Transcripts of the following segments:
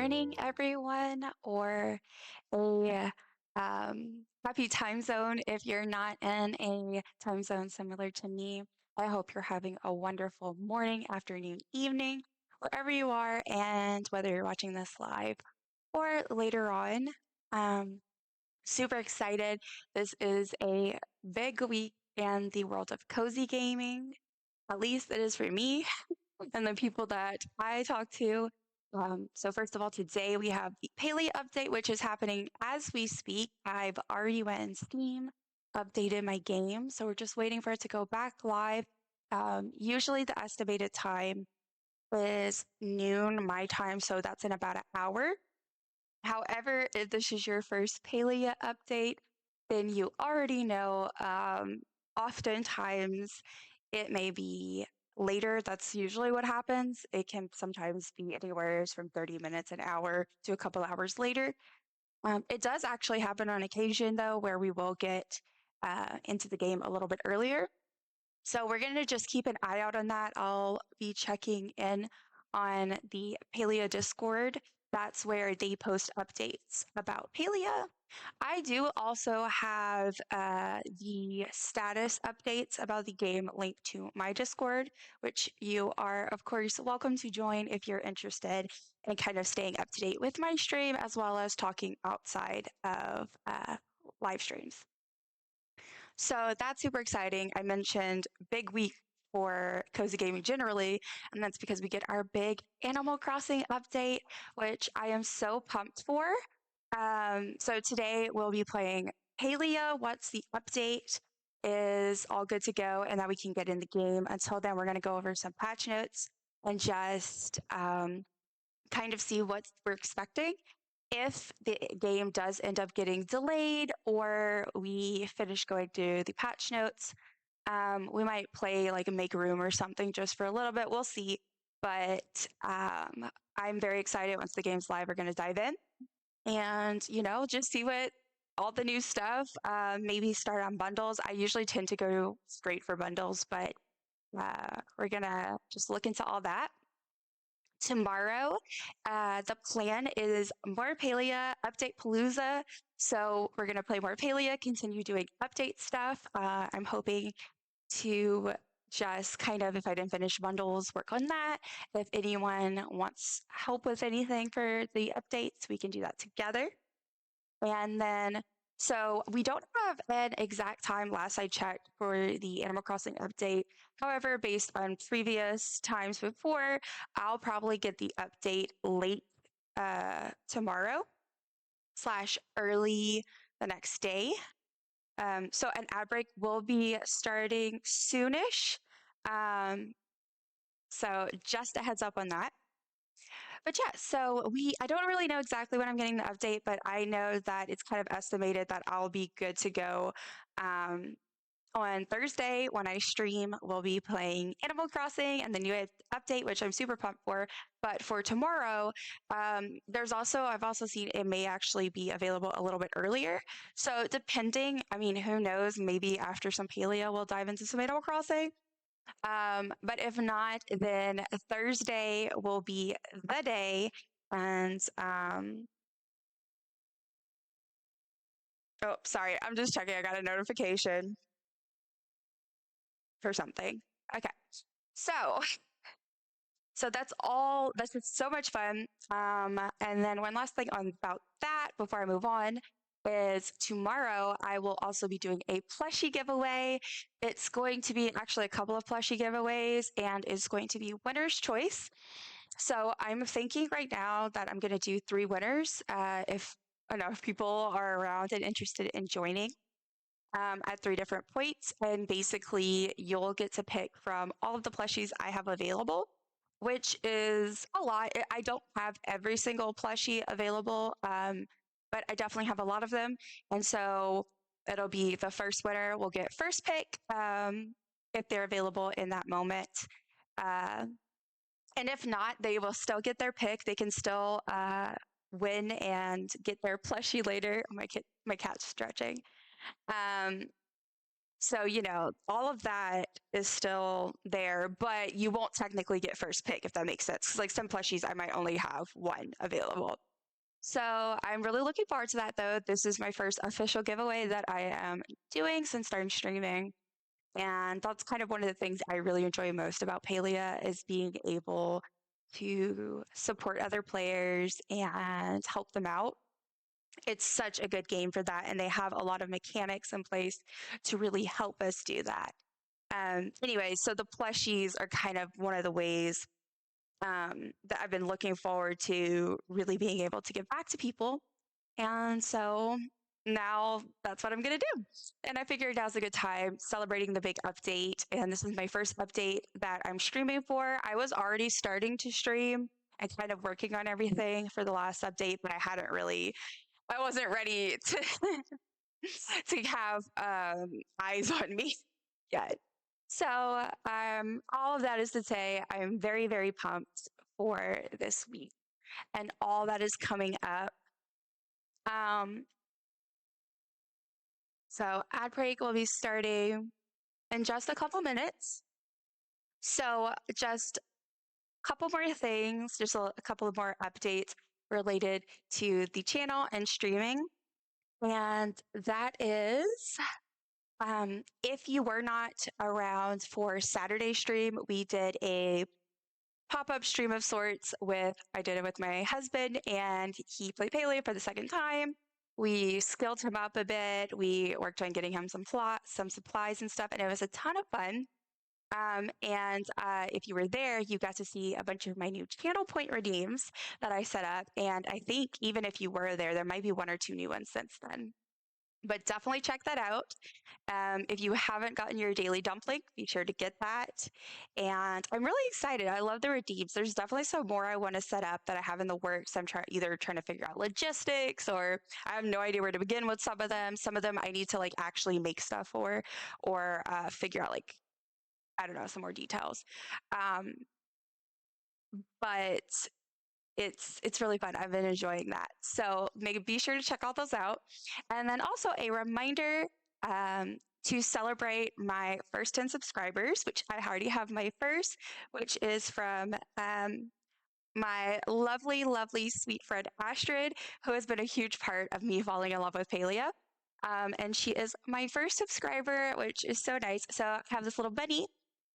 morning, everyone, or a happy time zone if you're not in a time zone similar to me. I hope you're having a wonderful morning, afternoon, evening, wherever you are, and whether you're watching this live or later on. Um, Super excited. This is a big week in the world of cozy gaming. At least it is for me and the people that I talk to. So first of all, today we have the Palia update, which is happening as we speak. I've already went in Steam, updated my game, so we're just waiting for it to go back live. Usually the estimated time is noon my time, so that's in about an hour. However, if this is your first Palia update, then you already know oftentimes it may be later. That's usually what happens. It can sometimes be anywhere from 30 minutes, an hour to a couple hours later. It does actually happen on occasion, though, where we will get into the game a little bit earlier. So we're going to just keep an eye out on that. I'll be checking in on the Palia Discord. That's where they post updates about Palia. I do also have the status updates about the game linked to my Discord, which you are, of course, welcome to join if you're interested in kind of staying up to date with my stream as well as talking outside of live streams. So that's super exciting. I mentioned big week for cozy gaming generally, and that's because we get our big Animal Crossing update, which I am so pumped for. So today we'll be playing Palia. Once the update is all good to go and that we can get in the game. Until then, we're going to go over some patch notes and just kind of see what we're expecting. If the game does end up getting delayed or we finish going through the patch notes, we might play like a make room or something just for a little bit. We'll see. But I'm very excited. Once the game's live, we're going to dive in and, just see what all the new stuff, maybe start on bundles. I usually tend to go straight for bundles, but we're going to just look into all that. Tomorrow, the plan is more Palia, update Palooza. So we're going to play more Palia, continue doing update stuff. I'm hoping to just kind of, if I didn't finish bundles, work on that. If anyone wants help with anything for the updates, we can do that together. And then, so we don't have an exact time last I checked for the Animal Crossing update. However, based on previous times before, I'll probably get the update late tomorrow / early the next day. So an ad break will be starting soonish. So just a heads up on that. But yeah, so I don't really know exactly when I'm getting the update, but I know that it's kind of estimated that I'll be good to go. On Thursday, when I stream, we'll be playing Animal Crossing and the new update, which I'm super pumped for. But for tomorrow, I've also seen it may actually be available a little bit earlier. So depending, who knows, maybe after some Palia, we'll dive into some Animal Crossing. But if not, then Thursday will be the day. And oh, sorry, I'm just checking. I got a notification for something. Okay. So that's all. That's just so much fun. And then one last thing about that before I move on is tomorrow I will also be doing a plushie giveaway. It's going to be actually a couple of plushie giveaways and it's going to be winner's choice. So I'm thinking right now that I'm going to do 3 winners if enough people are around and interested in joining. At 3 different points. And basically, you'll get to pick from all of the plushies I have available, which is a lot. I don't have every single plushie available, but I definitely have a lot of them. And so it'll be the first winner will get first pick if they're available in that moment. And if not, they will still get their pick. They can still win and get their plushie later. Oh, my cat's stretching. So, all of that is still there, but you won't technically get first pick, if that makes sense. 'Cause, like some plushies, I might only have one available. So I'm really looking forward to that, though. This is my first official giveaway that I am doing since starting streaming. And that's kind of one of the things I really enjoy most about Palia is being able to support other players and help them out. It's such a good game for that, and they have a lot of mechanics in place to really help us do that. Anyway, so the plushies are kind of one of the ways that I've been looking forward to really being able to give back to people. And so now that's what I'm going to do. And I figured now's a good time celebrating the big update. And this is my first update that I'm streaming for. I was already starting to stream and kind of working on everything for the last update, but I wasn't ready to to have eyes on me yet. So all of that is to say, I'm very, very pumped for this week and all that is coming up. Um, so ad break will be starting in just a couple minutes. So just a couple more things, just a couple of more updates related to the channel and streaming. And that is if you were not around for Saturday stream, we did a pop-up stream of sorts I did it with my husband, and he played Paleo for the second time. We skilled him up a bit. We worked on getting him some supplies and stuff, and it was a ton of fun. And if you were there, you got to see a bunch of my new channel point redeems that I set up. And I think even if you were there, there might be one or two new ones since then. But definitely check that out. If you haven't gotten your daily dumpling, be sure to get that. And I'm really excited. I love the redeems. There's definitely some more I want to set up that I have in the works. I'm either trying to figure out logistics, or I have no idea where to begin with some of them. Some of them I need to like actually make stuff for, or figure out like, I don't know, some more details. Um, but it's really fun. I've been enjoying that. So be sure to check all those out. And then also a reminder to celebrate my first 10 subscribers, which I already have my first, which is from my lovely, lovely, sweet friend Astrid, who has been a huge part of me falling in love with Palia. And she is my first subscriber, which is so nice. So I have this little bunny.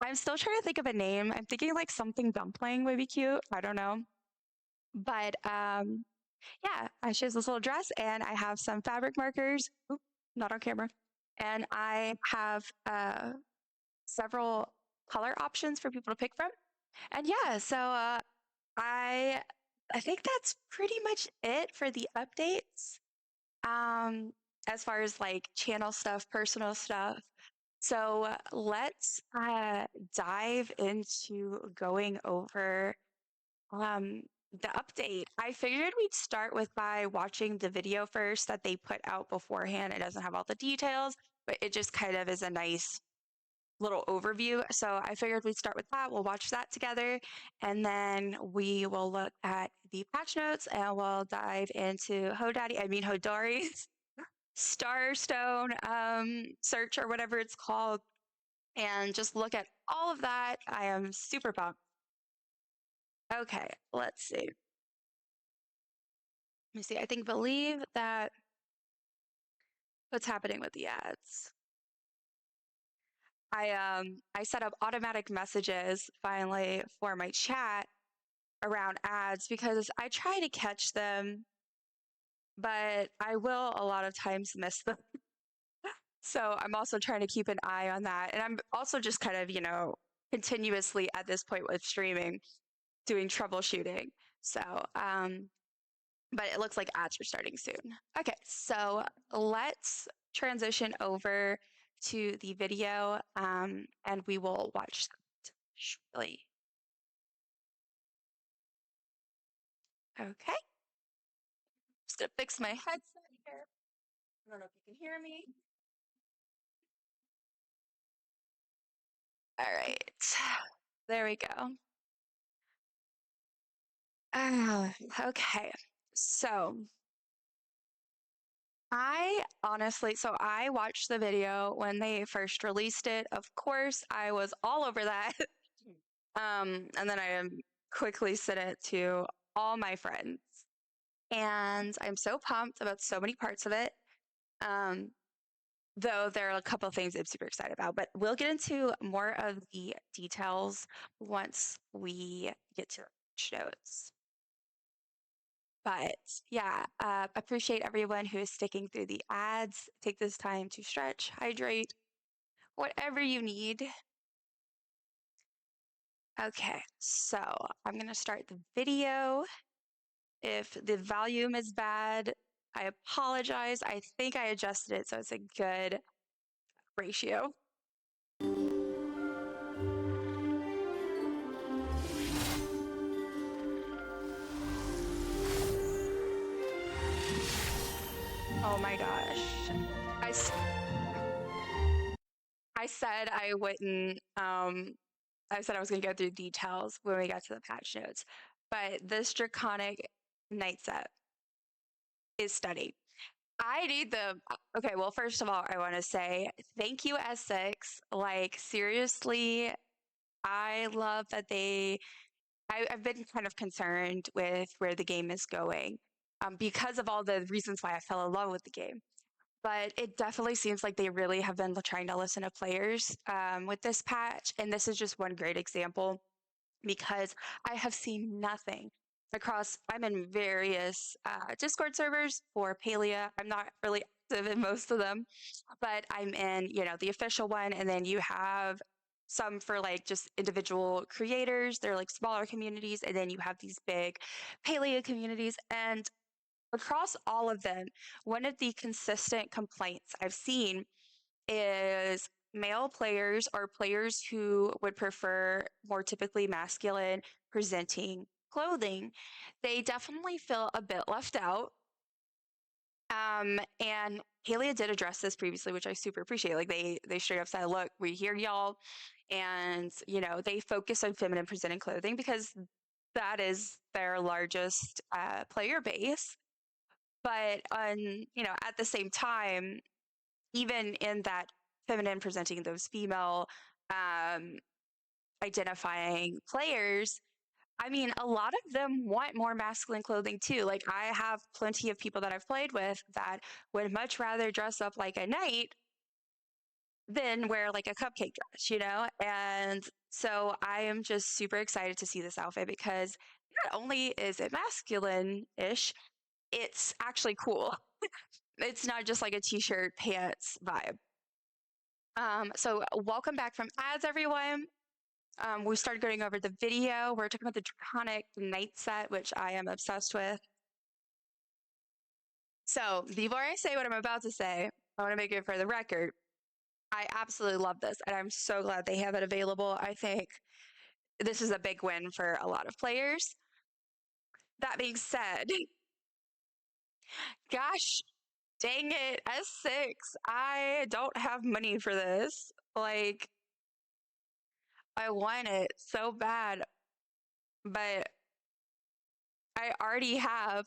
I'm still trying to think of a name. I'm thinking like something dumpling would be cute. I don't know. But yeah, she has this little dress, and I have some fabric markers. Oop, not on camera. And I have several color options for people to pick from. And yeah, so I I think that's pretty much it for the updates. Um, as far as like channel stuff, personal stuff. So let's dive into going over um, the update. I figured we'd start by watching the video first that they put out beforehand. It doesn't have all the details, but it just kind of is a nice little overview. So I figured we'd start with that. We'll watch that together, and then we will look at the patch notes, and we'll dive into Hodari's Starstone search, or whatever it's called, and just look at all of that. I am super pumped. Okay, let's see. Let me see. Believe that what's happening with the ads. I set up automatic messages finally for my chat around ads because I try to catch them, but I will a lot of times miss them. So I'm also trying to keep an eye on that. And I'm also just kind of, continuously at this point with streaming, doing troubleshooting. So, but it looks like ads are starting soon. Okay, so let's transition over to the video, and we will watch that shortly. Okay, just gonna fix my headset here. I don't know if you can hear me. All right, there we go. Okay, so I honestly, so I watched the video when they first released it. Of course, I was all over that. And then I quickly sent it to all my friends. And I'm so pumped about so many parts of it. Um, though there are a couple of things I'm super excited about, but we'll get into more of the details once we get to the notes. But yeah, appreciate everyone who is sticking through the ads. Take this time to stretch, hydrate, whatever you need. Okay, so I'm going to start the video. If the volume is bad, I apologize. I think I adjusted it so it's a good ratio. Oh my gosh. I said I wouldn't, I said I was going to go through details when we got to the patch notes, but this Draconic Night Set is stunning. I need the, okay, well, first of all, I want to say thank you, S6. Like, seriously, I love that I've been kind of concerned with where the game is going because of all the reasons why I fell in love with the game. But it definitely seems like they really have been trying to listen to players with this patch. And this is just one great example because I have seen nothing across. I'm in various Discord servers for Palia. I'm not really active in most of them, but I'm in, the official one. And then you have some for like just individual creators. They're like smaller communities. And then you have these big Palia communities. And across all of them, one of the consistent complaints I've seen is male players or players who would prefer more typically masculine presenting clothing. They definitely feel a bit left out. And Halia did address this previously, which I super appreciate. Like they straight up said, look, we hear y'all, and they focus on feminine presenting clothing because that is their largest player base. But at the same time, even in that feminine presenting those female identifying players, I mean, a lot of them want more masculine clothing too. Like I have plenty of people that I've played with that would much rather dress up like a knight than wear like a cupcake dress, And so I am just super excited to see this outfit because not only is it masculine-ish, it's actually cool. It's not just like a t-shirt pants vibe. So welcome back from ads, everyone. We started going over the video. We're talking about the Draconic Night Set, which I am obsessed with. So before I say what I'm about to say, I want to make it for the record. I absolutely love this, and I'm so glad they have it available. I think this is a big win for a lot of players. That being said, gosh dang it, S6, I don't have money for this. Like, I want it so bad, but I already have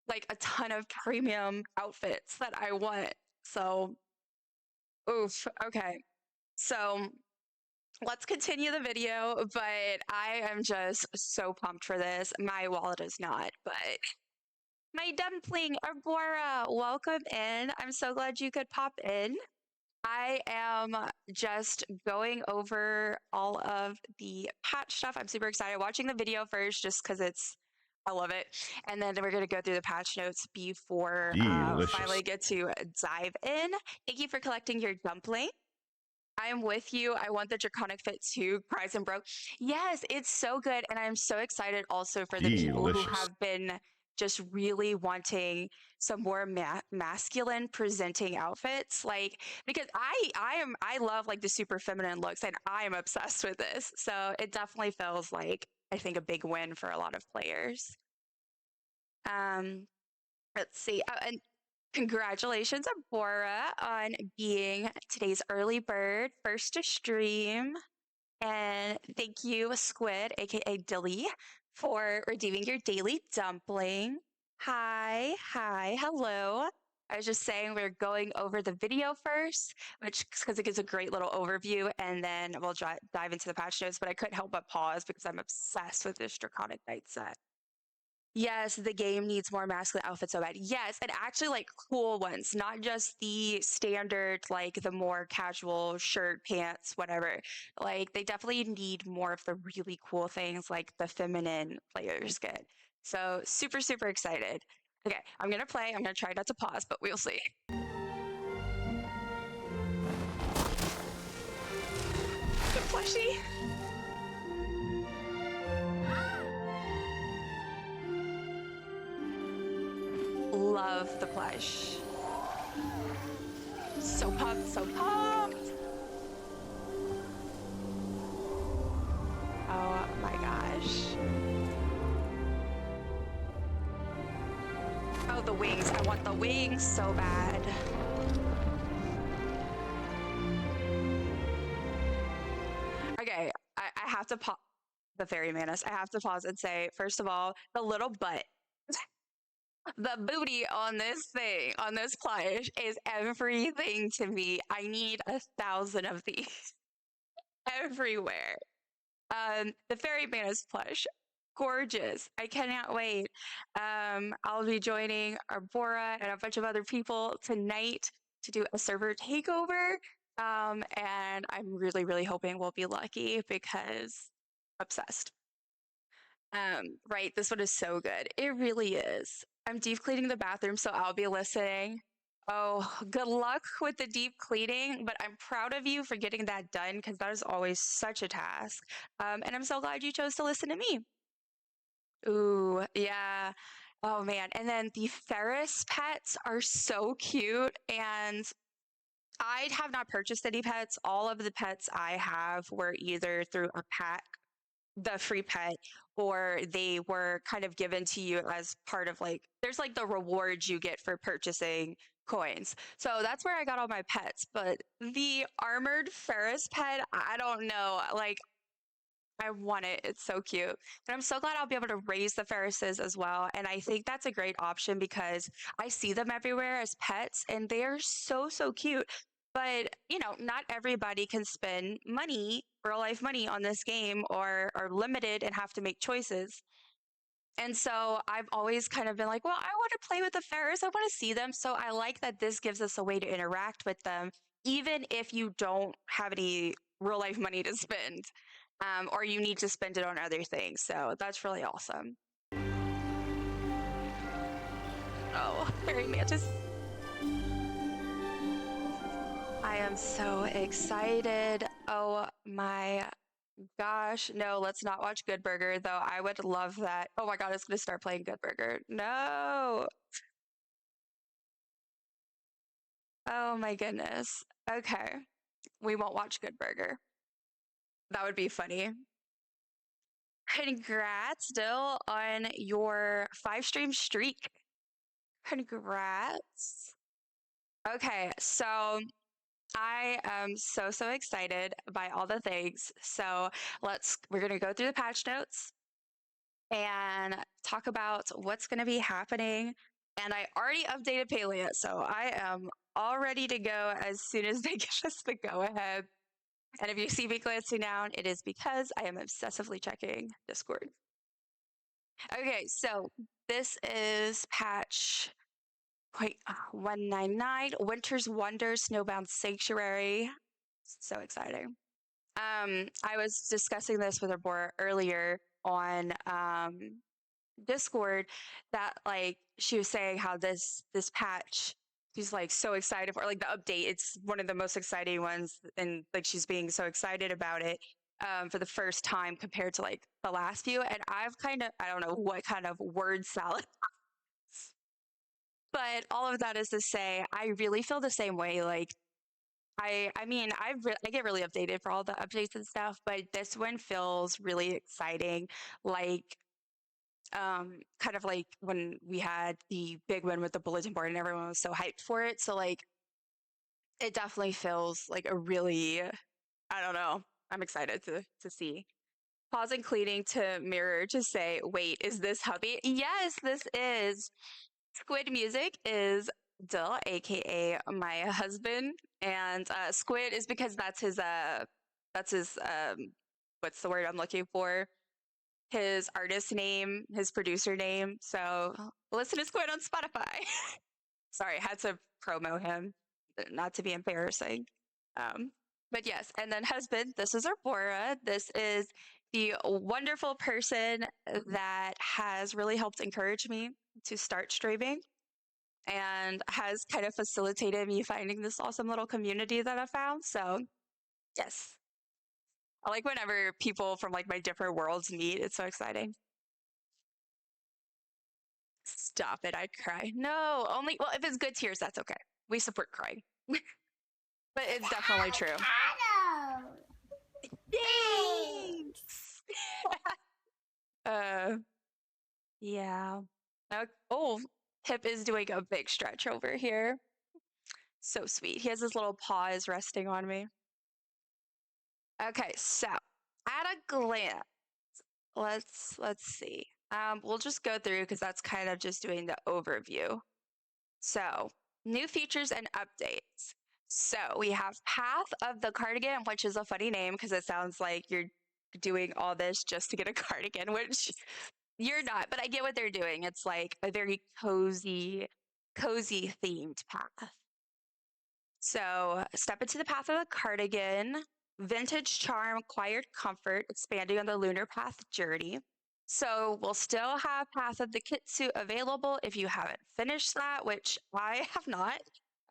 like a ton of premium outfits that I want. So, oof, okay. So, let's continue the video, but I am just so pumped for this. My wallet is not, but my dumpling, Arbora, welcome in. I'm so glad you could pop in. I am just going over all of the patch stuff. I'm super excited watching the video first just because I love it. And then we're going to go through the patch notes before finally get to dive in. Thank you for collecting your dumpling. I am with you. I want the Draconic Fit too. Cries and broke. Yes, it's so good. And I'm so excited also for the people who have been just really wanting some more masculine presenting outfits. Like, because I love like the super feminine looks and I am obsessed with this. So it definitely feels like, I think, a big win for a lot of players. Let's see. And congratulations, Abora, on being today's early bird, first to stream. And thank you, Squid, aka Dilly, for redeeming your daily dumpling. Hi, hello. I was just saying we're going over the video first, which because it gives a great little overview, and then we'll dive into the patch notes. But I couldn't help but pause because I'm obsessed with this Draconic Knight set. Yes, the game needs more masculine outfits so bad. Yes, and actually like cool ones, not just the standard, like the more casual shirt, pants, whatever. Like they definitely need more of the really cool things like the feminine players get. So super, super excited. Okay, I'm gonna play. I'm gonna try not to pause, but we'll see. The plushie. Love the plush. So pumped, so pumped. Oh my gosh. Oh, the wings. I want the wings so bad. Okay, I have to pause the fairy manus. I have to pause and say, first of all, the little butt. The booty on this thing, on this plush, is everything to me. I need 1,000 of these everywhere. The fairy manus plush, gorgeous. I cannot wait. I'll be joining Arbora and a bunch of other people tonight to do a server takeover. And I'm really, really hoping we'll be lucky because obsessed. Right, this one is so good. It really is. I'm deep cleaning the bathroom, so I'll be listening. Oh, good luck with the deep cleaning, but I'm proud of you for getting that done because that is always such a task. And I'm so glad you chose to listen to me. Ooh, yeah. Oh man. And then the Ferris pets are so cute. And I have not purchased any pets. All of the pets I have were either through a pack, the free pet, or they were kind of given to you as part of like, there's like the rewards you get for purchasing coins. So that's where I got all my pets. But the armored Ferris pet, I don't know. Like, I want it. It's so cute. And I'm so glad I'll be able to raise the Ferrises as well. And I think that's a great option because I see them everywhere as pets and they are so, so cute. But, you know, not everybody can spend money, real life money on this game or are limited and have to make choices. And so I've always kind of been like, well, I want to play with the Ferris. I want to see them. So I like that this gives us a way to interact with them, even if you don't have any real life money to spend, or you need to spend it on other things. So that's really awesome. Oh, Fairy Mantis. I am so excited. Oh my gosh. No, let's not watch Good Burger, though. I would love that. Oh my God, it's going to start playing Good Burger. No. Oh my goodness. Okay. We won't watch Good Burger. That would be funny. Congrats, still on your 5 stream streak. Congrats. Okay, so I am so, so excited by all the things. So we're going to go through the patch notes and talk about what's going to be happening. And I already updated Palia, so I am all ready to go as soon as they give us the go ahead. And if you see me glancing down, it is because I am obsessively checking Discord. Okay, so this is patch 199, Winter's Wonder, Snowbound Sanctuary. So exciting. I was discussing this with Arbora earlier on Discord that like she was saying how this patch she's like so excited for like the update. It's one of the most exciting ones, and like she's being so excited about it for the first time compared to like the last few. And I've kind of I don't know what kind of word salad, but all of that is to say I really feel the same way. Like I mean I get really updated for all the updates and stuff, but this one feels really exciting. Like kind of like when we had the big one with the bulletin board and everyone was so hyped for it. So like it definitely feels like a really I don't know. I'm excited to see. Pausing cleaning to mirror to say, wait, is this hubby? Yes, this is. Squid music is Dill, aka my husband, and Squid is because that's his what's the word I'm looking for? His artist name, his producer name. So listen to Squid on Spotify. Sorry, I had to promo him, not to be embarrassing. Um, but yes, and then husband, this is Arbora. This is the wonderful person that has really helped encourage me to start streaming and has kind of facilitated me finding this awesome little community that I found. So, yes, I like whenever people from like my different worlds meet. It's so exciting. Stop it. I'd cry. No, only, well, if it's good tears, that's okay. We support crying. But it's definitely true. Thanks. uh, yeah. Oh, Pip is doing a big stretch over here. So sweet. He has his little paws resting on me. Okay, so at a glance, let's see. We'll just go through because that's kind of just doing the overview. So, new features and updates. So, we have Path of the Cardigan, which is a funny name because it sounds like you're doing all this just to get a cardigan, which you're not, but I get what they're doing. It's like a very cozy themed path. So, step into the path of the cardigan, vintage charm, quiet comfort, expanding on the lunar path journey. So, we'll still have Path of the Kitsu available if you haven't finished that, which I have not.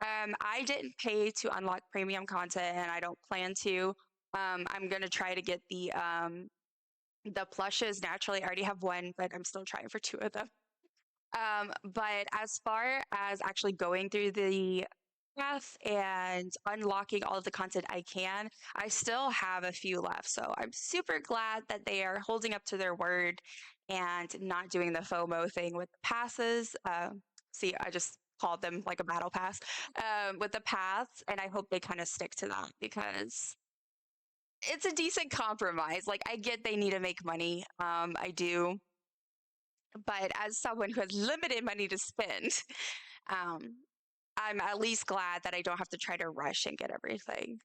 I didn't pay to unlock premium content, and I don't plan to. I'm gonna try to get the plushes naturally. I already have one, but I'm still trying for two of them. But as far as actually going through the path and unlocking all of the content I can, I still have a few left. So I'm super glad that they are holding up to their word and not doing the FOMO thing with the passes. See, I just called them like a battle pass with the paths, and I hope they kind of stick to that because it's a decent compromise. Like, I get they need to make money. I do. But as someone who has limited money to spend, um, I'm at least glad that I don't have to try to rush and get everything.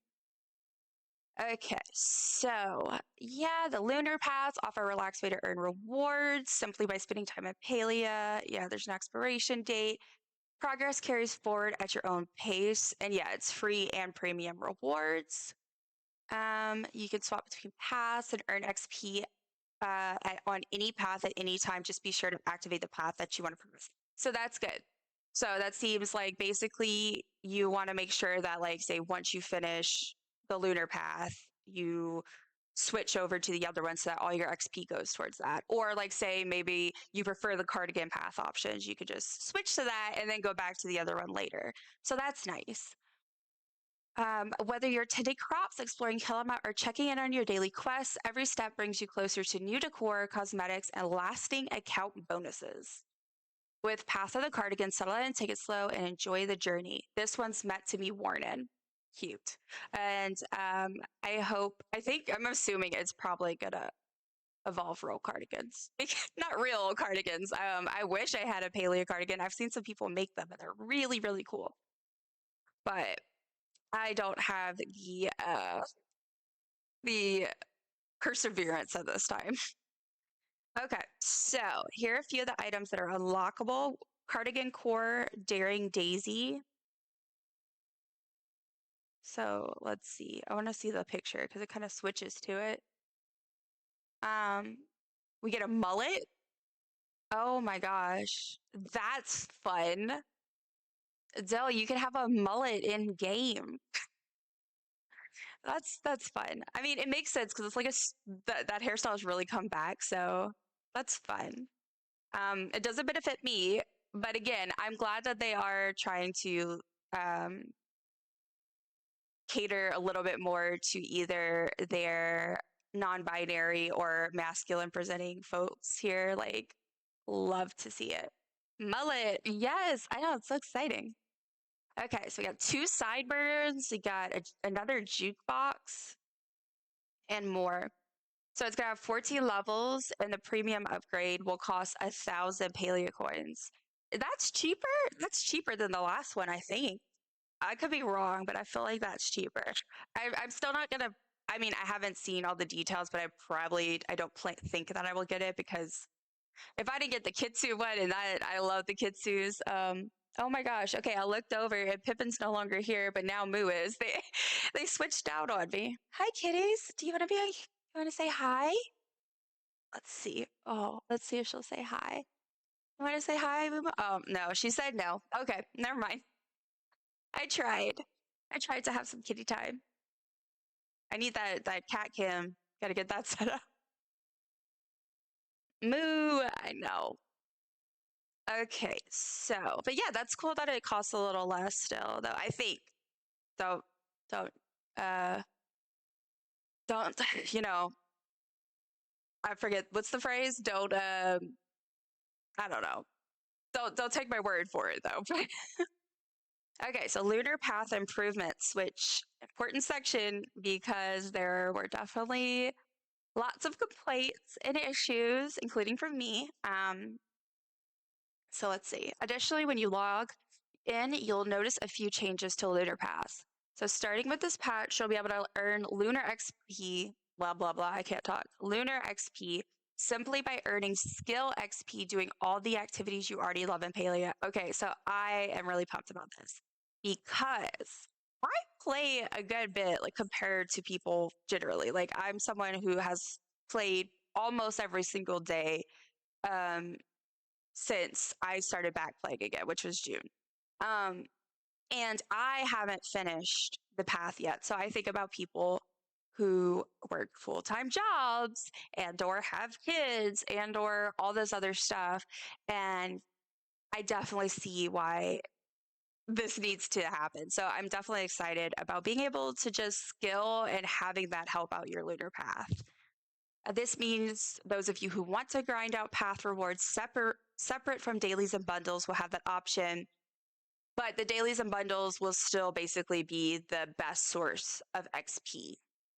Okay, so yeah, the lunar paths offer a relaxed way to earn rewards simply by spending time at Palia. Yeah, there's an expiration date. Progress carries forward at your own pace, and yeah, it's free and premium rewards. You can swap between paths and earn XP on any path at any time. Just be sure to activate the path that you want to progress. So that's good. So that seems like basically you want to make sure that, like, say, once you finish the lunar path, you switch over to the other one so that all your XP goes towards that. Or, like, say, maybe you prefer the cardigan path options, you could just switch to that and then go back to the other one later. So that's nice. Whether you're tending crops, exploring Kilima, or checking in on your daily quests, every step brings you closer to new decor, cosmetics, and lasting account bonuses. With Path of the Cardigan, settle in, take it slow, and enjoy the journey. This one's meant to be worn in. Cute. And I think, I'm assuming it's probably gonna evolve real cardigans. Not real cardigans. I wish I had a paleo cardigan. I've seen some people make them, and they're really, really cool. But I don't have the perseverance at this time. Okay, so here are a few of the items that are unlockable. Cardigan Core, Daring Daisy. So let's see. I want to see the picture because it kind of switches to it. Um, we get a mullet. Oh my gosh, that's fun. Dell, you can have a mullet in game. That's fun. I mean, it makes sense because it's like that hairstyle has really come back, so that's fun. It doesn't benefit me, but again, I'm glad that they are trying to um, cater a little bit more to either their non-binary or masculine presenting folks here. Like, love to see it. Mullet, yes, I know, it's so exciting. Okay, so we got two sideburns, we got another jukebox, and more. So it's gonna have 14 levels, and the premium upgrade will cost 1,000 paleo coins. That's cheaper? That's cheaper than the last one, I think. I could be wrong, but I feel like that's cheaper. I'm still not gonna. I mean, I haven't seen all the details, but I don't think that I will get it because if I didn't get the Kitsu one, and I love the Kitsus. Oh my gosh. Okay, I looked over and Pippin's no longer here, but now Moo is. They switched out on me. Hi, kitties. Do you want to be? You want to say hi? Let's see. Oh, let's see if she'll say hi. You want to say hi, Moo? Oh no, she said no. Okay, never mind. I tried. I tried to have some kitty time. I need that cat cam. Gotta get that set up. Moo, I know. Okay, so, but yeah, that's cool that it costs a little less still, though. I think. Don't, don't, uh, don't, you know, I forget what's the phrase. I don't know. Don't take my word for it though. Okay, so lunar path improvements, which important section because there were definitely lots of complaints and issues, including from me. So let's see. Additionally, when you log in, you'll notice a few changes to lunar paths. So starting with this patch, you'll be able to earn lunar XP, blah, blah, blah. I can't talk. Lunar XP simply by earning skill XP doing all the activities you already love in Palia. Okay, so I am really pumped about this because I play a good bit, like compared to people generally. Like I'm someone who has played almost every single day since I started back playing again, which was June. And I haven't finished the path yet. So I think about people who work full-time jobs and or have kids and or all this other stuff. And I definitely see why this needs to happen. So I'm definitely excited about being able to just skill and having that help out your lunar path. This means those of you who want to grind out path rewards separate from dailies and bundles will have that option. But the dailies and bundles will still basically be the best source of XP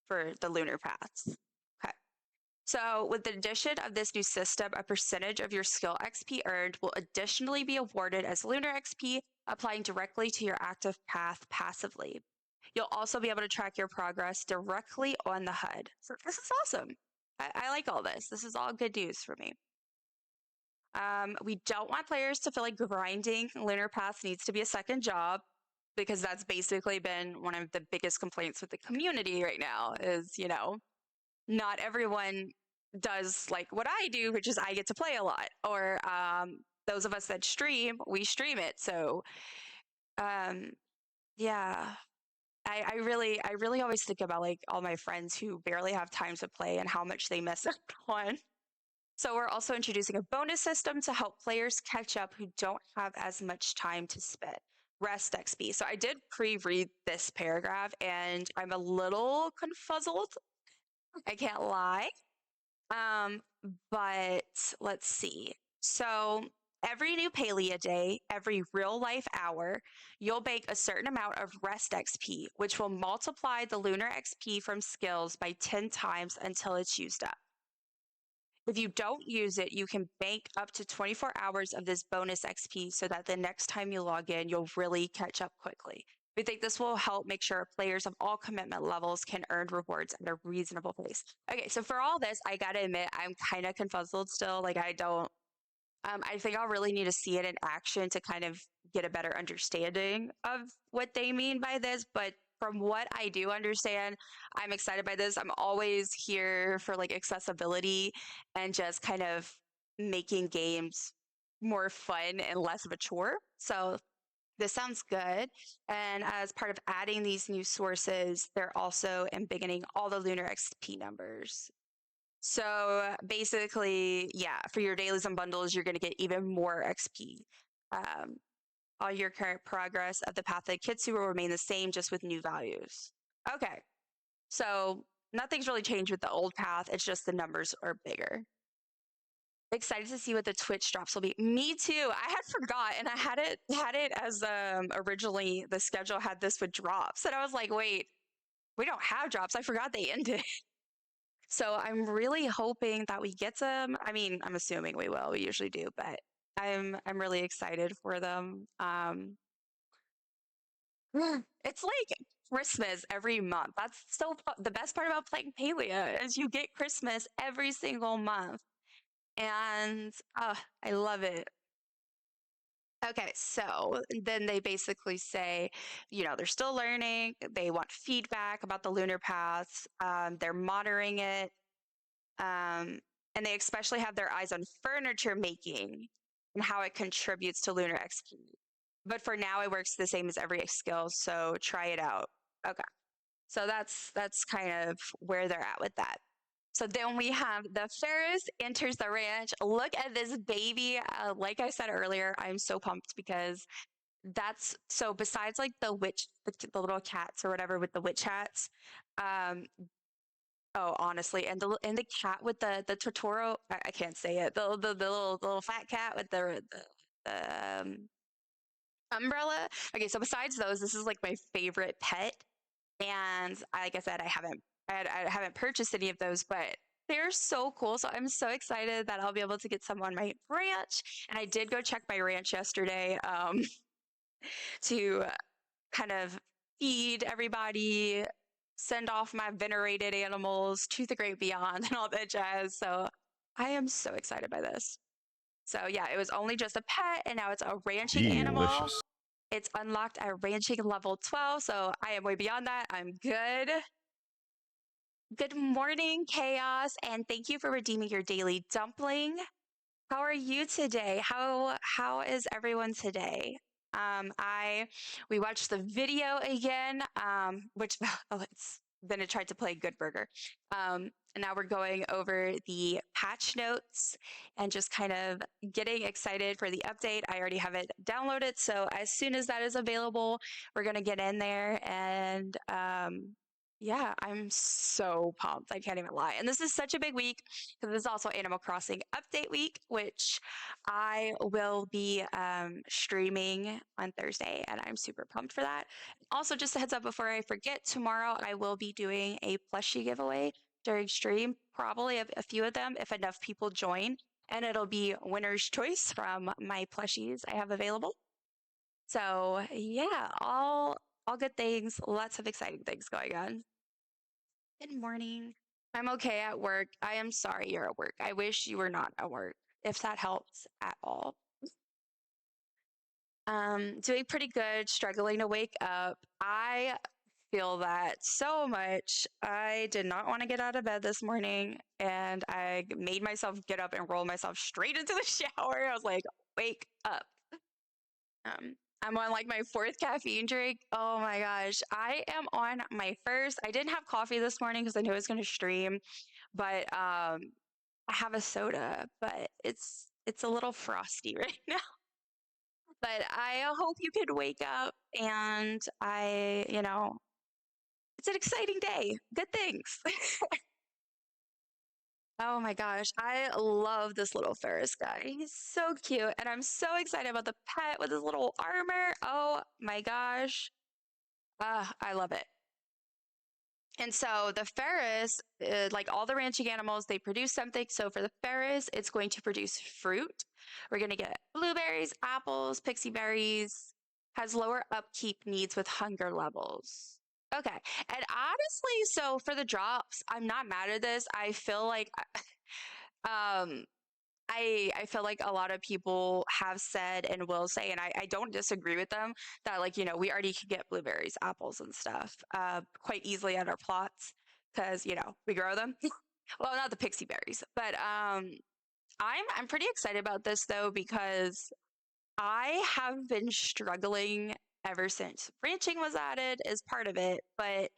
for the lunar paths. Okay. So with the addition of this new system, a percentage of your skill XP earned will additionally be awarded as lunar XP, applying directly to your active path passively. You'll also be able to track your progress directly on the HUD. So this is awesome. I like all this. This is all good news for me. We don't want players to feel like grinding lunar paths needs to be a second job because that's basically been one of the biggest complaints with the community right now is, not everyone does like what I do, which is I get to play a lot. Or those of us that stream, we stream it. So yeah. I really always think about like all my friends who barely have time to play and how much they miss out on. So we're also introducing a bonus system to help players catch up who don't have as much time to spend. Rest XP. So I did pre-read this paragraph and I'm a little confuzzled. I can't lie. But let's see. So every new Palia day, every real life hour, you'll bank a certain amount of rest XP, which will multiply the lunar XP from skills by 10 times until it's used up. If you don't use it, you can bank up to 24 hours of this bonus XP so that the next time you log in, you'll really catch up quickly. We think this will help make sure players of all commitment levels can earn rewards at a reasonable pace. Okay, so for all this, I gotta admit, I'm kind of confuzzled still. Like, I think I'll really need to see it in action to kind of get a better understanding of what they mean by this. But from what I do understand, I'm excited by this. I'm always here for like accessibility and just kind of making games more fun and less of a chore. So this sounds good. And as part of adding these new sources, they're also embiggening all the lunar XP numbers. So basically, yeah, for your dailies and bundles, you're going to get even more XP. All your current progress of the path of Kitsu will remain the same, just with new values. Okay, so nothing's really changed with the old path. It's just the numbers are bigger. Excited to see what the Twitch drops will be. Me too. I had forgot, and I had it as originally the schedule had this with drops, and I was like, wait, we don't have drops. I forgot they ended. So I'm really hoping that we get some. I mean, I'm assuming we will. We usually do, but I'm really excited for them. It's like Christmas every month. That's the best part about playing Palia is you get Christmas every single month. And I love it. Okay, so then they basically say, they're still learning. They want feedback about the lunar paths. They're monitoring it. And they especially have their eyes on furniture making and how it contributes to lunar XP. But for now, it works the same as every skill. So try it out. Okay. So that's kind of where they're at with that. So then we have the Ferris enters the ranch. Look at this baby. Like I said earlier, I'm so pumped because that's so besides like the little cats or whatever with the witch hats. Um, oh, honestly, and the cat with the Totoro. I can't say it. The little fat cat with the umbrella. Okay, so besides those, this is like my favorite pet. And like I said, I haven't purchased any of those, but they're so cool. So I'm so excited that I'll be able to get some on my ranch. And I did go check my ranch yesterday to kind of feed everybody, send off my venerated animals to the great beyond and all that jazz. So I am so excited by this. So yeah, it was only just a pet and now it's a ranching animal. Delicious. It's unlocked at ranching level 12, so I am way beyond that. I'm good. Good morning, Chaos, and thank you for redeeming your daily dumpling. How are you today? How is everyone today? I we watched the video again, which then it tried to play Good Burger. And now we're going over the patch notes and just kind of getting excited for the update. I already have it downloaded, so as soon as that is available, we're gonna get in there and yeah, I'm so pumped. I can't even lie. And this is such a big week because this is also Animal Crossing update week, which I will be streaming on Thursday, and I'm super pumped for that. Also, just a heads up before I forget, tomorrow I will be doing a plushie giveaway during stream, probably a few of them if enough people join, and it'll be winner's choice from my plushies I have available. So yeah, all good things, lots of exciting things going on. Good morning. I'm okay at work. I am sorry you're at work. I wish you were not at work, if that helps at all. Doing pretty good, struggling to wake up. I feel that so much. I did not want to get out of bed this morning and I made myself get up and roll myself straight into the shower. I was like, wake up. I'm on like my fourth caffeine drink. Oh my gosh. I am on my first. I didn't have coffee this morning because I knew I was going to stream, but I have a soda, but it's a little frosty right now. But I hope you could wake up and it's an exciting day. Good things. Oh my gosh, I love this little Ferris guy. He's so cute, and I'm so excited about the pet with his little armor. Oh my gosh. I love it. And so the Ferris, like all the ranching animals, they produce something. So for the Ferris, it's going to produce fruit. We're going to get blueberries, apples, pixie berries, has lower upkeep needs with hunger levels. Okay. And honestly, so for the drops, I'm not mad at this. I feel like um I feel like a lot of people have said and will say, and I don't disagree with them, that like, we already could get blueberries, apples, and stuff quite easily at our plots because, we grow them. Well, not the pixie berries, but I'm pretty excited about this though because I have been struggling ever since ranching was added as part of it, but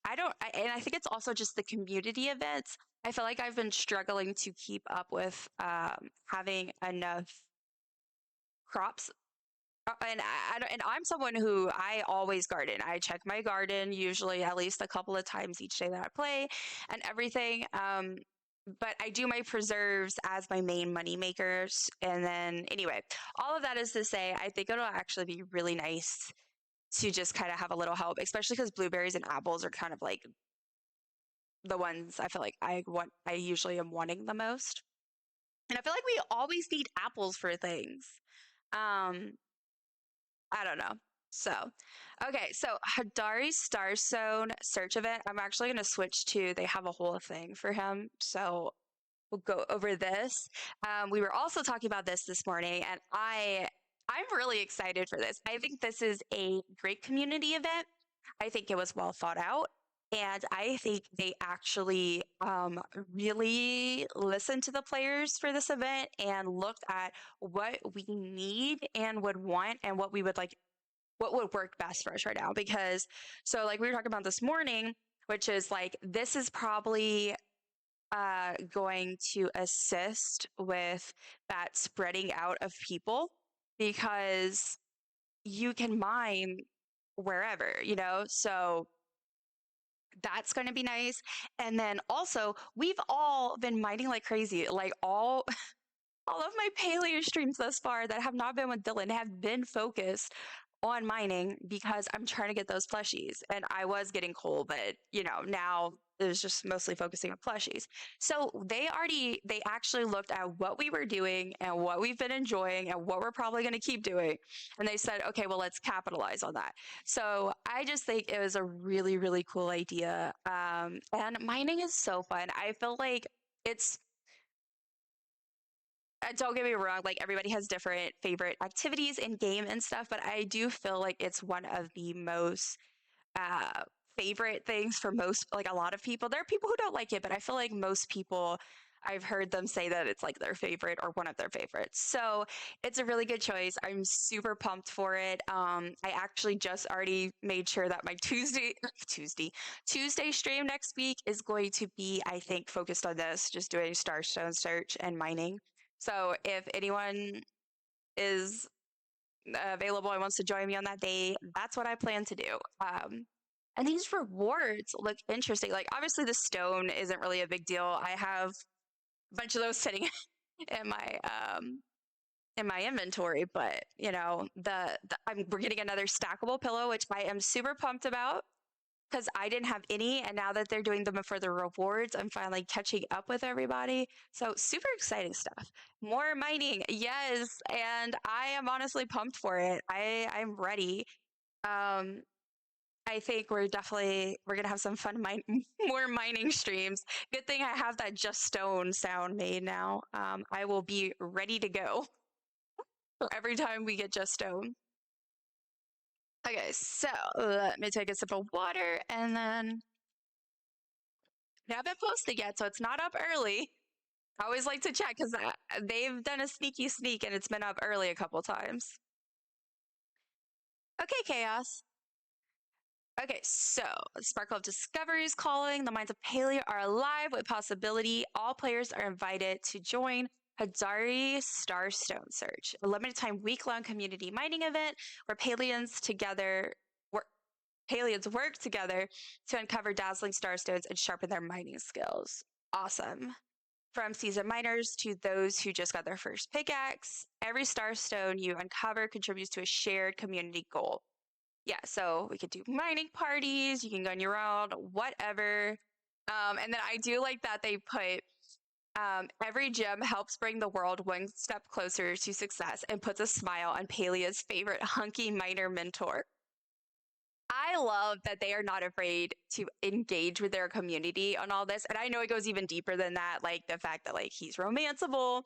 and I think it's also just the community events. I feel like I've been struggling to keep up with having enough crops. And I'm someone who I always garden. I check my garden usually at least a couple of times each day that I play and everything. But I do my preserves as my main money makers. And then anyway, all of that is to say, I think it'll actually be really nice to just kind of have a little help, especially because blueberries and apples are kind of like the ones I feel like I usually am wanting the most. And I feel like we always need apples for things. Um, I don't know. So, okay, so Hadari's Starstone search event, I'm actually going to switch to, they have a whole thing for him. So we'll go over this. We were also talking about this morning, and I'm really excited for this. I think this is a great community event. I think it was well thought out. And I think they actually really listened to the players for this event and looked at what we need and would want and what we would like, what would work best for us right now. Because, so like we were talking about this morning, which is like, this is probably going to assist with that spreading out of people because you can mine wherever, you know? So that's going to be nice. And then also, we've all been mining like crazy. Like all of my Palia streams thus far that have not been with Dylan have been focused on mining because I'm trying to get those plushies. And I was getting coal, but you know, now it was just mostly focusing on plushies. So they actually looked at what we were doing and what we've been enjoying and what we're probably going to keep doing. And they said, okay, well, let's capitalize on that. So I just think it was a really, really cool idea. And mining is so fun. I feel like it's don't get me wrong, like everybody has different favorite activities in game and stuff, but I do feel like it's one of the most uh favorite things for most, like a lot of people. There are people who don't like it, but I feel like most people, I've heard them say that it's like their favorite or one of their favorites. So it's a really good choice. I'm super pumped for it. I actually just already made sure that my Tuesday stream next week is going to be, I think, focused on this, just doing Starstone search and mining. So if anyone is available and wants to join me on that day, that's what I plan to do. And these rewards look interesting. Like obviously the stone isn't really a big deal. I have a bunch of those sitting in my inventory, but you know, we're getting another stackable pillow, which I am super pumped about because I didn't have any, and now that they're doing them for the rewards, I'm finally catching up with everybody. So super exciting stuff. More mining, yes, and I am honestly pumped for it. I'm ready. Um, I think we're gonna have some fun more mining streams. Good thing I have that just stone sound made now. I will be ready to go every time we get just stone. Okay, so let me take a sip of water and then they haven't posted yet, so it's not up early. I always like to check because they've done a sneaky sneak and it's been up early a couple times. Okay, Chaos. Okay, so Sparkle of Discovery is calling. The Minds of Palia are alive with possibility. All players are invited to join Hadari Starstone Search, a limited time week-long community mining event where Palians work together to uncover dazzling starstones and sharpen their mining skills. Awesome. From seasoned miners to those who just got their first pickaxe, every starstone you uncover contributes to a shared community goal. Yeah, so we could do mining parties, you can go on your own, whatever. And then I do like that they put every gem helps bring the world one step closer to success and puts a smile on Palia's favorite hunky miner mentor. I love that they are not afraid to engage with their community on all this. And I know it goes even deeper than that, like the fact that like he's romanceable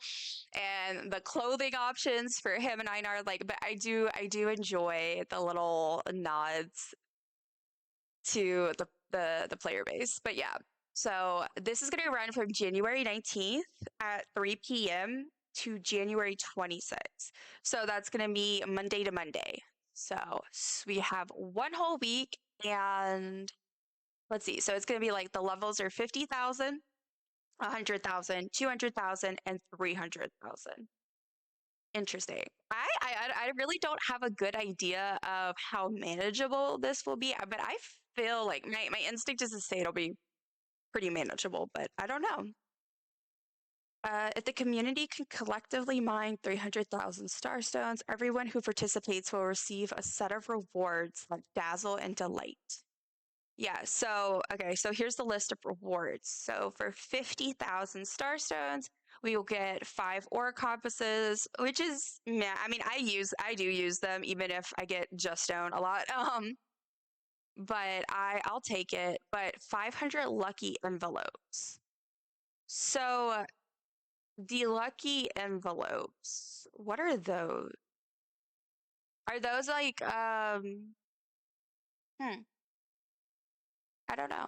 and the clothing options for him and Einar, like, but I do enjoy the little nods to the player base. But yeah. So this is gonna run from January 19th at 3 p.m. to January 26th. So that's gonna be Monday to Monday. So we have one whole week, and let's see. So it's going to be like the levels are 50,000, 100,000, 200,000, and 300,000. Interesting. I really don't have a good idea of how manageable this will be, but I feel like my instinct is to say it'll be pretty manageable, but I don't know. If the community can collectively mine 300,000 starstones, everyone who participates will receive a set of rewards like Dazzle and Delight. Yeah, so, okay, so here's the list of rewards. So for 50,000 starstones, We will get 5 aura compasses, which is, yeah, I mean, I do use them even if I get just stone a lot. But I'll take it. But 500 lucky envelopes. So the lucky envelopes, what are those? Are those like hmm, I don't know.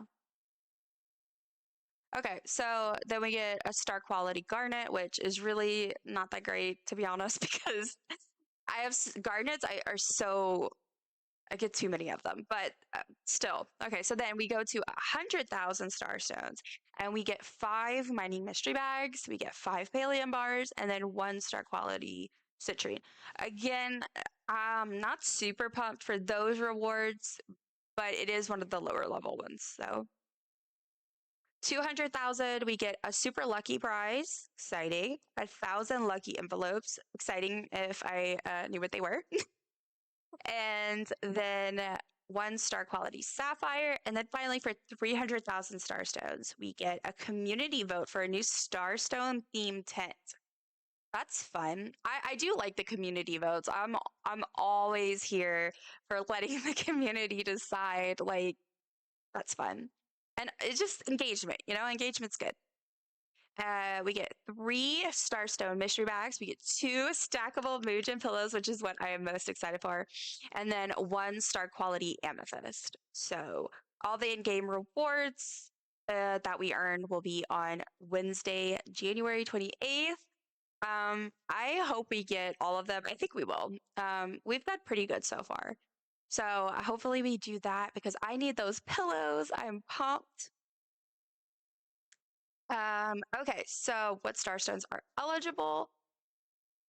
Okay, so then we get a star quality garnet, which is really not that great to be honest, because I have garnets. Are so I get too many of them, but still. Okay, so then we go to 100,000 starstones, and we get 5 mining mystery bags. We get 5 pallium bars, and then 1 star quality citrine. Again, I'm not super pumped for those rewards, but it is one of the lower level ones. So 200,000, we get a super lucky prize, exciting. 1,000 lucky envelopes, exciting if I knew what they were. And then 1 star quality sapphire. And then finally, for 300,000 starstones, we get a community vote for a new starstone themed tent. That's fun. I do like the community votes. I'm always here for letting the community decide. Like, that's fun. And it's just engagement, engagement's good. We get 3 Starstone mystery bags. We get 2 stackable Muujin pillows, which is what I am most excited for, and then 1 star quality amethyst. So all the in-game rewards that we earn will be on Wednesday, January 28th. I hope we get all of them. I think we will. We've done pretty good so far. So hopefully we do that because I need those pillows. I'm pumped. Okay, so what starstones are eligible?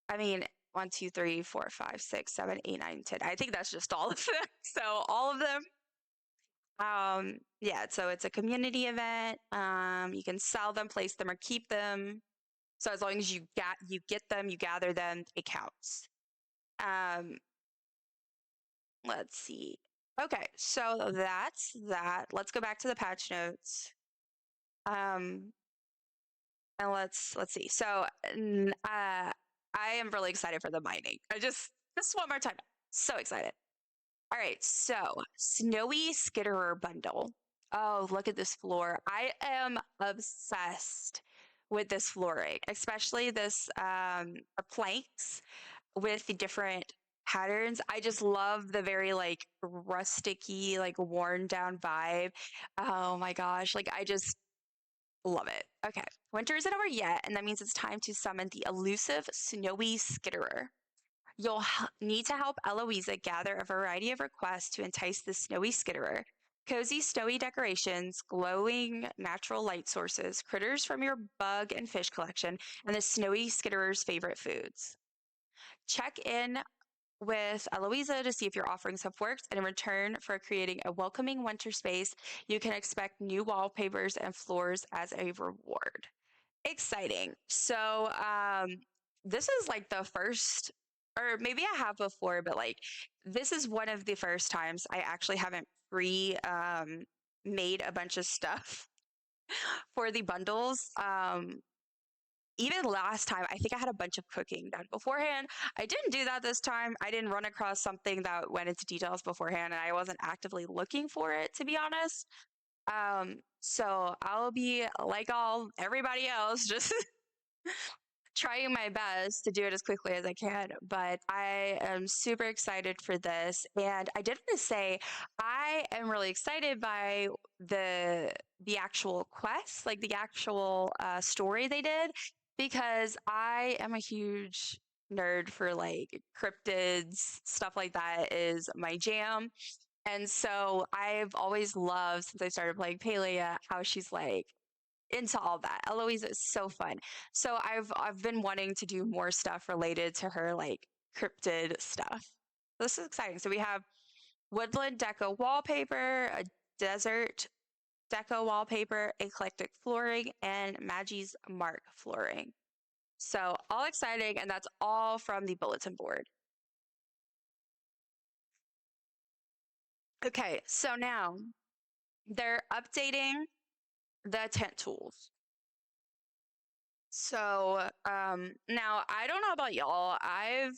I mean, 1, 2, 3, 4, 5, 6, 7, 8, 9, 10. I think that's just all of them. So all of them. Yeah, so it's a community event. You can sell them, place them, or keep them. So as long as you get them, you gather them, it counts. Let's see. Okay, so that's that. Let's go back to the patch notes. And let's see. So I am really excited for the mining. I just one more time. So excited. All right, so Snowy Skitterer bundle. Oh, look at this floor. I am obsessed with this flooring, especially this planks with the different patterns. I just love the very like rusticy, like worn down vibe. Oh my gosh, like I just love it. Okay. Winter isn't over yet, and that means it's time to summon the elusive Snowy Skitterer. You'll need to help Eloisa gather a variety of requests to entice the Snowy Skitterer. Cozy snowy decorations, glowing natural light sources, critters from your bug and fish collection, and the Snowy Skitterer's favorite foods. Check in with Eloisa to see if your offerings have worked, and in return for creating a welcoming winter space, you can expect new wallpapers and floors as a reward. Exciting. So, this is like the first, or maybe I have before, but like this is one of the first times I actually haven't made a bunch of stuff for the bundles. Even last time, I think I had a bunch of cooking done beforehand. I didn't do that this time. I didn't run across something that went into details beforehand, and I wasn't actively looking for it, to be honest. So I'll be like all everybody else, just trying my best to do it as quickly as I can, but I am super excited for this. And I did want to say I am really excited by the actual quest, like the actual story they did, because I am a huge nerd for like cryptids, stuff like that is my jam. And so I've always loved since I started playing Palia how she's like into all that. Eloise is so fun. So I've been wanting to do more stuff related to her like cryptid stuff. This is exciting. So we have woodland deco wallpaper, a desert deco wallpaper, eclectic flooring, and Maggie's mark flooring. So all exciting, and that's all from the bulletin board. Okay, so now they're updating the tent tools. Now I don't know about y'all. I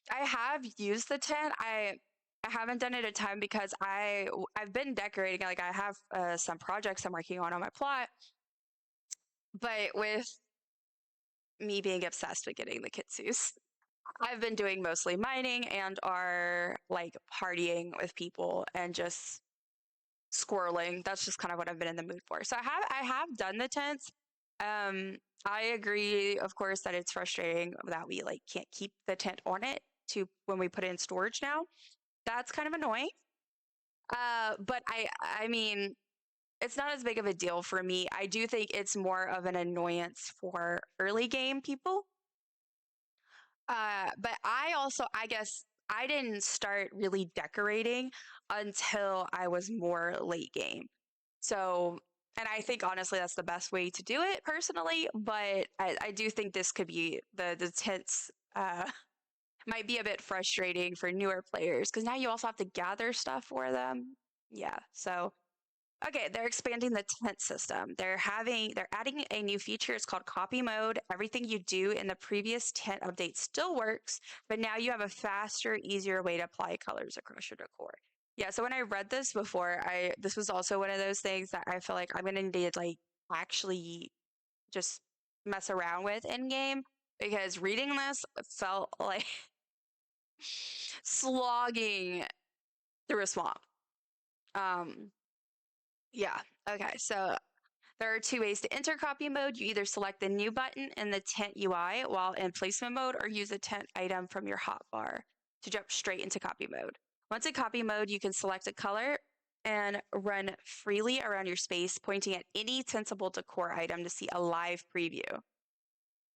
have used the tent. I haven't done it a ton because I've been decorating. Like I have some projects I'm working on my plot, but with me being obsessed with getting the kitsus, I've been doing mostly mining and are like partying with people and just squirreling. That's just kind of what I've been in the mood for. So I have done the tents. Um, I agree, of course, that it's frustrating that we like can't keep the tent on it to when we put it in storage now. That's kind of annoying. But I mean, it's not as big of a deal for me. I do think it's more of an annoyance for early game people. But I also, I guess, I didn't start really decorating until I was more late game. So, and I think honestly that's the best way to do it personally. But I do think this could be the tents might be a bit frustrating for newer players because now you also have to gather stuff for them. Yeah. So okay, they're expanding the tent system. They're adding a new feature. It's called copy mode. Everything you do in the previous tent update still works, but now you have a faster, easier way to apply colors across your decor. Yeah, so when I read this before, I this was also one of those things that I feel like I'm gonna need to like actually just mess around with in game because reading this felt like slogging through a swamp. Um, yeah. Okay. So there are two ways to enter copy mode. You either select the new button in the tent UI while in placement mode or use a tent item from your hotbar to jump straight into copy mode. Once in copy mode, you can select a color and run freely around your space, pointing at any sensible decor item to see a live preview.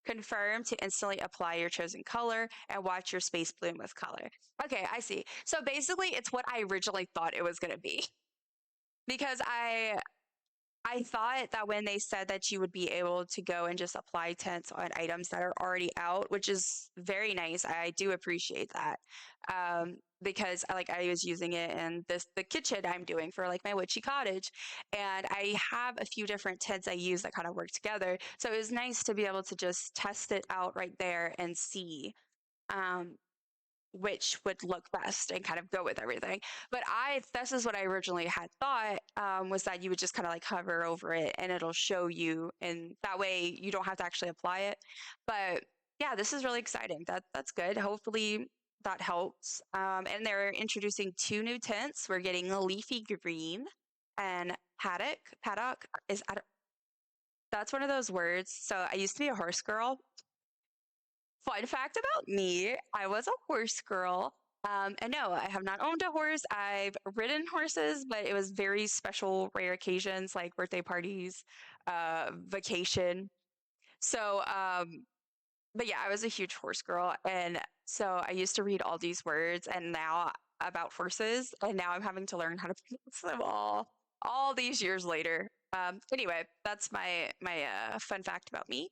Confirm to instantly apply your chosen color and watch your space bloom with color. Okay, I see. So basically, it's what I originally thought it was going to be because I thought that when they said that you would be able to go and just apply tints on items that are already out, which is very nice. I do appreciate that. Because like I was using it in the kitchen I'm doing for like my witchy cottage. And I have a few different tints I use that kind of work together. So it was nice to be able to just test it out right there and see. Um, which would look best and kind of go with everything. But this is what I originally had thought was that you would just kind of like hover over it and it'll show you, and that way you don't have to actually apply it. But yeah, this is really exciting. That's good. Hopefully that helps. And they're introducing two new tints. We're getting a leafy green and paddock. Paddock is that's one of those words. So I used to be a horse girl. Fun fact about me, I was a horse girl. And no, I have not owned a horse. I've ridden horses, but it was very special, rare occasions like birthday parties, vacation. So, but yeah, I was a huge horse girl. And so I used to read all these words and now about horses. And now I'm having to learn how to pronounce them all these years later. Anyway, that's my fun fact about me.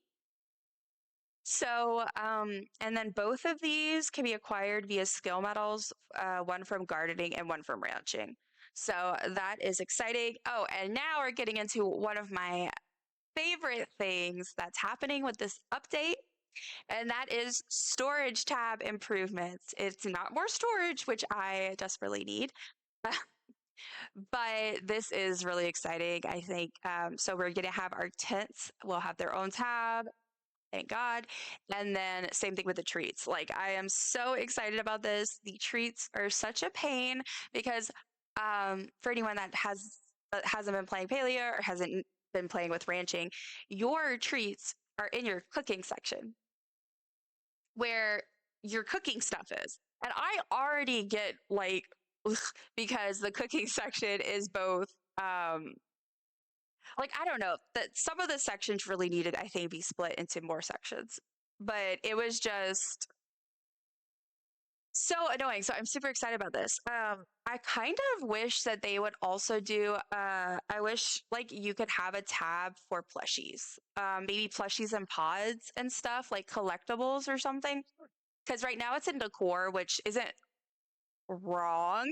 So, and then both of these can be acquired via skill medals, one from gardening and one from ranching. So that is exciting. Oh, and now we're getting into one of my favorite things that's happening with this update, and that is storage tab improvements. It's not more storage, which I desperately need. But this is really exciting, I think. So we're going to have our tents will have their own tab, thank God. And then same thing with the treats. Like I am so excited about this. The treats are such a pain because for anyone that hasn't been playing Palia or hasn't been playing with ranching, your treats are in your cooking section where your cooking stuff is. And I already get like because the cooking section is both like I don't know that some of the sections really needed I think be split into more sections, but it was just so annoying. So I'm super excited about this. I kind of wish that they would also do I wish like you could have a tab for plushies, maybe plushies and pods and stuff like collectibles or something, because right now it's in decor, which isn't wrong.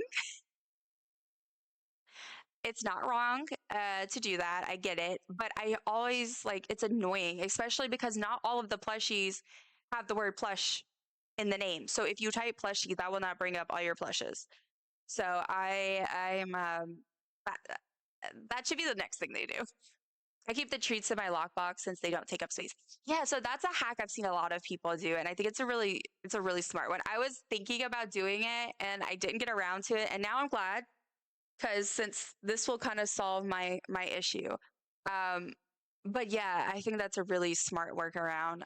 it's not wrong to do that. I get it. But I always like it's annoying, especially because not all of the plushies have the word plush in the name. So if you type plushie, that will not bring up all your plushes. So I'm that, that should be the next thing they do. I keep the treats in my lockbox since they don't take up space. Yeah, so that's a hack I've seen a lot of people do, and I think it's a really smart one. I was thinking about doing it and I didn't get around to it, and now I'm glad because since this will kind of solve my issue. Um, but yeah, I think that's a really smart workaround.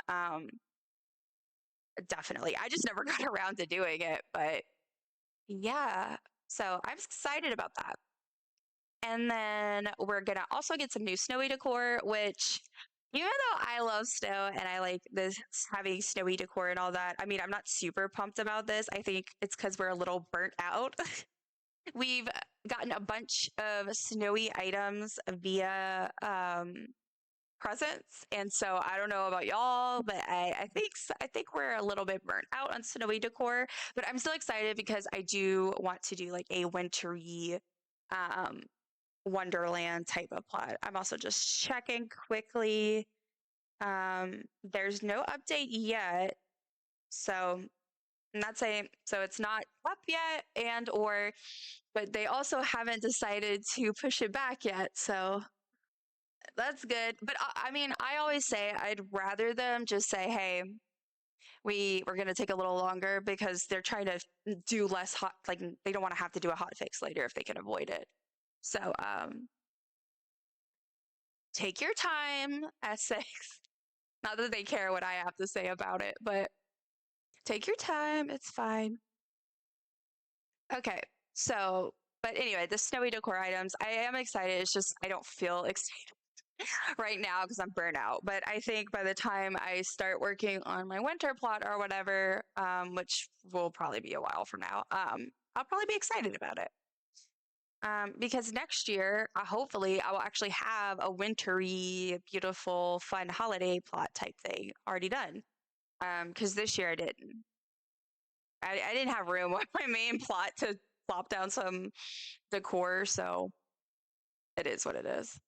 Definitely. I just never got around to doing it, but yeah. So I'm excited about that. And then we're gonna also get some new snowy decor, which even though I love snow and I like this having snowy decor and all that, I mean, I'm not super pumped about this. I think it's because we're a little burnt out. We've gotten a bunch of snowy items via presents, and so I don't know about y'all, but I think we're a little bit burnt out on snowy decor. But I'm still excited because I do want to do like a wintry um, Wonderland type of plot. I'm also just checking quickly. There's no update yet, so I'm not saying so it's not up yet, and or but they also haven't decided to push it back yet. So that's good. But I mean, I always say I'd rather them just say, "Hey, we're going to take a little longer," because they're trying to do less hot. Like they don't want to have to do a hot fix later if they can avoid it. So take your time, Essex. Not that they care what I have to say about it, but take your time. It's fine. Okay. So, but anyway, the snowy decor items, I am excited. It's just I don't feel excited right now because I'm burnt out. But I think by the time I start working on my winter plot or whatever, which will probably be a while from now, I'll probably be excited about it. Because next year, hopefully, I will actually have a wintry, beautiful, fun holiday plot type thing already done. Because this year I didn't. I didn't have room on my main plot to plop down some decor, so it is what it is.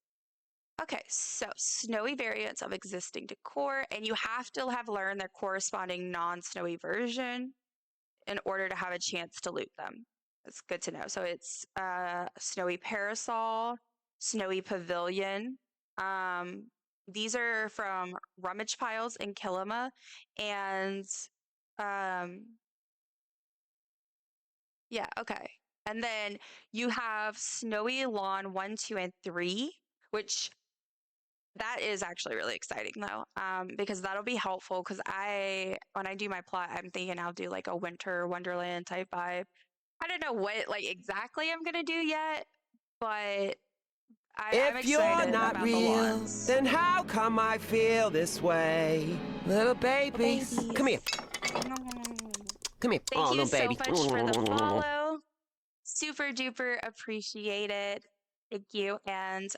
Okay, so snowy variants of existing decor, and you have to have learned their corresponding non-snowy version in order to have a chance to loot them. It's good to know. So it's snowy parasol, snowy pavilion. These are from rummage piles in Kilima, and um, yeah, okay. And then you have snowy lawn 1, 2, and 3, which that is actually really exciting though, because that'll be helpful. Because when I do my plot, I'm thinking I'll do like a winter wonderland type vibe. I don't know what like exactly I'm gonna do yet, but I'm If you're excited not about the real, lawns. then how come I feel this way? Little babies. Babies. Come here. Come here. Thank Oh, you little so baby. much for the follow. Super duper appreciate it. Thank you. And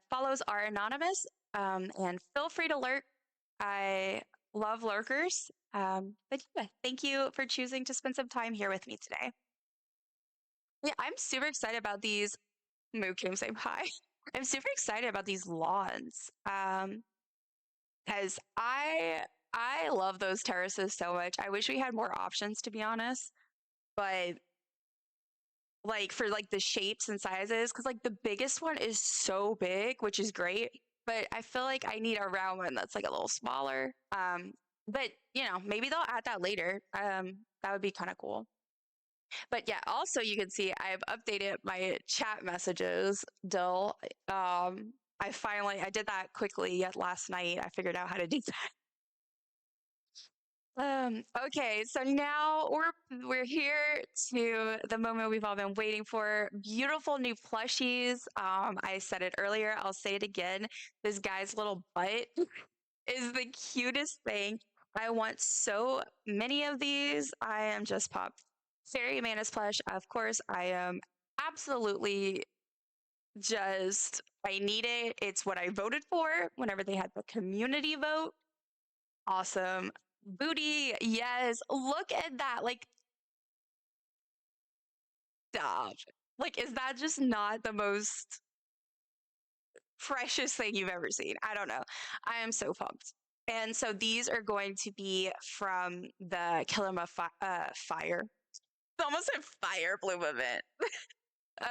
follows are anonymous. And feel free to lurk. I love lurkers. But yeah, thank you for choosing to spend some time here with me today. Yeah, I'm super excited about these. Moo came saying hi. I'm super excited about these lawns. Because I love those terraces so much. I wish we had more options to be honest. But like for like the shapes and sizes, because like the biggest one is so big, which is great. But I feel like I need a round one that's like a little smaller. But you know, maybe they'll add that later. That would be kind of cool. But yeah, also you can see I've updated my chat messages, Dill. I did that quickly yet last night. I figured out how to do that. Okay, so now we're here to the moment we've all been waiting for. Beautiful new plushies. I said it earlier, I'll say it again. This guy's little butt is the cutest thing. I want so many of these. I am just popped. Fairy Manus plush, of course, I am absolutely just I need it. It's what I voted for whenever they had the community vote. Awesome. Booty, yes. Look at that. Like Stop. Like, is that just not the most precious thing you've ever seen? I don't know. I am so pumped. And so these are going to be from the Kilima Fire. It's almost a fire bloom event,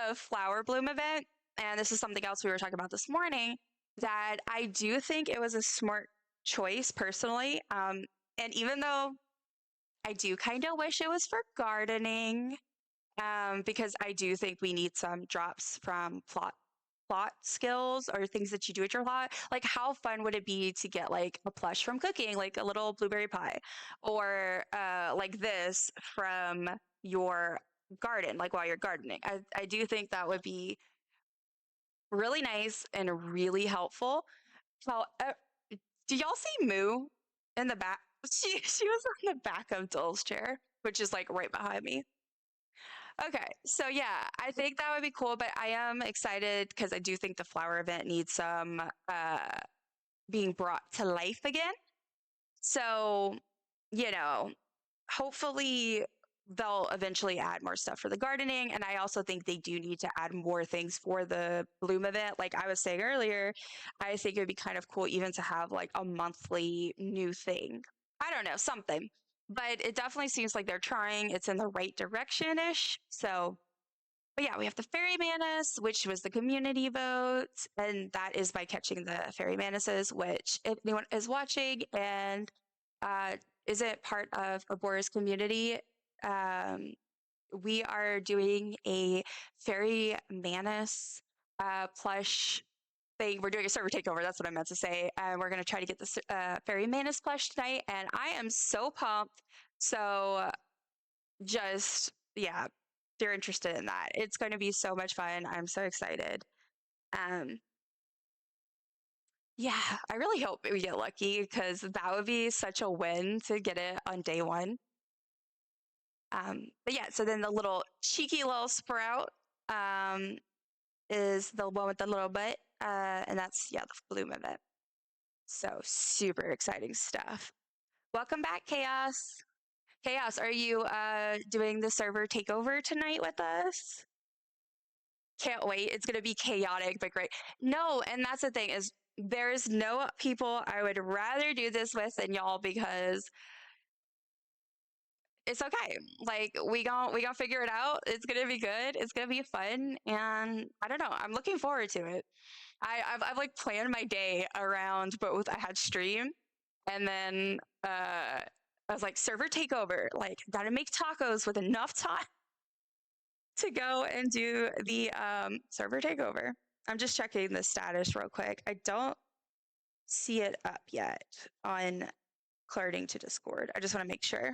a flower bloom event. And this is something else we were talking about this morning that I do think it was a smart choice personally. And even though I do kind of wish it was for gardening, because I do think we need some drops from plot skills or things that you do at your plot. Like, how fun would it be to get like a plush from cooking, like a little blueberry pie, or like this from your garden, like while you're gardening. I do think that would be really nice and really helpful. How do y'all see Moo in the back? She was on the back of Dill's chair, which is like right behind me. Okay, so yeah, I think that would be cool, but I am excited because I do think the flower event needs some being brought to life again. So, you know, hopefully they'll eventually add more stuff for the gardening. And I also think they do need to add more things for the bloom event. Like I was saying earlier, I think it would be kind of cool even to have like a monthly new thing. I don't know, something. But it definitely seems like they're trying. It's in the right direction ish. So, but yeah, we have the fairy mantis, which was the community vote, and that is by catching the fairy mantises, which if anyone is watching and uh, isn't part of Abora's community, um, we are doing a fairy mantis plush thing. We're doing a server takeover. That's what I meant to say. And we're going to try to get this fairy mantis plush tonight. And I am so pumped. So just, yeah, if you're interested in that, it's going to be so much fun. I'm so excited. Um, yeah, I really hope we get lucky because that would be such a win to get it on day one. But yeah, so then the little cheeky little sprout um, is the one with the little butt, and that's yeah the bloom of it. So super exciting stuff. Welcome back, Chaos. Chaos, are you doing the server takeover tonight with us? Can't wait. It's gonna be chaotic but great. No, and that's the thing is there's no people I would rather do this with than y'all because it's okay. Like we gonna figure it out. It's gonna be good. It's gonna be fun, and I don't know. I'm looking forward to it. I've like planned my day around both. I had stream, and then I was like server takeover. Like gotta make tacos with enough time to go and do the server takeover. I'm just checking the status real quick. I don't see it up yet on Carding to Discord. I just want to make sure.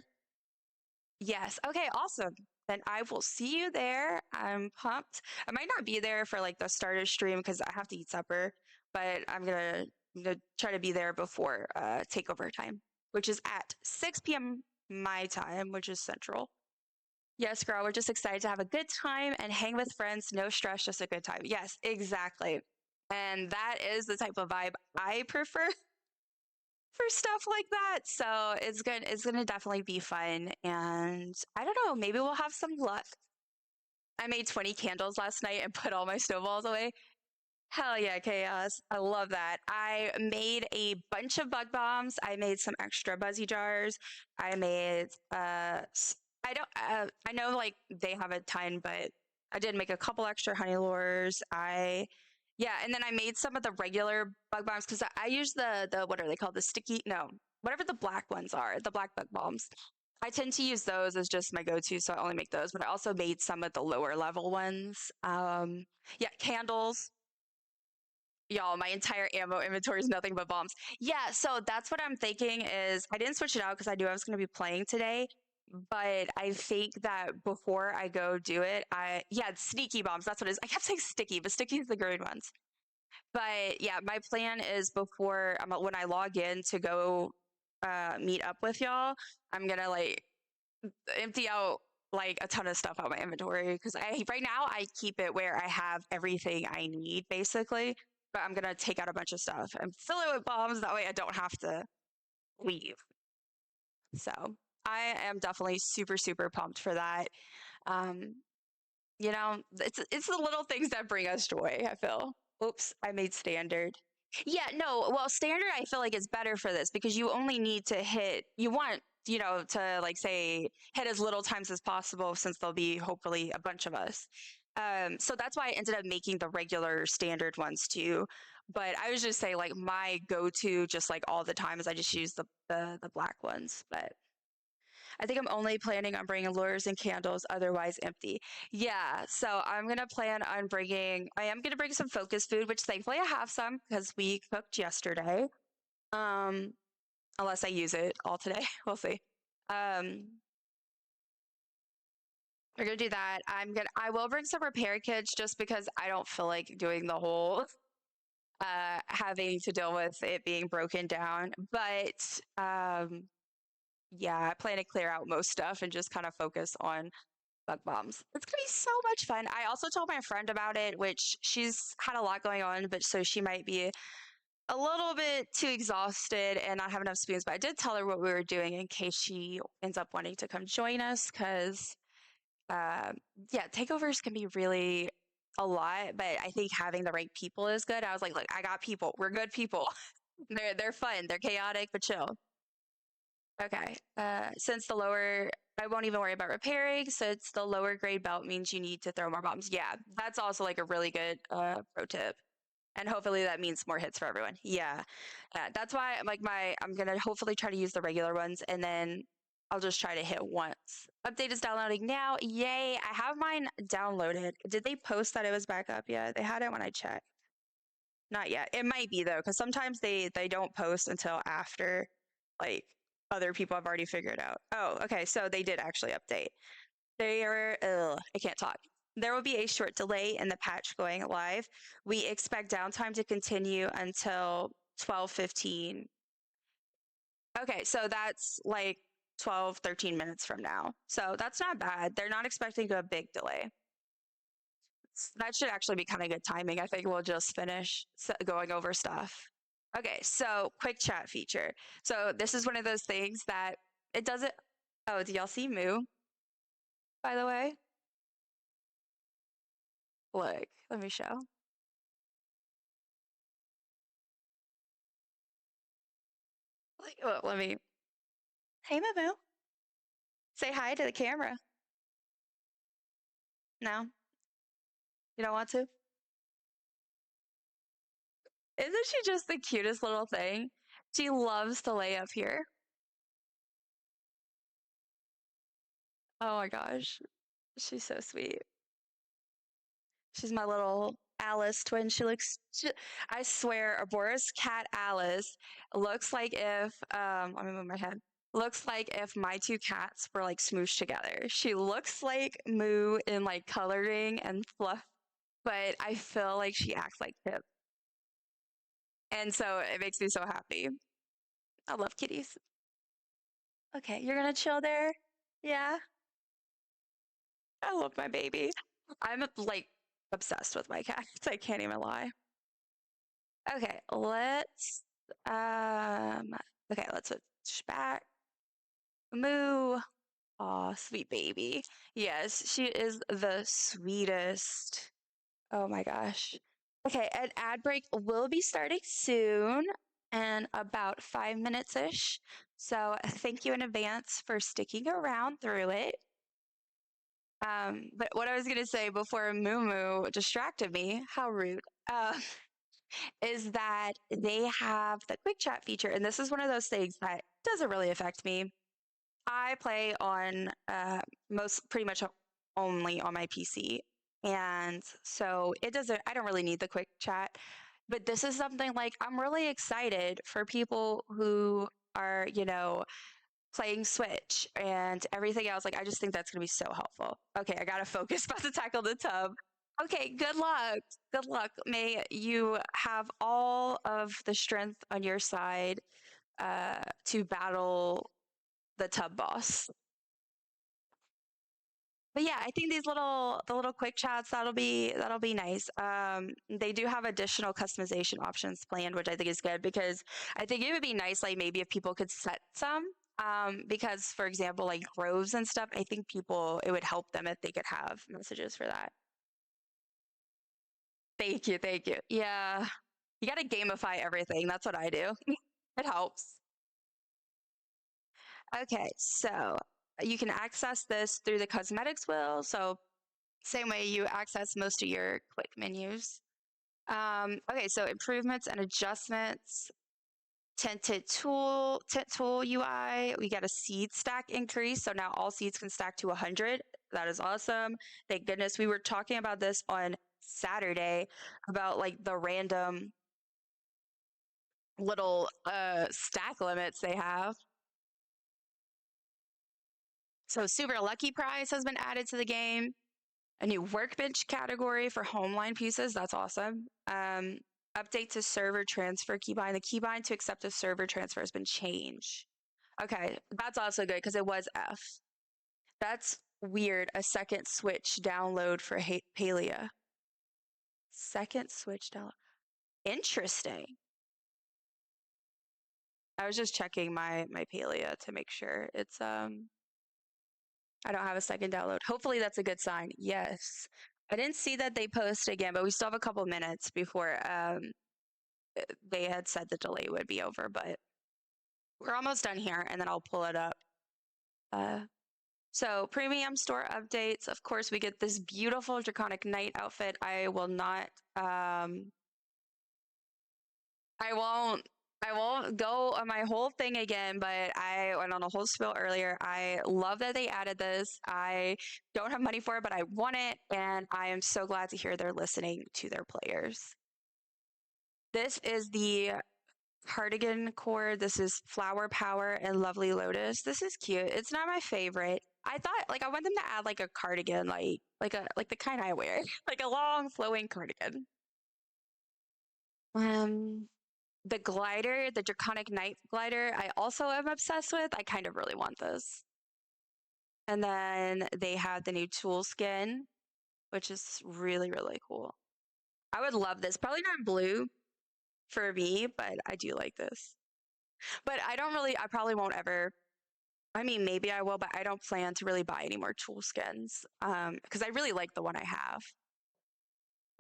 Yes. Okay, awesome. Then I will see you there. I'm pumped. I might not be there for like the starter stream because I have to eat supper, but I'm gonna try to be there before takeover time, which is at 6 p.m. my time, which is central. Yes, girl, we're just excited to have a good time and hang with friends. No stress, just a good time. Yes, exactly. And that is the type of vibe I prefer for stuff like that. So it's good. It's gonna definitely be fun. And I don't know, maybe we'll have some luck. I made 20 candles last night and put all my snowballs away. Hell yeah, chaos. I love that. I made a bunch of bug bombs. I made some extra buzzy jars. I made I don't I know like they have a ton, but I did make a couple extra honey lures. I yeah, and then I made some of the regular bug bombs because I use the what are they called? The sticky no, whatever the black ones are, the black bug bombs. I tend to use those as just my go-to, so I only make those. But I also made some of the lower level ones. Yeah, candles. Y'all, my entire ammo inventory is nothing but bombs. Yeah, so that's what I'm thinking is I didn't switch it out because I knew I was going to be playing today. But I think that before I go do it, yeah, sneaky bombs. That's what it is. I kept saying sticky, but sticky is the green ones. But yeah, my plan is before when I log in to go meet up with y'all, I'm gonna like empty out like a ton of stuff out my inventory because I right now I keep it where I have everything I need basically. But I'm gonna take out a bunch of stuff and fill it with bombs. That way I don't have to leave. So I am definitely super pumped for that. Um, You know, it's the little things that bring us joy, I feel. Oops, I made standard. Yeah, no, well, standard I feel like is better for this because you only need to hit you want, to like say hit as little times as possible since there'll be hopefully a bunch of us. So that's why I ended up making the regular standard ones too. But I was just say like my go-to just like all the time is I just use the black ones. But I think I'm only planning on bringing lures and candles, otherwise empty. Yeah, so I am gonna bring some focus food, which thankfully I have some because we cooked yesterday. Um, Unless I use it all today, we'll see. Um, we're gonna do that. I will bring some repair kits just because I don't feel like doing the whole having to deal with it being broken down. But yeah, I plan to clear out most stuff and just kind of focus on bug bombs. It's gonna be so much fun. I also told my friend about it, which she's had a lot going on, but so she might be a little bit too exhausted and not have enough spoons. But I did tell her what we were doing in case she ends up wanting to come join us, because uh, yeah, takeovers can be really a lot, but I think having the right people is good. I was like, look, I got people. We're good people. They're fun. They're chaotic but chill. Okay. Since the lower, I won't even worry about repairing. Since the lower grade belt means you need to throw more bombs. Yeah, that's also like a really good pro tip. And hopefully that means more hits for everyone. Yeah. That's why I'm gonna hopefully try to use the regular ones and then I'll just try to hit once. Update is downloading now. Yay. I have mine downloaded. Did they post that it was back up yet? They had it when I checked. Not yet. It might be though, because sometimes they don't post until after like other people have already figured out. Oh, okay. So they did actually update. I can't talk. There will be a short delay in the patch going live. We expect downtime to continue until 12:15. Okay, so that's like 12, 13 minutes from now. So that's not bad. They're not expecting a big delay. That should actually be kind of good timing. I think we'll just finish going over stuff. Okay, so quick chat feature. So this is one of those things that it doesn't. Oh, do y'all see Moo, by the way? Look, let me show. Like, oh, let me. Hey, Moo. Say hi to the camera. No, you don't want to? Isn't she just the cutest little thing? She loves to lay up here. Oh my gosh, she's so sweet. She's my little Alice twin. I swear, Abora's cat Alice looks like if, let me move my head. Looks like if my two cats were like smooshed together. She looks like Moo in like coloring and fluff, but I feel like she acts like Pip. And so it makes me so happy. I love kitties. Okay, you're gonna chill there? Yeah, I love my baby. I'm like obsessed with my cats. I can't even lie. Okay, um let's switch back. Moo. Aw, sweet baby. Yes, she is the sweetest. Oh my gosh. Okay, an ad break will be starting soon in about 5 minutes-ish. So thank you in advance for sticking around through it. But what I was gonna say before Moo Moo distracted me, how rude, is that they have the quick chat feature, and this is one of those things that doesn't really affect me. I play on most pretty much only on my PC, and so it doesn't. I don't really need the quick chat, but this is something like I'm really excited for people who are, playing Switch and everything else. Like, I just think that's going to be so helpful. Okay, I got to focus, about to tackle the tub. Okay, good luck. Good luck. May you have all of the strength on your side to battle the tub boss. But yeah, I think the little quick chats that'll be nice. They do have additional customization options planned, which I think is good because I think it would be nice, like maybe if people could set some. Because, for example, like groves and stuff, I think people, it would help them if they could have messages for that. Thank you, thank you. Yeah, you got to gamify everything. That's what I do. It helps. Okay, so you can access this through the cosmetics wheel. So same way you access most of your quick menus. Okay, so improvements and adjustments. Tint tool UI. We get a seed stack increase. So now all seeds can stack to 100. That is awesome. Thank goodness. We were talking about this on Saturday about like the random little stack limits they have. So Super Lucky Prize has been added to the game. A new workbench category for homeline pieces. That's awesome. Update to server transfer keybind. The keybind to accept a server transfer has been changed. Okay, that's also good because it was F. That's weird. A second switch download for Palia. Second switch download. Interesting. I was just checking my Palia to make sure it's I don't have a second download. Hopefully that's a good sign. Yes. I didn't see that they post again, but we still have a couple minutes before they had said the delay would be over, but we're almost done here and then I'll pull it up. So premium store updates. Of course, we get this beautiful Draconic Knight outfit. I will not I won't go on my whole thing again, but I went on a whole spiel earlier. I love that they added this. I don't have money for it, but I want it, and I am so glad to hear they're listening to their players. This is the Cardigan core. This is Flower Power and Lovely Lotus. This is cute. It's not my favorite. I thought like I want them to add like a cardigan, like the kind I wear, like a long flowing cardigan. The glider, the Draconic Knight glider, I also am obsessed with. I kind of really want this. And then they have the new tool skin, which is really, really cool. I would love this. Probably not blue for me, but I do like this. But I probably won't ever. I mean, maybe I will, but I don't plan to really buy any more tool skins because I really like the one I have.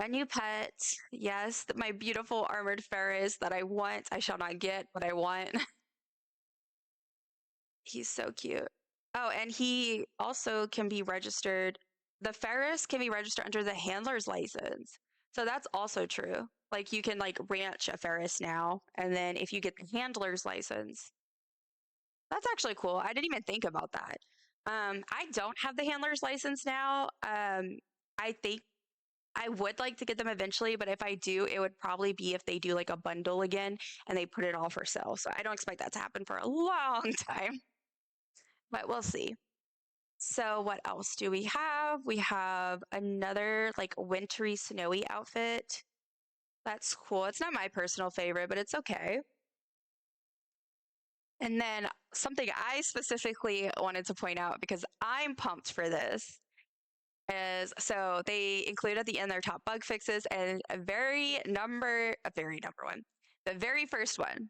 A new pet, yes, my beautiful armored Ferris that I want. I shall not get, but I want. He's so cute. Oh, and he also can be registered. The Ferris can be registered under the handler's license. So that's also true. Like you can like ranch a Ferris now, and then if you get the handler's license, that's actually cool. I didn't even think about that. I don't have the handler's license now. I think I would like to get them eventually, but if I do, it would probably be if they do like a bundle again and they put it all for sale. So I don't expect that to happen for a long time, but we'll see. So what else do we have? We have another like wintry snowy outfit. That's cool. It's not my personal favorite, but it's okay. And then something I specifically wanted to point out because I'm pumped for this is so they include at the end their top bug fixes and a very number one. The very first one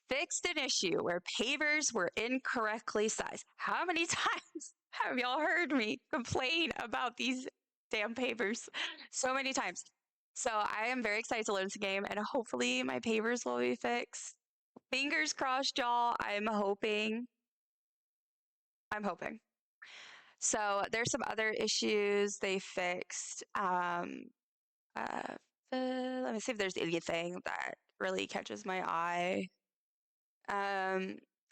fixed an issue where pavers were incorrectly sized. How many times have y'all heard me complain about these damn pavers? So many times. So I am very excited to learn this game and hopefully my pavers will be fixed. Fingers crossed, y'all. I'm hoping. So there's some other issues they fixed. Let me see if there's anything that really catches my eye.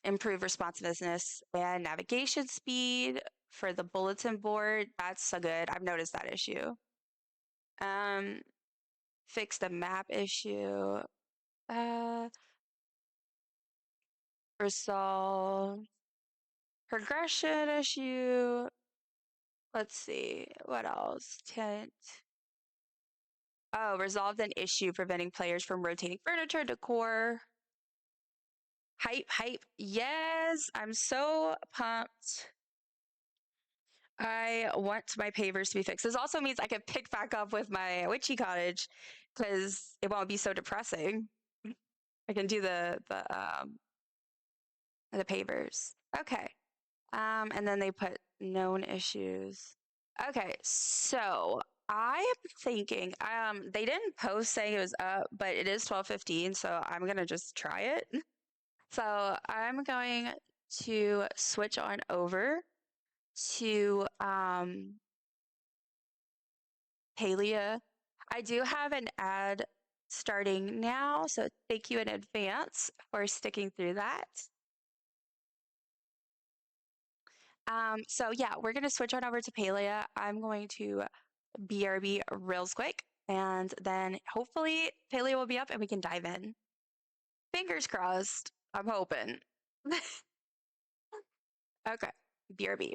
Improve responsiveness and navigation speed for the bulletin board. That's so good. I've noticed that issue. Fix the map issue. Resolve progression issue. Let's see, what else? Tint. Oh, resolved an issue preventing players from rotating furniture, decor. Hype. Yes, I'm so pumped. I want my pavers to be fixed. This also means I can pick back up with my witchy cottage because it won't be so depressing. I can do the The pavers. Okay. And then they put known issues. Okay, so I am thinking, they didn't post saying it was up, but it is 12:15, so I'm gonna just try it. So I'm going to switch on over to Palia. I do have an ad starting now, so thank you in advance for sticking through that. So yeah, we're gonna switch on over to Palia. I'm going to BRB real quick, and then hopefully Palia will be up and we can dive in. Fingers crossed. I'm hoping. Okay, BRB.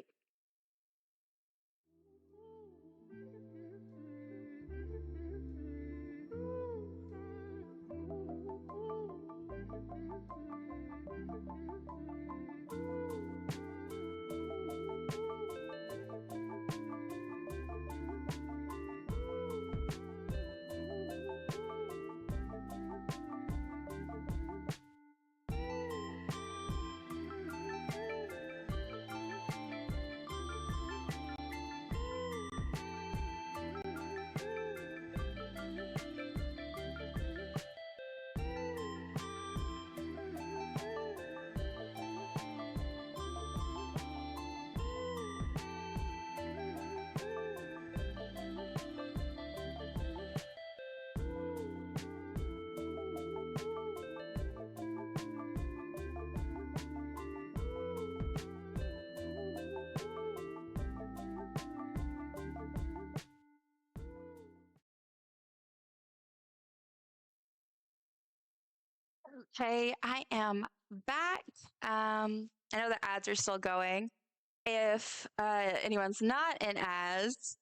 Okay, I am back. I know the ads are still going. If anyone's not in ads,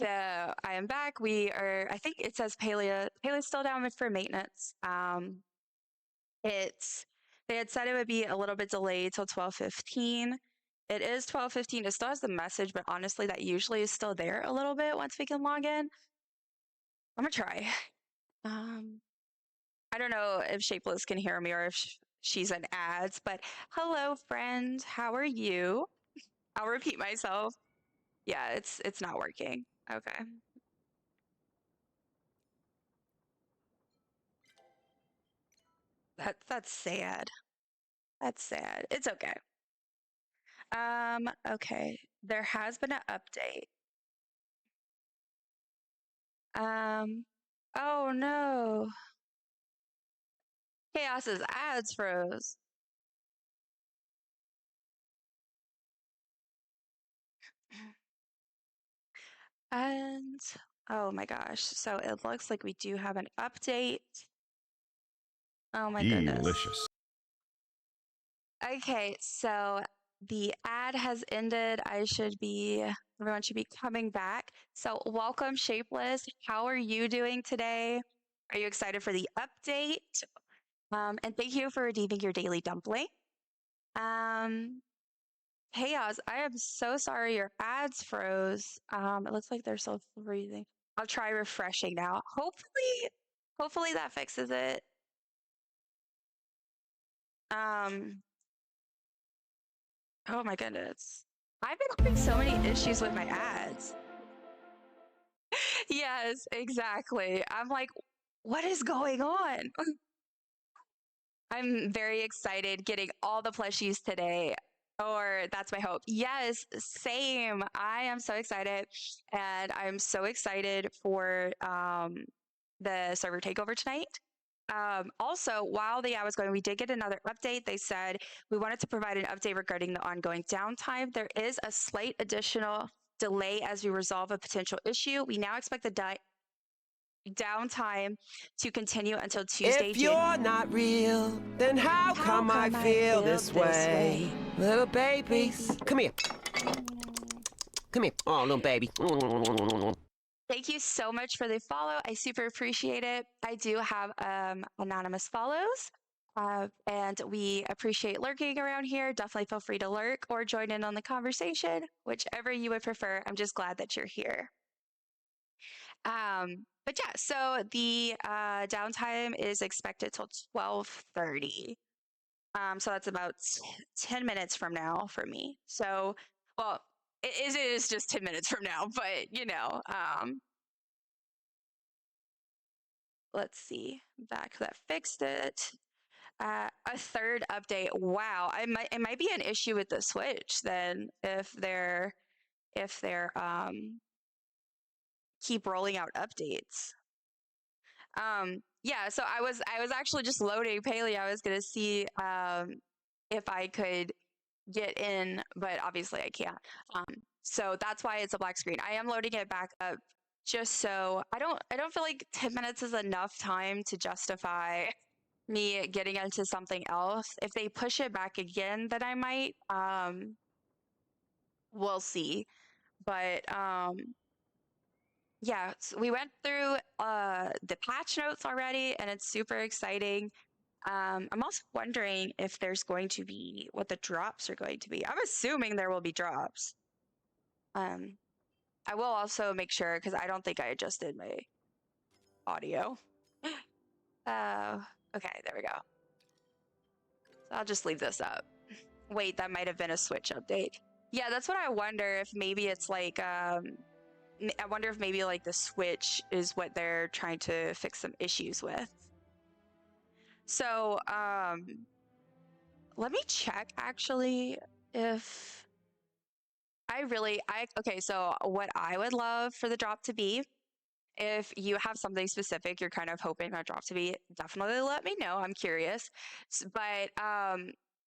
I am back. We are, I think it says Palia. Palia's still down for maintenance. It's they had said it would be a little bit delayed till 12:15. It is 12:15. It still has the message, but honestly, that usually is still there a little bit once we can log in. I'm gonna try. Um, I don't know if Shapeless can hear me or if she's in ads, but hello, friend. How are you? I'll repeat myself. Yeah, it's not working. Okay. That's sad. That's sad. It's okay. Okay. There has been an update. Oh no. Chaos's ads froze. And oh my gosh. So it looks like we do have an update. Oh my goodness. Delicious. Okay, so the ad has ended. Everyone should be coming back. So welcome, Shapeless. How are you doing today? Are you excited for the update? And thank you for redeeming your daily dumpling. Chaos, I am so sorry your ads froze. It looks like they're still freezing. I'll try refreshing now. Hopefully that fixes it. Um, oh my goodness. I've been having so many issues with my ads. Yes, exactly. I'm like, what is going on? I'm very excited getting all the plushies today. Or that's my hope. Yes, same. I am so excited. And I'm so excited for the server takeover tonight. Also, while the ad was going, we did get another update. They said we wanted to provide an update regarding the ongoing downtime. There is a slight additional delay as we resolve a potential issue. We now expect the downtime to continue until Tuesday, If you're not real, then how come I feel this way? Little babies. Come here. Come here. Oh, little baby. Thank you so much for the follow. I super appreciate it. I do have anonymous follows, and we appreciate lurking around here. Definitely feel free to lurk or join in on the conversation, whichever you would prefer. I'm just glad that you're here. But yeah, so the downtime is expected till 12:30. So that's about 10 minutes from now for me. So, well, it is just 10 minutes from now, but let's see. Back that fixed it. A third update. Wow, it might be an issue with the Switch then if they're keep rolling out updates. Yeah, so I was actually just loading Palia. I was gonna see if I could get in, but obviously I can't. Um, so that's why it's a black screen. I am loading it back up just so I don't feel like 10 minutes is enough time to justify me getting into something else. If they push it back again, then I might. We'll see. But yeah, so we went through the patch notes already, and it's super exciting. I'm also wondering if there's going to be what the drops are going to be. I'm assuming there will be drops. Um, I will also make sure because I don't think I adjusted my audio. Uh, okay, there we go. So I'll just leave this up. Wait, that might have been a Switch update. Yeah, that's what I wonder if maybe it's like I wonder if maybe like the Switch is what they're trying to fix some issues with. So, let me check actually if okay, so what I would love for the drop to be, if you have something specific you're kind of hoping that drop to be, definitely let me know. I'm curious. But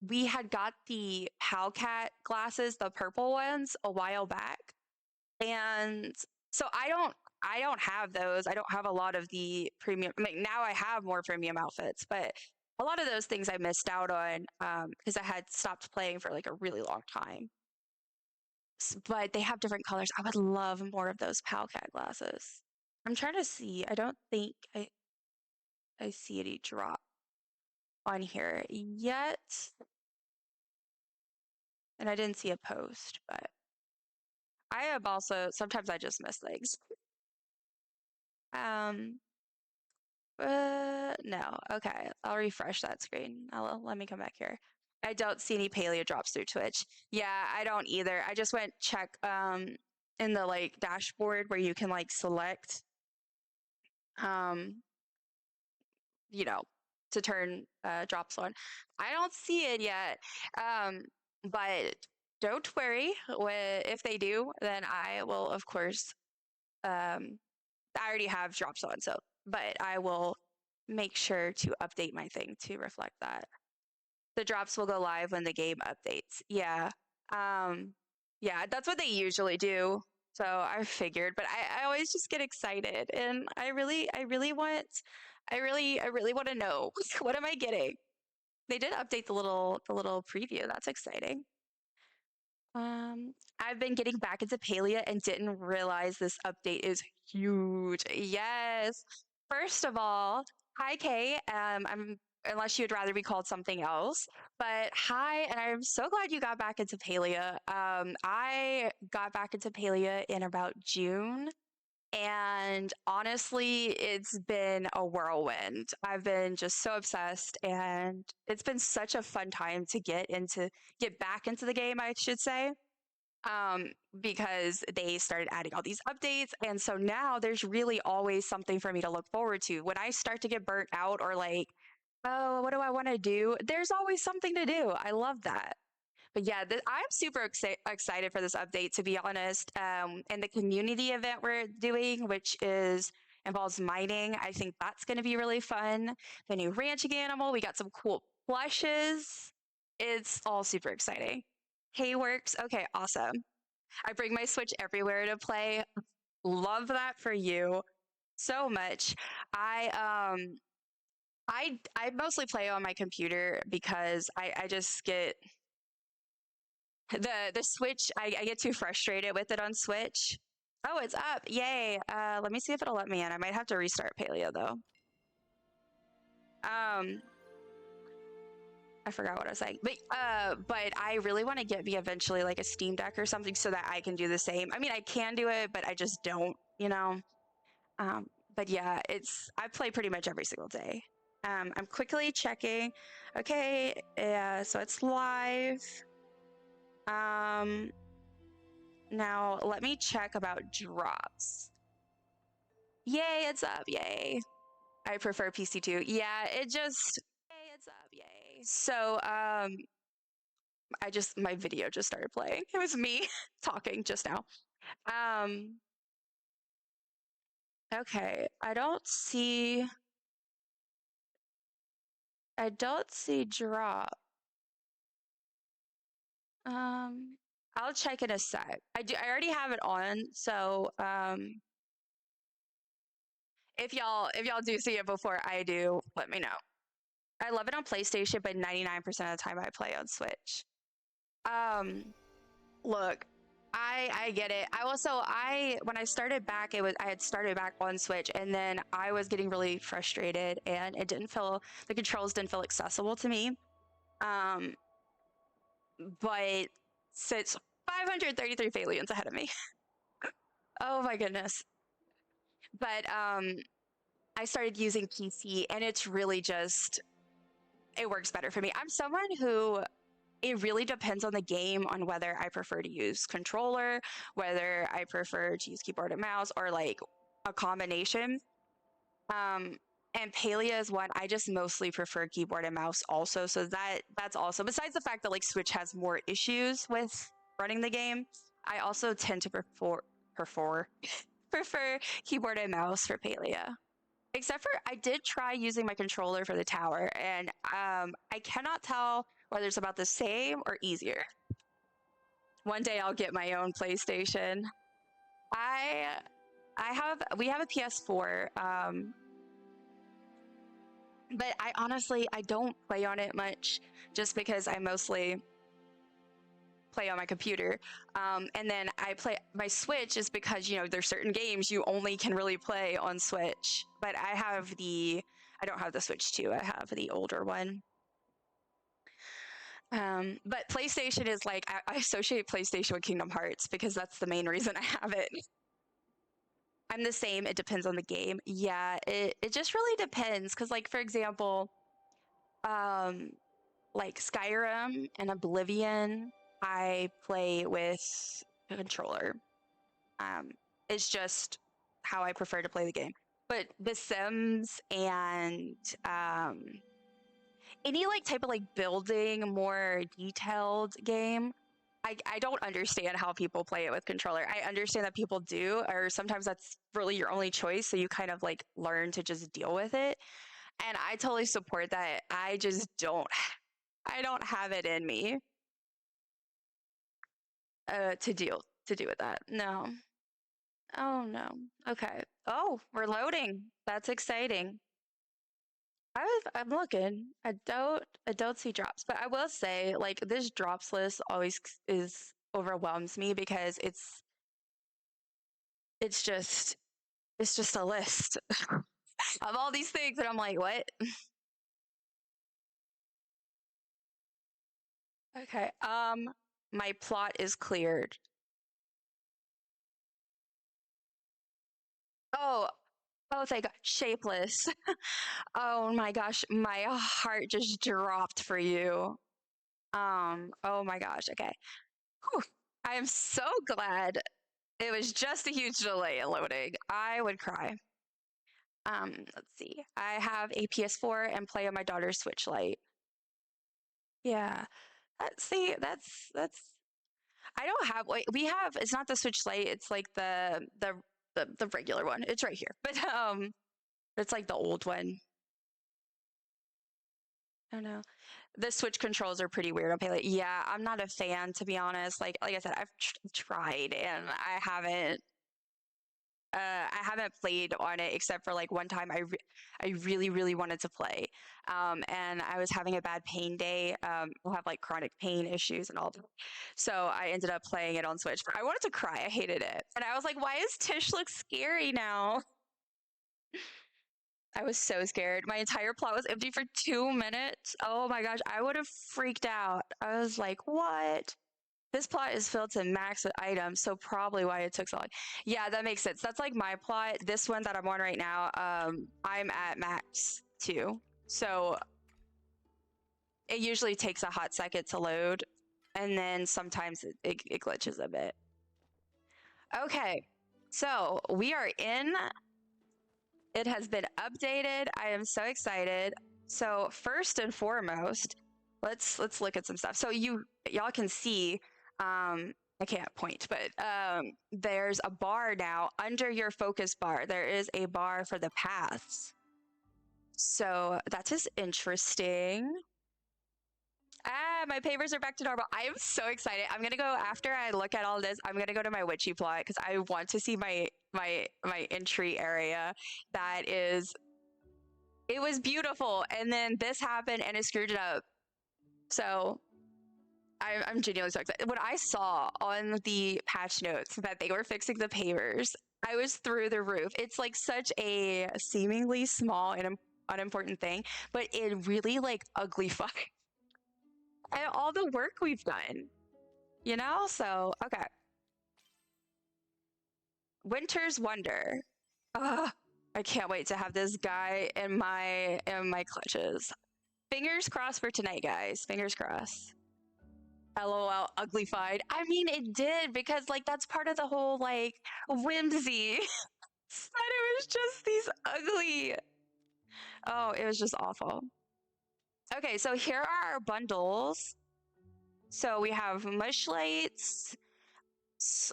we had got the Palcat glasses, the purple ones, a while back. And so I don't have those. I don't have a lot of the premium. I mean, now I have more premium outfits, but a lot of those things I missed out on because I had stopped playing for like a really long time. But they have different colors. I would love more of those Palcat glasses. I'm trying to see. I don't think I see any drop on here yet. And I didn't see a post, but I have also sometimes I just miss things. Um no. Okay. I'll refresh that screen. Let me come back here. I don't see any paleo drops through Twitch. Yeah, I don't either. I just went check in the like dashboard where you can like select um you know to turn drops on. I don't see it yet. Um but don't worry. If they do, then I will of course I already have drops on, so but I will make sure to update my thing to reflect that. The drops will go live when the game updates. Yeah. Um yeah, that's what they usually do. So I figured, but I always just get excited and I really want to know what am I getting? They did update the little preview. That's exciting. I've been getting back into Palia and didn't realize this update is huge. Yes. First of all, hi Kay. I'm unless you'd rather be called something else, but hi, and I'm so glad you got back into Palia. I got back into Palia in about June. And honestly, it's been a whirlwind. I've been just so obsessed, and it's been such a fun time to get back into the game, I should say, because they started adding all these updates. And so now there's really always something for me to look forward to. When I start to get burnt out or like, oh, what do I want to do? There's always something to do. I love that. But yeah, I'm super excited for this update, to be honest. And the community event we're doing, which involves mining, I think that's going to be really fun. The new ranching animal, we got some cool plushes. It's all super exciting. Hay works. Okay, awesome. I bring my Switch everywhere to play. Love that for you so much. I mostly play on my computer because I just get the Switch, I get too frustrated with it on Switch. Oh, it's up. Yay. Let me see if it'll let me in. I might have to restart Paleo though. Um I forgot what I was saying. But I really want to get me eventually like a Steam Deck or something so that I can do the same. I mean, I can do it, but I just don't, you know. Um but yeah, I play pretty much every single day. I'm quickly checking. Okay, so it's live. Now let me check about drops. Yay, it's up, yay. I prefer PC2. Yeah, it just, yay, it's up, yay. So, my video just started playing. It was me talking just now. Okay, I don't see drop. I'll check in a sec. I already have it on, so if y'all do see it before I do, let me know. I love it on PlayStation, but 99% of the time I play on Switch. Look, I get it. When I started back, I had started back on Switch, and then I was getting really frustrated, and the controls didn't feel accessible to me. But sits 533 Phalians ahead of me. Oh my goodness. But I started using PC, and it's really just, it works better for me. I'm someone who, it really depends on the game on whether I prefer to use controller, whether I prefer to use keyboard and mouse, or like a combination. And Palia is one I just mostly prefer keyboard and mouse also. So that's also, besides the fact that like Switch has more issues with running the game, I also tend to prefer keyboard and mouse for Palia. Except for I did try using my controller for the tower, and I cannot tell whether it's about the same or easier. One day I'll get my own PlayStation. We have a PS4, but I don't play on it much, just because I mostly play on my computer. And then my Switch is because, there's certain games you only can really play on Switch. But I don't have the Switch 2, I have the older one. But PlayStation is like, I associate PlayStation with Kingdom Hearts because that's the main reason I have it. I'm the same. It depends on the game. Yeah, it just really depends. Because, like, for example, like Skyrim and Oblivion, I play with a controller. It's just how I prefer to play the game. But The Sims and any like type of like building, more detailed game, I don't understand how people play it with controller. I understand that people do, or sometimes that's really your only choice, so you kind of like learn to just deal with it. And I totally support that. I just don't have it in me to deal with that. No. Oh no. Okay. Oh, we're loading. That's exciting. I'm looking. I don't see drops, but I will say, like, this drops list always overwhelms me because it's just a list of all these things, and I'm like, what? Okay. My plot is cleared. Oh, thank God. Shapeless. Oh my gosh, my heart just dropped for you. Oh my gosh. Okay. Whew. I am so glad it was just a huge delay in loading. I would cry. Let's see. I have a PS4 and play on my daughter's Switch Lite. Yeah. See, that's I don't have, wait, we have, it's not the Switch Lite, it's like the regular one. It's right here. But it's like the old one. I don't know. The Switch controls are pretty weird. Okay, like, yeah, I'm not a fan, to be honest. Like I said, I've tried and I haven't played on it except for like one time I really, really wanted to play. And I was having a bad pain day. I have like chronic pain issues and all that. So I ended up playing it on Switch. I wanted to cry. I hated it. And I was like, why does Tish look scary now? I was so scared. My entire plot was empty for 2 minutes. Oh my gosh, I would have freaked out. I was like, what? This plot is filled to max with items, so probably why it took so long. Yeah, that makes sense. That's like my plot. This one that I'm on right now, I'm at max too. So it usually takes a hot second to load, and then sometimes it glitches a bit. Okay, so we are in. It has been updated. I am so excited. So first and foremost, let's look at some stuff. So y'all can see, I can't point, but there's a bar now under your focus bar. There is a bar for the paths. So that is interesting. Ah, my papers are back to normal. I am so excited. I'm gonna go after I look at all this. I'm gonna go to my witchy plot because I want to see my entry area. That is, it was beautiful, and then this happened and it screwed it up. So I'm genuinely so excited. When I saw on the patch notes that they were fixing the pavers, I was through the roof. It's like such a seemingly small and unimportant thing, but it really like ugly fuck. And all the work we've done, you know? So, okay. Winter's Wonder. Ugh, I can't wait to have this guy in my clutches. Fingers crossed for tonight, guys. Fingers crossed. LOL, uglified. I mean, it did because like that's part of the whole like whimsy. That it was just these ugly. Oh, it was just awful. Okay, so here are our bundles. So we have mush lights,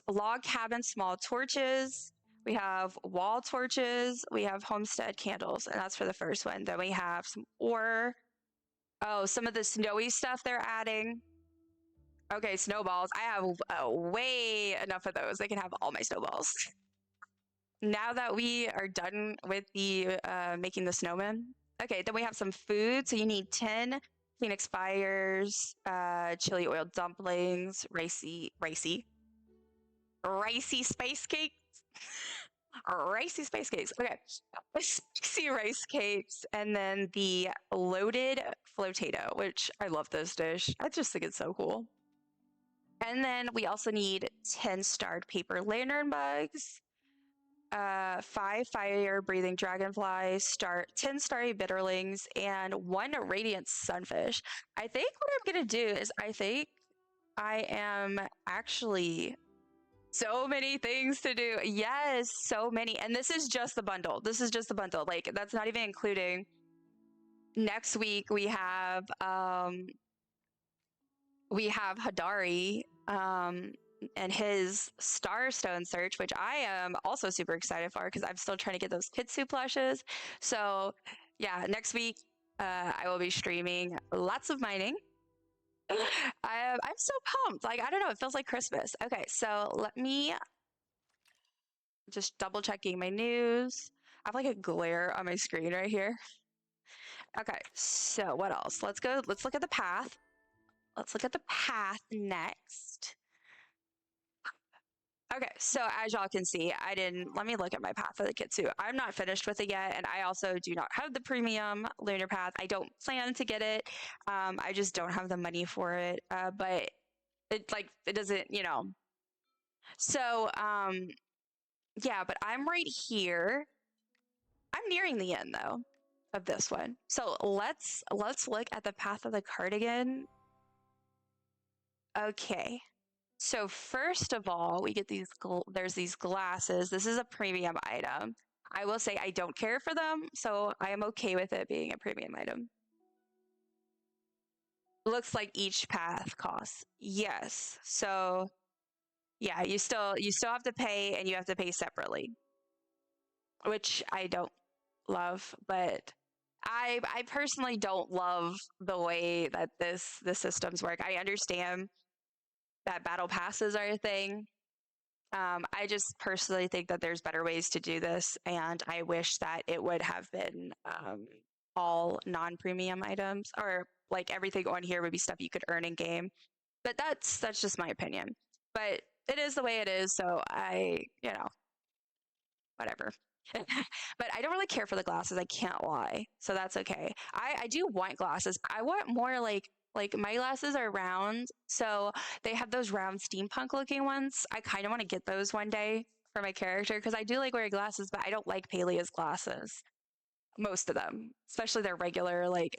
log cabin small torches, we have wall torches, we have homestead candles, and that's for the first one. Then we have some ore. Oh, some of the snowy stuff they're adding. Okay, snowballs. I have way enough of those. They can have all my snowballs. Now that we are done with the making the snowman. Okay, then we have some food. So you need 10 Phoenix fires, chili oil dumplings, ricey space cakes. Ricey space cakes. Okay. Spicy rice cakes, and then the loaded flotato, which I love this dish. I just think it's so cool. And then we also need 10 starred paper lantern bugs, 5 fire breathing dragonflies, 10 starry bitterlings, and 1 radiant sunfish. I think what I'm gonna do is I am actually so many things to do. Yes, so many. And this is just the bundle. This is just the bundle. Like that's not even including next week we have Hadari and his Starstone search, which I am also super excited for because I'm still trying to get those Kitsu plushes. So yeah, next week I will be streaming lots of mining. I'm so pumped. Like, I don't know, it feels like Christmas. Okay, so let me just double checking my news. I have like a glare on my screen right here. Okay, so what else? Let's look at the path. Let's look at the path next. Okay, so as y'all can see, let me look at my path for the Kitsu. I'm not finished with it yet, and I also do not have the premium lunar path. I don't plan to get it. I just don't have the money for it. But it doesn't, you know. So, yeah, but I'm right here. I'm nearing the end though of this one. So let's look at the path of the Cardigan. Okay. So first of all, we get there's these glasses. This is a premium item. I will say I don't care for them, so I am okay with it being a premium item. Looks like each path costs. Yes. So yeah, you still have to pay, and you have to pay separately, which I don't love, but I personally don't love the way that the systems work. I understand that battle passes are a thing. I just personally think that there's better ways to do this, and I wish that it would have been all non-premium items, or like everything on here would be stuff you could earn in game. But that's just my opinion. But it is the way it is, so whatever. But I don't really care for the glasses. I can't lie, so that's okay. I do want glasses. I want more like my glasses are round, so they have those round steampunk looking ones. I kind of want to get those one day for my character because I do like wearing glasses, but I don't like Palia's glasses. Most of them, especially their regular, like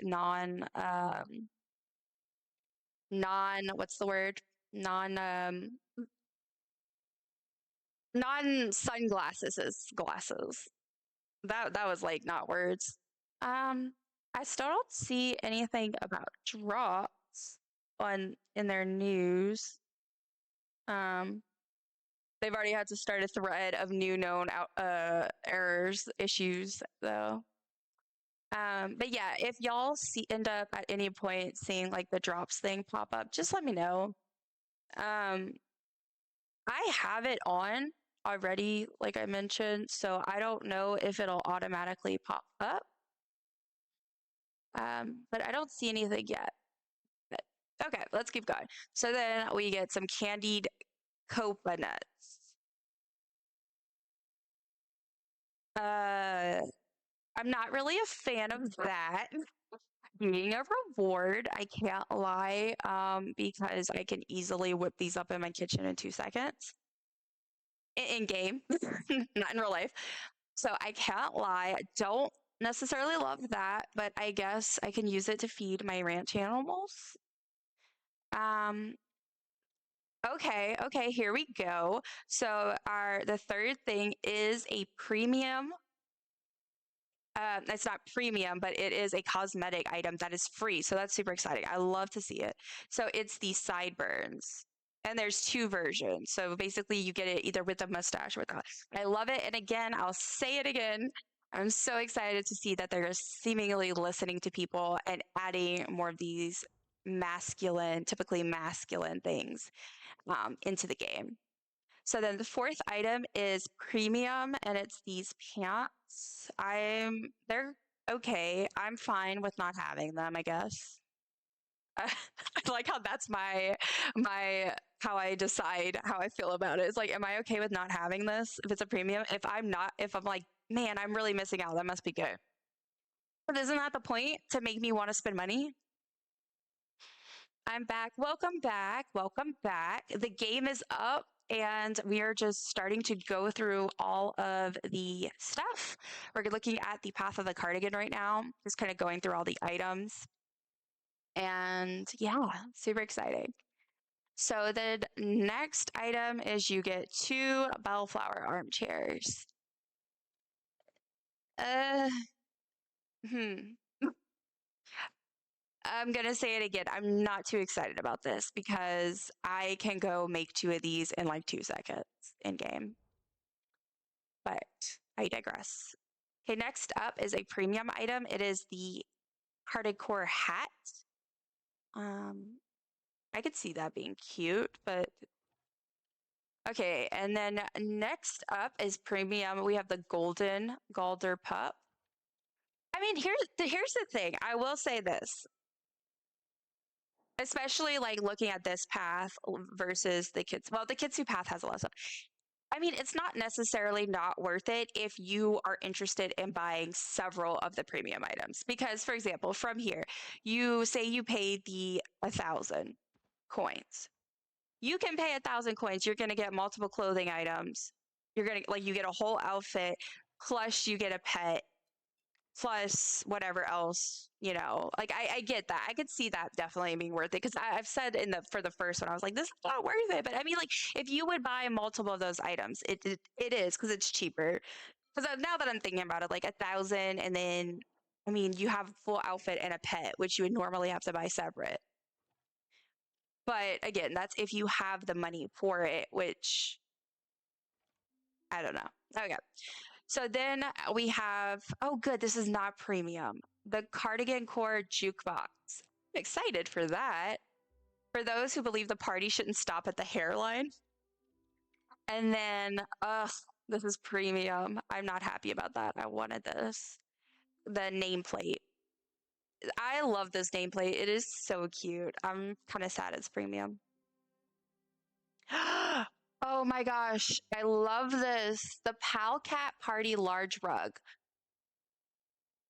what's the word? Non, non sunglasses is glasses. That was like not words. Um, I still don't see anything about drops on in their news. Um, they've already had to start a thread of new known errors issues though. But yeah, if y'all end up at any point seeing like the drops thing pop up, just let me know. Um, I have it on already, like I mentioned, so I don't know if it'll automatically pop up. But I don't see anything yet. But, okay, let's keep going. So then we get some candied coconuts. I'm not really a fan of that being a reward. I can't lie, because I can easily whip these up in my kitchen in 2 seconds in game, not in real life. So I can't lie. I don't necessarily love that, but I guess I can use it to feed my ranch animals. Um, okay, here we go. So the third thing is a premium. It's not premium, but it is a cosmetic item that is free. So that's super exciting. I love to see it. So it's the sideburns. And there's two versions. So basically, you get it either with a mustache or without. I love it. And again, I'll say it again. I'm so excited to see that they're seemingly listening to people and adding more of these typically masculine things into the game. So then the fourth item is premium, and it's these pants. They're okay. I'm fine with not having them, I guess. I like how that's my how I decide how I feel about it. It's like, am I okay with not having this if it's a premium? If I'm not, if I'm like, man, I'm really missing out, that must be good. But isn't that the point to make me want to spend money? I'm back. Welcome back. Welcome back. The game is up and we are just starting to go through all of the stuff. We're looking at the path of the cardigan right now, just kind of going through all the items. And yeah, super exciting. So the next item is you get 2 bellflower armchairs. Uh, hmm. I'm going to say it again. I'm not too excited about this because I can go make 2 of these in like 2 seconds in game. But I digress. Okay, next up is a premium item. It is the hardcore hat. I could see that being cute, but okay. And then next up is premium. We have the golden Galder pup. I mean, here's the thing. I will say this, especially like looking at this path versus the kids. Well, the Kitsu path has a lot of stuff. I mean, it's not necessarily not worth it if you are interested in buying several of the premium items. Because, for example, from here, you say you paid the 1,000 coins. You can pay 1,000 coins. You're going to get multiple clothing items. You're going to you get a whole outfit, plus you get a pet, plus whatever else, like I get that. I could see that definitely being worth it because I've said for the first one, I was like, this is not worth it. But I mean, like if you would buy multiple of those items, it is because it's cheaper. Because now that I'm thinking about it, like 1,000, and then I mean, you have full outfit and a pet, which you would normally have to buy separate. But again, that's if you have the money for it, which I don't know. Okay. So then we have, oh, good, this is not premium. The Cardigan Core Jukebox. I'm excited for that. For those who believe the party shouldn't stop at the hairline. And then, this is premium. I'm not happy about that. I wanted this. The nameplate. I love this nameplate. It is so cute. I'm kind of sad it's premium. Oh my gosh. I love this. The Pal Cat Party Large Rug.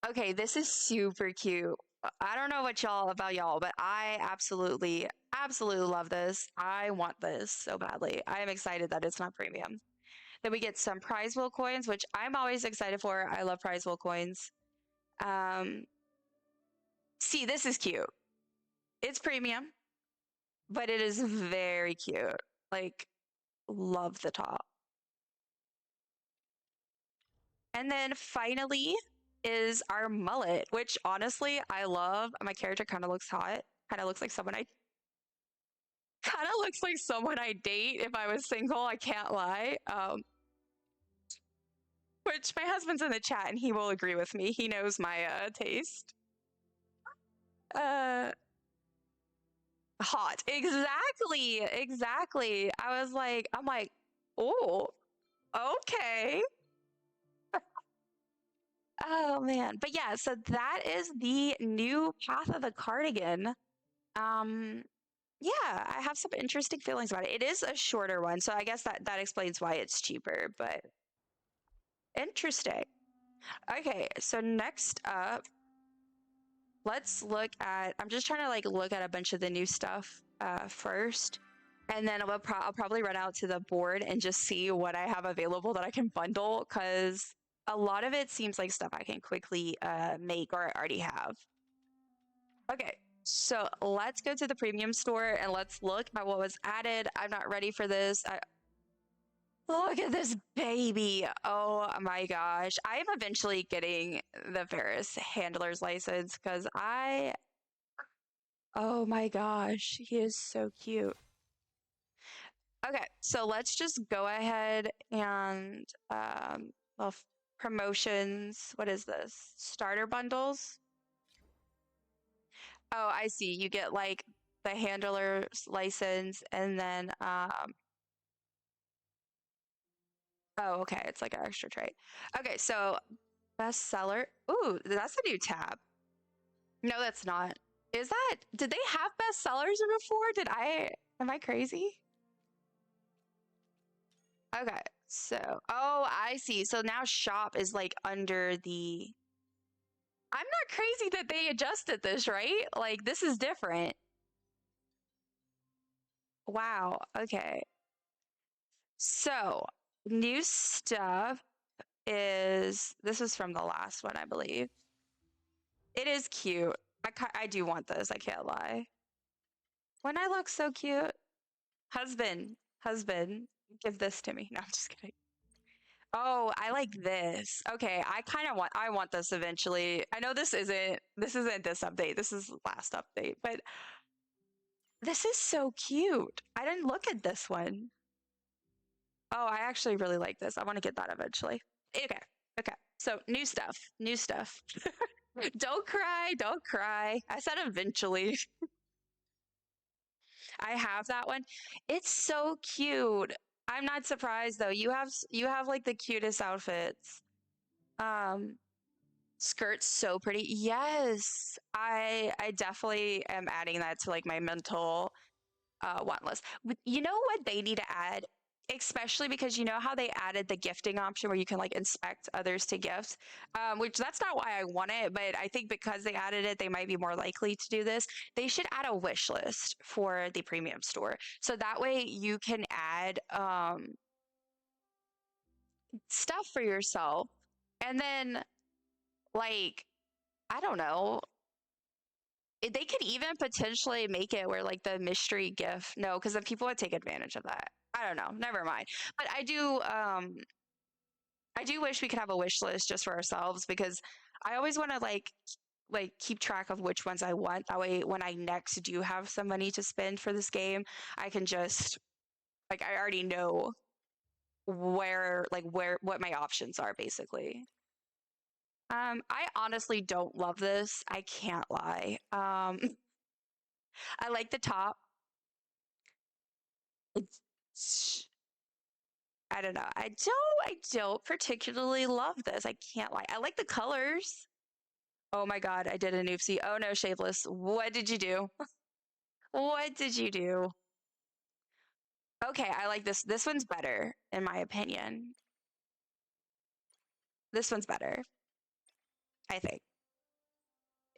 Okay, this is super cute. I don't know about y'all, but I absolutely, absolutely love this. I want this so badly. I am excited that it's not premium. Then we get some prize wheel coins, which I'm always excited for. I love prize wheel coins. See, this is cute. It's premium, but it is very cute. Like, love the top. And then finally is our mullet, which honestly I love. My character kind of looks hot. Kind of looks like someone I kind of looks like someone I date if I was single. I can't lie. Which my husband's in the chat and he will agree with me. He knows my taste. Uh, hot. Exactly. Exactly. I'm like, oh, okay. Oh man. But yeah, so that is the new path of the cardigan. Um, yeah, I have some interesting feelings about it. It is a shorter one, so I guess that explains why it's cheaper, but interesting. Okay, so next up, let's look at, I'm just trying to like look at a bunch of the new stuff first. And then I'll probably run out to the board and just see what I have available that I can bundle because a lot of it seems like stuff I can quickly make or I already have. Okay, so let's go to the premium store and let's look at what was added. I'm not ready for this. Look at this baby. Oh my gosh. I am eventually getting the Ferris handler's license because oh my gosh, he is so cute. Okay, so let's just go ahead and, well, promotions. What is this? Starter bundles? Oh, I see. You get like the handler's license and then, oh, okay. It's like an extra trait. Okay, so bestseller. Ooh, that's a new tab. No, that's not. Did they have bestsellers before? Am I crazy? Okay, so, oh, I see. So now shop is like under the, I'm not crazy that they adjusted this, right? Like, this is different. Wow, okay. So, new stuff this is from the last one, I believe. It is cute. I do want this, I can't lie. When I look so cute. Husband, give this to me. No, I'm just kidding. Oh, I like this. Okay, I want this eventually. I know this isn't this update. This is last update, but this is so cute. I didn't look at this one. Oh, I actually really like this. I want to get that eventually. Okay. Okay. So, new stuff. New stuff. Don't cry, don't cry. I said eventually. I have that one. It's so cute. I'm not surprised though. You have like the cutest outfits. Um, skirt's so pretty. Yes, I definitely am adding that to like my mental want list. You know what they need to add? Especially because you know how they added the gifting option where you can like inspect others to gift, which that's not why I want it, but I think because they added it, they might be more likely to do this. They should add a wish list for the premium store. So that way you can add stuff for yourself. And then, like, I don't know, they could even potentially make it where like the mystery gift, no, because then people would take advantage of that. I don't know, never mind. But I do wish we could have a wish list just for ourselves because I always want to like keep track of which ones I want. That way when I next do have some money to spend for this game, I can just like I already know where what my options are basically. I honestly don't love this. I can't lie. I like the top. It's I don't know. I don't particularly love this. I can't lie. I like the colors. Oh my god, I did an oopsie. Oh no, Shaveless. What did you do? What did you do? Okay, I like this. This one's better, in my opinion. This one's better, I think.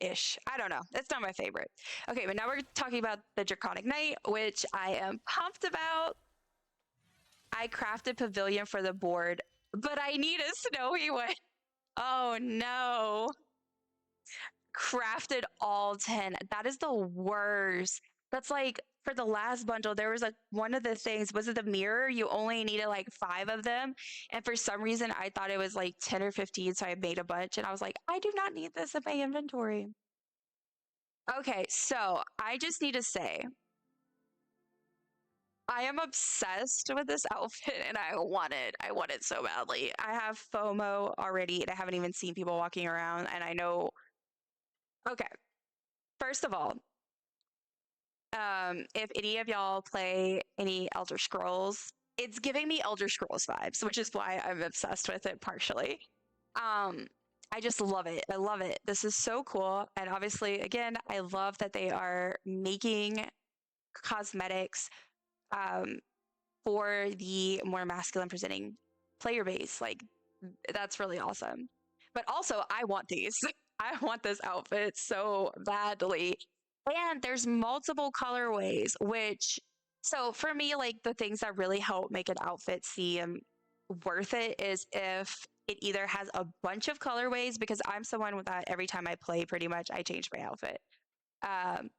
Ish. I don't know. It's not my favorite. Okay, but now we're talking about the Draconic Knight, which I am pumped about. I crafted pavilion for the board, but I need a snowy one. Oh no. Crafted all 10. That is the worst. That's like for the last bundle, there was like one of the things, was it the mirror? You only needed like 5 of them. And for some reason, I thought it was like 10 or 15. So I made a bunch and I was like, I do not need this in my inventory. Okay, so I just need to say, I am obsessed with this outfit and I want it. I want it so badly. I have FOMO already and I haven't even seen people walking around. And I know, okay, first of all, if any of y'all play any Elder Scrolls, it's giving me Elder Scrolls vibes, which is why I'm obsessed with it partially. I just love it. I love it. This is so cool. And obviously, again, I love that they are making cosmetics um, for the more masculine presenting player base. Like, that's really awesome. But also, I want these. I want this outfit so badly. And there's multiple colorways, which, so for me, like the things that really help make an outfit seem worth it is if it either has a bunch of colorways, because I'm someone that every time I play, pretty much I change my outfit. Um,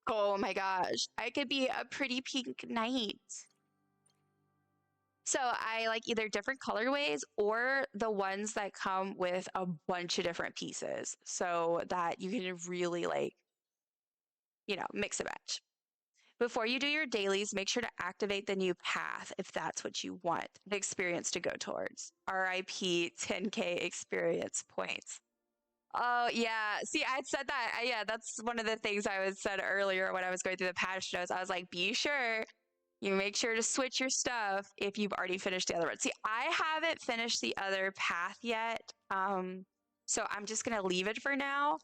oh my gosh, I could be a pretty pink knight. So I like either different colorways or the ones that come with a bunch of different pieces so that you can really like, mix and match. Before you do your dailies, make sure to activate the new path if that's what you want the experience to go towards. RIP 10K experience points. Oh, yeah. See, I said that. Yeah, that's one of the things I was said earlier when I was going through the patch notes. I was like, be sure you make sure to switch your stuff if you've already finished the other one. See, I haven't finished the other path yet. So I'm just going to leave it for now.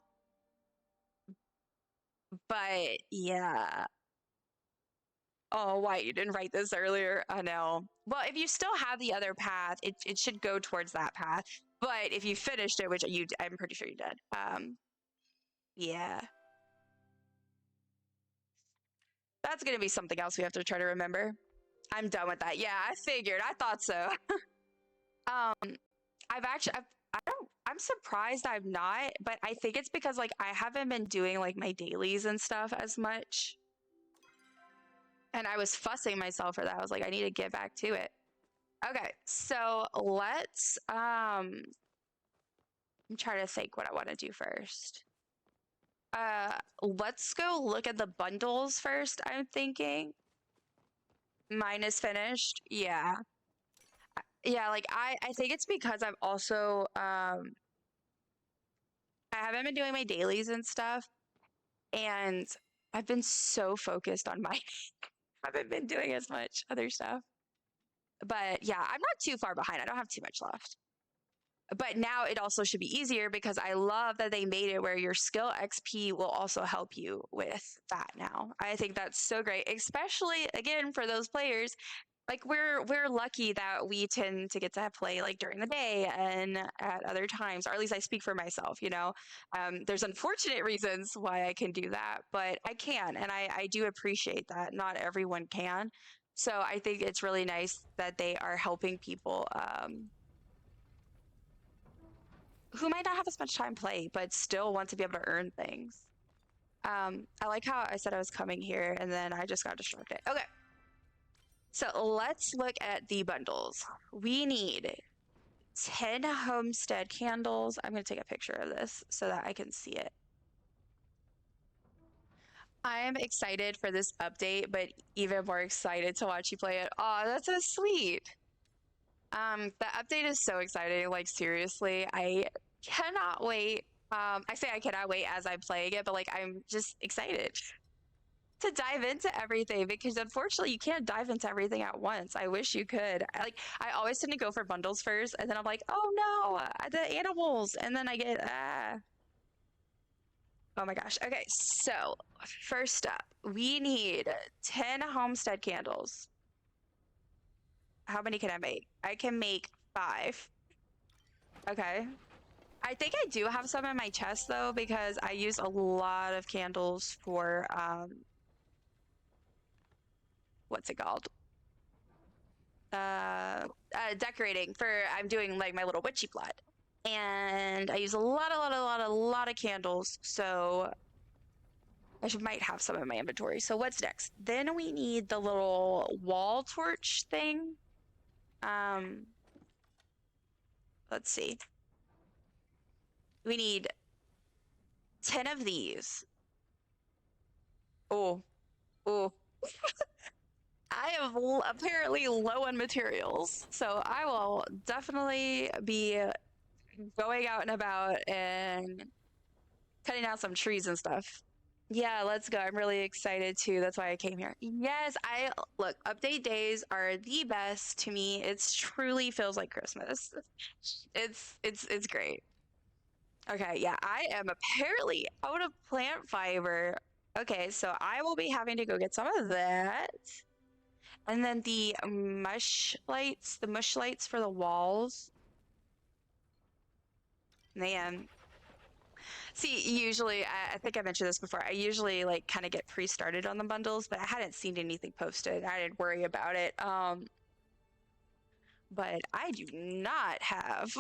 But yeah. Oh, why you didn't write this earlier? I know. Well, if you still have the other path, it should go towards that path. But if you finished it, which I'm pretty sure you did. Yeah. That's gonna be something else we have to try to remember. I'm done with that. Yeah, I figured. I thought so. I'm surprised I'm not, but I think it's because like I haven't been doing like my dailies and stuff as much. And I was fussing myself for that. I was like, I need to get back to it. Okay, so let's I'm trying to think what I want to do first. Let's go look at the bundles first, I'm thinking. Mine is finished. Yeah. Yeah, like I think it's because I've also I haven't been doing my dailies and stuff, and I've been so focused on my I haven't been doing as much other stuff. But yeah, I'm not too far behind. I don't have too much left. But now it also should be easier because I love that they made it where your skill XP will also help you with that now. I think that's so great, especially again for those players. Like we're lucky that we tend to get to play like during the day and at other times, or at least I speak for myself. There's unfortunate reasons why I can do that, but I can, and I do appreciate that. Not everyone can. So I think it's really nice that they are helping people who might not have as much time play, but still want to be able to earn things. I like how I said I was coming here and then I just got distracted. Okay. So let's look at the bundles. We need 10 homestead candles. I'm going to take a picture of this so that I can see it. I'm excited for this update, but even more excited to watch you play it. Oh, that's so sweet. The update is so exciting. Like, seriously, I cannot wait. I say I cannot wait as I'm playing it, but like, I'm just excited to dive into everything because unfortunately you can't dive into everything at once. I wish you could. I always tend to go for bundles first and then I'm like, oh no, the animals, and then I get oh my gosh. Okay, so first up, we need 10 homestead candles. How many can I make? I can make 5. Okay. I think I do have some in my chest though because I use a lot of candles for what's it called? Decorating for I'm doing like my little witchy blood. And I use a lot of candles. So might have some in my inventory. So what's next? Then we need the little wall torch thing. Let's see. We need 10 of these. Oh, oh. I am apparently low on materials, so I will definitely be going out and about and cutting down some trees and stuff. Yeah, let's go. I'm really excited too. That's why I came here. Yes, I look, update days are the best to me. It's truly feels like Christmas. It's great. Okay, yeah, I am apparently out of plant fiber. Okay, so I will be having to go get some of that. And then the mush lights for the walls. Man. See, usually, I think I mentioned this before, I usually like kind of get pre-started on the bundles, but I hadn't seen anything posted. I didn't worry about it. But I do not have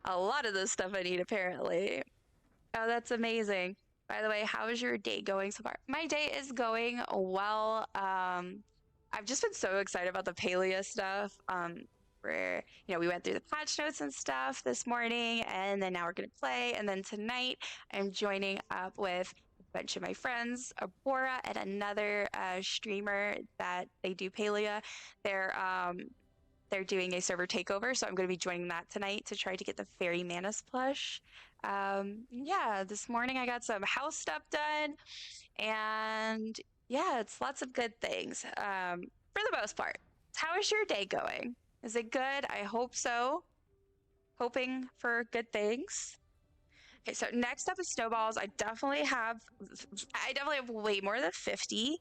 a lot of the stuff I need apparently. Oh, that's amazing. By the way, how is your day going so far? My day is going well. I've just been so excited about the Palia stuff. Where, we went through the patch notes and stuff this morning, and then now we're gonna play. And then tonight, I'm joining up with a bunch of my friends, Abora, and another streamer that they do Palia. They're doing a server takeover, so I'm going to be joining that tonight to try to get the Fairy Manus plush. Yeah, this morning I got some house stuff done, and yeah, it's lots of good things for the most part. How is your day going? Is it good? I hope so. Hoping for good things. Okay, so next up is snowballs. I definitely have way more than 50.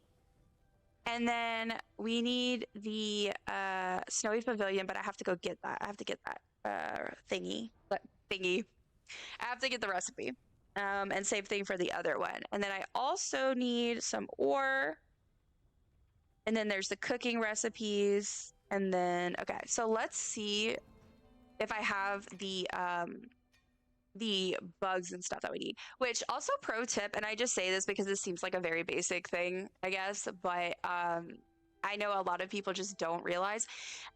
And then we need the snowy pavilion, but I have to go get that. I have to get that thingy. I have to get the recipe. And same thing for the other one. And then I also need some ore. And then there's the cooking recipes. And then, okay, so let's see if I have the bugs and stuff that we need. Which also pro tip, and I just say this because it seems like a very basic thing, I guess, but I know a lot of people just don't realize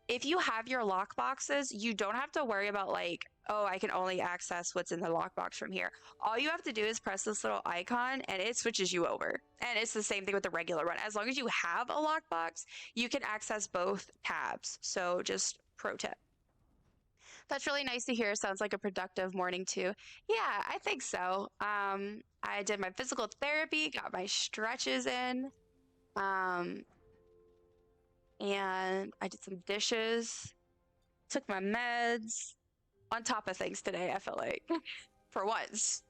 if you have your lock boxes, you don't have to worry about like, oh, I can only access what's in the lockbox from here. All you have to do is press this little icon and it switches you over. And it's the same thing with the regular one. As long as you have a lockbox, you can access both tabs. So just pro tip. That's really nice to hear. Sounds like a productive morning too. Yeah, I think so. I did my physical therapy, got my stretches in, and I did some dishes, took my meds, on top of things today, I feel like, for once.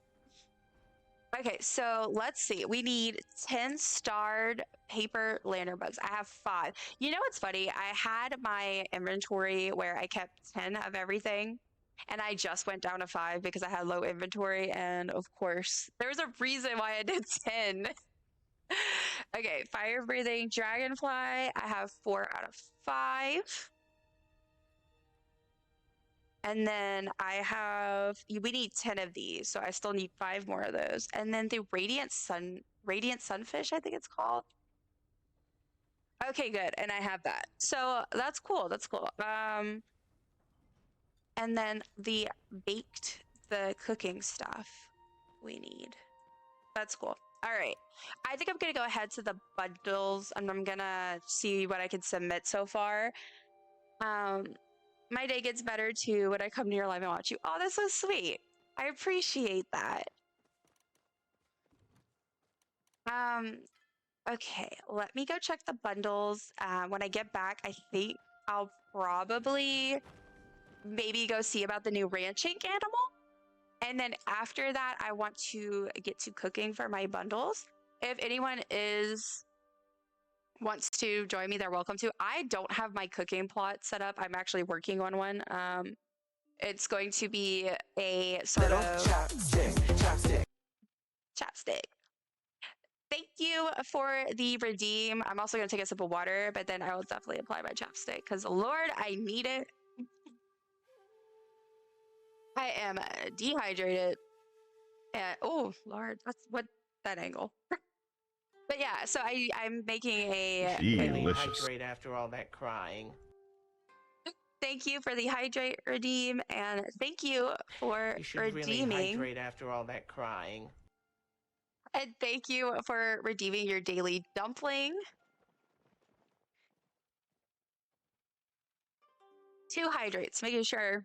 Okay, so let's see. We need 10 starred paper lantern bugs. I have 5. You know what's funny? I had my inventory where I kept 10 of everything, and I just went down to 5 because I had low inventory, and of course, there's a reason why I did 10. Okay, fire breathing dragonfly. I have 4 out of 5. And then we need 10 of these, so I still need 5 more of those. And then the radiant sunfish, I think it's called. Okay, good. And I have that. So that's cool. That's cool. And then the cooking stuff we need. That's cool. All right. I think I'm going to go ahead to the bundles and I'm going to see what I can submit so far. My day gets better too when I come to your live and watch you. Oh, that's so sweet. I appreciate that. Okay, let me go check the bundles. When I get back, I think I'll probably maybe go see about the new ranching animal. And then after that, I want to get to cooking for my bundles. If anyone wants to join me, they're welcome to. I don't have my cooking plot set up. I'm actually working on one. It's going to be a sort of chapstick. Thank you for the redeem. I'm also going to take a sip of water, but then I will definitely apply my chapstick because Lord, I need it. I am dehydrated. And oh Lord, that's what that angle. But yeah, so I'm making a Delicious. Hydrate after all that crying. thank you for the hydrate redeem, and thank you for You should redeeming. really hydrate after all that crying. And thank you for redeeming your daily dumpling. 2 hydrates, making sure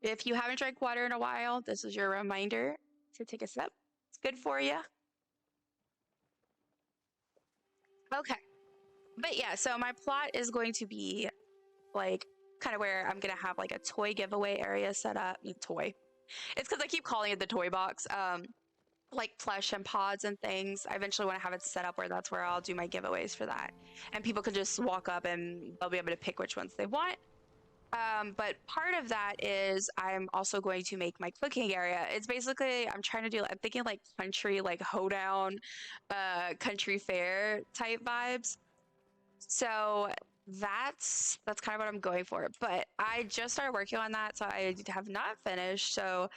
if you haven't drank water in a while, this is your reminder to take a sip. It's good for you. Okay. But yeah, so my plot is going to be like kind of where I'm going to have like a toy giveaway area set up. Toy. It's because I keep calling it the toy box. Like plush and pods and things. I eventually want to have it set up where that's where I'll do my giveaways for that. And people can just walk up and they'll be able to pick which ones they want. But part of that is I'm also going to make my cooking area. It's basically I'm trying to do I'm thinking like country, like hoedown, country fair type vibes. So that's kind of what I'm going for. But I just started working on that, so I have not finished. So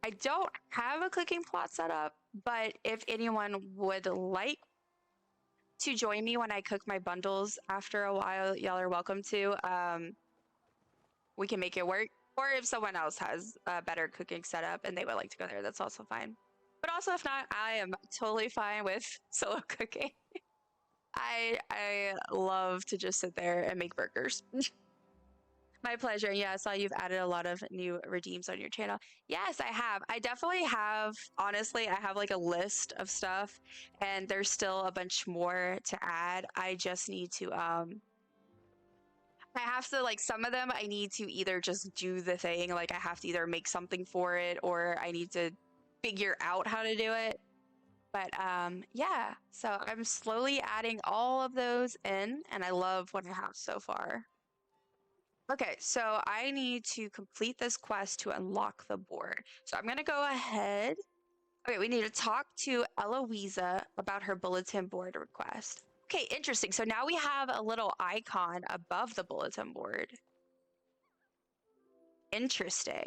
I don't have a cooking plot set up, but if anyone would like to join me when I cook my bundles after a while, y'all are welcome to. We can make it work. Or if someone else has a better cooking setup and they would like to go there, that's also fine. But also, if not, I am totally fine with solo cooking. I love to just sit there and make burgers. My pleasure. Yeah, I saw you've added a lot of new redeems on your channel. Yes, I have. I definitely have. Honestly, I have like a list of stuff, and there's still a bunch more to add. I just need to I have to like some of them I need to either just do the thing, like I have to either make something for it or I need to figure out how to do it. But yeah, so I'm slowly adding all of those in and I love what I have so far. Okay, so I need to complete this quest to unlock the board. So I'm gonna go ahead. Okay, we need to talk to Eloisa about her bulletin board request. Okay, interesting. So now we have a little icon above the bulletin board. Interesting.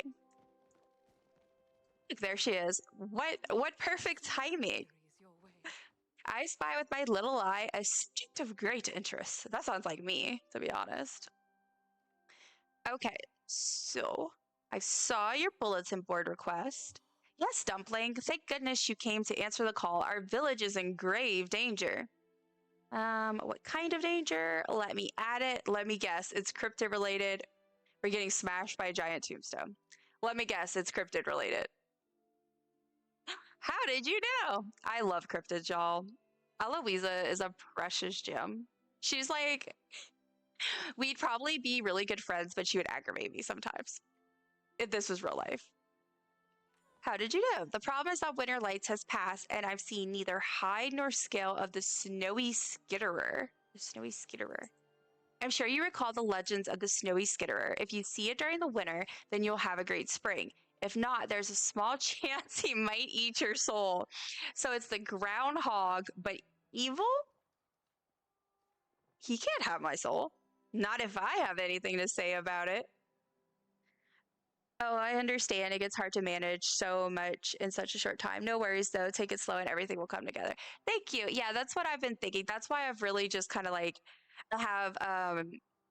Look, there she is. What perfect timing. I spy with my little eye a subject of great interest. That sounds like me, to be honest. Okay, so I saw your bulletin board request. Yes, Dumpling, thank goodness you came to answer the call. Our village is in grave danger. What kind of danger? Let me add it. Let me guess. It's cryptid related. We're getting smashed by a giant tombstone. Let me guess. It's cryptid related. How did you know? I love cryptids, y'all. Eloisa is a precious gem. She's like, we'd probably be really good friends, but she would aggravate me sometimes if this was real life. How did you know? The problem is that winter lights has passed, and I've seen neither hide nor scale of the snowy skitterer. The snowy skitterer. I'm sure you recall the legends of the snowy skitterer. If you see it during the winter, then you'll have a great spring. If not, there's a small chance he might eat your soul. So it's the groundhog, but evil? He can't have my soul. Not if I have anything to say about it. Oh, I understand. It gets hard to manage so much in such a short time. No worries, though. Take it slow and everything will come together. Thank you. Yeah, that's what I've been thinking. That's why I've really just kind of like have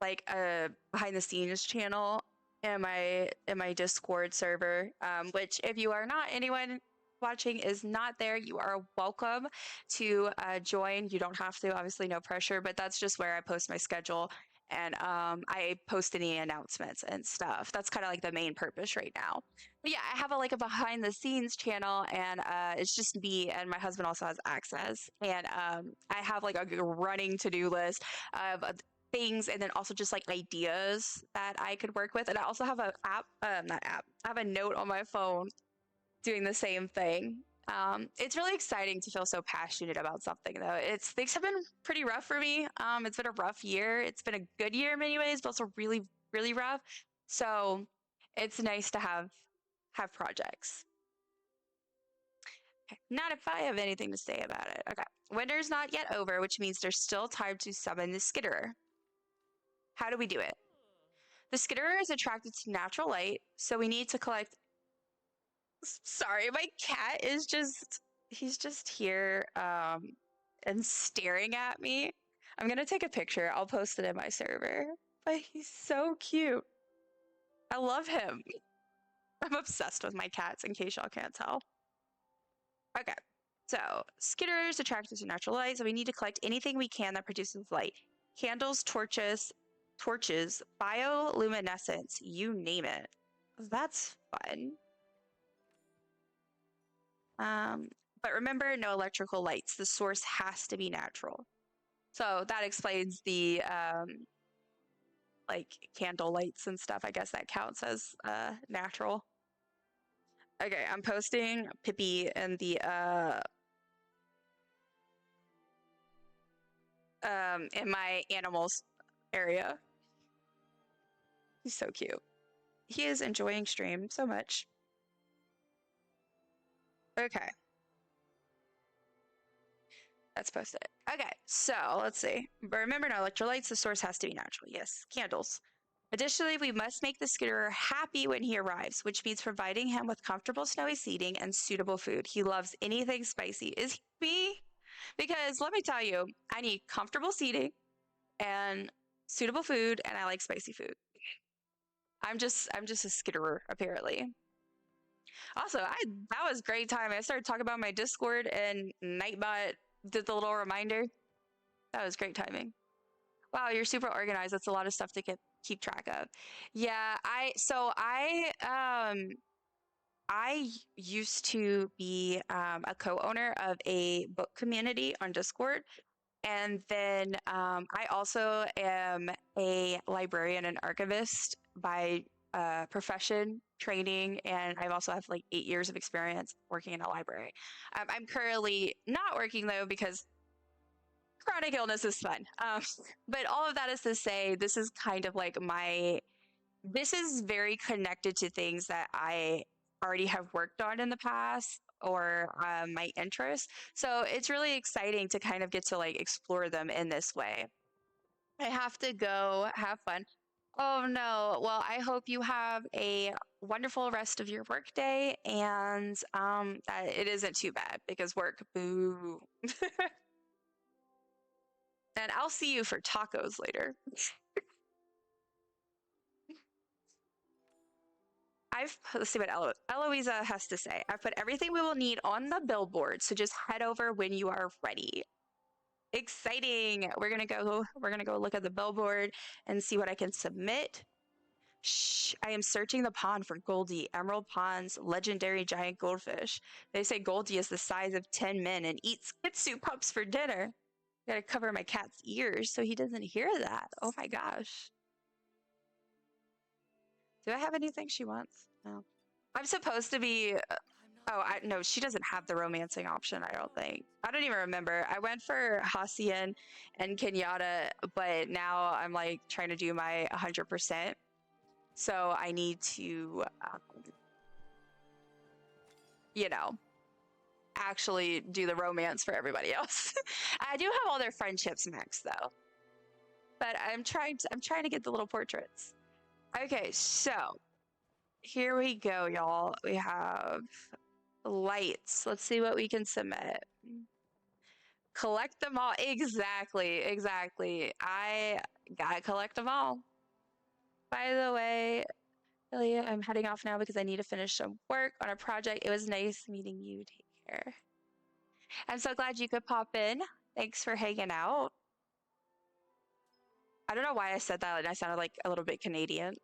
like a behind the scenes channel in my Discord server. Which if you are not anyone watching is not there, you are welcome to join. You don't have to, obviously, no pressure, but that's just where I post my schedule and I post any announcements and stuff. That's kind of like the main purpose right now. But yeah, I have a like a behind the scenes channel, and it's just me and my husband also has access, and I have like a running to do list of things, and then also just like ideas that I could work with, and I also have a app, not app. I have a note on my phone doing the same thing. It's really exciting to feel so passionate about something, though. Things have been pretty rough for me. It's been a rough year. It's been a good year in many ways, but also really, really rough. So it's nice to have projects. Okay. Not if I have anything to say about it. Okay. Winter's not yet over, which means there's still time to summon the Skitterer. How do we do it? The Skitterer is attracted to natural light, so we need to collect Sorry, my cat is he's just here and staring at me. I'm gonna take a picture. I'll post it in my server. But he's so cute. I love him. I'm obsessed with my cats, in case y'all can't tell. Okay, so Skitters attract us to natural light, so we need to collect anything we can that produces light. Candles, torches, bioluminescence, you name it. That's fun. But remember, no electrical lights. The source has to be natural. So that explains the like candle lights and stuff. I guess that counts as natural. Okay, I'm posting Pippi in the in my animals area. He's so cute. He is enjoying stream so much. Okay. That's posted. Okay, so let's see. But remember, no electrolytes, the source has to be natural. Yes, candles. Additionally, we must make the Skitterer happy when he arrives, which means providing him with comfortable snowy seating and suitable food. He loves anything spicy. Is he me? Because let me tell you, I need comfortable seating and suitable food, and I like spicy food. I'm just a Skitterer, apparently. Also, that was great time. I started talking about my Discord and Nightbot did the little reminder. That was great timing. Wow, you're super organized. That's a lot of stuff to keep track of. Yeah, I used to be a co-owner of a book community on Discord. And then I also am a librarian and archivist by profession, training, and I also have like 8 years of experience working in a library. I'm currently not working though because chronic illness is fun. But all of that is to say, this is kind of like this is very connected to things that I already have worked on in the past or my interests. So it's really exciting to kind of get to like explore them in this way. I have to go have fun. Oh no. Well, I hope you have a wonderful rest of your workday and that it isn't too bad because work, boo. And I'll see you for tacos later. Let's see what Eloisa has to say. I've put everything we will need on the billboard, so just head over when you are ready. Exciting! We're gonna go look at the billboard and see what I can submit. Shh! I am searching the pond for Goldie, Emerald Pond's legendary giant goldfish. They say Goldie is the size of 10 men and eats Kitsu pups for dinner. Gotta cover my cat's ears so he doesn't hear that. Oh my gosh. Do I have anything she wants? No. I'm supposed to be. Oh, no, she doesn't have the romancing option, I don't think. I don't even remember. I went for Hacian and Kenyatta, but now I'm like trying to do my 100%. So I need to, actually do the romance for everybody else. I do have all their friendships maxed though. But I'm trying to get the little portraits. Okay, so here we go, y'all. We have lights. Let's see what we can submit. Collect them all. Exactly. I gotta collect them all. By the way, Palia, I'm heading off now because I need to finish some work on a project. It was nice meeting you. Take care. I'm so glad you could pop in. Thanks for hanging out. I don't know why I said that and I sounded like a little bit Canadian.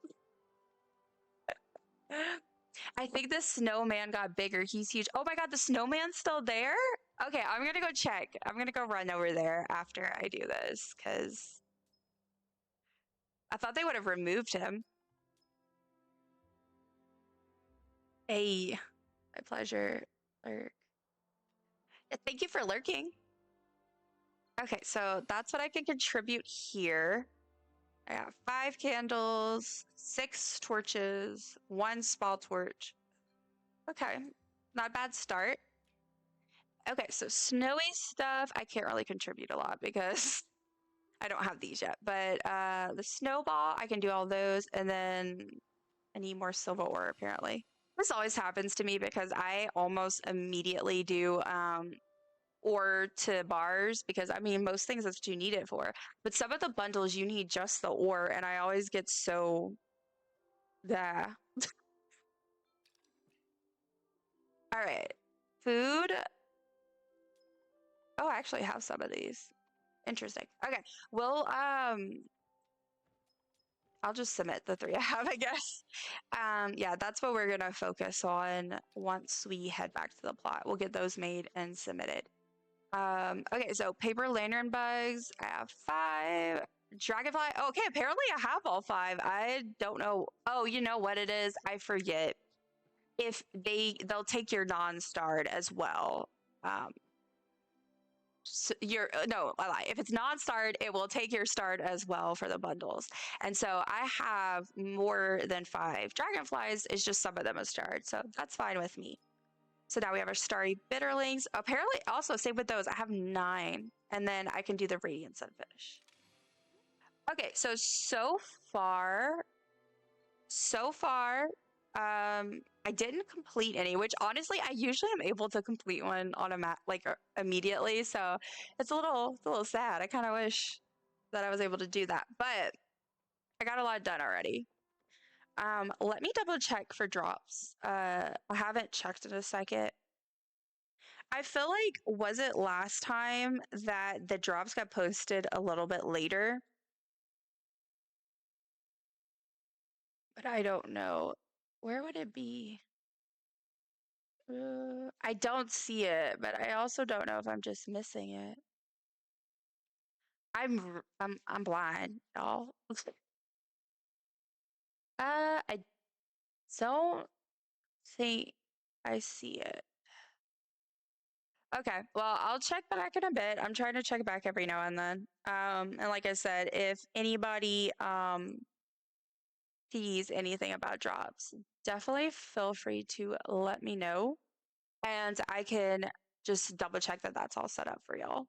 I think the snowman got bigger. He's huge. Oh my god, the snowman's still there? Okay, I'm gonna go check. I'm gonna go run over there after I do this, because I thought they would have removed him. Hey, my pleasure. Lurk. Thank you for lurking. Okay, so that's what I can contribute here. I got 5 candles, 6 torches, 1 small torch. Okay, not a bad start. Okay, so snowy stuff, I can't really contribute a lot because I don't have these yet. But the snowball, I can do all those. And then I need more silver ore, apparently. This always happens to me because I almost immediately do ore to bars because I mean most things that's what you need it for. But some of the bundles you need just the ore, and I always get so yeah. All right. Food. Oh, I actually have some of these. Interesting. Okay. Well, I'll just submit the three I have, I guess. Yeah, that's what we're gonna focus on once we head back to the plot. We'll get those made and submitted. Okay, so paper lantern bugs, I have 5. Dragonfly, okay, apparently I have all 5. I don't know. Oh, you know what it is? I forget. If they'll take your non-starred as well. So no, I lie. If it's non-starred, it will take your starred as well for the bundles. And so I have more than 5 dragonflies. It's just some of them are starred, so that's fine with me. So now we have our starry bitterlings. Apparently, also same with those. I have 9, and then I can do the radiant sunfish. Okay, so far, I didn't complete any, which honestly, I usually am able to complete one on a map like immediately. So it's a little sad. I kind of wish that I was able to do that, but I got a lot done already. Let me double check for drops. I haven't checked in a second. I feel like, was it last time that the drops got posted a little bit later? But I don't know. Where would it be? I don't see it, but I also don't know if I'm just missing it. I'm blind, y'all. I don't think I see it. Okay, well, I'll check back in a bit. I'm trying to check back every now and then. And like I said, if anybody sees anything about drops, definitely feel free to let me know, and I can just double check that that's all set up for y'all.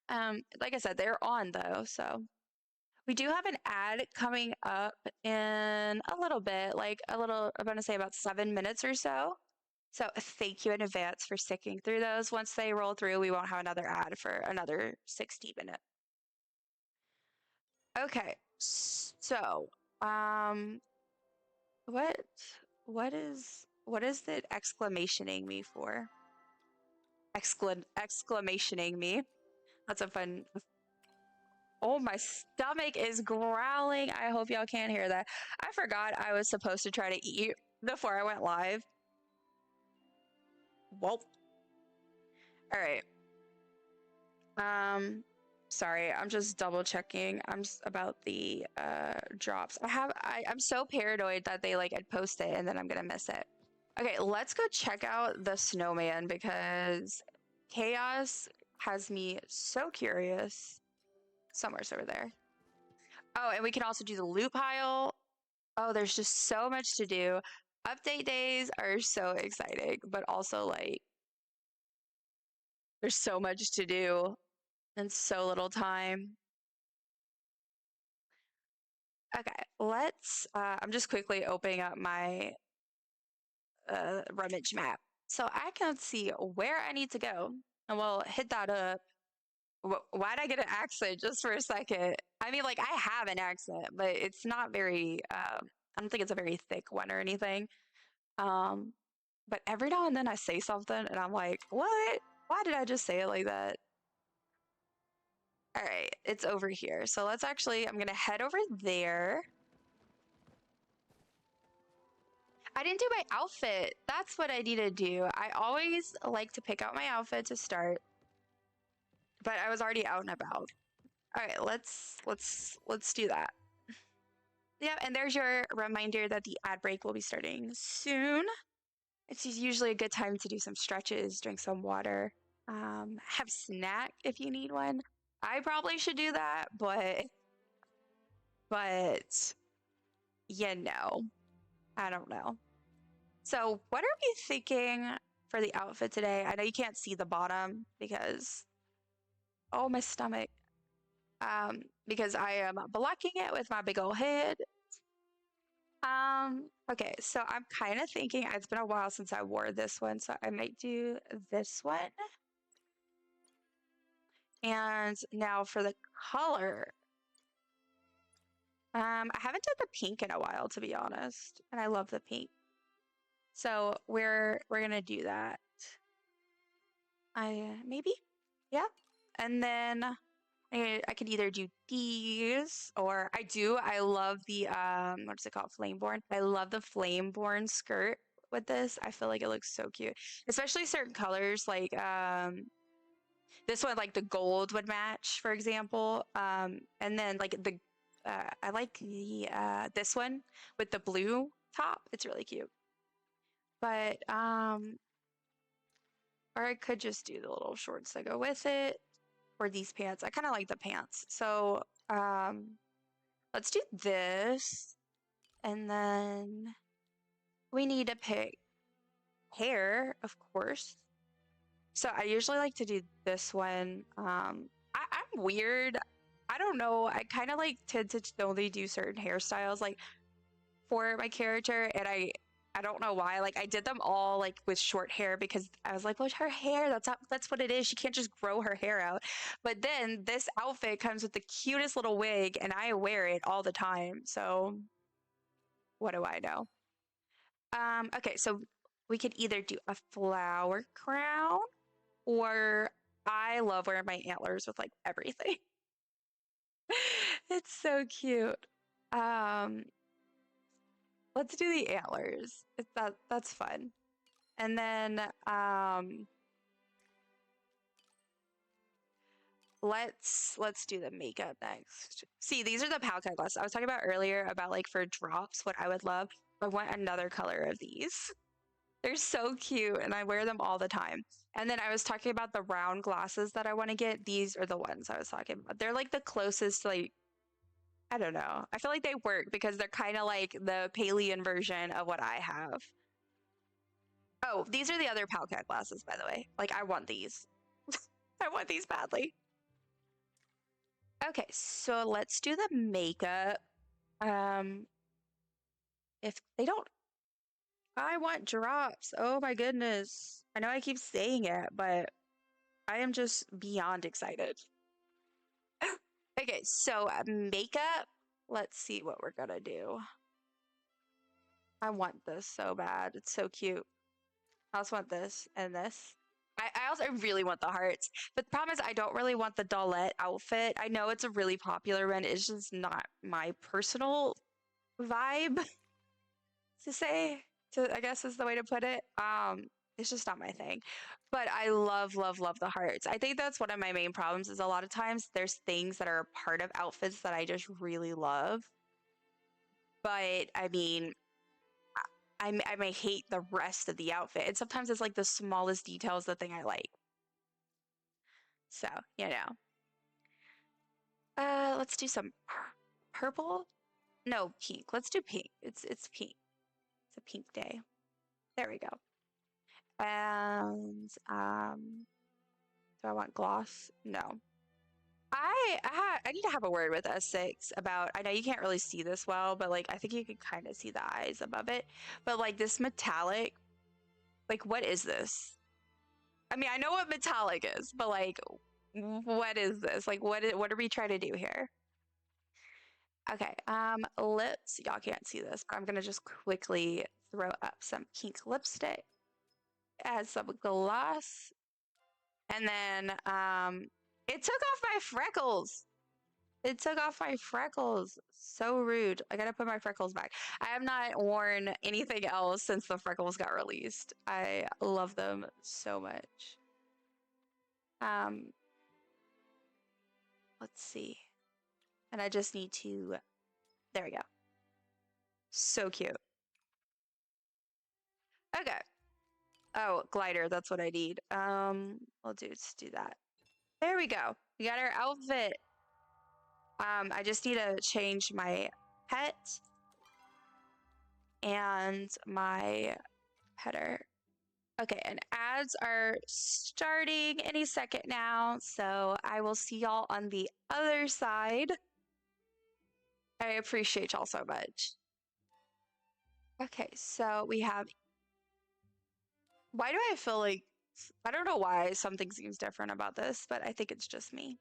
Like I said, they're on though, so we do have an ad coming up in a little bit, like I'm going to say about 7 minutes or so. So thank you in advance for sticking through those. Once they roll through, we won't have another ad for another 60 minutes. Okay, so um, what what is it exclamationing me for? Exclamationing me. That's a fun. Oh, my stomach is growling. I hope y'all can't hear that. I forgot I was supposed to try to eat before I went live. Well, all right. Sorry, I'm just double checking. I'm about the drops. I'm so paranoid that they like I'd post it and then I'm gonna miss it. Okay, let's go check out the snowman because chaos has me so curious. Somewhere's over there. Oh, and we can also do the loot pile. Oh, there's just so much to do. Update days are so exciting, but also like there's so much to do and so little time. Okay, I'm just quickly opening up my rummage map so I can see where I need to go. And we'll hit that up. Why'd I get an accent just for a second? I mean, like, I have an accent, but it's not very, I don't think it's a very thick one or anything. Um, but every now and then I say something and I'm like, what? Why did I just say it like that? All right, it's over here. So I'm going to head over there. I didn't do my outfit. That's what I need to do. I always like to pick out my outfit to start, but I was already out and about. All right, let's do that. Yeah, and there's your reminder that the ad break will be starting soon. It's usually a good time to do some stretches, drink some water, have a snack if you need one. I probably should do that, but you know, I don't know. So what are we thinking for the outfit today? I know you can't see the bottom because, oh, my stomach. Because I am blocking it with my big old head. Okay, so I'm kind of thinking it's been a while since I wore this one, so I might do this one. And now for the color. I haven't done the pink in a while, to be honest, and I love the pink. So we're gonna do that. Maybe, yeah. And then I could either do these or I love the what's it called? Flameborn. I love the Flameborn skirt with this. I feel like it looks so cute. Especially certain colors like this one like the gold would match, for example. And then like I like the this one with the blue top. It's really cute. But or I could just do the little shorts that go with it or these pants. I kind of like the pants. So let's do this. And then we need to pick hair, of course. So I usually like to do this one. I'm weird. I don't know. I kind of like tend to only do certain hairstyles like for my character, and I don't know why. Like I did them all like with short hair because I was like, well, her hair, that's what it is. She can't just grow her hair out. But then this outfit comes with the cutest little wig, and I wear it all the time. So what do I know? Okay, so we could either do a flower crown or I love wearing my antlers with like everything. It's so cute. Um, let's do the antlers. That's fun. And then let's do the makeup next. See, these are the Palca glasses I was talking about earlier about like for drops, what I would love. I want another color of these. They're so cute and I wear them all the time. And then I was talking about the round glasses that I want to get. These are the ones I was talking about. They're like the closest, like, I don't know. I feel like they work because they're kind of like the Palian version of what I have. Oh, these are the other Palcat glasses, by the way. Like, I want these. I want these badly. Okay, so let's do the makeup. Um, if they don't, I want drops. Oh my goodness. I know I keep saying it, but I am just beyond excited. Okay, so makeup. Let's see what we're gonna do. I want this so bad. It's so cute. I also want this and this. I really want the hearts. But the problem is I don't really want the dollette outfit. I know it's a really popular one. It's just not my personal vibe to say. I guess is the way to put it. It's just not my thing. But I love, love, love the hearts. I think that's one of my main problems is a lot of times there's things that are part of outfits that I just really love. But I mean, I may hate the rest of the outfit. And sometimes it's like the smallest details the thing I like. So, you know. Let's do some purple. No, pink. Let's do pink. It's pink. It's a pink day. There we go. And do I want gloss? No. I need to have a word with S6 about, I know you can't really see this well, but like I think you can kind of see the eyes above it. But like this metallic, like what is this? I mean, I know what metallic is, but like what is this? Like what are we trying to do here? Okay, lips. Y'all can't see this, but I'm gonna just quickly throw up some pink lipstick, add some gloss, and then it took off my freckles. It took off my freckles. So rude. I gotta put my freckles back. I have not worn anything else since the freckles got released. I love them so much. Um, let's see. And I just need to, there we go. So cute. Okay. Oh, glider, that's what I need. Let's do that. There we go. We got our outfit. I just need to change my pet and my header. Okay, and ads are starting any second now, so I will see y'all on the other side. I appreciate y'all so much. Okay, so we have. Why do I feel like I don't know why something seems different about this, but I think it's just me.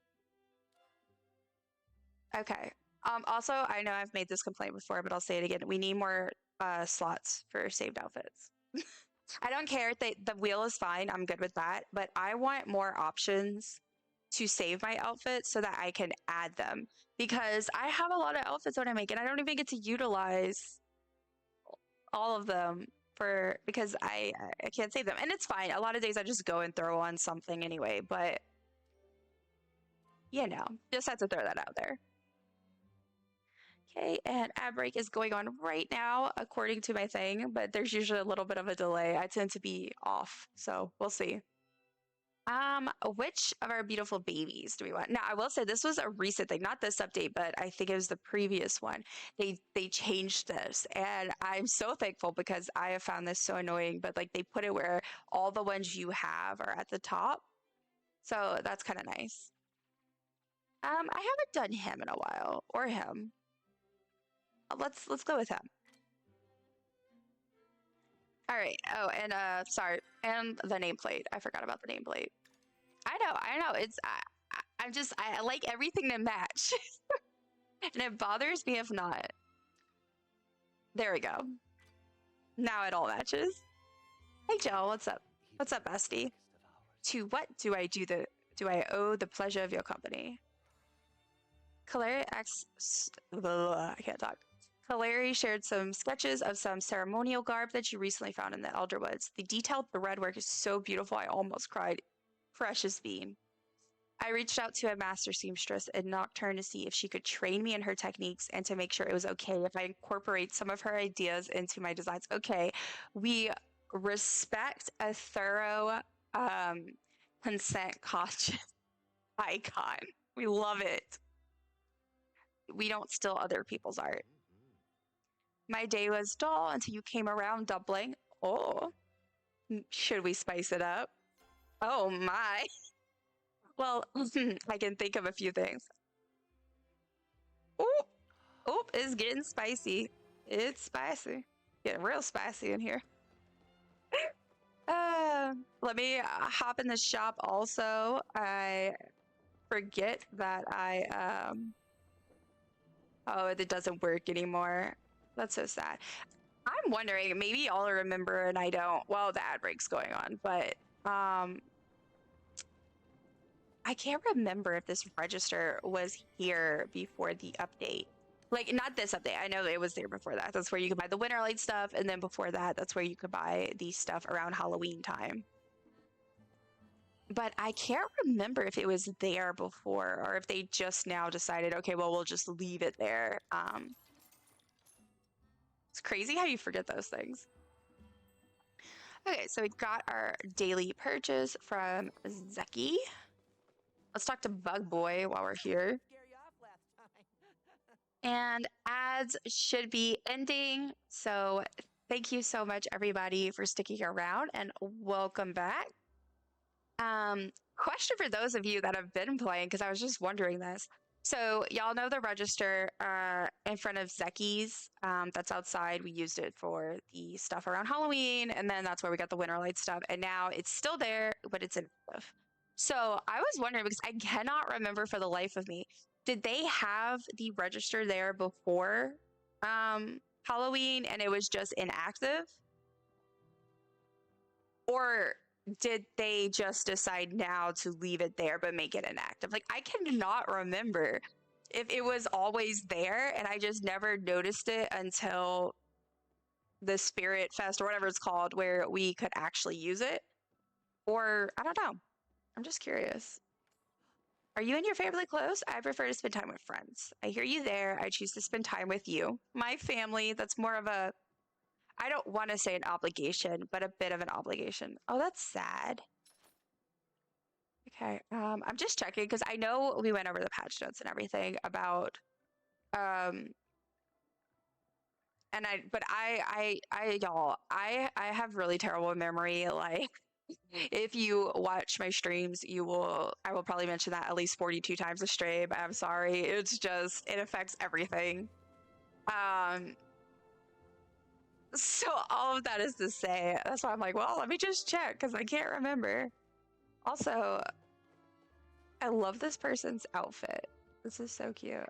Okay. Also, I know I've made this complaint before, but I'll say it again. We need more slots for saved outfits. I don't care. The wheel is fine. I'm good with that. But I want more options to save my outfits so that I can add them because I have a lot of outfits when I make and I don't even get to utilize all of them for because I can't save them. And it's fine. A lot of days I just go and throw on something anyway, but you know, just have to throw that out there. Okay, and ad break is going on right now according to my thing, but there's usually a little bit of a delay. I tend to be off, so we'll see. Which of our beautiful babies do we want? Now, I will say this was a recent thing, not this update, but I think it was the previous one. They changed this, and I'm so thankful because I have found this so annoying. But like they put it where all the ones you have are at the top, so that's kind of nice. I haven't done him in a while, or him. Let's go with him. All right. Oh, and sorry, and the nameplate. I forgot about the nameplate. I know. I like everything to match. And it bothers me if not. There we go. Now it all matches. Hey Joe, what's up? What's up, bestie? To what do I owe the pleasure of your company? Kaleri I can't talk. Kaleri shared some sketches of some ceremonial garb that you recently found in the Elderwoods. The detailed threadwork is so beautiful I almost cried. Precious bean. I reached out to a master seamstress in Nocturne to see if she could train me in her techniques and to make sure it was okay if I incorporate some of her ideas into my designs. Okay, we respect a thorough consent cautious icon. We love it. We don't steal other people's art. My day was dull until you came around, Dumpling. Oh, should we spice it up? Oh my. Well, I can think of a few things. Oh, oh, it's getting spicy. It's spicy. Getting real spicy in here. Let me hop in the shop also. I forget that oh, it doesn't work anymore. That's so sad. I'm wondering, maybe y'all remember and I don't. Well, the ad break's going on, but I can't remember if this register was here before the update. Like, not this update. I know it was there before that. That's where you could buy the Winterlight stuff. And then before that, that's where you could buy the stuff around Halloween time. But I can't remember if it was there before or if they just now decided, okay, well, we'll just leave it there. It's crazy how you forget those things. Okay, so we got our daily purchase from Zeki. Let's talk to Bug Boy while we're here. And ads should be ending. So thank you so much, everybody, for sticking around and welcome back. Question for those of you that have been playing, because I was just wondering this. So y'all know the register in front of Zeki's that's outside. We used it for the stuff around Halloween, and then that's where we got the Winterlight stuff. And now it's still there, but it's inactive. So I was wondering because I cannot remember for the life of me. Did they have the register there before Halloween and it was just inactive? Or did they just decide now to leave it there but make it inactive? Like, I cannot remember if it was always there and I just never noticed it until the Spirit Fest or whatever it's called where we could actually use it. Or, I don't know. I'm just curious. Are you and your family close? I prefer to spend time with friends. I hear you there. I choose to spend time with you. My family, that's more of a, I don't want to say an obligation, but a bit of an obligation. Oh, that's sad. Okay, I'm just checking because I know we went over the patch notes and everything about, and y'all, I have really terrible memory. Like, if you watch my streams, I will probably mention that at least 42 times a stream. I'm sorry. It's just, it affects everything. So all of that is to say, that's why I'm like, well, let me just check because I can't remember. Also, I love this person's outfit. This is so cute.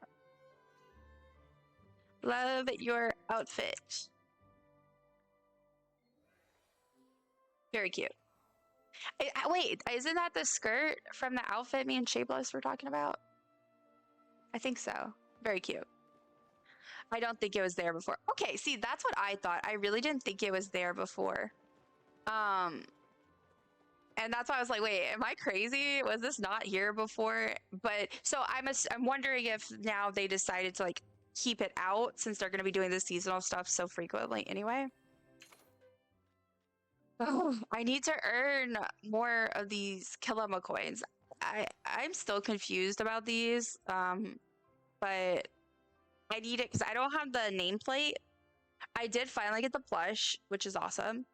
Love your outfit. Very cute. Wait, isn't that the skirt from the outfit me and Shapeless were talking about? I think so. Very cute. I don't think it was there before. Okay, see, that's what I thought. I really didn't think it was there before. And that's why I was like, wait, am I crazy? Was this not here before? But so I'm wondering if now they decided to like keep it out since they're going to be doing the seasonal stuff so frequently anyway. Oh, I need to earn more of these Kilima coins. I'm still confused about these, but I need it because I don't have the nameplate. I did finally get the plush, which is awesome.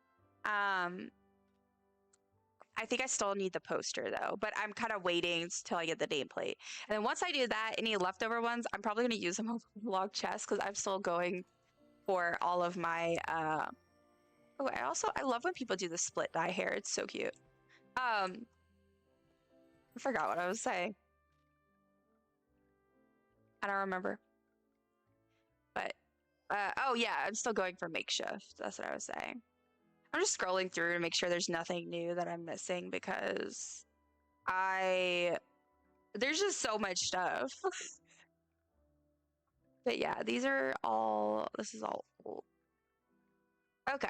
I think I still need the poster though, but I'm kind of waiting until I get the nameplate. And then once I do that, any leftover ones, I'm probably going to use them on log chest because I'm still going for all of my. Oh, I love when people do the split dye hair. It's so cute. I forgot what I was saying. I don't remember. But oh yeah, I'm still going for makeshift. That's what I was saying. I'm just scrolling through to make sure there's nothing new that I'm missing because there's just so much stuff. But yeah, this is all old. Okay.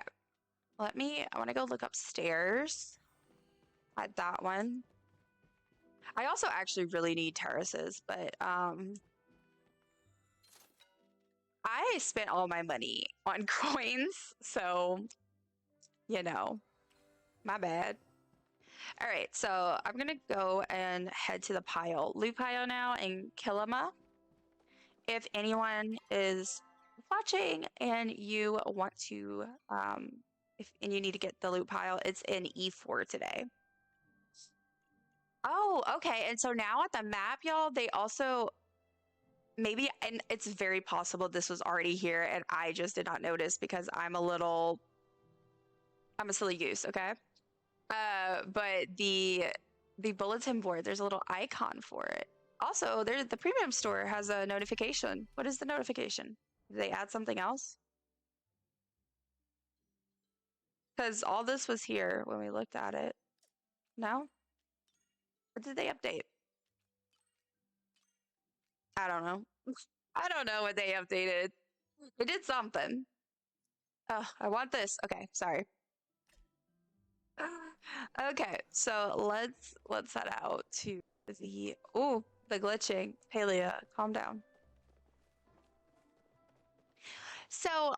I want to go look upstairs at that one. I also actually really need terraces, but I spent all my money on coins, so you know, my bad. All right, so I'm gonna go and head to the loot pile now in Kilima. If anyone is watching and you want to, and you need to get the loot pile, it's in E4 today. Oh, okay. And so now at the map, y'all, they also and it's very possible this was already here and I just did not notice because I'm a silly goose, okay? But the bulletin board, there's a little icon for it. Also, the premium store has a notification. What is the notification? Did they add something else? Because all this was here when we looked at it. No? Or did they update? I don't know. I don't know what they updated. They did something. Oh, I want this. Okay, sorry. Okay, so let's head out to the glitching. Palia, calm down. So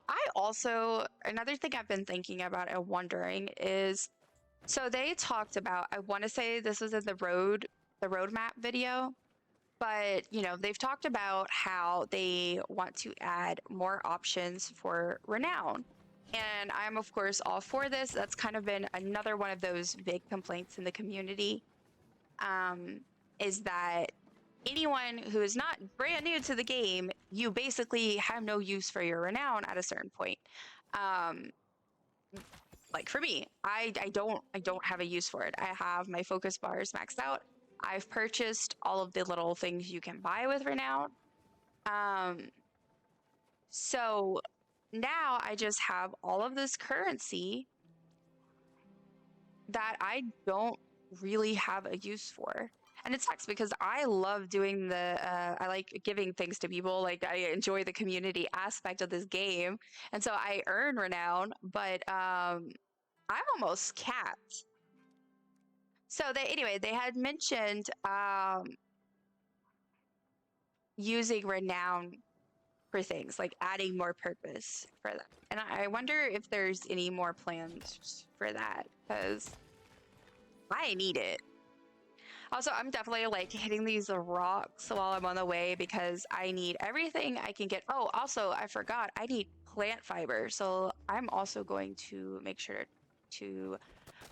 another thing I've been thinking about and wondering is, so they talked about, I want to say this was in the roadmap video, but they've talked about how they want to add more options for renown. And I'm of course all for this. That's kind of been another one of those big complaints in the community, is that anyone who is not brand new to the game, you basically have no use for your renown at a certain point. Like for me, I don't have a use for it. I have my focus bars maxed out. I've purchased all of the little things you can buy with renown. So now I just have all of this currency that I don't really have a use for. And it sucks because I love doing I like giving things to people. Like I enjoy the community aspect of this game. And so I earn renown, but I'm almost capped. So they had mentioned using renown for things, like adding more purpose for that. And I wonder if there's any more plans for that, because I need it. Also, I'm definitely like hitting these rocks while I'm on the way because I need everything I can get. Oh, also, I forgot, I need plant fiber. So I'm also going to make sure to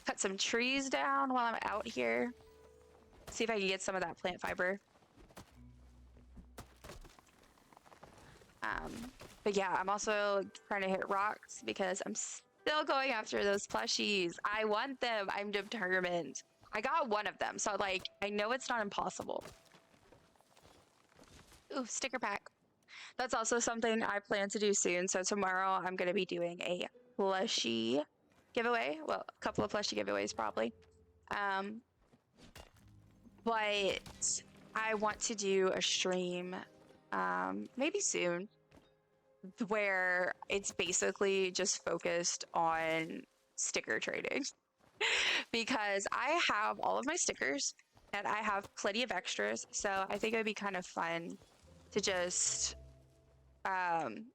cut some trees down while I'm out here. See if I can get some of that plant fiber. But yeah, I'm also trying to hit rocks because I'm still going after those plushies. I want them. I'm determined. I got one of them, so like I know it's not impossible. Ooh, sticker pack. That's also something I plan to do soon. So tomorrow I'm going to be doing a plushie giveaway. Well, a couple of plushie giveaways probably. Um, but I want to do a stream maybe soon where it's basically just focused on sticker trading because I have all of my stickers and I have plenty of extras. So I think it would be kind of fun to just um,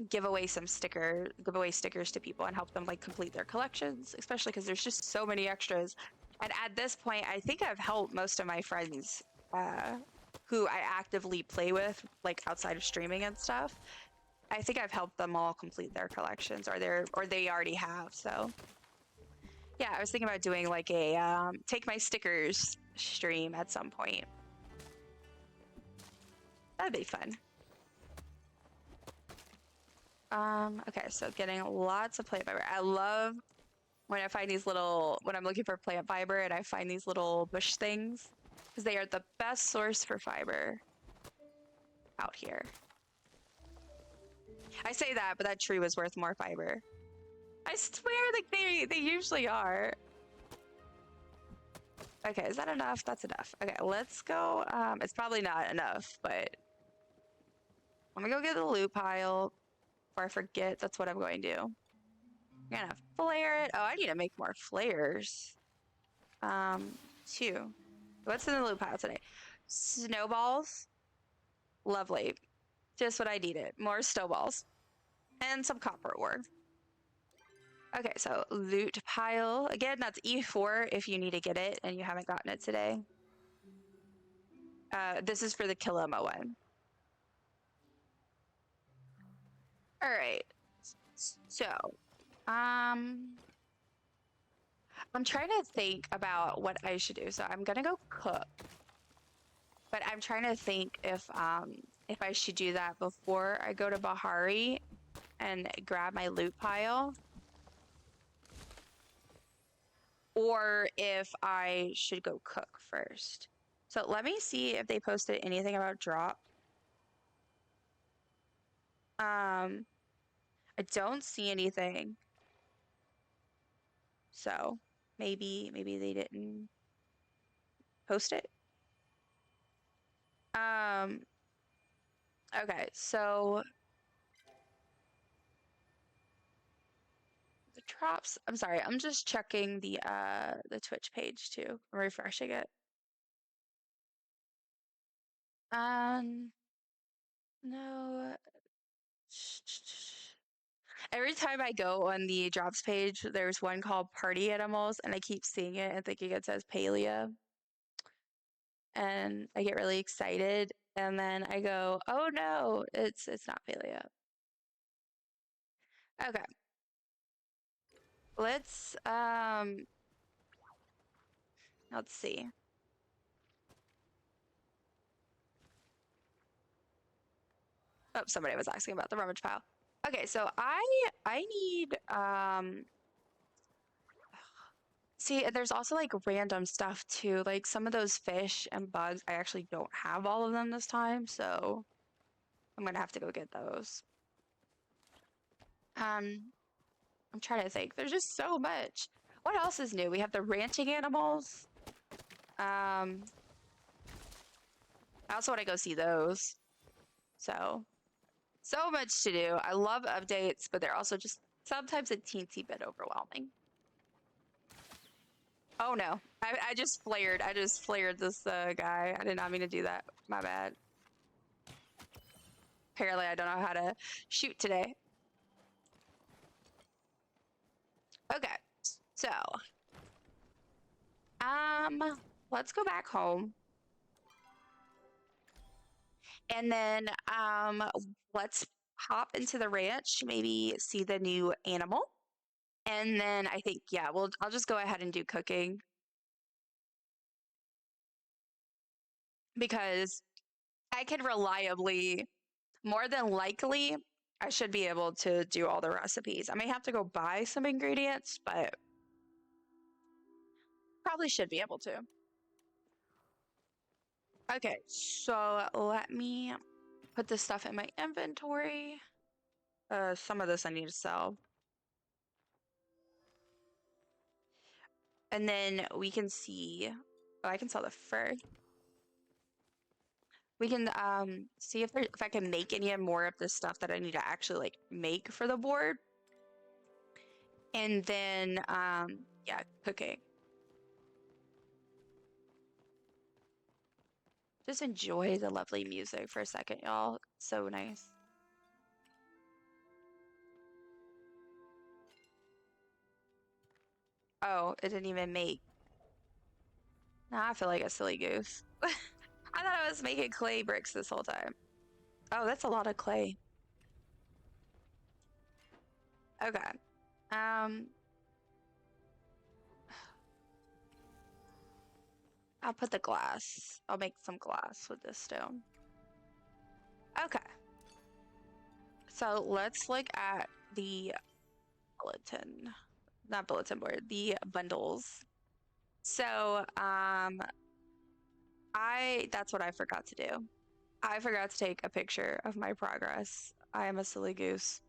give away stickers to people and help them like complete their collections, especially because there's just so many extras. And at this point, I think I've helped most of my friends uh, who I actively play with, like outside of streaming and stuff. I think I've helped them all complete their collections, or they already have. So yeah, I was thinking about doing like a take my stickers stream at some point. That'd be fun. Okay, so getting lots of plant fiber. I love when I find these little, when I'm looking for plant fiber and I find these little bush things, because they are the best source for fiber out here. I say that, but that tree was worth more fiber. I swear, like they usually are. Okay, is that enough? That's enough. Okay, let's go. It's probably not enough, but I'm gonna go get the loot pile before I forget. That's what I'm going to do. I'm gonna flare it. Oh, I need to make more flares. Two. What's in the loot pile today? Snowballs. Lovely. Just what I needed. More snowballs. And some copper ore. Okay, so loot pile. Again, that's E4 if you need to get it and you haven't gotten it today. This is for the Kilima one. All right. So, I'm trying to think about what I should do. So I'm gonna go cook, but I'm trying to think if I should do that before I go to Bahari and grab my loot pile, or if I should go cook first. So let me see if they posted anything about drop. I don't see anything. So maybe they didn't post it. Okay, so the drops, I'm sorry, I'm just checking the Twitch page too. I'm refreshing it. No. Every time I go on the drops page, there's one called Party Animals, and I keep seeing it and thinking it says Palia. And I get really excited, and then I go, "Oh no, it's not Palia." Okay. Let's see. Oh, somebody was asking about the rummage pile. Okay, so I need see, there's also like random stuff too. Like some of those fish and bugs, I actually don't have all of them this time, so I'm gonna have to go get those. I'm trying to think. There's just so much. What else is new? We have the ranching animals. I also want to go see those. So much to do. I love updates, but they're also just sometimes a teensy bit overwhelming. Oh no, I just flared. I just flared this guy. I did not mean to do that. My bad. Apparently, I don't know how to shoot today. Okay, so let's go back home, and then let's hop into the ranch. Maybe see the new animal, and then I think yeah, I'll just go ahead and do cooking because I can reliably, more than likely, I should be able to do all the recipes. I may have to go buy some ingredients, but probably should be able to. Okay, so let me put this stuff in my inventory. Some of this I need to sell. And then we can see, oh, I can sell the fur. We can see if I can make any more of the stuff that I need to actually like make for the board. And then yeah, cooking. Just enjoy the lovely music for a second, y'all. So nice. Oh, it didn't even make. Now I feel like a silly goose. I thought I was making clay bricks this whole time. Oh, that's a lot of clay. Okay. I'll put the glass. I'll make some glass with this stone. Okay. So let's look at the bulletin. Not bulletin board, the bundles. So, that's what I forgot to do. I forgot to take a picture of my progress. I am a silly goose.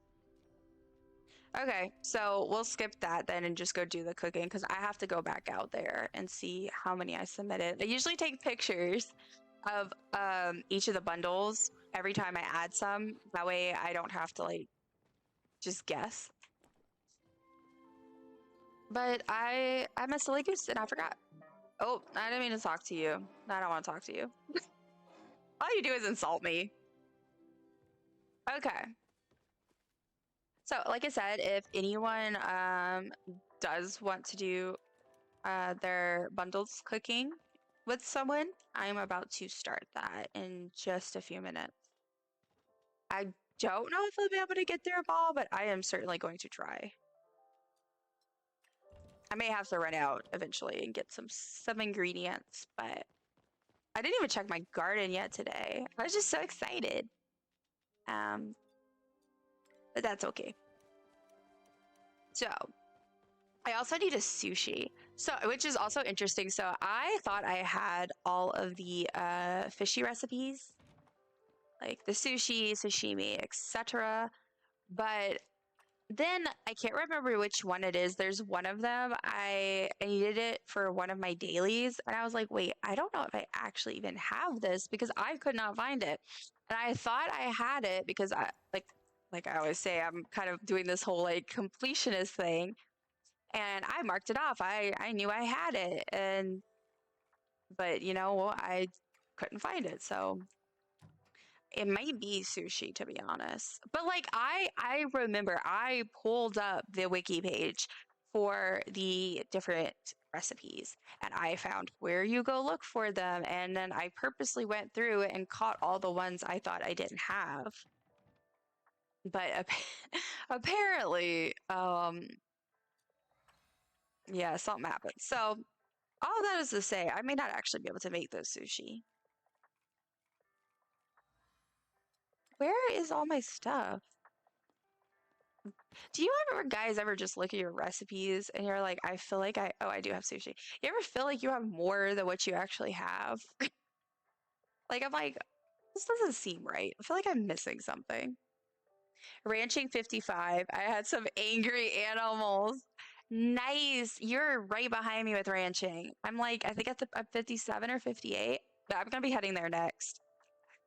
Okay, so we'll skip that then and just go do the cooking because I have to go back out there and see how many I submitted. I usually take pictures of each of the bundles every time I add some. That way I don't have to like just guess. But I'm a silly goose and I forgot. Oh, I didn't mean to talk to you. I don't want to talk to you. All you do is insult me. Okay. So, like I said, if anyone does want to do their bundles cooking with someone, I'm about to start that in just a few minutes. I don't know if I'll be able to get through them all, but I am certainly going to try. I may have to run out eventually and get some ingredients, but I didn't even check my garden yet today. I was just so excited. But that's okay. So I also need a sushi. So, which is also interesting. So I thought I had all of the fishy recipes, like the sushi, sashimi, etc. But then I can't remember which one it is. There's one of them. I needed it for one of my dailies, and I was like, wait, I don't know if I actually even have this because I could not find it. And I thought I had it because I like I always say, I'm kind of doing this whole like completionist thing. And I marked it off. I knew I had it, but you know, I couldn't find it. So it might be sushi, to be honest. But like I remember I pulled up the wiki page for the different recipes and I found where you go look for them, and then I purposely went through and caught all the ones I thought I didn't have. But apparently, yeah, something happened. So all that is to say, I may not actually be able to make this sushi. Where is all my stuff? Do you guys ever just look at your recipes and you're like, I feel like I do have sushi. You ever feel like you have more than what you actually have? Like, I'm like, this doesn't seem right. I feel like I'm missing something. Ranching 55. I had some angry animals. Nice. You're right behind me with ranching. I'm like, I think at 57 or 58. But I'm going to be heading there next.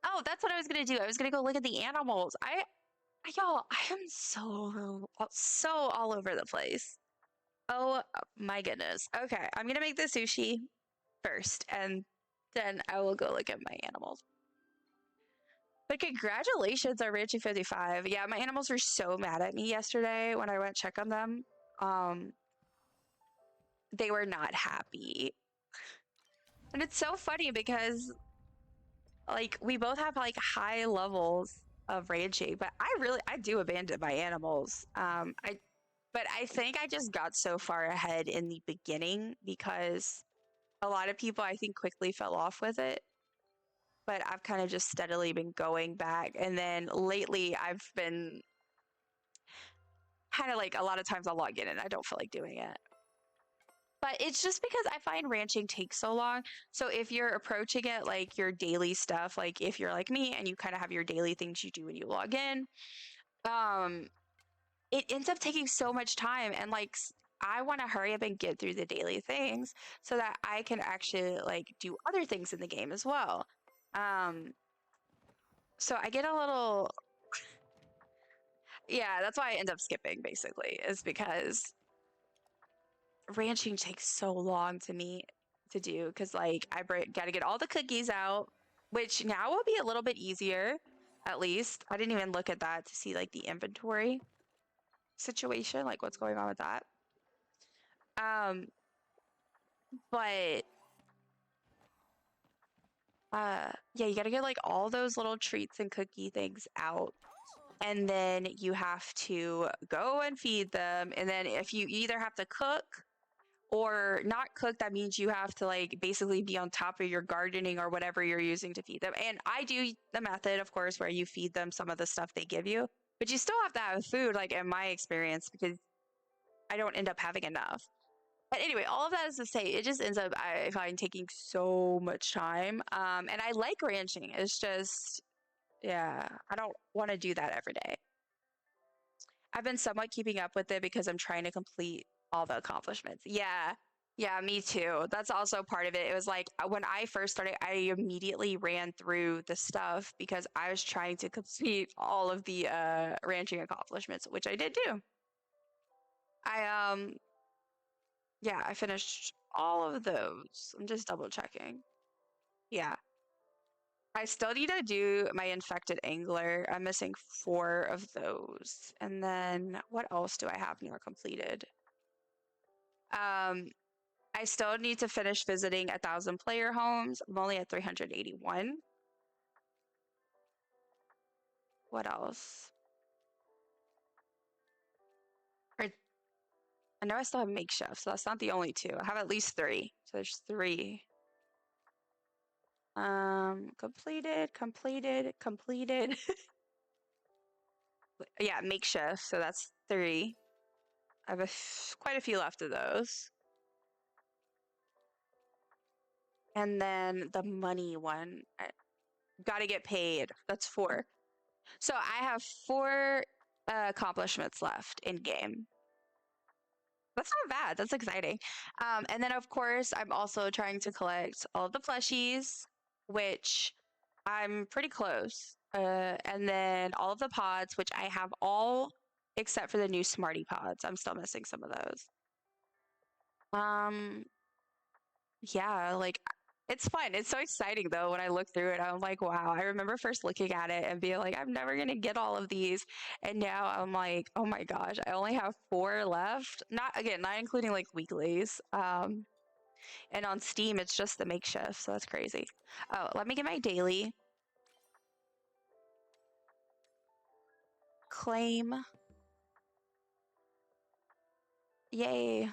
Oh, that's what I was going to do. I was going to go look at the animals. Y'all, I am so all over the place. Oh my goodness. Okay, I'm going to make the sushi first, and then I will go look at my animals. But congratulations on Ranching 55. Yeah, my animals were so mad at me yesterday when I went check on them. They were not happy. And it's so funny because like we both have like high levels of ranching, but I do abandon my animals. But I think I just got so far ahead in the beginning because a lot of people I think quickly fell off with it. but I've kind of just steadily been going back. And then lately I've been kind of like a lot of times I'll log in and I don't feel like doing it. But it's just because I find ranching takes so long. So if you're approaching it like your daily stuff, like if you're like me and you kind of have your daily things you do when you log in, it ends up taking so much time. And like I want to hurry up and get through the daily things so that I can actually like do other things in the game as well. So I get a little, yeah, that's why I end up skipping basically, is because ranching takes so long to me to do because like got to get all the cookies out, which now will be a little bit easier. At least I didn't even look at that to see like the inventory situation, like what's going on with that. Um, but yeah, you got to get like all those little treats and cookie things out. And then you have to go and feed them. And then if you either have to cook or not cook, that means you have to like basically be on top of your gardening or whatever you're using to feed them. And I do the method, of course, where you feed them some of the stuff they give you, but you still have to have food, like in my experience, because I don't end up having enough. But anyway, all of that is to say, it just ends up, I find, taking so much time. And I like ranching. It's just, yeah, I don't want to do that every day. I've been somewhat keeping up with it because I'm trying to complete all the accomplishments. Yeah. Yeah, me too. That's also part of it. It was like when I first started, I immediately ran through the stuff because I was trying to complete all of the ranching accomplishments, which I did do. Yeah, I finished all of those. I'm just double checking. Yeah. I still need to do my infected angler. I'm missing 4 of those. And then what else do I have now completed? I still need to finish visiting 1,000 player homes. I'm only at 381. What else? I know I still have makeshift, so that's not the only 2. I have at least 3. So there's 3. Completed. Yeah, makeshift, so that's 3. I have quite a few left of those. And then the money one, got to get paid. That's 4. So I have 4 accomplishments left in game. That's not bad. That's exciting. And then, of course, I'm also trying to collect all of the plushies, which I'm pretty close. And then all of the pods, which I have all except for the new Smarty pods. I'm still missing some of those. Yeah, like it's fun. It's so exciting though when I look through it. I'm like, wow. I remember first looking at it and being like, I'm never gonna get all of these. And now I'm like, oh my gosh, I only have 4 left. Not including like weeklies. And on Steam it's just the makeshift, so that's crazy. Oh, let me get my daily. Claim. Yay.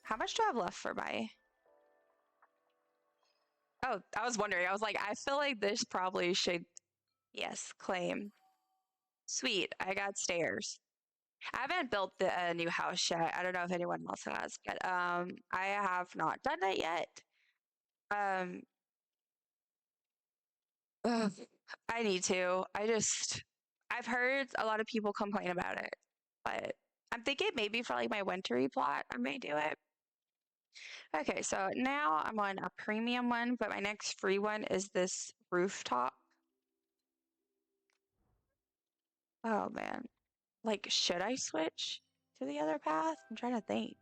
How much do I have left for my? Oh, I was wondering. I was like, I feel like this probably should. Yes, claim. Sweet. I got stairs. I haven't built the new house yet. I don't know if anyone else has, but I have not done it yet. Ugh, I need to. I've heard a lot of people complain about it, but I'm thinking maybe for like my wintry plot, I may do it. Okay, so now I'm on a premium one, but my next free one is this rooftop. Oh man. Like, should I switch to the other path? I'm trying to think.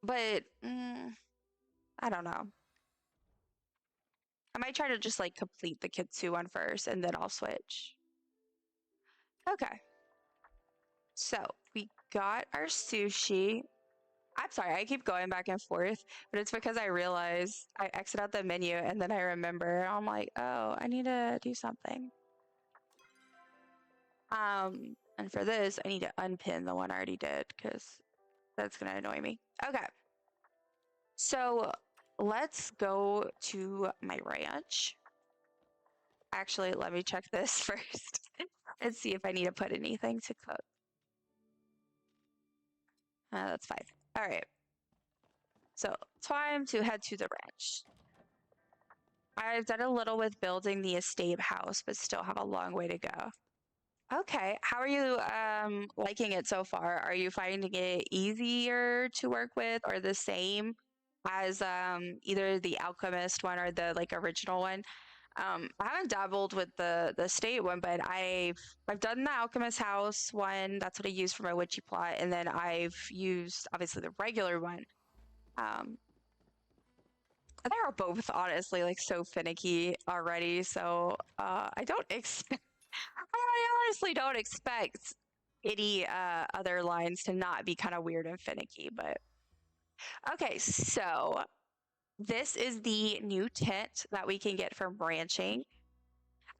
But, I don't know. I might try to just like complete the Kitsu one first and then I'll switch. Okay. So we got our sushi. I'm sorry, I keep going back and forth, but it's because I realize I exit out the menu and then I remember I'm like, oh, I need to do something. And for this, I need to unpin the one I already did because that's gonna annoy me. Okay. So let's go to my ranch. Actually, let me check this first and see if I need to put anything to cook. That's fine. All right. So, time to head to the ranch. I've done a little with building the estate house, but still have a long way to go. Okay, how are you liking it so far? Are you finding it easier to work with or the same as either the alchemist one or the like original one? I haven't dabbled with the state one, but I've done the alchemist house one. That's what I used for my witchy plot, and then I've used obviously the regular one. Um, they are both honestly like so finicky already, so I don't expect. I honestly don't expect any other lines to not be kind of weird and finicky, but okay, so this is the new tent that we can get from branching.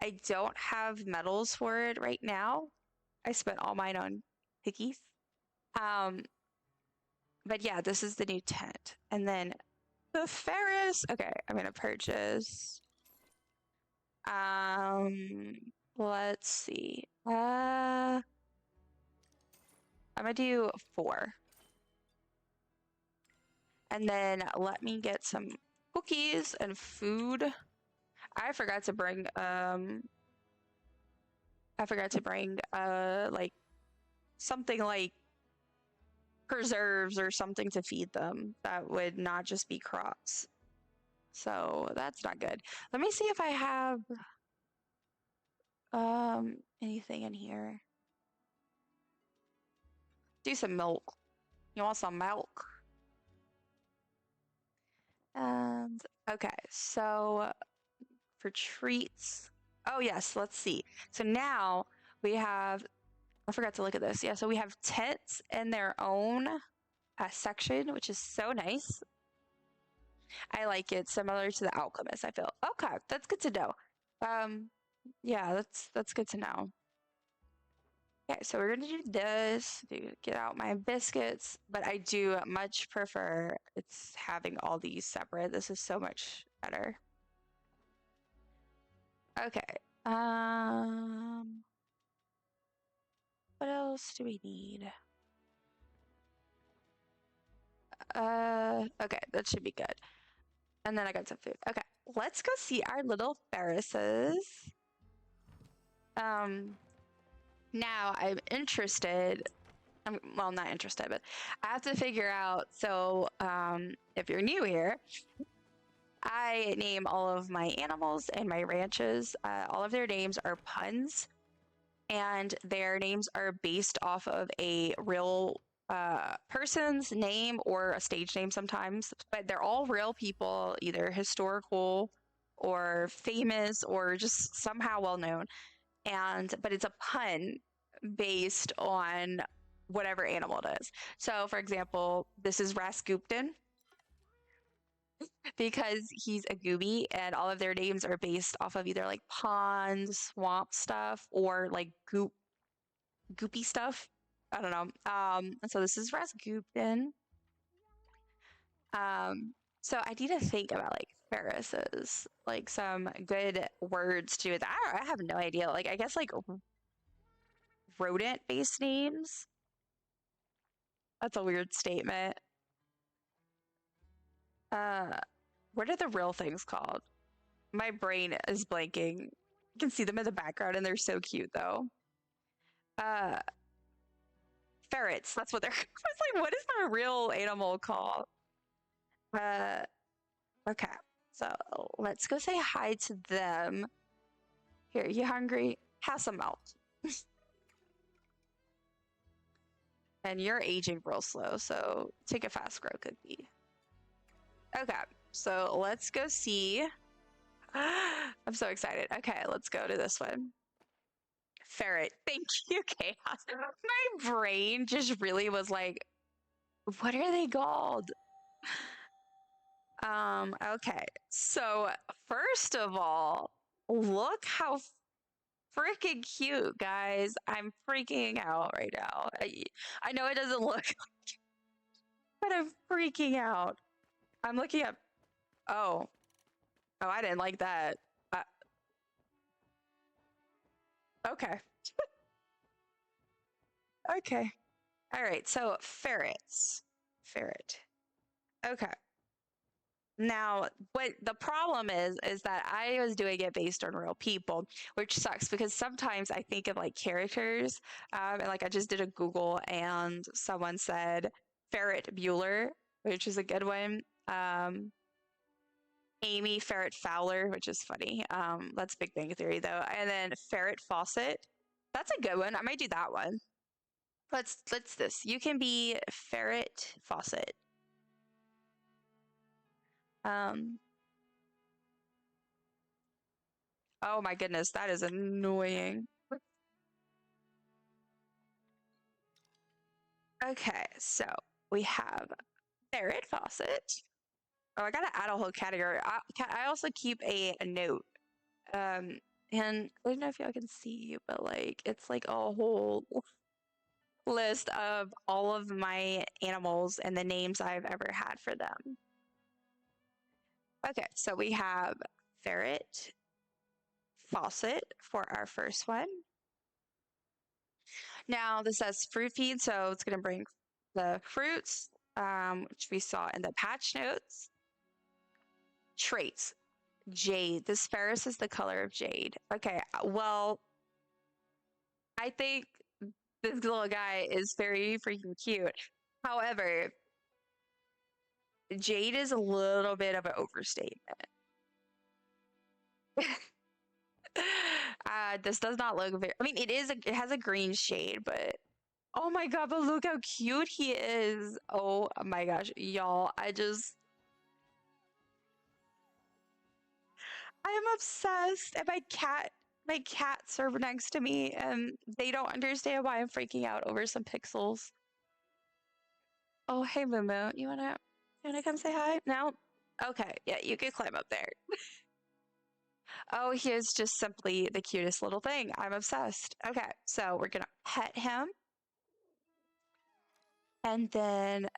I don't have medals for it right now. I spent all mine on piggies. Um, but yeah, this is the new tent. And then the Ferris. Okay, I'm gonna purchase. Let's see. I'm gonna do 4. And then let me get some cookies and food. I forgot to bring like something like preserves or something to feed them that would not just be crops. So that's not good. Let me see if I have anything in here. Do some milk. You want some milk? And okay, so for treats. Oh yes, let's see. So now we have, I forgot to look at this. Yeah, so we have tents in their own section, which is so nice. I like it, similar to the alchemist, I feel. Okay, that's good to know. Yeah, that's good to know. Okay, so we're gonna do this, get out my biscuits, but I do much prefer it's having all these separate. This is so much better. Okay. What else do we need? Okay, that should be good. And then I got some food. Okay, let's go see our little Ferrises. Now I'm interested. Well, not interested, but I have to figure out. So, if you're new here, I name all of my animals and my ranches. All of their names are puns, and their names are based off of a real person's name or a stage name sometimes, but they're all real people, either historical or famous or just somehow well known. But it's a pun based on whatever animal it is. So, for example, this is Rasgupton because he's a gooby, and all of their names are based off of either like ponds, swamp stuff, or like goopy stuff. I don't know. So this is Rasgupton. So I need to think about like Ferris's, like some good words to it. I have no idea. Like I guess like rodent-based names. That's a weird statement. What are the real things called? My brain is blanking. You can see them in the background and they're so cute though. Ferrets, that's what they're I was like, what is the real animal called? Okay. So let's go say hi to them. Here, you hungry? Have some milk. And you're aging real slow, so take a fast grow cookie. Okay, so let's go see. I'm so excited. Okay, let's go to this one. Ferret. Thank you, Chaos. My brain just really was like, what are they called? Okay. So first of all, look how freaking cute, guys. I'm freaking out right now. I know it doesn't look, but I'm freaking out. I'm looking up Oh. Oh, I didn't like that. Okay. Okay. All right. So ferrets. Ferret. Okay. Now, what the problem is that I was doing it based on real people, which sucks because sometimes I think of like characters, and like I just did a Google and someone said Ferret Bueller, which is a good one. Amy Ferret Fowler, which is funny. That's Big Bang Theory though, and then Ferret Fawcett. That's a good one. I might do that one. Let's this. You can be Ferret Fawcett. Um, oh my goodness, that is annoying. Okay, so we have Ferret Fawcett. Oh, I gotta add a whole category. I also keep a note. And I don't know if y'all can see, but like it's like a whole list of all of my animals and the names I've ever had for them. Okay, so we have Ferret Fawcett for our first one. Now this says fruit feed, so it's gonna bring the fruits, which we saw in the patch notes. Traits. Jade. This Ferris is the color of jade. Okay, well, I think this little guy is very freaking cute. However, jade is a little bit of an overstatement. This does not look very. I mean, it has a green shade, but oh my god! But look how cute he is. Oh my gosh, y'all! I am obsessed. And my cats are next to me, and they don't understand why I'm freaking out over some pixels. Oh, hey, Momo, you wanna come say hi? No? Okay, yeah, you can climb up there. Oh, he is just simply the cutest little thing. I'm obsessed. Okay, so we're gonna pet him and then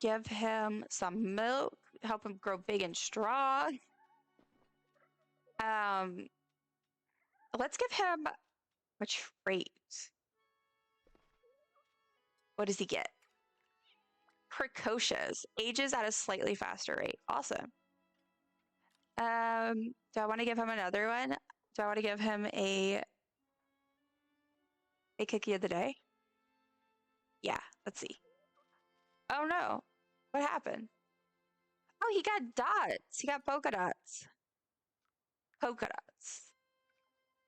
give him some milk, help him grow big and strong. Um, let's give him a trait. What does he get? Precocious, ages at a slightly faster rate. Awesome. Do I want to give him another one? Do I want to give him a cookie of the day? Yeah, let's see. Oh no. What happened? Oh, he got dots. He got polka dots. Polka dots.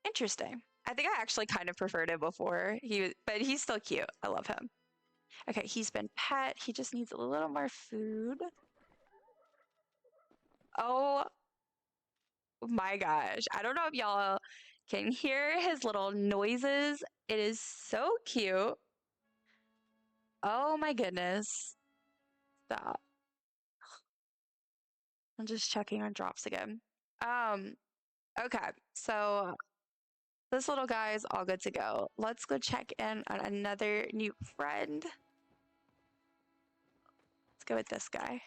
Interesting. I think I actually kind of preferred it before. But he's still cute. I love him. Okay, he's been pet. He just needs a little more food. Oh my gosh. I don't know if y'all can hear his little noises. It is so cute. Oh my goodness. Stop. I'm just checking on drops again. Okay, so this little guy is all good to go. Let's go check in on another new friend. Let's go with this guy.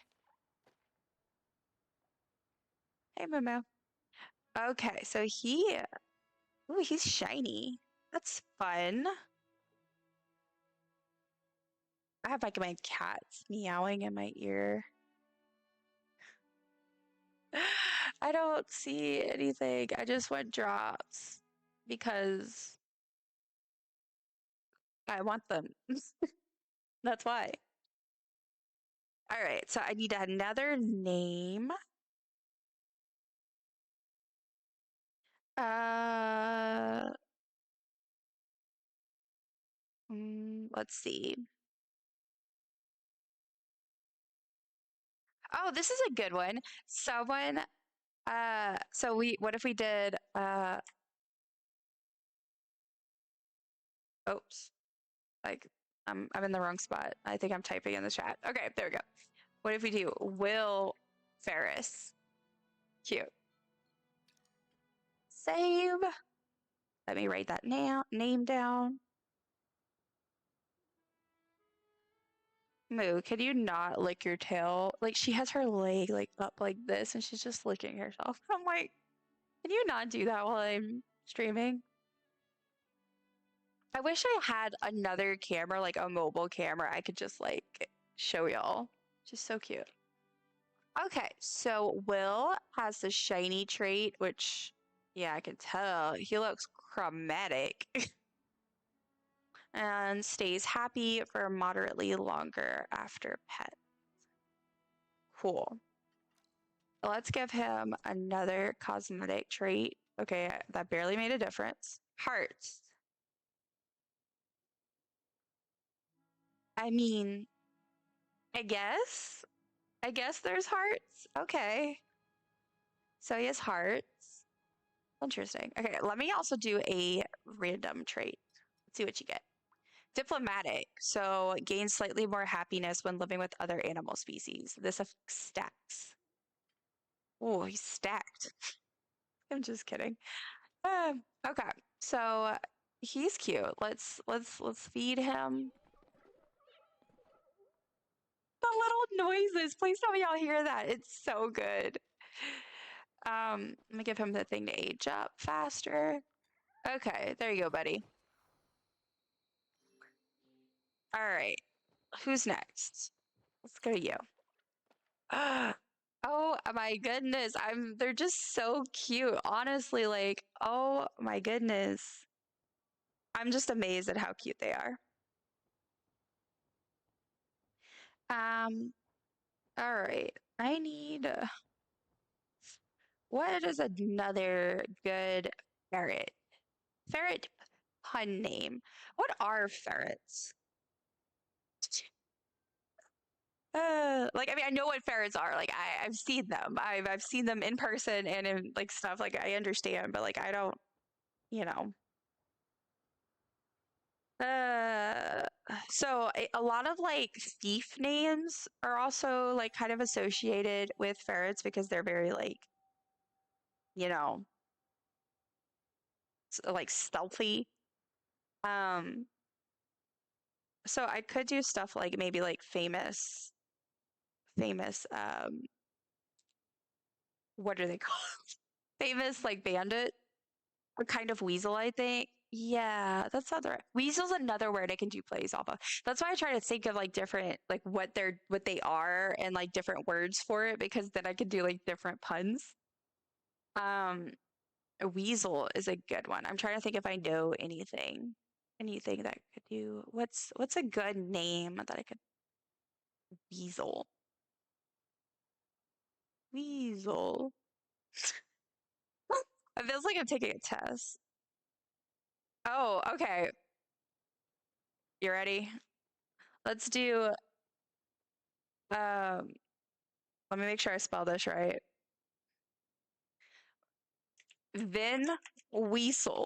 Hey, Momo. Okay, so he's shiny. That's fun. I have like my cats meowing in my ear. I don't see anything. I just want drops because I want them. That's why. All right, so I need another name. Uh, let's see. Oh, this is a good one. Someone, what if we did, oops, like, I'm in the wrong spot. I think I'm typing in the chat. Okay, there we go. What if we do Will Ferris? Cute. Save. Let me write that name down. Moo, can you not lick your tail? Like she has her leg like up like this and she's just licking herself. I'm like, can you not do that while I'm streaming? I wish I had another camera, like a mobile camera, I could just like show y'all. Just so cute. Okay, so Will has the shiny trait, which, yeah, I can tell. He looks chromatic and stays happy for moderately longer after pet. Cool. Let's give him another cosmetic trait. Okay, that barely made a difference. Hearts. I mean, I guess. I guess there's hearts. Okay. So he has hearts. Interesting. Okay, let me also do a random trait. Let's see what you get. Diplomatic. So gain slightly more happiness when living with other animal species. This stacks. Oh, he's stacked. I'm just kidding. Okay, so he's cute. Let's feed him. The little noises. Please tell me y'all hear that. It's so good. I'm gonna give him the thing to age up faster. Okay, there you go, buddy. All right, who's next? Let's go to you. Oh my goodness, they're just so cute. Honestly, like, oh my goodness. I'm just amazed at how cute they are. All right. I need what is another good ferret? Ferret pun name. What are ferrets? Like I mean I know what ferrets are. Like I've seen them. I've seen them in person and in like stuff. Like I understand, but like I don't, you know. Uh, so a lot of like thief names are also like kind of associated with ferrets because they're very like, you know, like stealthy. Um, so I could do stuff like maybe like famous, what are they called? Famous like bandit or kind of weasel, I think. Yeah, that's not the right. Weasel's another word I can do plays off of. That's why I try to think of like different like what they are and like different words for it because then I could do like different puns. Um, a weasel is a good one. I'm trying to think if I know anything that I could do. What's a good name that I could weasel? Weasel. It feels like I'm taking a test. Oh, okay. You ready? Let's do um let me make sure I spell this right. Vin Weasel.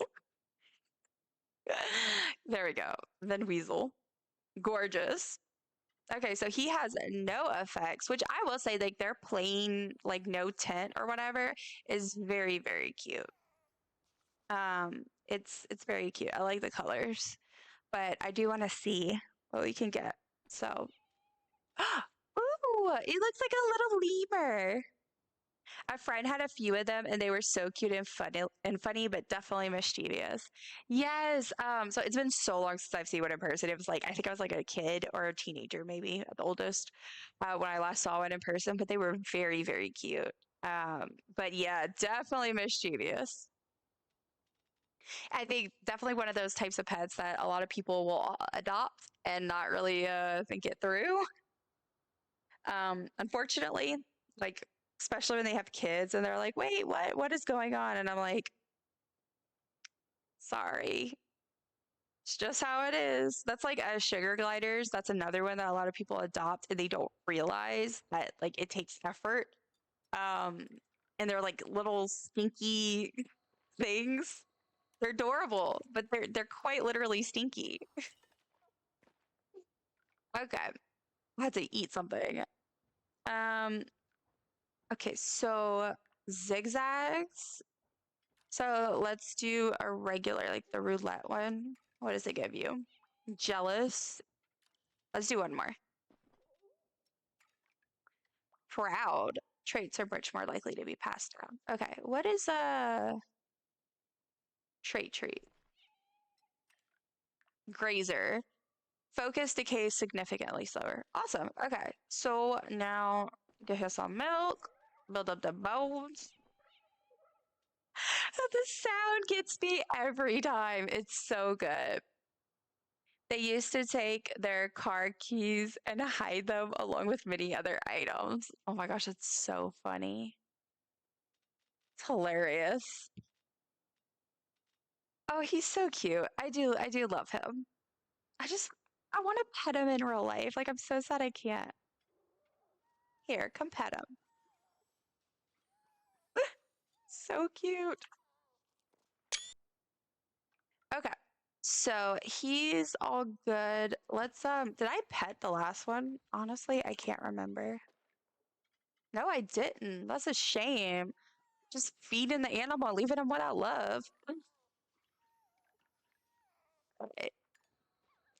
There we go. Vin Weasel. Gorgeous. Okay, so he has no effects, which I will say like their plain like no tint or whatever is very very cute. It's very cute. I like the colors, but I do want to see what we can get. So, ooh, it looks like a little lemur. A friend had a few of them and they were so cute and funny, but definitely mischievous. Yes. So it's been so long since I've seen one in person. It was like I think I was like a kid or a teenager, maybe at the oldest, when I last saw one in person, but they were very, very cute. But yeah, definitely mischievous. I think definitely one of those types of pets that a lot of people will adopt and not really think it through. Unfortunately, like especially when they have kids and they're like, "Wait, what is going on?" And I'm like, "Sorry, it's just how it is." That's like sugar gliders. That's another one that a lot of people adopt and they don't realize that like it takes effort. Um, and they're like little stinky things. They're adorable, but they're quite literally stinky. Okay, I had to eat something. Um, okay, so zigzags. So let's do a regular, like the roulette one. What does it give you? Jealous. Let's do one more. Proud. Traits are much more likely to be passed down. Okay, what is a trait? Grazer. Focus decays significantly slower. Awesome. Okay, so now get her some milk, build up the bones. The sound gets me every time. It's so good. They used to take their car keys and hide them along with many other items. Oh my gosh, it's so funny. It's hilarious. Oh, he's so cute. I do love him. I want to pet him in real life. Like I'm so sad I can't. Here, come pet him. So cute. Okay. So he's all good. Let's did I pet the last one? Honestly, I can't remember. No, I didn't. That's a shame. Just feeding the animal, leaving him without love. Okay.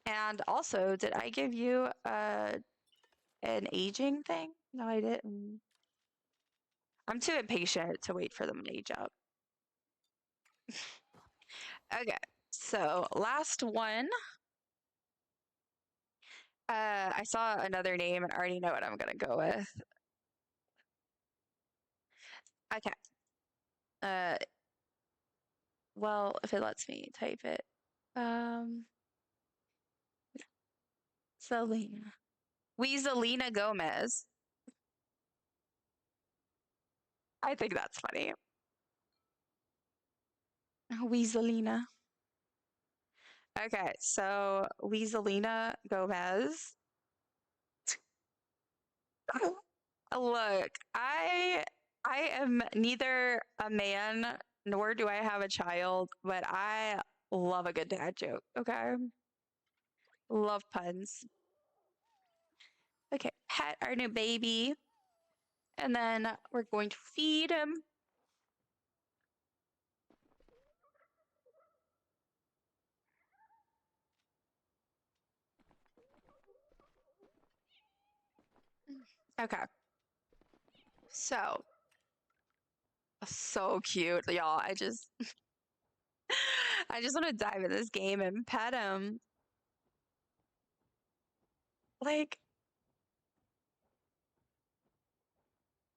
And also, did I give you an aging thing? No, I didn't. I'm too impatient to wait for them to age up. Okay, so last one. I saw another name and I already know what I'm gonna go with. Okay. Uh, well, if it lets me type it. Selena. Weaselina Gomez. I think that's funny. Weaselina. Okay, so Weaselina Gomez. Look, I am neither a man nor do I have a child, but I love a good dad joke, okay? Love puns. Okay, pet our new baby. And then we're going to feed him. Okay. So cute, y'all. I just want to dive in this game and pet him. Like,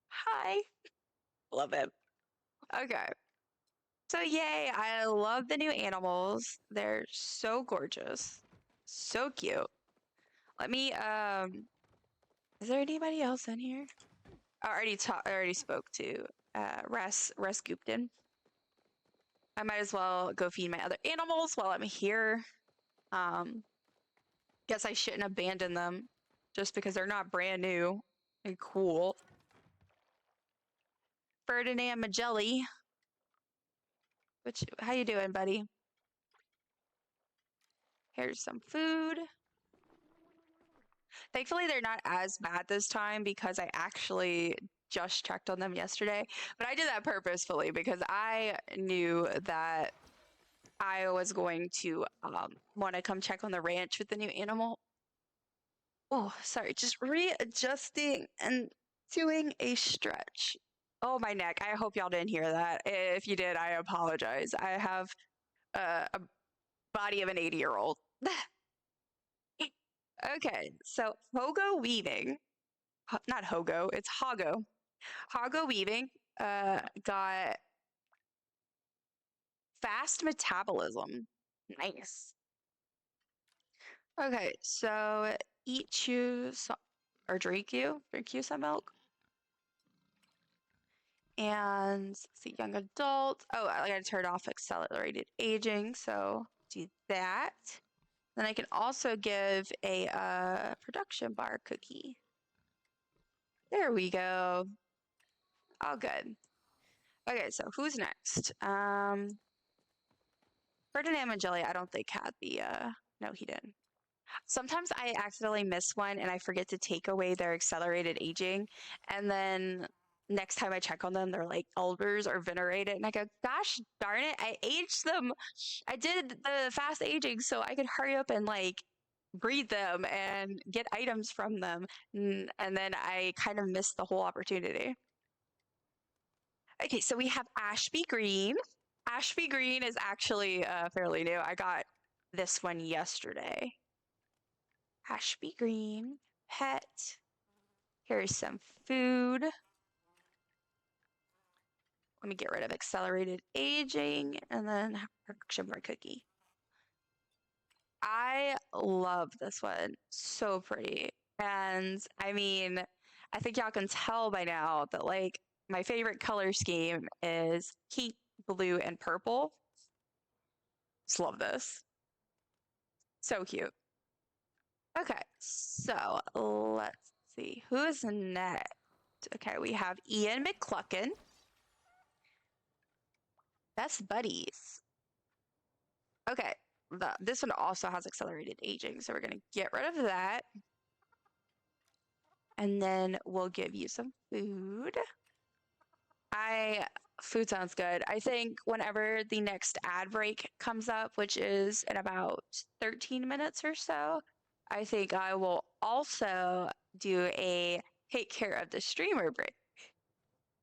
hi. Love it. Okay. So yay, I love the new animals. They're so gorgeous. So cute. Let me is there anybody else in here? I already spoke to Res Gupton. I might as well go feed my other animals while I'm here. Guess I shouldn't abandon them just because they're not brand new and cool. Ferdinand Magelli. How you doing, buddy? Here's some food. Thankfully, they're not as bad this time because I actually just checked on them yesterday. But I did that purposefully because I knew that I was going to want to come check on the ranch with the new animal. Oh, sorry, just readjusting and doing a stretch. Oh, my neck. I hope y'all didn't hear that. If you did, I apologize. I have a body of an 80-year-old. Okay, so Hogo weaving, not Hogo, it's Hago. Hago weaving got fast metabolism. Nice. Okay, so eat you some, or drink you some milk. And let's see, young adult. Oh, I gotta turn off accelerated aging, so do that. Then I can also give a production bar cookie. There we go. All good. Okay, so who's next? Ferdinand Magelli, I don't think had the no, he didn't. Sometimes I accidentally miss one and I forget to take away their accelerated aging. And then next time I check on them, they're like elders or venerated. And I go, gosh darn it, I aged them. I did the fast aging so I could hurry up and like breed them and get items from them. And then I kind of missed the whole opportunity. Okay, so we have Ashby Green. Ashby Green is actually fairly new. I got this one yesterday. Ashby Green, pet. Here's some food. Let me get rid of accelerated aging and then production bar cookie. I love this one. So pretty. And I mean, I think y'all can tell by now that like my favorite color scheme is pink, blue, and purple. Just love this. So cute. Okay, so let's see. Who is next? Okay, we have Ian McClucken. Best buddies. Okay, this one also has accelerated aging, so we're gonna get rid of that. And then we'll give you some food. Food sounds good. I think whenever the next ad break comes up, which is in about 13 minutes or so, I think I will also do a take care of the streamer break.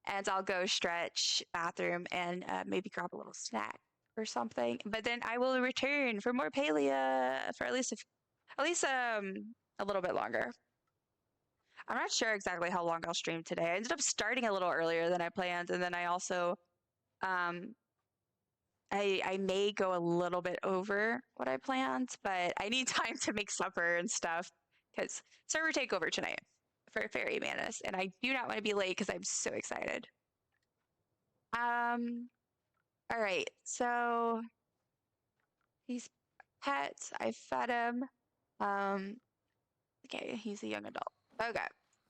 And I'll go stretch, bathroom, and maybe grab a little snack or something. But then I will return for more Palia for at least a little bit longer. I'm not sure exactly how long I'll stream today. I ended up starting a little earlier than I planned, and then I also um I may go a little bit over what I planned, but I need time to make supper and stuff because server takeover tonight for Fairy Manus, and I do not want to be late because I'm so excited. All right, so he's pets. I fed him. Okay, he's a young adult. Okay,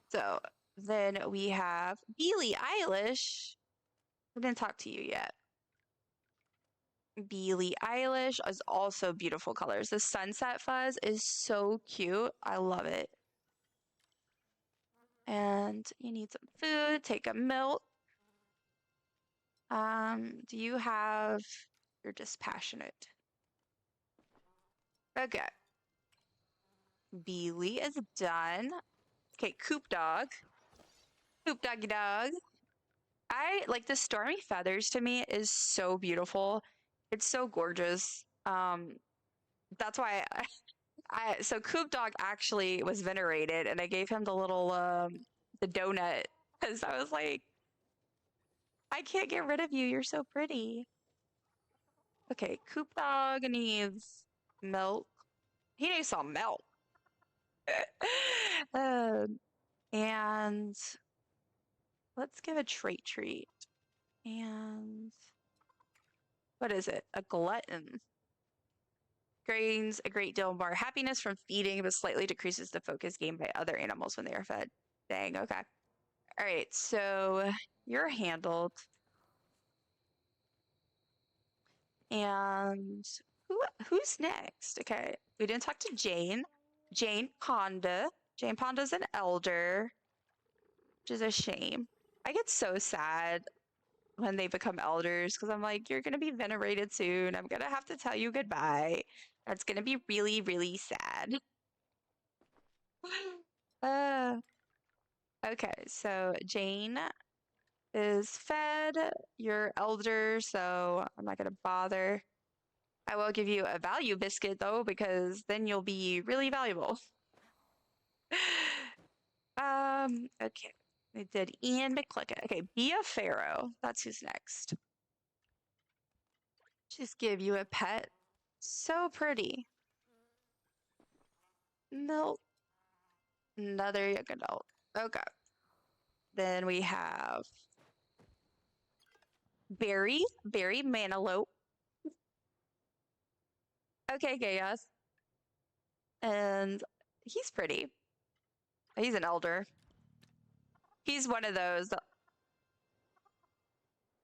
so then we have Billie Eilish. I didn't talk to you yet. Billie Eilish is also beautiful colors. The sunset fuzz is so cute. I love it. And you need some food. Take a milk. Do you have? You're dispassionate. Okay. Billie is done. Okay, Coop Dog. Coop Doggy Dog. I like the stormy feathers to me is so beautiful. It's so gorgeous. That's why so Coop Dog actually was venerated and I gave him the little the donut because I was like, I can't get rid of you. You're so pretty. Okay, Coop Dog needs milk. He needs some milk. And let's give a trait treat. And what is it? A glutton. Gains a great deal more happiness from feeding, but slightly decreases the focus gained by other animals when they are fed. Dang, okay. All right, so you're handled. And who's next? Okay, we didn't talk to Jane. Jane Ponda. Jane Ponda's an elder, which is a shame. I get so sad when they become elders because I'm like, you're gonna be venerated soon. I'm gonna have to tell you goodbye. That's gonna be really, really sad. Okay, so Jane is fed. You're elder, so I'm not gonna bother. I will give you a value biscuit though, because then you'll be really valuable. Okay. We did Ian McClicken. Okay, be a pharaoh. That's who's next. Just give you a pet. So pretty. Milk. Another young adult. Okay. Then we have Barry Manilope. Okay, Chaos. And he's pretty. He's an elder. He's one of those.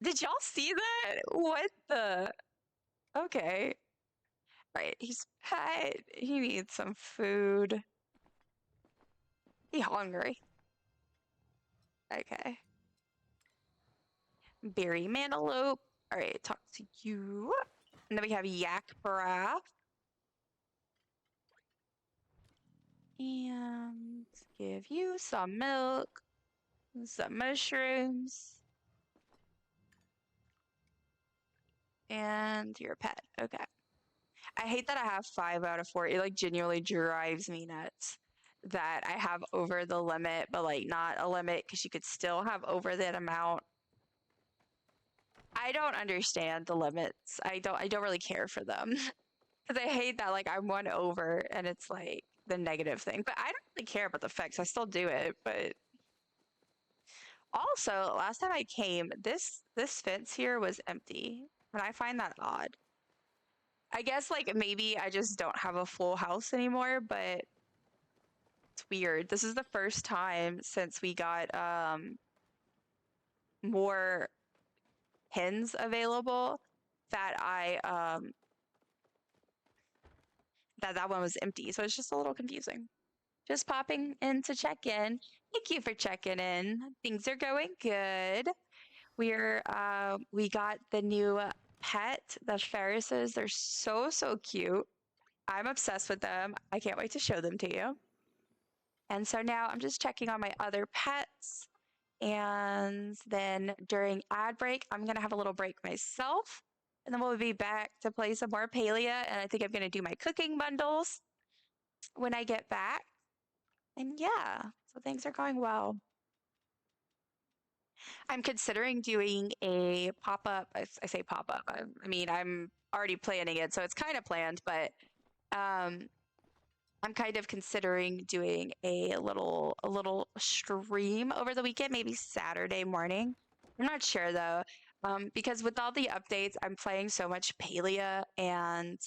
Did y'all see that? What the? Okay. Right, he's pet. He needs some food. He hungry. Okay. Barry Manilope. All right, talk to you. And then we have Yak Baraf. And give you some milk, some mushrooms, and your pet. Okay. I hate that I have 5 out of 4. It like genuinely drives me nuts that I have over the limit, but like not a limit because you could still have over that amount. I don't understand the limits. I don't really care for them because I hate that like I'm 1 over and it's like the negative thing. But I don't really care about the effects. I still do it, but also last time I came, this fence here was empty, and I find that odd. I guess like maybe I just don't have a full house anymore, but it's weird. This is the first time since we got more pins available that I that one was empty. So it's just a little confusing. Just popping in to check in. Thank you for checking in. Things are going good. We got the new pet, the Ferrises. They're so cute. I'm obsessed with them. I can't wait to show them to you. And so now I'm just checking on my other pets. And then during ad break, I'm going to have a little break myself. And then we'll be back to play some more Palia. And I think I'm going to do my cooking bundles when I get back. And yeah, so things are going well. I'm considering doing a pop up. I say pop up. I mean, I'm already planning it, so it's kind of planned, but I'm kind of considering doing a little stream over the weekend, maybe Saturday morning. I'm not sure though, because with all the updates, I'm playing so much Palia and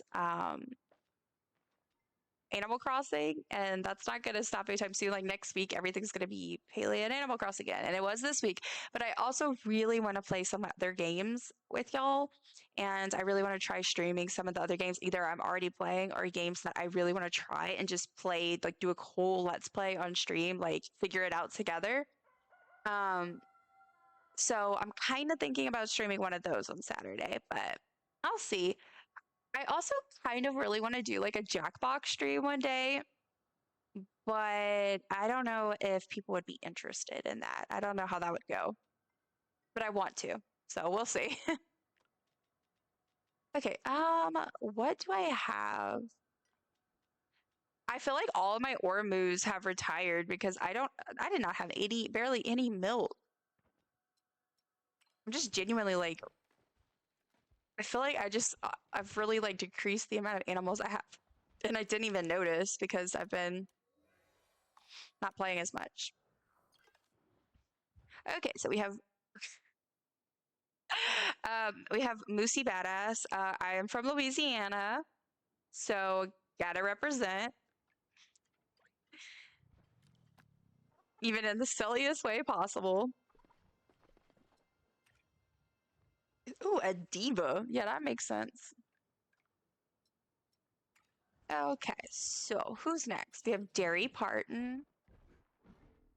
Animal Crossing, and that's not going to stop anytime soon. Like next week, everything's going to be Palia and Animal Crossing again, and it was this week. But I also really want to play some other games with y'all, and I really want to try streaming some of the other games. Either I'm already playing or games that I really want to try and just play, like do a whole let's play on stream, like figure it out together. So I'm kind of thinking about streaming one of those on Saturday, but I'll see. I also kind of really want to do like a Jackbox stream one day, but I don't know if people would be interested in that. I don't know how that would go, but I want to. So we'll see. Okay, what do I have? I feel like all of my Ormus have retired because I did not have barely any milk. I'm just genuinely like, I feel like I've really like decreased the amount of animals I have. And I didn't even notice because I've been not playing as much. Okay, so we have Moosey Badass. I am from Louisiana, so gotta represent, even in the silliest way possible. Ooh, a diva. Yeah, that makes sense. Okay, so who's next? We have Derry Parton.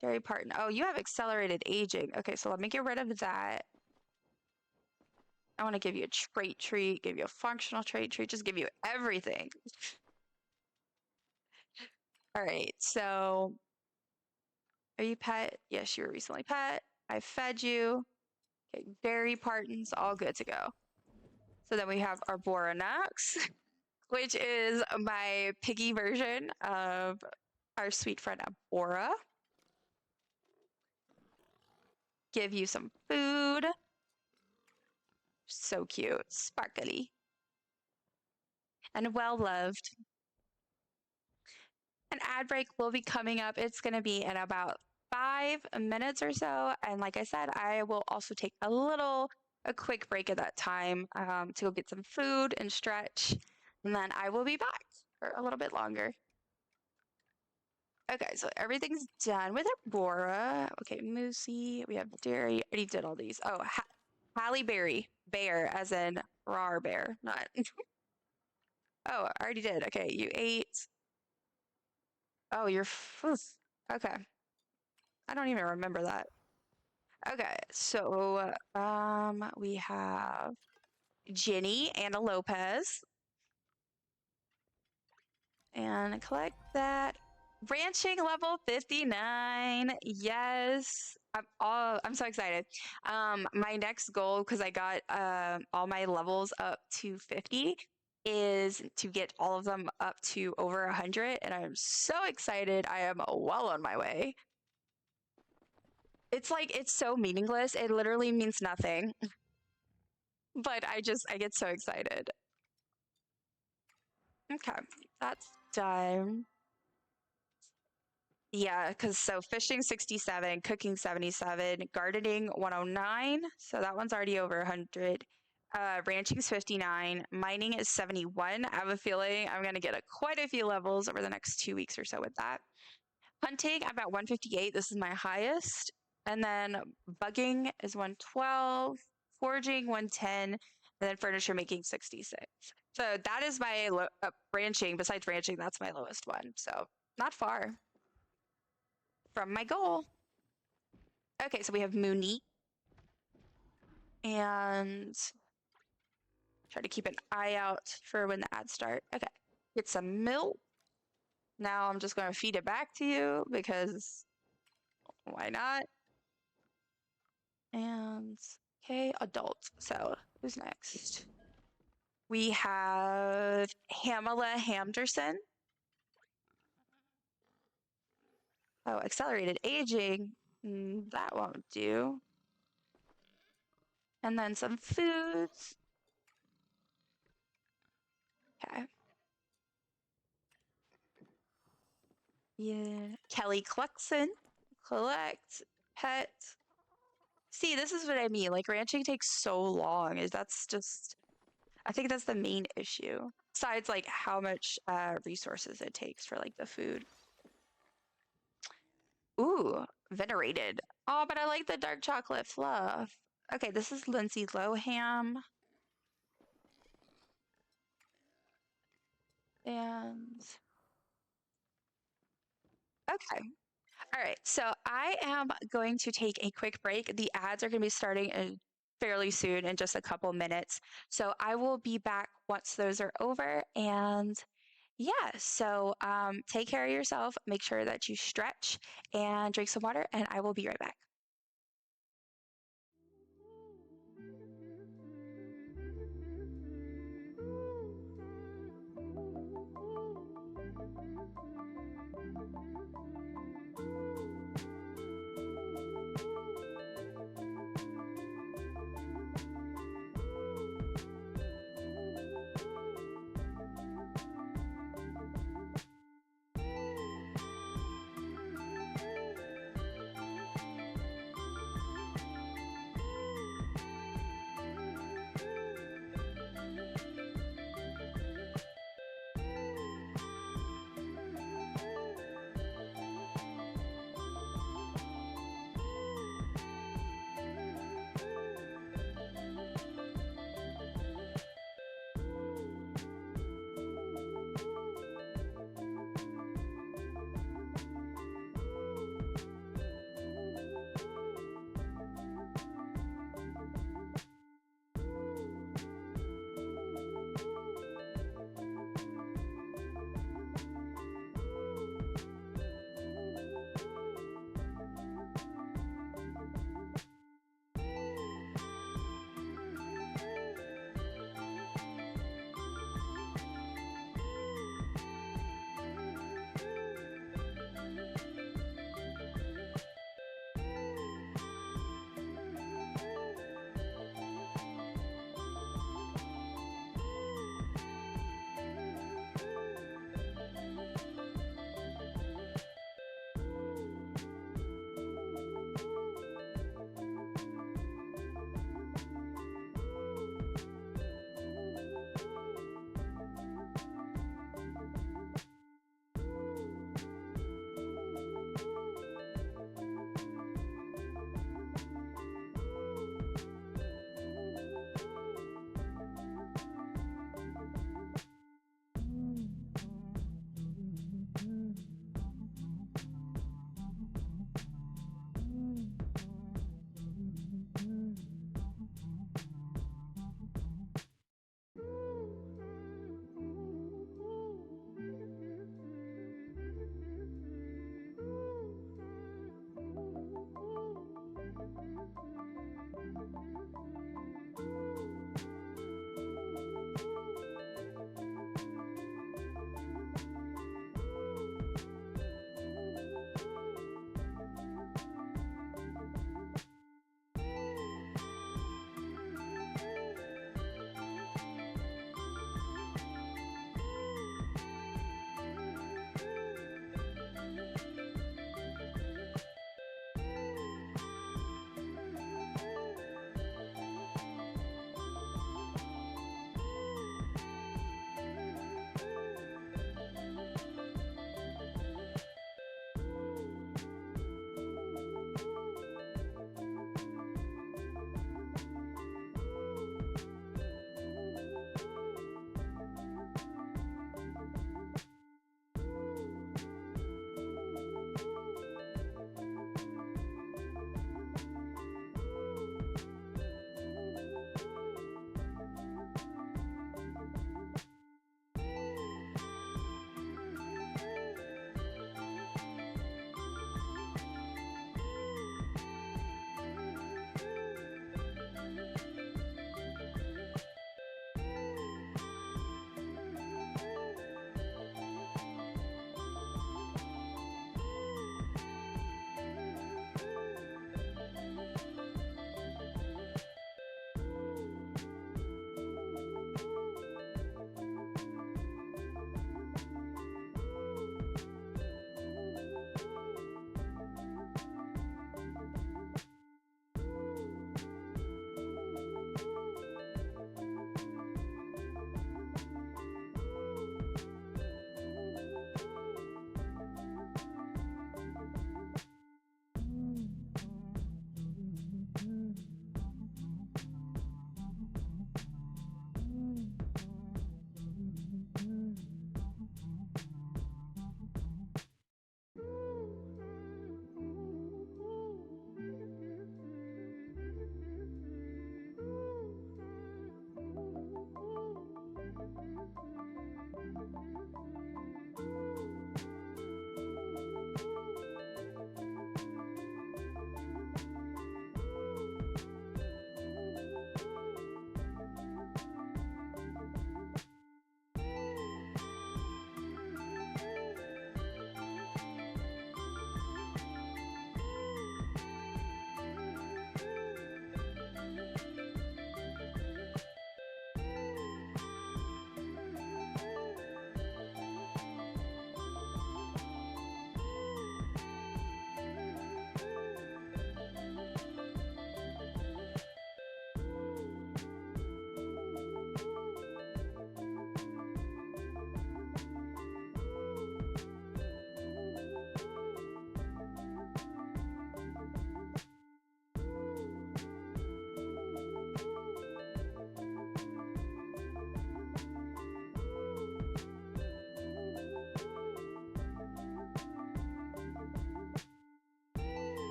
Derry Parton. Oh, you have accelerated aging. Okay, so let me get rid of that. I want to give you a trait treat, give you a functional trait treat, just give you everything. All right, so are you pet? Yes, you were recently pet. I fed you. Okay, Derry Parton's all good to go. So then we have our Boranax, which is my piggy version of our sweet friend Abora. Give you some food. So cute, sparkly, and well loved. An ad break will be coming up. It's going to be in about 5 minutes or so. And like I said, I will also take a quick break at that time to go get some food and stretch. And then I will be back for a little bit longer. Okay, so everything's done with Aurora. Okay, Moosey. We have Dairy. I already did all these. Oh, Halle Berry. Bear, as in rar bear, not. Oh, I already did. Okay, you ate. Oh, you're. Okay. I don't even remember that. Okay, so we have Jenny, Anna Lopez. And collect that. Ranching level 59. Yes. I'm so excited. My next goal, because I got all my levels up to 50, is to get all of them up to over 100, and I'm so excited. I am well on my way. It's like it's so meaningless. It literally means nothing. But I get so excited. Okay, that's done. Yeah, because so fishing 67, cooking 77, gardening 109. So that one's already over 100. Ranching's 59, mining is 71. I have a feeling I'm going to get quite a few levels over the next 2 weeks or so with that. Hunting, I'm at 158. This is my highest. And then bugging is 112, foraging 110, and then furniture making 66. So that is my ranching. Besides ranching, that's my lowest one. So not far from my goal. Okay, so we have Mooney. And try to keep an eye out for when the ads start. Okay, get some milk. Now I'm just going to feed it back to you because why not? And okay, adult. So who's next? We have Hamela Hamderson. Oh, accelerated aging. That won't do. And then some foods. Okay. Yeah. Kelly Cluxon. Collect. Pet. See, this is what I mean. Like, ranching takes so long. That's just, I think that's the main issue. Besides, like, how much resources it takes for, like, the food. Ooh, venerated. Oh, but I like the dark chocolate fluff. Okay, this is Lindsay Loham. And okay. All right. So I am going to take a quick break. The ads are going to be starting fairly soon in just a couple minutes. So I will be back once those are over. And yeah, so take care of yourself. Make sure that you stretch and drink some water. And I will be right back.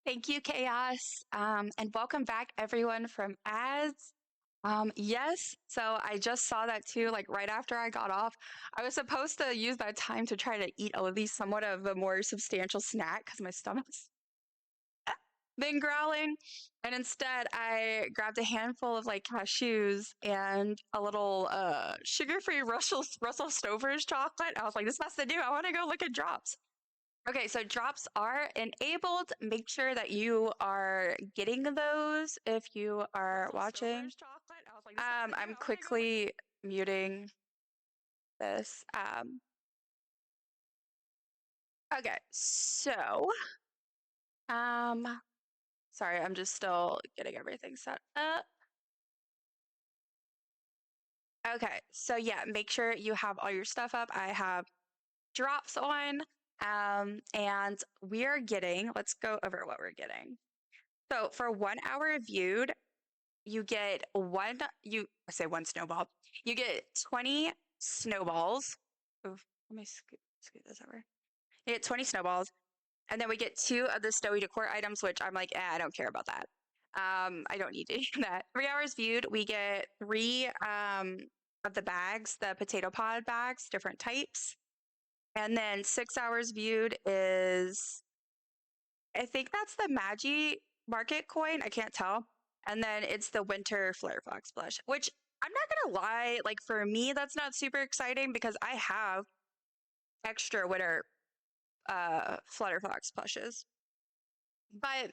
Thank you, Chaos. And welcome back, everyone, from ads. Yes, so I just saw that too, like right after I got off. I was supposed to use that time to try to eat at least somewhat of a more substantial snack because my stomach's been growling. And instead, I grabbed a handful of like cashews and a little sugar-free Russell Stover's chocolate. I was like, this has to do. I want to go look at drops. Okay, so drops are enabled. Make sure that you are getting those if you are watching. I'm quickly muting this. Okay, so sorry, I'm just still getting everything set up. Okay, so yeah, make sure you have all your stuff up. I have drops on, and we are getting, let's go over what we're getting. So for 1 hour viewed, you get I say one snowball. You get 20 snowballs. Oof, let me scoot this over. You get 20 snowballs, and then we get 2 of the snowy decor items, which I'm like, I don't care about that. I don't need to do that. 3 hours viewed, we get 3 of the bags, the potato pod bags, different types. And then 6 hours viewed is, I think that's the Magi market coin. I can't tell. And then it's the winter flare fox blush, which I'm not gonna lie, like for me, that's not super exciting because I have extra winter flutter fox plushes. But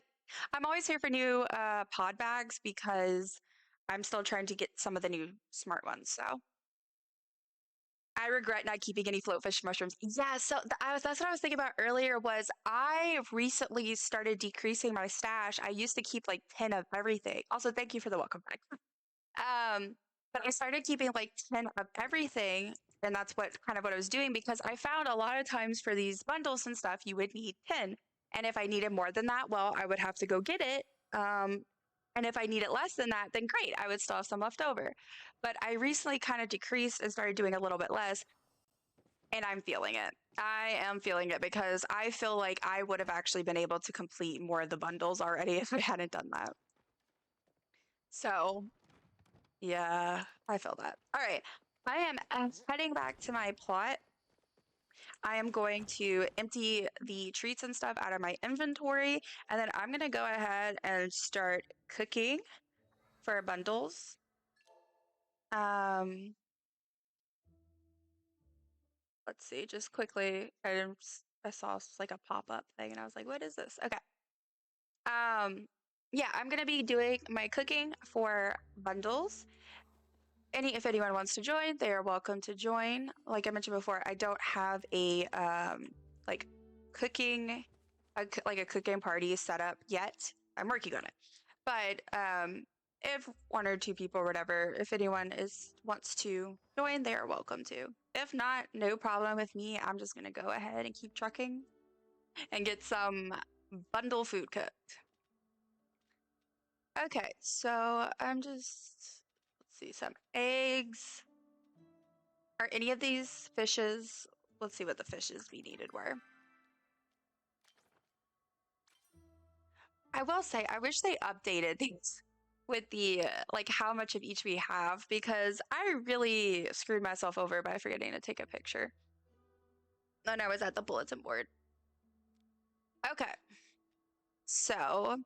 I'm always here for new pod bags because I'm still trying to get some of the new smart ones. So I regret not keeping any floatfish mushrooms. Yeah, so that's what I was thinking about earlier was I recently started decreasing my stash. I used to keep like 10 of everything. Also, thank you for the welcome back. But I started keeping like 10 of everything, and that's what I was doing because I found a lot of times for these bundles and stuff, you would need 10. And if I needed more than that, well, I would have to go get it. And if I needed less than that, then great, I would still have some left over. But I recently kind of decreased and started doing a little bit less, and I'm feeling it. I am feeling it because I feel like I would have actually been able to complete more of the bundles already if I hadn't done that. So, yeah, I feel that. All right, I am heading back to my plot. I am going to empty the treats and stuff out of my inventory, and then I'm going to go ahead and start cooking for bundles. Let's see, just quickly, I saw like a pop-up thing and I was like, what is this? Okay. Yeah, I'm gonna be doing my cooking for bundles. If anyone wants to join, they are welcome to join. Like I mentioned before, I don't have a like cooking like a cooking party set up yet. I'm working on it. But if 1 or 2 people or whatever, if anyone wants to join, they are welcome to. If not, no problem with me. I'm just gonna go ahead and keep trucking and get some bundle food cooked. Okay, so let's see, some eggs. Are any of these fishes? Let's see what the fishes we needed were. I will say, I wish they updated these with the like how much of each we have because I really screwed myself over by forgetting to take a picture when I was at the bulletin board. Okay, so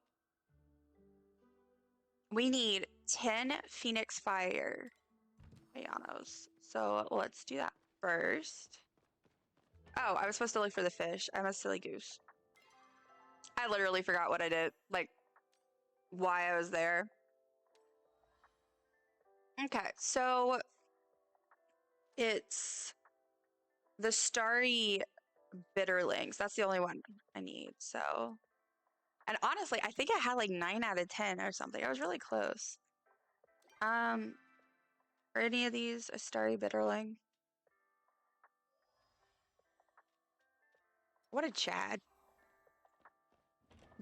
we need 10 Phoenix Fire pianos. So let's do that first. Oh, I was supposed to look for the fish. I'm a silly goose. I literally forgot what I did, like why I was there. Okay, so it's the starry bitterlings. That's the only one I need. So, and honestly, I think I had like 9 out of 10 or something. I was really close. Are any of these a starry bitterling? What a Chad.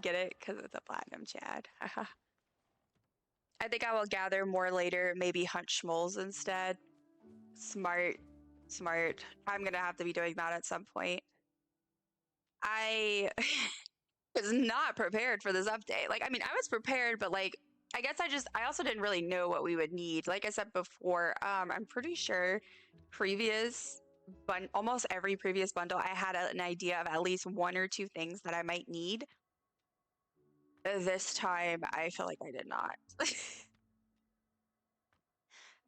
Get it? Because it's a platinum Chad. I think I will gather more later, maybe hunt schmoles instead. Smart. Smart. I'm gonna have to be doing that at some point. was not prepared for this update. Like, I mean, I was prepared, but like, I guess I also didn't really know what we would need. Like I said before, I'm pretty sure almost every previous bundle, I had an idea of at least one or two things that I might need. This time, I feel like I did not.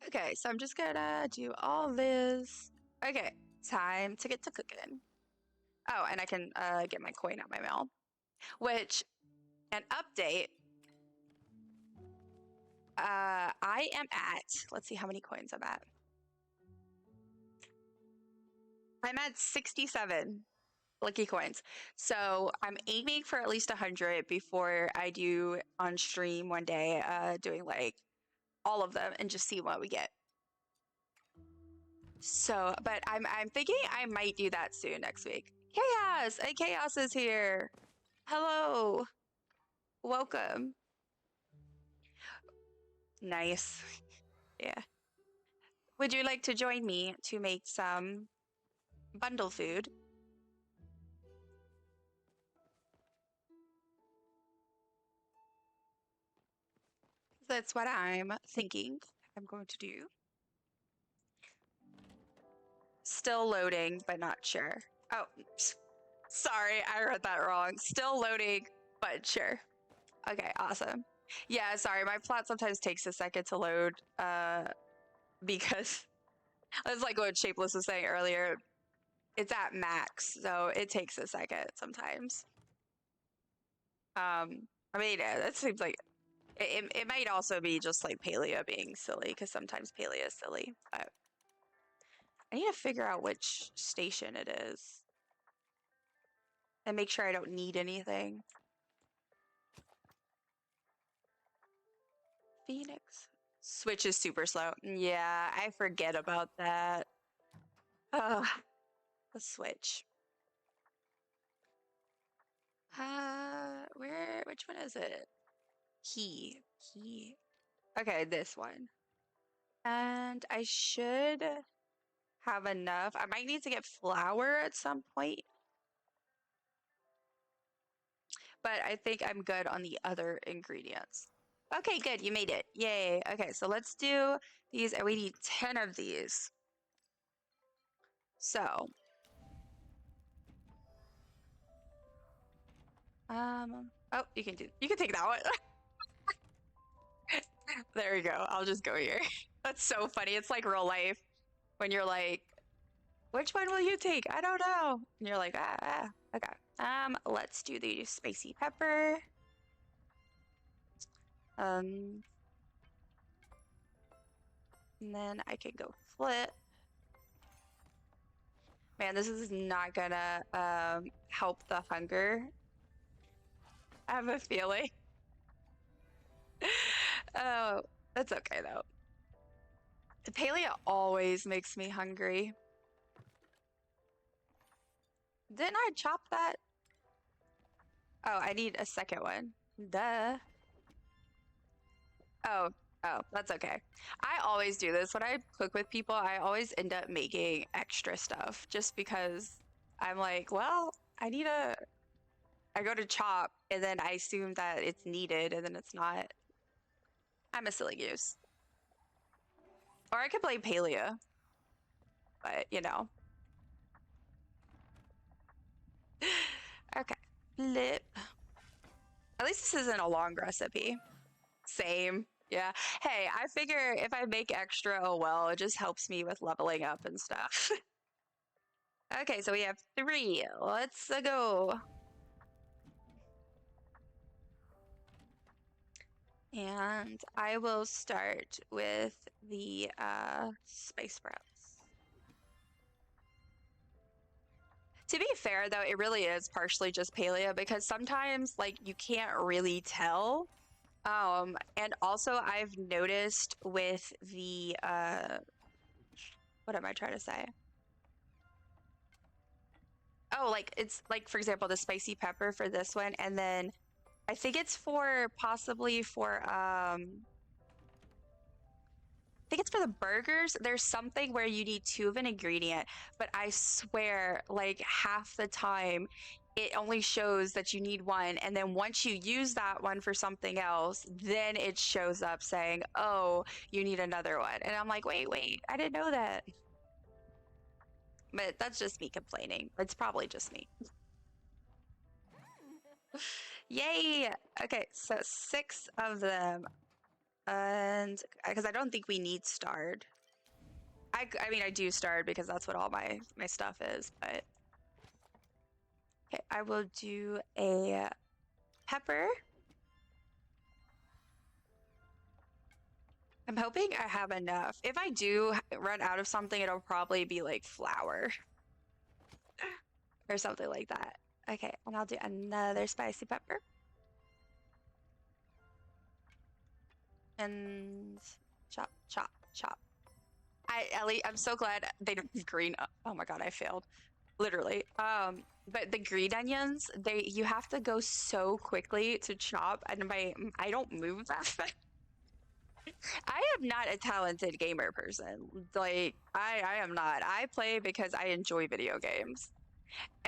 Okay, so I'm just gonna do all this. Okay, time to get to cooking. Oh, and I can get my coin out my mail, which an update. I am at, let's see how many coins I'm at. I'm at 67 lucky coins. So I'm aiming for at least 100 before I do on stream one day, doing like all of them and just see what we get. So, but I'm thinking I might do that soon next week. Chaos! Chaos is here. Hello. Welcome. Nice. Yeah. Would you like to join me to make some bundle food? That's what I'm thinking I'm going to do. Still loading, but not sure. Oh, sorry, I read that wrong. Still loading, but sure. Okay, awesome. Yeah, sorry, my plot sometimes takes a second to load, because it's like what Shapeless was saying earlier. It's at max, so it takes a second sometimes. I mean, that seems like it might also be just like Palia being silly, because sometimes Palia is silly, but I need to figure out which station it is and make sure I don't need anything. Phoenix. Switch is super slow. Yeah, I forget about that. Oh, the Switch. Which one is it? Key. Okay, this one. And I should have enough. I might need to get flour at some point. But I think I'm good on the other ingredients. Okay, good. You made it. Yay. Okay, so let's do these. And we need 10 of these. So, oh, you can take that one. There we go. I'll just go here. That's so funny. It's like real life when you're like, which one will you take? I don't know. And you're like, okay. Let's do the spicy pepper. And then I can go flip. Man, this is not gonna help the hunger. I have a feeling. Oh, that's okay though. The Palia always makes me hungry. Didn't I chop that? Oh, I need a second one. Duh. Oh, that's okay. I always do this. When I cook with people, I always end up making extra stuff just because I'm like, well, I go to chop and then I assume that it's needed and then it's not. I'm a silly goose. Or I could play Palia, but you know. Okay, flip. At least this isn't a long recipe. Same. Yeah. Hey, I figure if I make extra, oh well, it just helps me with leveling up and stuff. Okay, so we have 3. Let's go. And I will start with the spice sprouts. To be fair, though, it really is partially just Palia because sometimes, like, you can't really tell. And also I've noticed with the, what am I trying to say? Oh, like, it's like, for example, the spicy pepper for this one, and then I think it's possibly for, I think it's for the burgers. There's something where you need 2 of an ingredient, but I swear, like, half the time it only shows that you need one. And then once you use that one for something else, then it shows up saying, oh, you need another one. And I'm like, wait, I didn't know that. But that's just me complaining. It's probably just me. Yay! Okay, so 6 of them. And because I don't think we need starred. I mean, I do starred because that's what all my stuff is, but okay, I will do a pepper. I'm hoping I have enough. If I do run out of something, it'll probably be like flour or something like that. Okay, and I'll do another spicy pepper. And chop, chop, chop. Ellie, I'm so glad they don't have green. Oh my God, I failed. Literally. But the green onions, you have to go so quickly to chop, and I don't move that fast. I am not a talented gamer person. Like I am not. I play because I enjoy video games.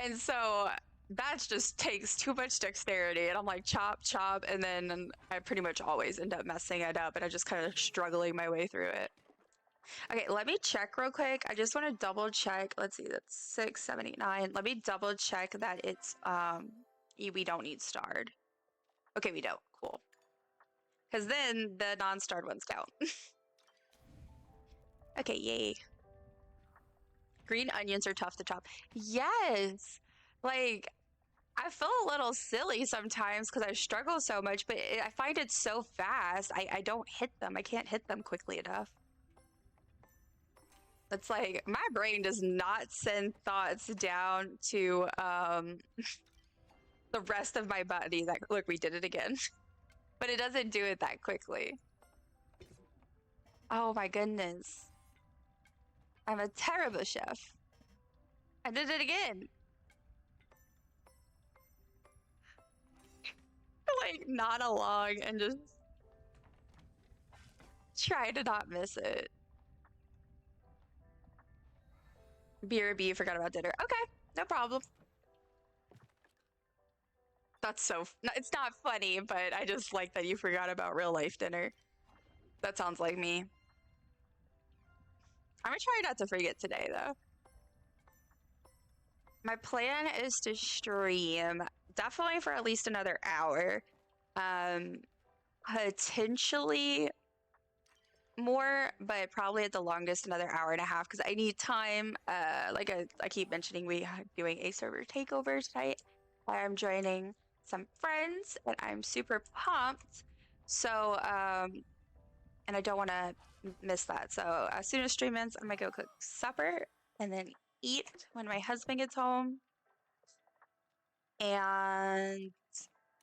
And so that just takes too much dexterity. And I'm like chop, chop, and then I pretty much always end up messing it up and I just kind of struggling my way through it. Okay, let me check real quick. I just want to double check. Let's see, that's 6, 7, 8, 9. Let me double check that it's we don't need starred. Okay, we don't. Cool. Because then the non-starred ones count. Okay, yay. Green onions are tough to chop. Yes! Like, I feel a little silly sometimes because I struggle so much, but I find it so fast. I don't hit them. I can't hit them quickly enough. It's like my brain does not send thoughts down to the rest of my body that look, we did it again. But it doesn't do it that quickly. Oh my goodness. I'm a terrible chef. I did it again. Like nod along and just try to not miss it. BRB, forgot about dinner. Okay, no problem. That's so, it's not funny, but I just like that you forgot about real life dinner. That sounds like me. I'm gonna try not to forget today though. My plan is to stream definitely for at least another hour. Potentially more, but probably at the longest another hour and a half because I need time. Like I keep mentioning, we are doing a server takeover tonight. I'm joining some friends and I'm super pumped. So and I don't want to miss that. So as soon as stream ends, I'm gonna go cook supper and then eat when my husband gets home. And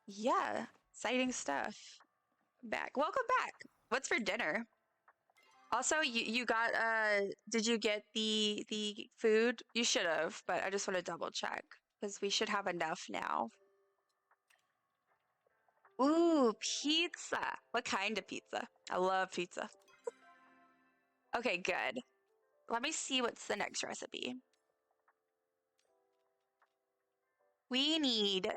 yeah, exciting stuff. Welcome back. What's for dinner? Also, you got did you get the food? You should have, but I just want to double check because we should have enough now. Ooh, pizza. What kind of pizza? I love pizza. Okay, good. Let me see what's the next recipe. We need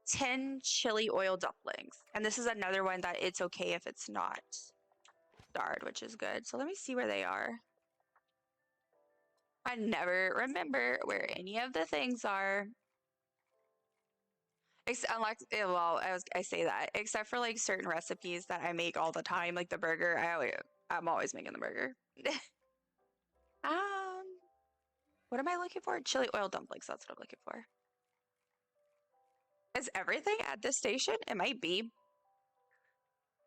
10 chili oil dumplings. And this is another one that it's okay if it's not starred, which is good. So let me see where they are. I never remember where any of the things are. Unlike, well, I say that, except for like certain recipes that I make all the time, like the burger. I'm always making the burger. What am I looking for? Chili oil dumplings. That's what I'm looking for. Is everything at this station? It might be.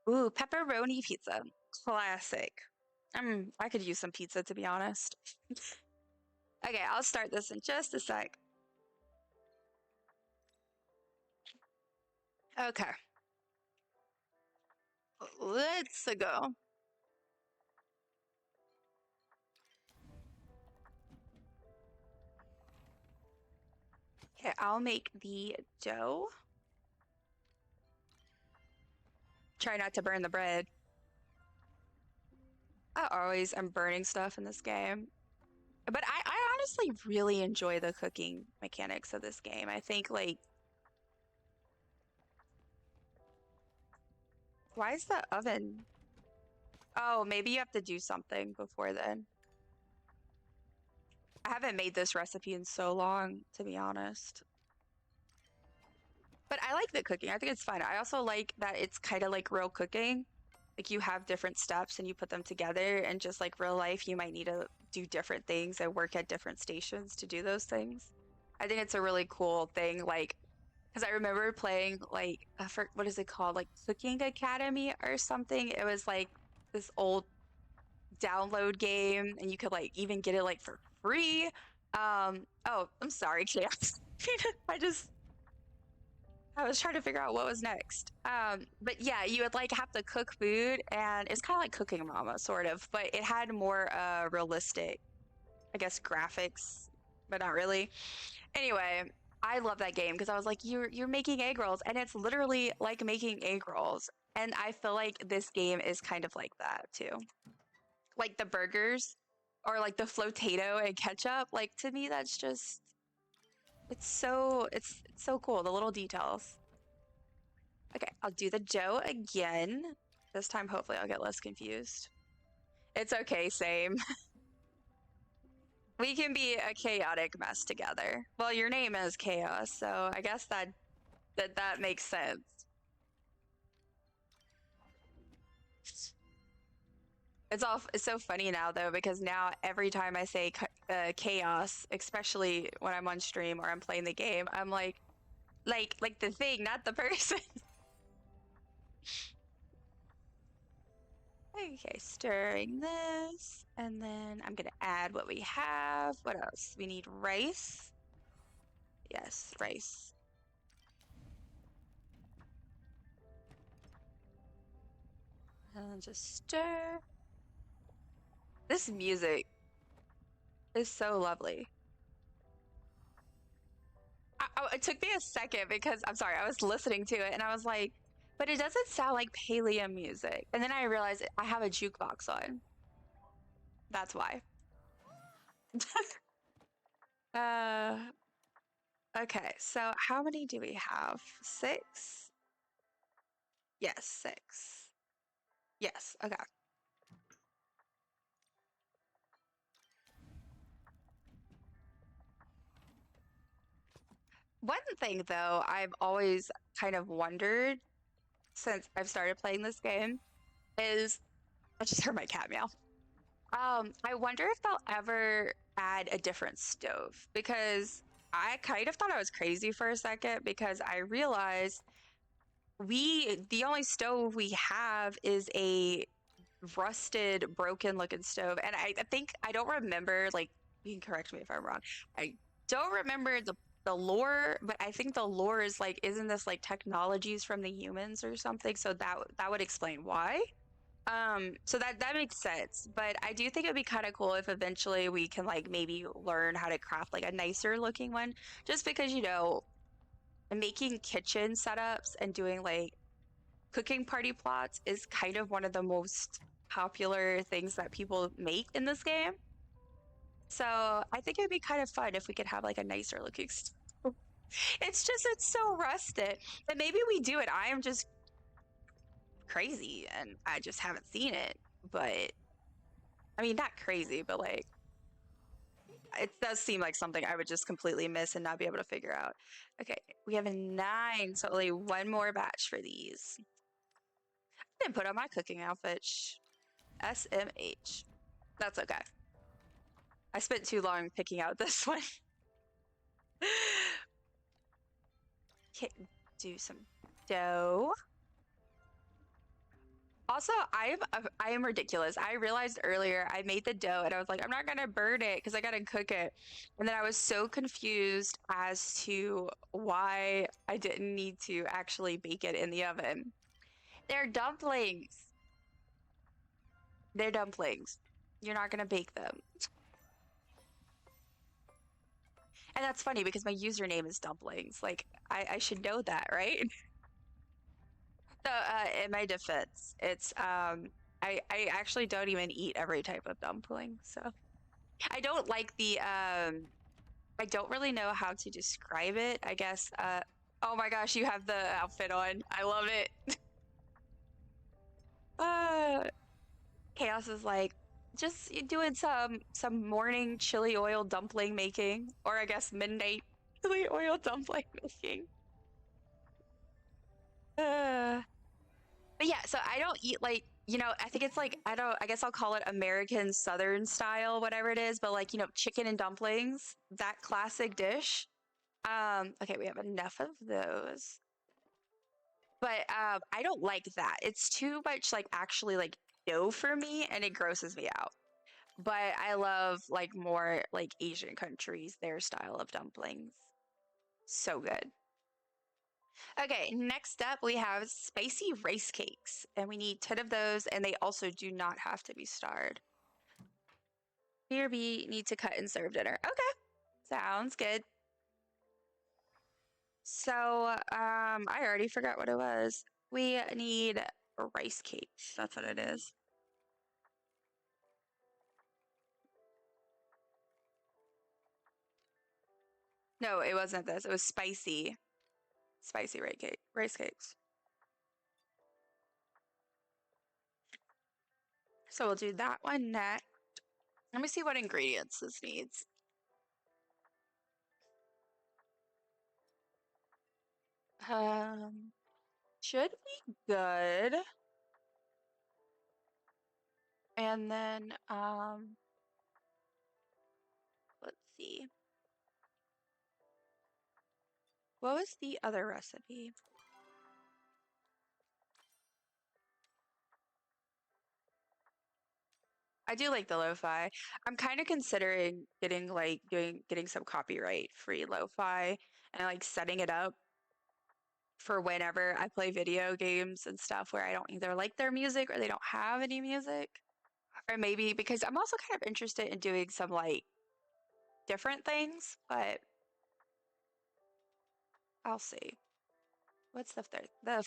Ooh, pepperoni pizza. Classic. I could use some pizza, to be honest. Okay, I'll start this in just a sec. Okay. Let's go. Okay, I'll make the dough. Try not to burn the bread. I always am burning stuff in this game. But I just like really enjoy the cooking mechanics of this game. I think like, why is the oven? Oh, maybe you have to do something before then. I haven't made this recipe in so long, to be honest. But I like the cooking. I think it's fun. I also like that it's kind of like real cooking. Like you have different steps and you put them together, and just like real life, you might need to do different things and work at different stations to do those things. I think it's a really cool thing. Like, because I remember playing like, what is it called? Like Cooking Academy or something. It was like this old download game, and you could like even get it like for free. Oh, I'm sorry, Chaos. I was trying to figure out what was next. But yeah, you would like have to cook food, and it's kind of like Cooking Mama, sort of, but it had more realistic, I guess, graphics, but not really. Anyway, I love that game because I was like, you're making egg rolls, and it's literally like making egg rolls. And I feel like this game is kind of like that too. Like the burgers or like the flotato and ketchup. Like to me, that's just it's so cool, the little details. Okay, I'll do the dough again. This time, hopefully, I'll get less confused. It's okay, same. We can be a chaotic mess together. Well, your name is Chaos, so I guess that makes sense. It's so funny now though, because now every time I say chaos, especially when I'm on stream or I'm playing the game, I'm like the thing, not the person. Okay, stirring this, and then I'm gonna add what we have. What else? We need rice. Yes, rice. And then just stir. This music is so lovely. It took me a second because I'm sorry, I was listening to it and I was like, but it doesn't sound like Palia music. And then I realized I have a jukebox on. That's why. uh, okay, so how many do we have? 6? Yes, 6. Yes, okay. One thing though, I've always kind of wondered since I've started playing this game is I just heard my cat meow. I wonder if they'll ever add a different stove, because I kind of thought I was crazy for a second because I realized the only stove we have is a rusted, broken looking stove. And I think I don't remember, like, you can correct me if I'm wrong. I don't remember the lore, but I think the lore is like, isn't this like technologies from the humans or something? So that would explain why. So that makes sense. But I do think it'd be kind of cool if eventually we can like maybe learn how to craft like a nicer looking one, just because making kitchen setups and doing like cooking party plots is kind of one of the most popular things that people make in this game. So I think it'd be kind of fun if we could have like a nicer looking stove. It's so rusted. And maybe we do it. I am just crazy and I just haven't seen it. But I mean, not crazy, but like it does seem like something I would just completely miss and not be able to figure out. Okay, we have a 9, so only one more batch for these. I didn't put on my cooking outfit. SMH. That's okay. I spent too long picking out this one. Okay, do some dough. Also, I am ridiculous. I realized earlier I made the dough and I was like, I'm not gonna burn it because I gotta cook it. And then I was so confused as to why I didn't need to actually bake it in the oven. They're dumplings. They're dumplings. You're not gonna bake them. And that's funny because my username is dumplings. Like I should know that, right? So in my defense, it's I actually don't even eat every type of dumpling. So I don't like the I don't really know how to describe it. I guess oh my gosh, you have the outfit on. I love it. Uh Chaos is like just doing some morning chili oil dumpling making, or I guess midnight chili oil dumpling making. Uh But yeah, so I don't eat like, I think it's like, I guess I'll call it American Southern style, whatever it is, but like, chicken and dumplings, that classic dish. Okay, we have enough of those. But I don't like that. It's too much like actually like dough for me and it grosses me out. But I love like more like Asian countries, their style of dumplings. So good. Okay, next up we have spicy rice cakes, and we need 10 of those, and they also do not have to be starred. BRB need to cut and serve dinner. Okay, sounds good. So, I already forgot what it was. We need rice cakes. That's what it is. No, it wasn't this. It was spicy rice cakes. So we'll do that one next. Let me see what ingredients this needs. Should be good. And then, let's see. What was the other recipe? I do like the lo-fi. I'm kind of considering getting some copyright free lo-fi and like setting it up for whenever I play video games and stuff where I don't either like their music or they don't have any music. Or maybe because I'm also kind of interested in doing some like different things, but I'll see. What stuff there? The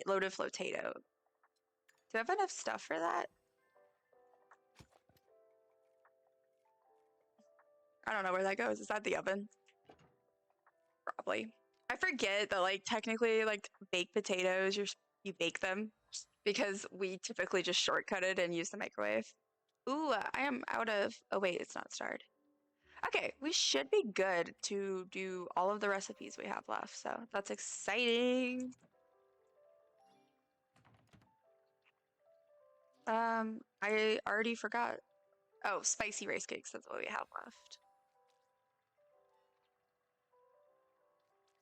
loaded flotato. Do I have enough stuff for that? I don't know where that goes. Is that the oven? Probably. I forget that like technically like baked potatoes, you bake them because we typically just shortcut it and use the microwave. Ooh, I am out of. Oh wait, it's not starred. Okay, we should be good to do all of the recipes we have left. So that's exciting. I already forgot. Oh, spicy rice cakes. That's what we have left.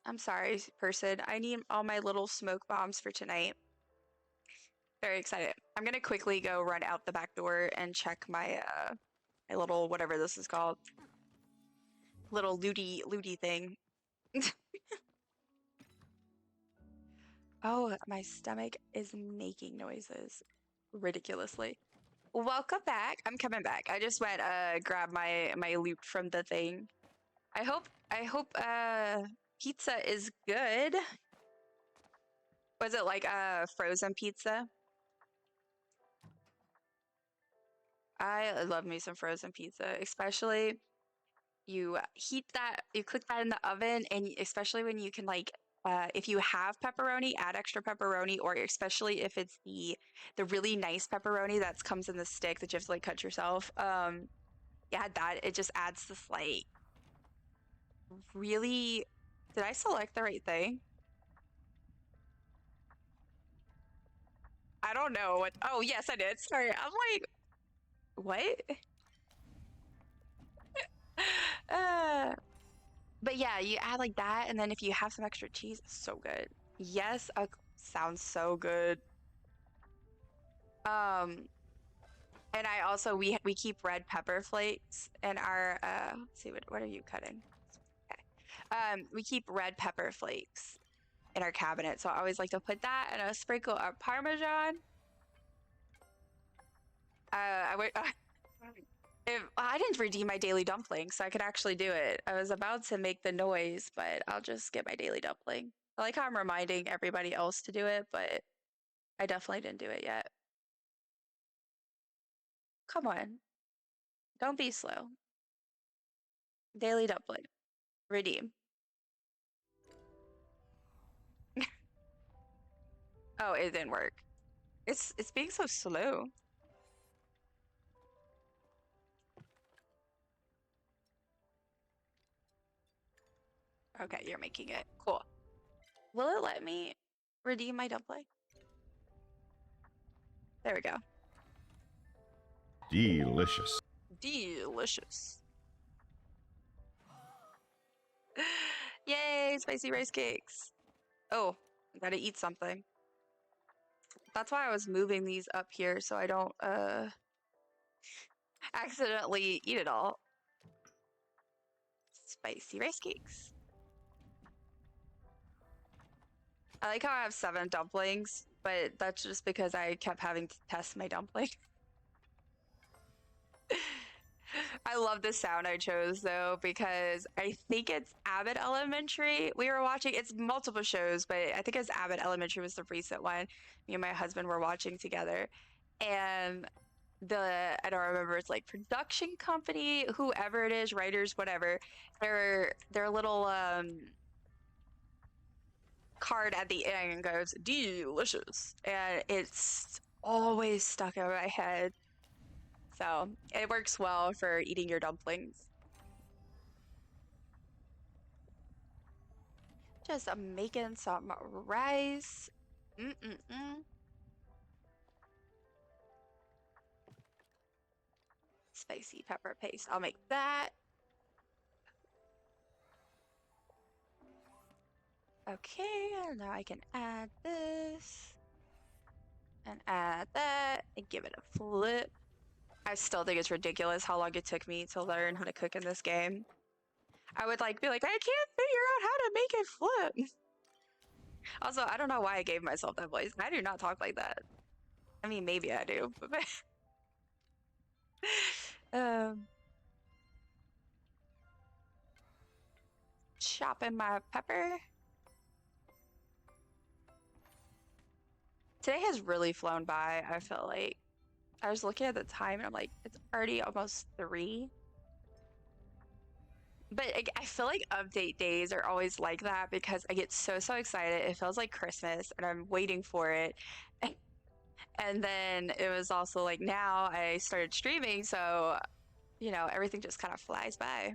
I'm sorry, person. I need all my little smoke bombs for tonight. Very excited. I'm gonna quickly go run out the back door and check my little whatever this is called. Little looty thing. Oh, my stomach is making noises ridiculously. Welcome back. I'm coming back. I just went grab my loot from the thing. I hope pizza is good. Was it like frozen pizza? I love me some frozen pizza, especially you cook that in the oven, and especially when you can like, if you have pepperoni, add extra pepperoni, or especially if it's the really nice pepperoni that comes in the stick that you have to like cut yourself. You add that, it just adds this like really. Did I select the right thing? I don't know what. Oh yes, I did. Sorry, I'm like, what? Uh, but yeah, you add like that, and then if you have some extra cheese, it's so good. Yes, sounds so good. Um, and I also we keep red pepper flakes in our let's see what are you cutting? Okay. We keep red pepper flakes in our cabinet, so I always like to put that and a sprinkle of Parmesan. I would. If I didn't redeem my daily dumpling, so I could actually do it. I was about to make the noise, but I'll just get my daily dumpling. I like how I'm reminding everybody else to do it, but I definitely didn't do it yet. Come on, don't be slow. Daily dumpling. Redeem. Oh, it didn't work. It's being so slow. Okay, you're making it. Cool. Will it let me redeem my dumpling? There we go. Delicious. Delicious. Yay, spicy rice cakes. Oh, I gotta eat something. That's why I was moving these up here so I don't accidentally eat it all. Spicy rice cakes. I like how I have 7 dumplings, but that's just because I kept having to test my dumpling. I love the sound I chose though, because I think it's Abbott Elementary we were watching. It's multiple shows, but I think it's Abbott Elementary was the recent one. Me and my husband were watching together. And I don't remember, it's like production company, whoever it is, writers, whatever, their little card at the end goes delicious, and it's always stuck in my head. So it works well for eating your dumplings. Just making some rice. Spicy pepper paste. I'll make that. Okay, now I can add this and add that and give it a flip. I still think it's ridiculous how long it took me to learn how to cook in this game. I would be like, I can't figure out how to make it flip. Also, I don't know why I gave myself that voice. I do not talk like that. I mean, maybe I do, but chopping my pepper. Today has really flown by, I feel like. I was looking at the time and I'm like, it's already almost 3. But I feel like update days are always like that because I get so excited. It feels like Christmas and I'm waiting for it. And then it was also like now I started streaming, so everything just kind of flies by.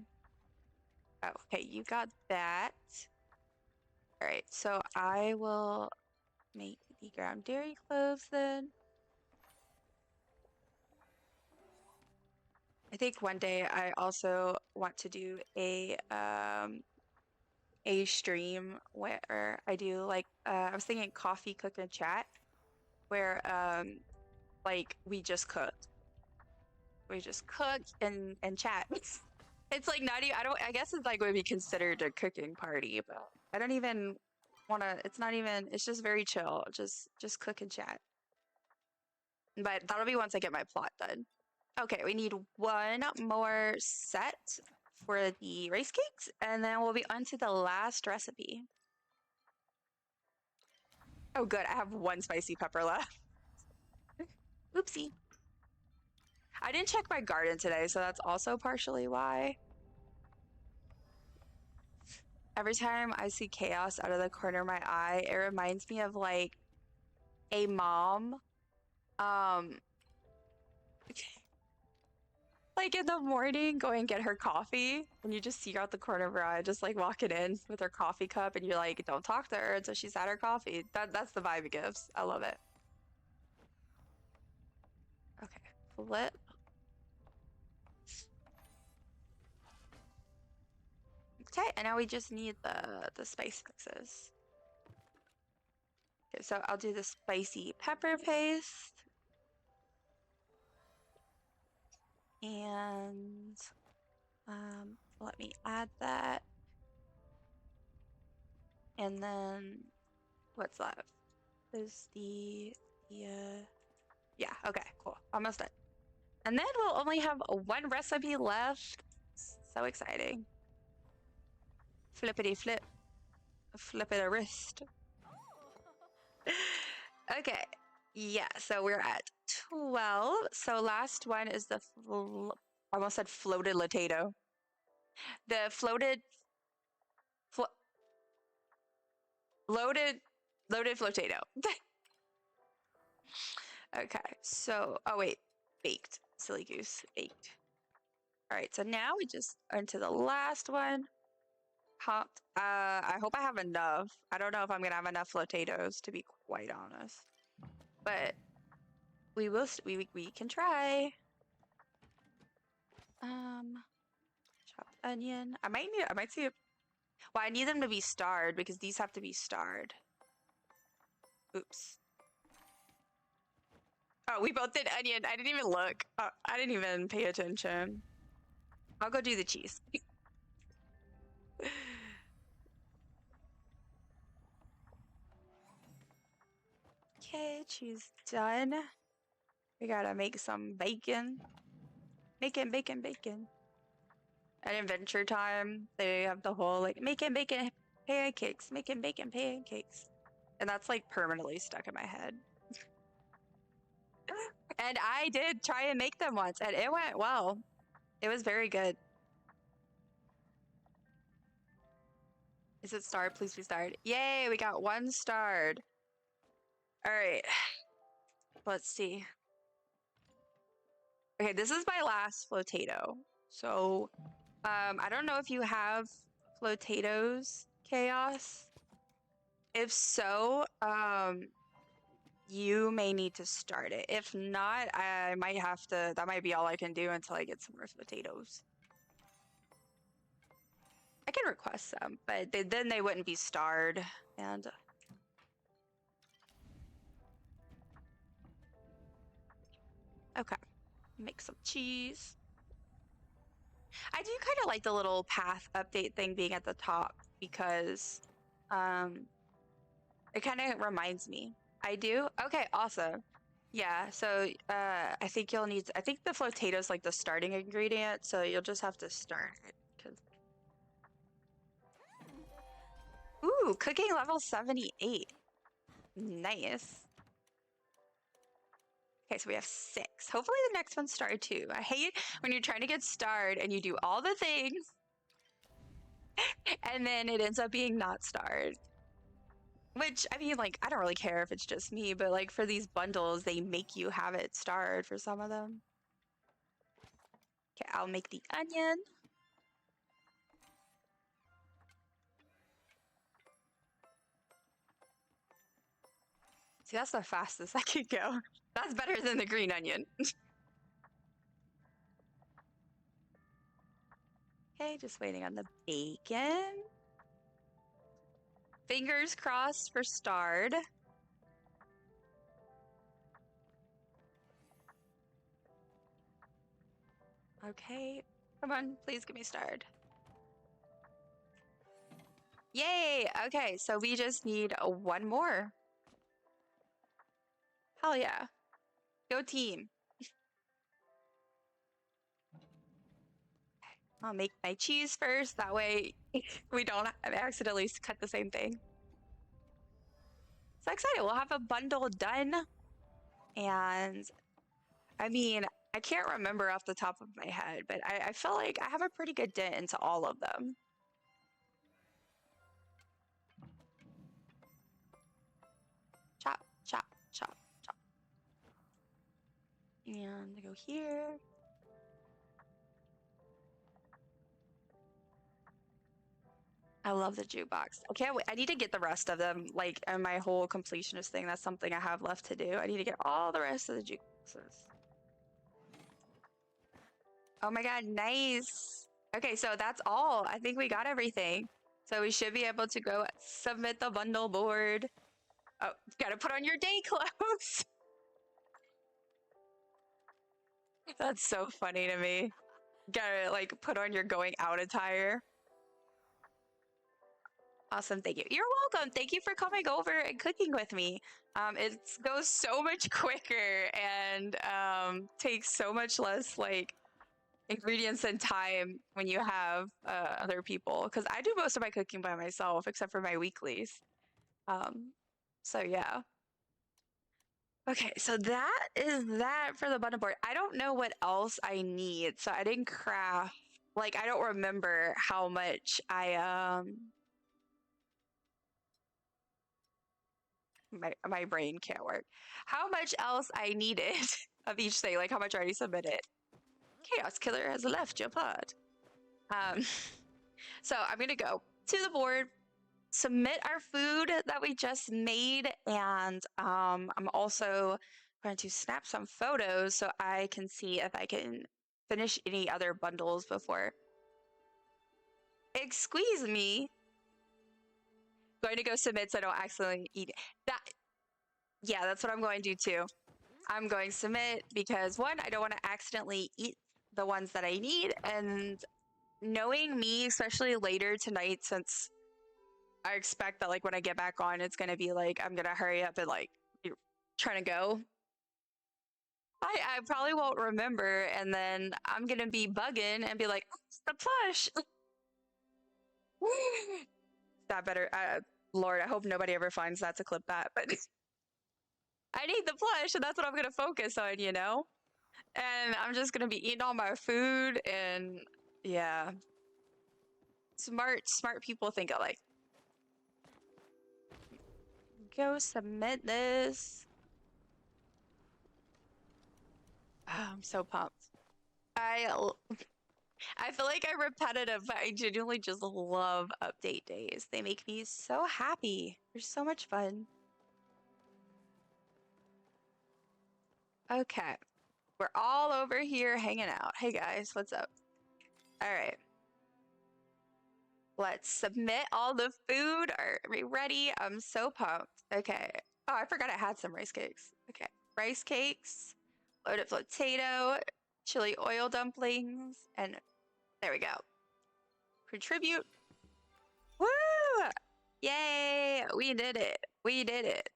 Oh, okay, you got that. All right, so I will make the ground dairy cloves then. I think one day I also want to do a stream where I do I was thinking coffee cook and chat where we just cook. We just cook and chat. It's like not even I guess it's would be considered a cooking party, but I don't even want to. It's not even, it's just very chill. Just cook and chat. But that'll be once I get my plot done. Okay, we need one more set for the rice cakes, and then we'll be on to the last recipe. Oh, good. I have 1 spicy pepper left. Oopsie. I didn't check my garden today, so that's also partially why. Every time I see chaos out of the corner of my eye, it reminds me of a mom in the morning going get her coffee and you just see her out the corner of her eye just walking in with her coffee cup and you're like, don't talk to her until she's had her coffee. That's the vibe it gives. I love it. Okay, flip. Okay, and now we just need the spice mixes. Okay, so I'll do the spicy pepper paste. And let me add that. And then what's left is yeah, okay, cool. Almost done. And then we'll only have 1 recipe left. So exciting. Flippity flip. Flip it a wrist. Okay. Yeah, so we're at 12. So last one is the almost said floated potato. The loaded flotato. Okay, so oh wait, baked. Silly goose, baked. All right, so now we just into the last one. Hopped. I hope I have enough. I don't know if I'm gonna have enough flotatoes, to be quite honest, but we will. We can try. Chopped onion. I might see. Well, I need them to be starred because these have to be starred. Oops. Oh, we both did onion. I didn't even look. I didn't even pay attention. I'll go do the cheese. Okay, cheese done. We gotta make some bacon. Bacon, bacon, bacon. At Adventure Time, they have the whole like making bacon pancakes, making bacon pancakes. And that's like permanently stuck in my head. And I did try and make them once, and it went well. It was very good. Is it starred? Please be starred. Yay, we got 1 starred. All right. Let's see. Okay, this is my last flotato. So, I don't know if you have flotatoes, Chaos. If so, you may need to start it. If not, I might have to, that might be all I can do until I get some more potatoes. I can request some, but then they wouldn't be starred. And okay, make some cheese. I do kind of like the little path update thing being at the top because it kind of reminds me. I do? Okay, awesome. Yeah, so I think you'll need, I think the flotato is like the starting ingredient, so you'll just have to start it. Ooh, cooking level 78. Nice. Okay, so we have 6. Hopefully the next one's starred too. I hate when you're trying to get starred and you do all the things and then it ends up being not starred. Which, I mean, like, I don't really care if it's just me, but like for these bundles, they make you have it starred for some of them. Okay, I'll make the onion. See, that's the fastest I could go. That's better than the green onion. Okay, just waiting on the bacon. Fingers crossed for starred. Okay, come on, please give me starred. Yay! Okay, so we just need 1 more. Hell yeah. Go team. I'll make my cheese first, that way we don't accidentally cut the same thing. So excited, we'll have a bundle done. And I mean, I can't remember off the top of my head, but I feel like I have a pretty good dent into all of them. Chop, chop, chop, chop. And go here. I love the jukebox. Okay, wait, I need to get the rest of them, like, and my whole completionist thing. That's something I have left to do. I need to get all the rest of the jukeboxes. Oh my god, nice. Okay, so that's all. I think we got everything. So we should be able to go submit the bundle board. Oh, gotta put on your day clothes. That's so funny to me. Gotta like put on your going out attire. Awesome, thank you. You're welcome. Thank you for coming over and cooking with me. It goes so much quicker and takes so much less like ingredients and time when you have other people. Because I do most of my cooking by myself, except for my weeklies. So yeah. Okay, so that is that for the button board. I don't know what else I need, so I didn't craft like, I don't remember how much my brain can't work. How much else I needed of each thing, like how much I already submitted. Chaos Killer has left your pod. Um, so I'm gonna go to the board, submit our food that we just made, and I'm also going to snap some photos so I can see if I can finish any other bundles before. Excuse me. Going to go submit so I don't accidentally eat that. Yeah, that's what I'm going to do too. I'm going to submit because one, I don't want to accidentally eat the ones that I need, and knowing me, especially later tonight, since I expect that like when I get back on, it's gonna be like I'm gonna hurry up and like trying to go. I probably won't remember, and then I'm gonna be bugging and be like, "It's the plush." That better, Lord, I hope nobody ever finds that to clip that. But I need the plush, and that's what I'm gonna focus on, you know. And I'm just gonna be eating all my food, and yeah, smart people think alike. Go submit this. Oh, I'm so pumped. I feel like I'm repetitive, but I genuinely just love update days. They make me so happy. They're so much fun. Okay. We're all over here hanging out. Hey guys, what's up? All right. Let's submit all the food. Are we ready? I'm so pumped. Okay. Oh, I forgot I had some rice cakes. Okay. Rice cakes, loaded potato, chili oil dumplings, and there we go. Contribute. Woo! Yay! We did it. We did it.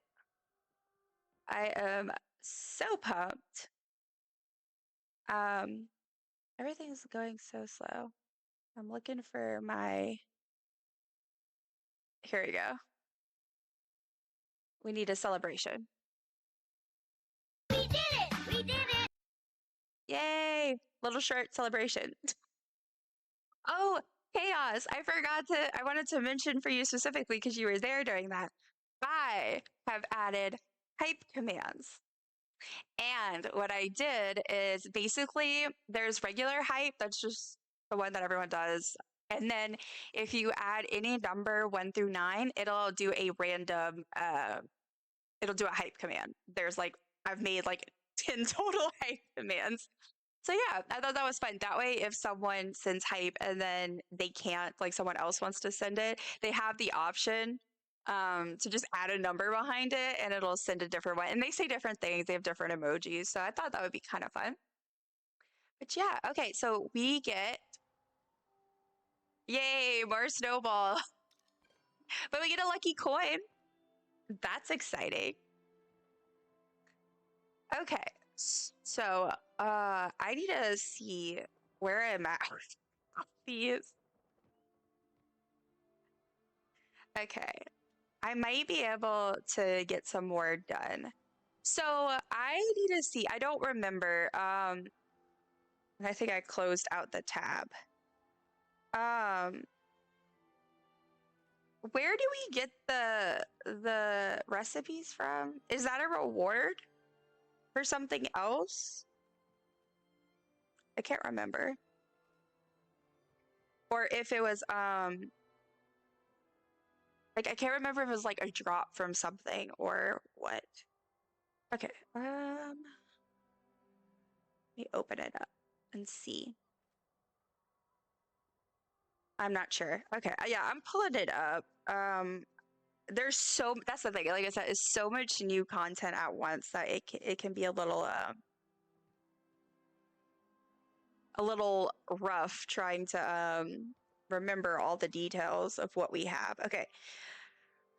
I am so pumped. Everything's going so slow. I'm looking for my. Here we go. We need a celebration. We did it! We did it! Yay! Little short celebration. Oh, Chaos! I wanted to mention for you specifically because you were there during that. I have added hype commands. And what I did is basically there's regular hype, that's just the one that everyone does. And then if you add any number 1 through 9, it'll do a random it'll do a hype command. There's like I've made like 10 total hype commands. So yeah, I thought that was fun. That way if someone sends hype and then they can't, like someone else wants to send it, they have the option to just add a number behind it and it'll send a different one. And they say different things, they have different emojis. So I thought that would be kind of fun. But yeah, okay, so we get yay, more snowball. But we get a lucky coin. That's exciting. Okay, so I need to see where I'm at with these. Okay, I might be able to get some more done. So I need to see, I don't remember. I think I closed out the tab. Where do we get the recipes from? Is that a reward for something else? I can't remember. Or if it was like I can't remember if it was like a drop from something or what. Okay. Let me open it up and see. I'm not sure. Okay. Yeah, I'm pulling it up. There's that's the thing. Like I said, it's so much new content at once that it can be a little rough trying to remember all the details of what we have. Okay.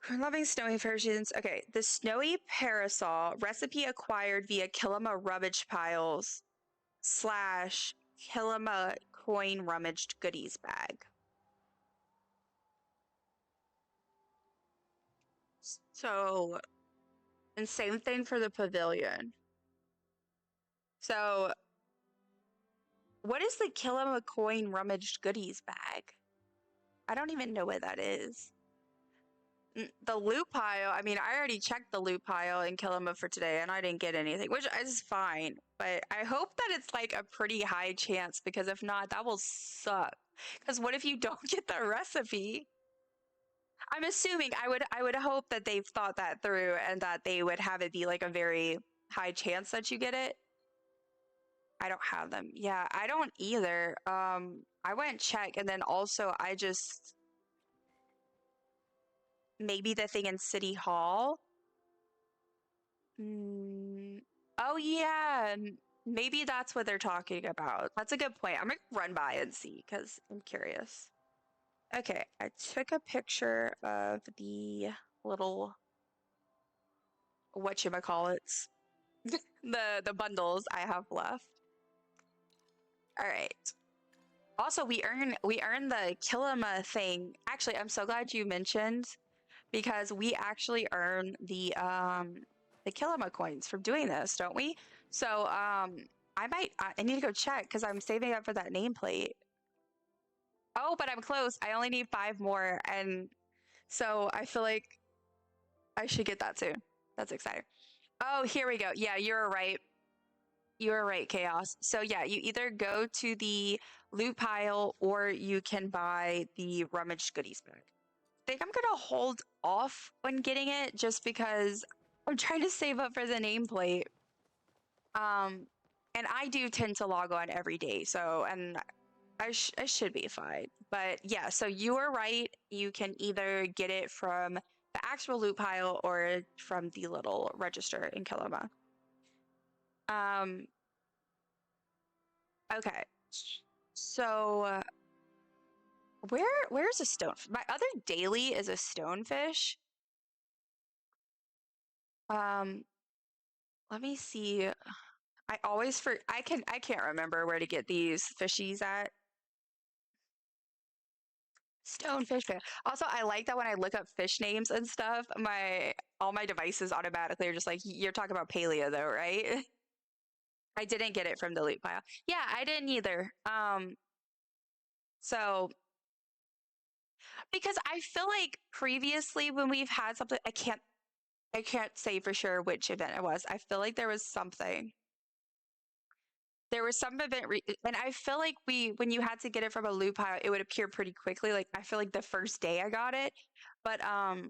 I'm loving snowy versions. Okay, the snowy parasol recipe acquired via Kilima rummage piles / Kilima coin rummaged goodies bag. So, and same thing for the pavilion. So, What is the Kilima coin rummaged goodies bag? I don't even know what that is. The loot pile, I mean, I already checked the loot pile in Kilima for today and I didn't get anything, which is fine. But I hope that it's like a pretty high chance, because if not, that will suck. Because what if you don't get the recipe? I'm assuming I would hope that they've thought that through and that they would have it be like a very high chance that you get it. I don't have them. Yeah, I don't either. I went and check, and then also I just maybe the thing in City Hall. Oh yeah, maybe that's what they're talking about. That's a good point. I'm gonna run by and see because I'm curious. Okay, I took a picture of the little whatchamacallits, the bundles I have left. All right. Also, we earn the Kilima thing. Actually, I'm so glad you mentioned, because we actually earn the Kilima coins from doing this, don't we? So I need to go check because I'm saving up for that nameplate. Oh, but I'm close. I only need 5 more, and so I feel like I should get that soon. That's exciting. Oh, here we go. Yeah, you're right. You're right, Chaos. So yeah, you either go to the loot pile or you can buy the rummaged goodies bag. I think I'm gonna hold off on getting it just because I'm trying to save up for the nameplate. And I do tend to log on every day, so and I should be fine. But yeah, so you are right. You can either get it from the actual loot pile or from the little register in Kilima. Um, okay. So where's a stone? My other daily is a stonefish. Um, let me see. I can't remember where to get these fishies at. Stonefish fish. Also, I like that when I look up fish names and stuff, all my devices automatically are just like, you're talking about Palia though, right? I didn't get it from the loot pile. Yeah, I didn't either. So because I feel like previously when we've had something, I can't say for sure which event it was. I feel like there was something. There was some event, and I feel like when you had to get it from a loot pile, it would appear pretty quickly. Like I feel like the first day I got it, but I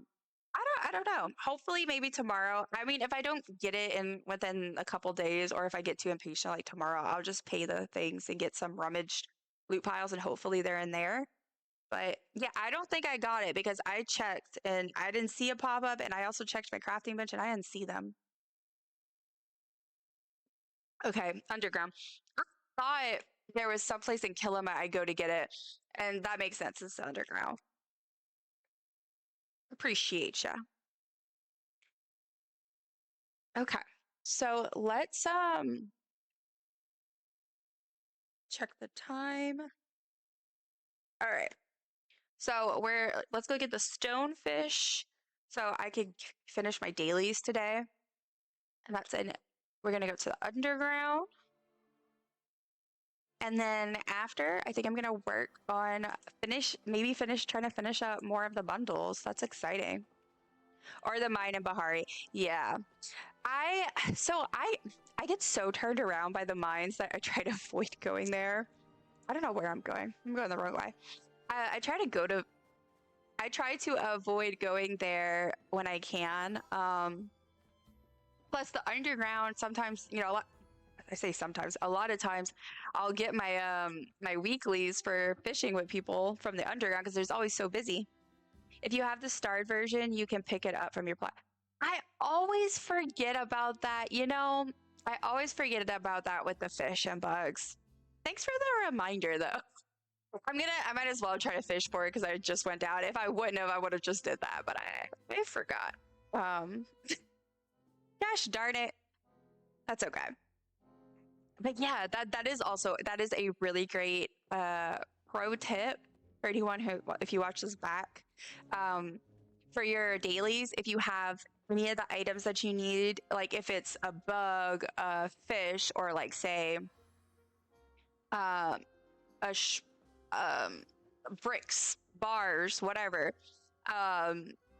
don't know. Hopefully, maybe tomorrow. I mean, if I don't get it in within a couple days, or if I get too impatient, like tomorrow, I'll just pay the things and get some rummaged loot piles, and hopefully they're in there. But yeah, I don't think I got it because I checked and I didn't see a pop up, and I also checked my crafting bench and I didn't see them. Okay, underground. I thought there was someplace in Kilima I go to get it, and that makes sense. It's underground. Appreciate ya. Okay, so let's check the time. All right, so let's go get the stonefish, so I could finish my dailies today, and that's in. We're gonna go to the underground. And then after, I think I'm gonna work on maybe trying to finish up more of the bundles. That's exciting. Or the mine in Bahari. Yeah. So I get so turned around by the mines that I try to avoid going there. I don't know where I'm going. I'm going the wrong way. I try to avoid going there when I can. Plus the underground sometimes, I say sometimes, a lot of times I'll get my weeklies for fishing with people from the underground because there's always so busy. If you have the starred version, you can pick it up from your plot. I always forget about that, I always forget about that with the fish and bugs. Thanks for the reminder though. I might as well try to fish for it because I just went down. If I wouldn't have, I would have just did that, but I forgot. Gosh darn it. That's okay. But yeah, that is a really great pro tip for anyone who, if you watch this back, for your dailies, if you have any of the items that you need, like if it's a bug, a fish, or like say um, a bricks, bars, whatever,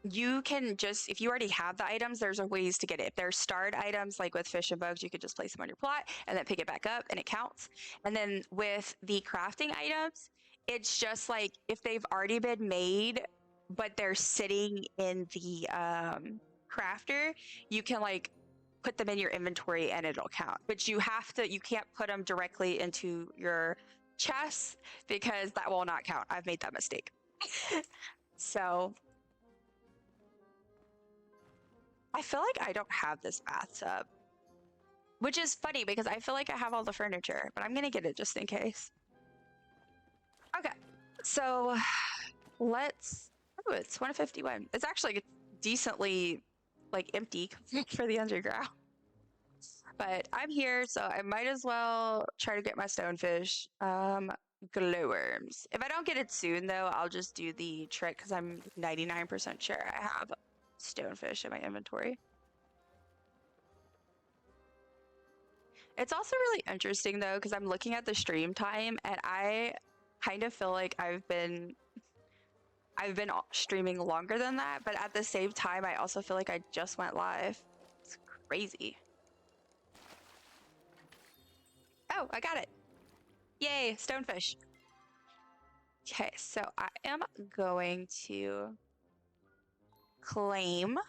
you can just, if you already have the items, there's a ways to get it. If they're starred items, like with fish and bugs, you could just place them on your plot and then pick it back up and it counts. And then with the crafting items, it's just like if they've already been made, but they're sitting in the crafter, you can like put them in your inventory and it'll count. But you can't put them directly into your chest because that will not count. I've made that mistake. So I feel like I don't have this bathtub, which is funny because I feel like I have all the furniture, but I'm gonna get it just in case. Okay, so let's. Oh, it's 151. It's actually decently like empty for the underground. But I'm here, so I might as well try to get my stonefish. Glowworms. If I don't get it soon, though, I'll just do the trick because I'm 99% sure I have stonefish in my inventory. It's also really interesting, though, because I'm looking at the stream time and I kind of feel like I've been streaming longer than that, but at the same time, I also feel like I just went live. It's crazy. Oh, I got it. Yay, stonefish. Okay, so I am going to claim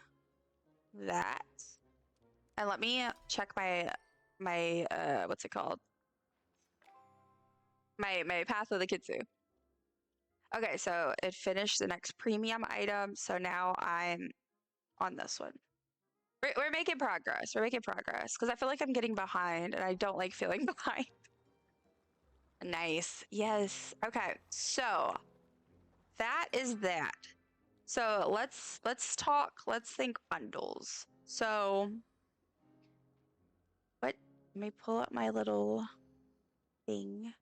that. And let me check my what's it called? My path of the Kitsu. Okay, so it finished the next premium item, so now I'm on this one. We're making progress. We're making progress because I feel like I'm getting behind and I don't like feeling behind. Nice. Yes. Okay. So that is that. So let's think bundles. So let me pull up my little thing.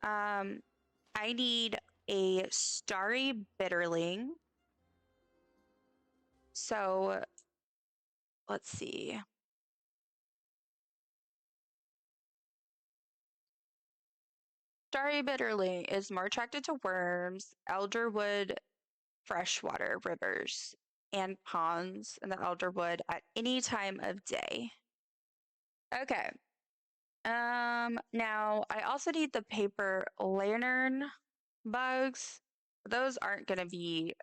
I need a starry bitterling. So let's see. Starry bitterling is more attracted to worms, Elderwood, freshwater rivers, and ponds in the Elderwood at any time of day. Okay. Now I also need the paper lantern bugs. Those aren't gonna be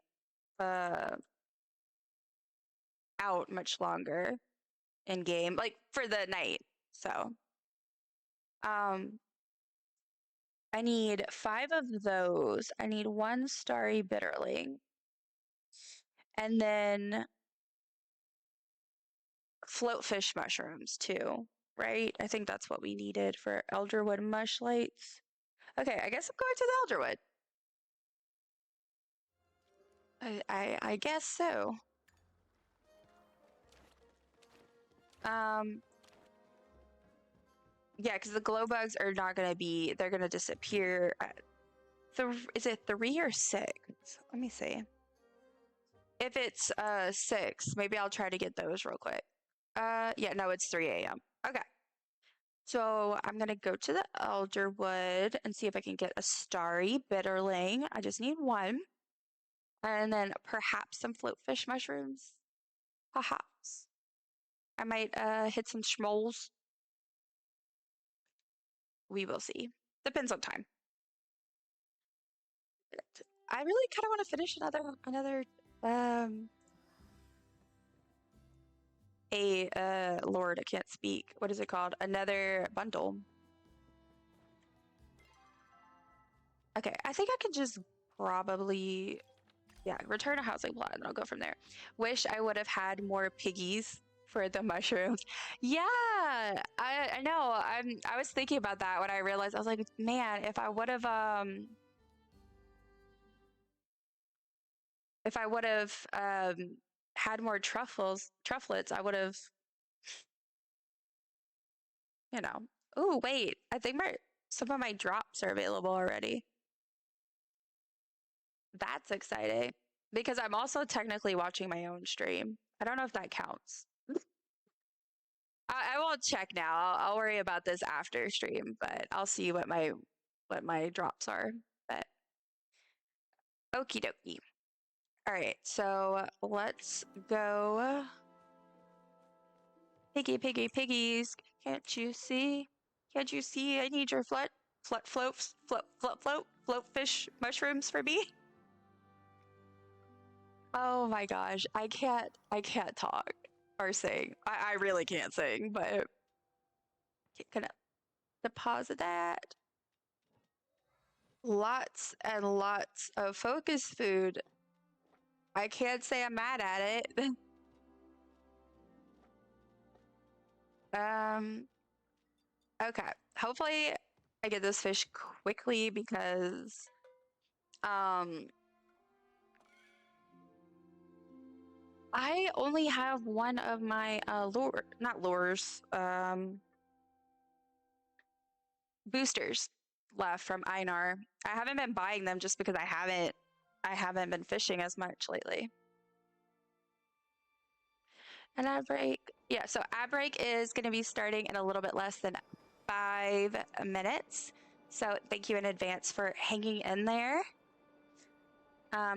out much longer in game, like for the night. So I need 5 of those. I need 1 starry bitterling. And then floatfish mushrooms too, right? I think that's what we needed for Elderwood mushlights. Okay, I guess I'm going to the Elderwood. I guess so. Yeah, because the glow bugs are not gonna be, they're gonna disappear at is it 3 or 6? Let me see. If it's 6, maybe I'll try to get those real quick. Yeah, no, it's 3 a.m. Okay. So I'm gonna go to the Elderwood and see if I can get a starry bitterling. I just need 1. And then perhaps some floatfish mushrooms. Perhaps. I might hit some schmoles. We will see. Depends on time. I really kind of want to finish another Lord, I can't speak. What is it called? Another bundle. Okay, I think I could just probably, yeah, return a housing plot and I'll go from there. Wish I would have had more piggies for the mushrooms. Yeah, I know. I was thinking about that when I realized, I was like, man, if I would have had more trufflets, I would have, you know. Oh, wait, I think some of my drops are available already. That's exciting because I'm also technically watching my own stream. I don't know if that counts. I won't check now. I'll worry about this after stream, but I'll see what my drops are. But okie dokie. All right, so let's go. Piggy, piggy, piggies. Can't you see? Can't you see? I need your float fish mushrooms for me. Oh my gosh, I can't talk or sing. I really can't sing, but gonna deposit that. Lots and lots of focus food. I can't say I'm mad at it. Okay. Hopefully I get this fish quickly because I only have one of my not lures, boosters left from Einar. I haven't been buying them just because I haven't been fishing as much lately. And ad break. Yeah, so ad break is going to be starting in a little bit less than 5 minutes. So thank you in advance for hanging in there.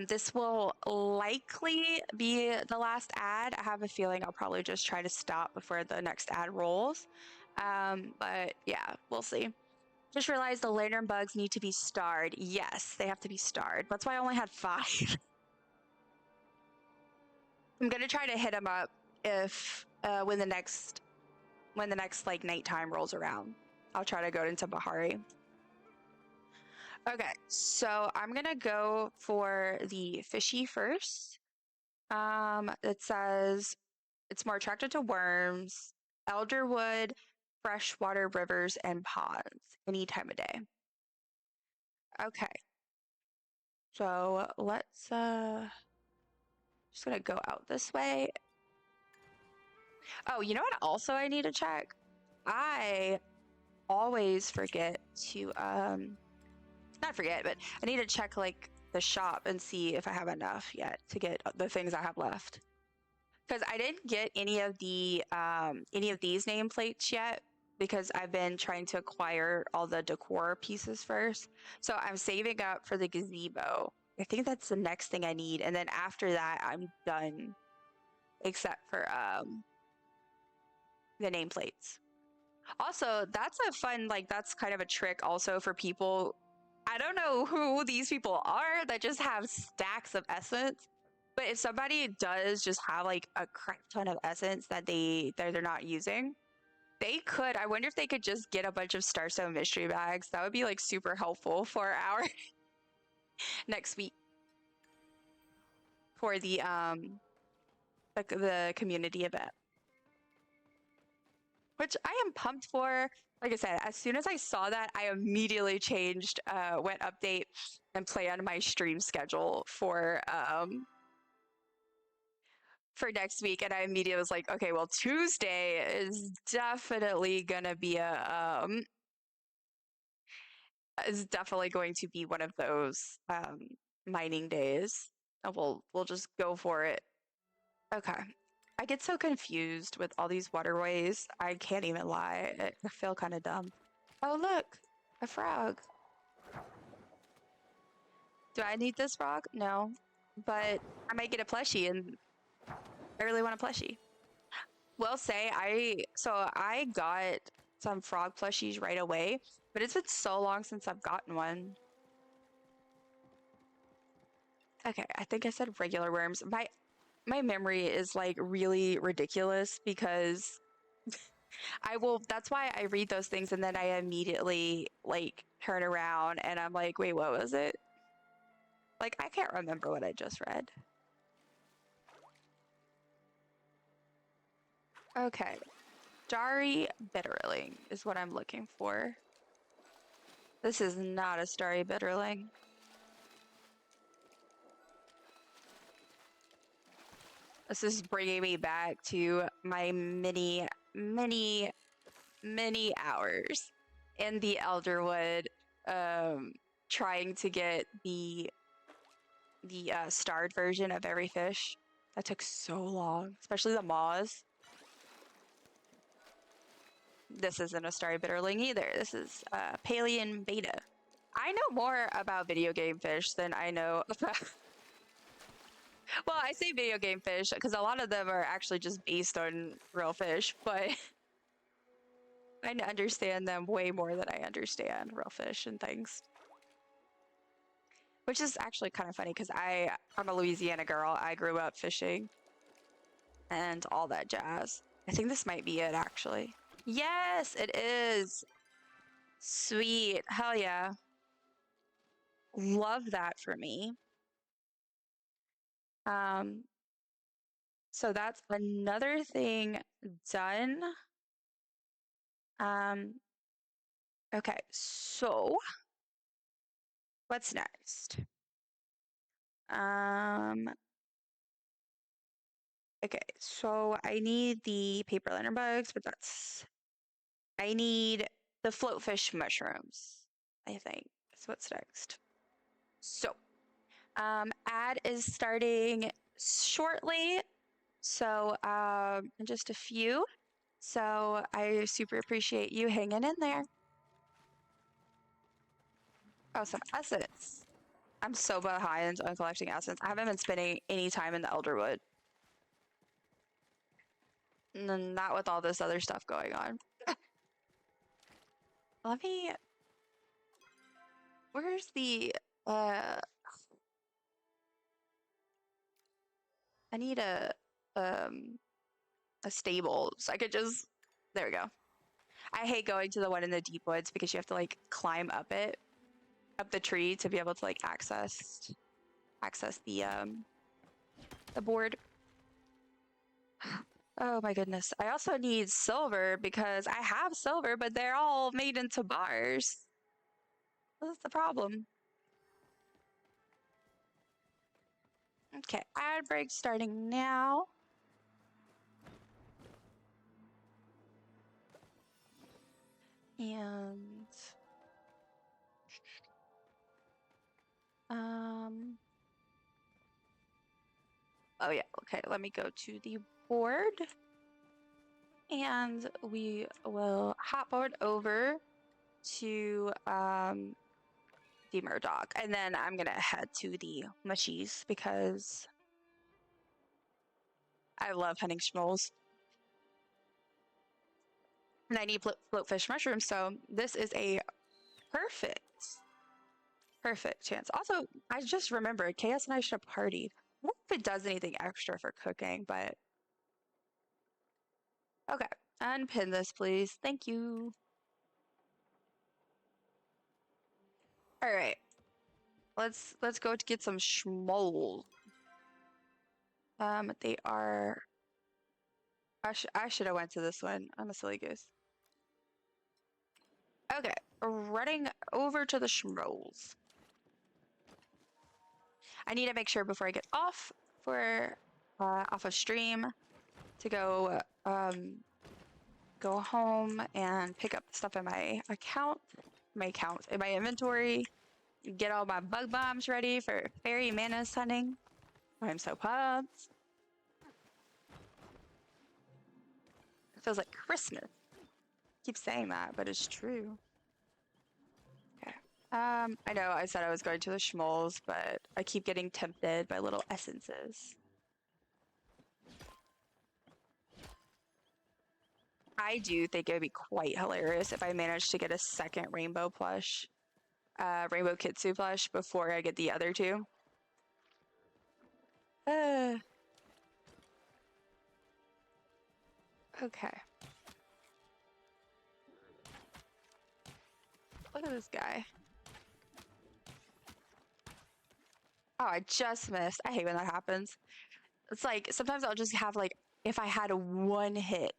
This will likely be the last ad. I have a feeling I'll probably just try to stop before the next ad rolls. But yeah, we'll see. Just realized the lantern bugs need to be starred. Yes, they have to be starred. That's why I only had 5. I'm gonna try to hit them up if when the next like nighttime rolls around. I'll try to go into Bahari. Okay, so I'm gonna go for the fishy first. It says it's more attracted to worms, Elderwood, freshwater rivers, and ponds any time of day. Okay, so let's just gonna go out this way. Oh, you know what also I need to check? I always forget to not forget, but I need to check like the shop and see if I have enough yet to get the things I have left. Because I didn't get any of these nameplates yet because I've been trying to acquire all the decor pieces first. So I'm saving up for the gazebo. I think that's the next thing I need, and then after that I'm done, except for the nameplates. Also, that's a fun, like, that's kind of a trick also for people. I don't know who these people are that just have stacks of essence, but if somebody does just have like a crap ton of essence that they're not using, they could. I wonder if they could just get a bunch of Starstone mystery bags. That would be like super helpful for our next week for the community event, which I am pumped for. Like I said, as soon as I saw that, I immediately changed, went update and planned my stream schedule for next week. And I immediately was like, okay, well, Tuesday is definitely gonna be is definitely going to be one of those mining days. And we'll just go for it. Okay. I get so confused with all these waterways. I can't even lie. I feel kind of dumb. Oh, look, a frog. Do I need this frog? No, but I might get a plushie, and I really want a plushie. Will say I got some frog plushies right away, but it's been so long since I've gotten one. Okay, I think I said regular worms. My memory is like really ridiculous because that's why I read those things and then I immediately like turn around and I'm like, wait, what was it? Like, I can't remember what I just read. Okay. Starry Bitterling is what I'm looking for. This is not a Starry Bitterling. This is bringing me back to my many hours in the Elderwood, trying to get the starred version of every fish. That took so long, especially the maws. this isn't a Starry Bitterling either. This is Palian Beta. I know more about video game fish than I know about. Well, I say video game fish because a lot of them are actually just based on real fish, but I understand them way more than I understand real fish and things. Which is actually kind of funny because I'm a Louisiana girl. I grew up fishing and all that jazz. I think this might be it actually. Yes, it is. Sweet. Hell yeah. Love that for me. So that's another thing done. Okay, so what's next? Okay, so I need the paper lantern bugs, but I need the floatfish mushrooms, I think. That's what's next. So, ad is starting shortly. So, in just a few. So I super appreciate you hanging in there. Oh, some essence. I'm so behind on collecting essence. I haven't been spending any time in the Elderwood. Not with all this other stuff going on. Let me... Where's the... I need a stable so I could just... There we go. I hate going to the one in the deep woods because you have to like climb up the tree to be able to like access the board. Oh my goodness. I also need silver because I have silver, but they're all made into bars. What's the problem? Okay, ad break starting now. And oh yeah, okay, let me go to the board. And we will hop board over to the Murdoch. And then I'm gonna head to the mushies because I love hunting schmoles. And I need floatfish mushrooms, so this is a perfect chance. Also, I just remembered Chaos and I should have partied. I don't know if it does anything extra for cooking, but okay. Unpin this, please. Thank you. All right. Let's go to get some schmoles. They are. I should have went to this one. I'm a silly goose. Okay, running over to the schmoles. I need to make sure before I get off of stream to go home and pick up stuff in my in my inventory, get all my bug bombs ready for fairy manas hunting. I'm so pumped. It feels like Christmas. I keep saying that, but it's true. Okay. I know I said I was going to the schmoles, but I keep getting tempted by little essences. I do think it would be quite hilarious if I managed to get a second rainbow plush, rainbow kitsune plush before I get the other two. Okay. Look at this guy. Oh, I just missed. I hate when that happens. It's like sometimes I'll just have like if I had one hit.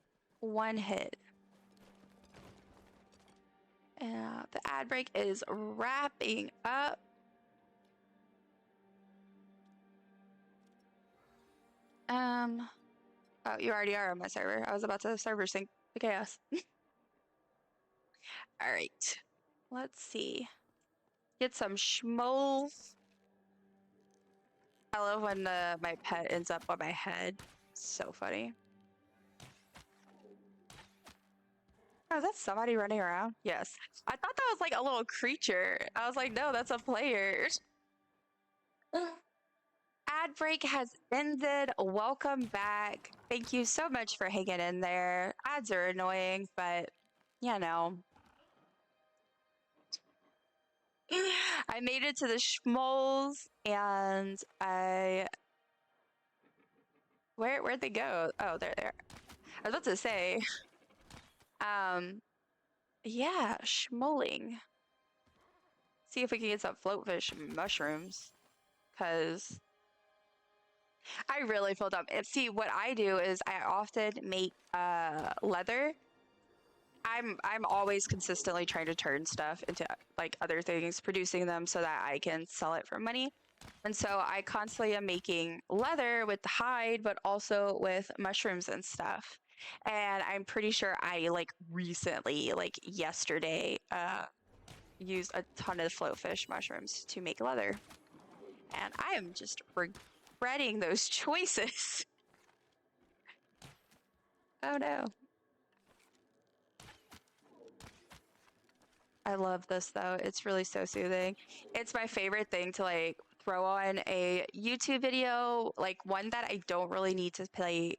The ad break is wrapping up. Oh, you already are on my server. I was about to server sync the chaos. All right. Let's see. Get some schmoles. I love when my pet ends up on my head. So funny. Oh, that's somebody running around? Yes. I thought that was like a little creature. I was like, no, that's a player. Ad break has ended. Welcome back. Thank you so much for hanging in there. Ads are annoying, but you know. I made it to the schmoles and where'd they go? Oh, they're there. I was about to say, um, yeah, schmoling. See if we can get some floatfish mushrooms. Cause I really feel dumb. And see, what I do is I often make leather. I'm always consistently trying to turn stuff into like other things, producing them so that I can sell it for money. And so I constantly am making leather with the hide, but also with mushrooms and stuff. And I'm pretty sure I like recently, like yesterday, used a ton of floatfish mushrooms to make leather. And I am just regretting those choices. Oh no. I love this though. It's really so soothing. It's my favorite thing to like throw on a YouTube video, like one that I don't really need to play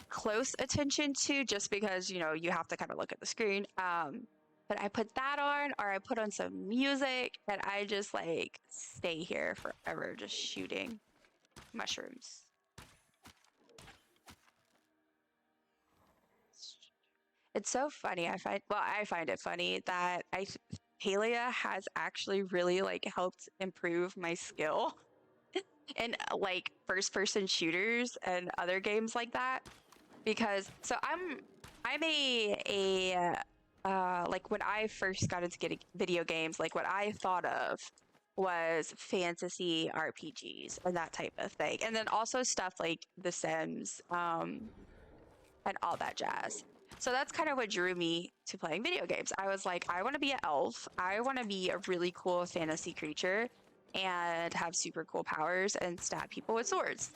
close attention to just because, you know, you have to kind of look at the screen. But I put that on or I put on some music and I just like stay here forever just shooting mushrooms. It's so funny. I find it funny that Palia has actually really like helped improve my skill in like first person shooters and other games like that because so I'm like when I first got into getting video games, like what I thought of was fantasy RPGs and that type of thing. And then also stuff like The Sims, and all that jazz. So that's kind of what drew me to playing video games. I was like, I want to be an elf. I want to be a really cool fantasy creature and have super cool powers and stab people with swords.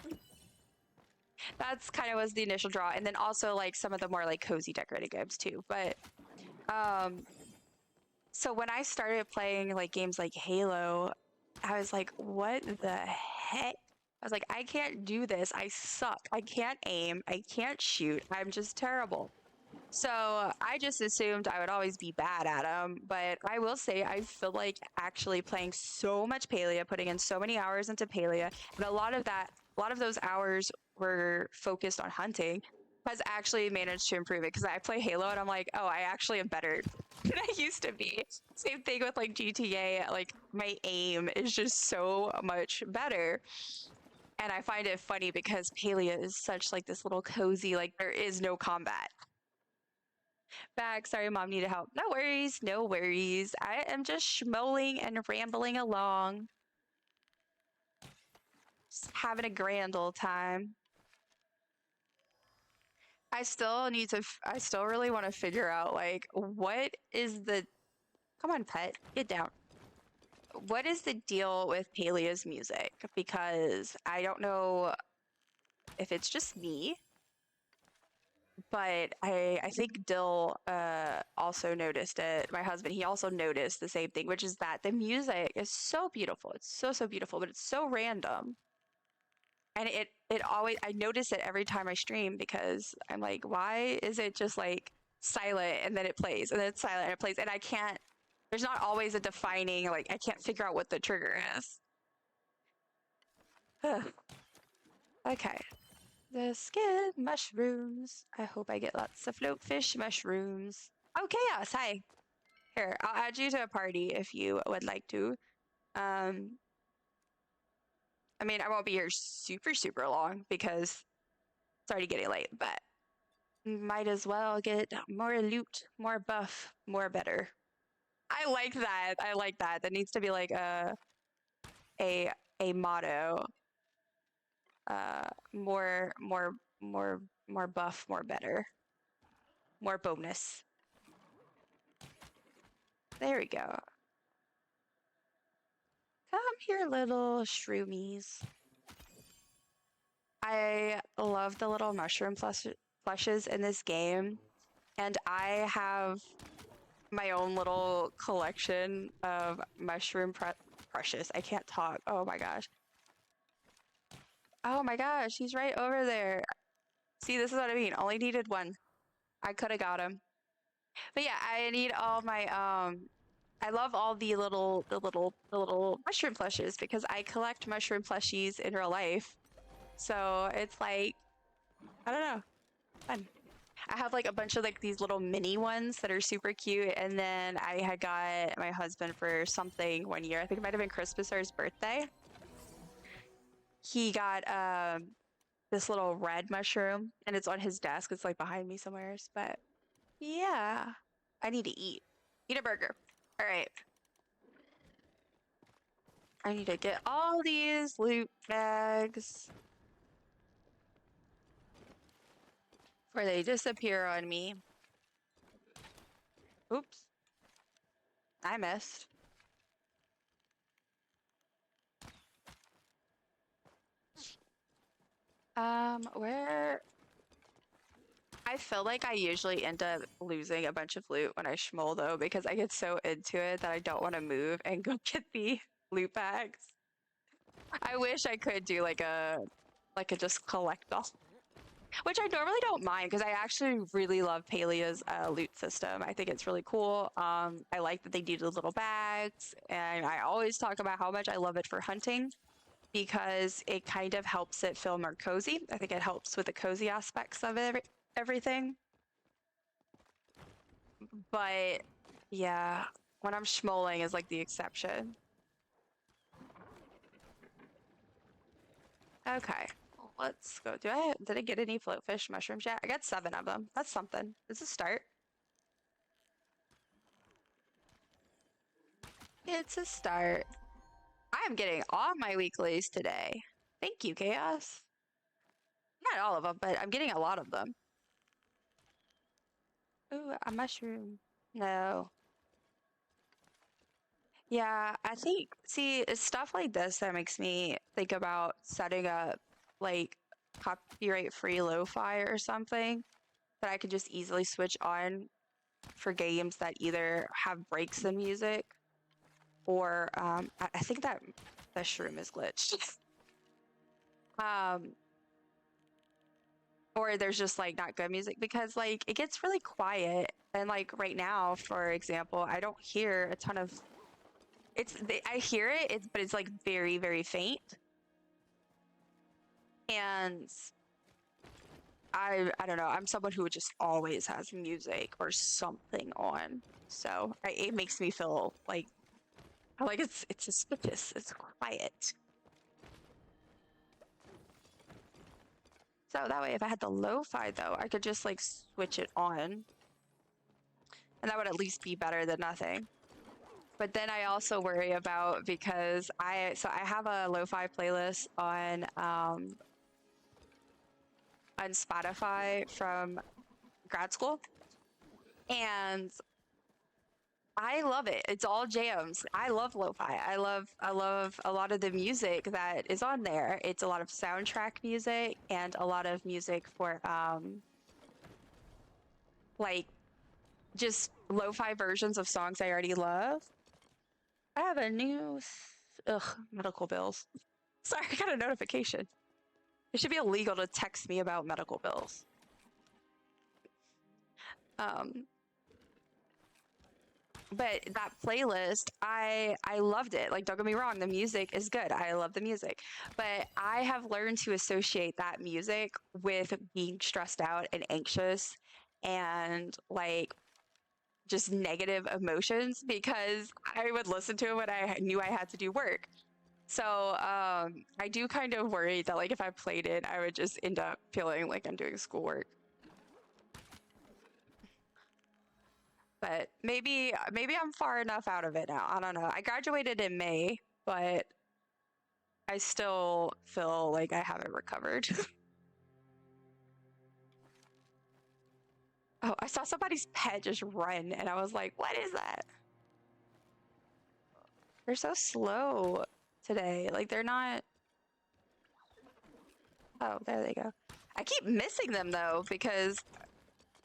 That's kind of was the initial draw. And then also like some of the more like cozy decorated games too. But um so when I started playing like games like Halo, I was like, what the heck? I was like, I can't do this. I suck. I can't aim. I can't shoot. I'm just terrible. So I just assumed I would always be bad at them. But I will say, I feel like actually playing so much Palia, putting in so many hours into Palia, and a lot of those hours were focused on hunting, has actually managed to improve it. Because I play Halo and I'm like, oh, I actually am better than I used to be. Same thing with like GTA. Like my aim is just so much better. And I find it funny because Palia is such like this little cozy, like there is no combat. Back, sorry, mom needed help. No worries, no worries. I am just schmoling and rambling along. Just having a grand old time. I still really want to figure out like what is the, come on, pet, get down. What is the deal with Palia's music? Because I don't know if it's just me, but I think Dill also noticed it. My husband, he also noticed the same thing, which is that the music is so beautiful. It's so beautiful, but it's so random. And it always, I notice it every time I stream because I'm like, why is it just like silent and then it plays and then it's silent and it plays and I can't, there's not always a defining, like I can't figure out what the trigger is. Okay. The skin mushrooms. I hope I get lots of floatfish mushrooms. Oh, Chaos, hi. Here, I'll add you to a party if you would like to. Um, I mean, I won't be here super long because it's already getting late, but might as well get more loot, more buff, more better. I like that. I like that. That needs to be like a motto. More buff, more better. More bonus. There we go. Come here, little shroomies. I love the little mushroom plushes in this game, and I have my own little collection of mushroom precious. I can't talk. Oh my gosh. Oh my gosh, he's right over there. See, this is what I mean. Only needed one. I could have got him. But yeah, I need all my I love all the little mushroom plushes because I collect mushroom plushies in real life. So it's like, I don't know, fun. I have like a bunch of like these little mini ones that are super cute. And then I had got my husband for something one year. I think it might have been Christmas or his birthday. He got this little red mushroom and it's on his desk. It's like behind me somewhere. But yeah, I need to eat. Eat a burger. All right. I need to get all these loot bags before they disappear on me. Oops. I missed. Where? I feel like I usually end up losing a bunch of loot when I schmoll though, because I get so into it that I don't want to move and go get the loot bags. I wish I could do like a just collect all, which I normally don't mind because I actually really love Palia's loot system. I think it's really cool. I like that they do the little bags, and I always talk about how much I love it for hunting because it kind of helps it feel more cozy. I think it helps with the cozy aspects of everything. But yeah, when I'm schmoling is like the exception. Okay, let's go. Did I get any floatfish mushrooms yet? I got 7 of them. That's something. It's a start. It's a start. I am getting all my weeklies today. Thank you, Chaos. Not all of them, but I'm getting a lot of them. Ooh, a mushroom. No. Yeah, I think, see, it's stuff like this that makes me think about setting up like copyright-free lo-fi or something that I could just easily switch on for games that either have breaks in music or I think that the shroom is glitched. Um, or there's just like not good music because like it gets really quiet and like right now, for example, I don't hear a ton of I hear it, but it's like very, very faint. And I don't know, I'm someone who just always has music or something on. So it makes me feel like it's suspicious. It's quiet. So that way, if I had the lo-fi though, I could just like switch it on, and that would at least be better than nothing. But then I also worry about because I have a lo-fi playlist on Spotify from grad school, and I love it. It's all jams. I love lo-fi. I love a lot of the music that is on there. It's a lot of soundtrack music and a lot of music for like just lo-fi versions of songs I already love. I have a new medical bills. Sorry, I got a notification. It should be illegal to text me about medical bills. Um, but that playlist, I loved it. Like, don't get me wrong, the music is good. I love the music. But I have learned to associate that music with being stressed out and anxious and like just negative emotions because I would listen to it when I knew I had to do work. So I do kind of worry that like if I played it, I would just end up feeling like I'm doing schoolwork. But maybe I'm far enough out of it now. I don't know. I graduated in May, but I still feel like I haven't recovered. Oh, I saw somebody's pet just run and I was like, what is that? They're so slow today. Like they're not. Oh, there they go. I keep missing them though because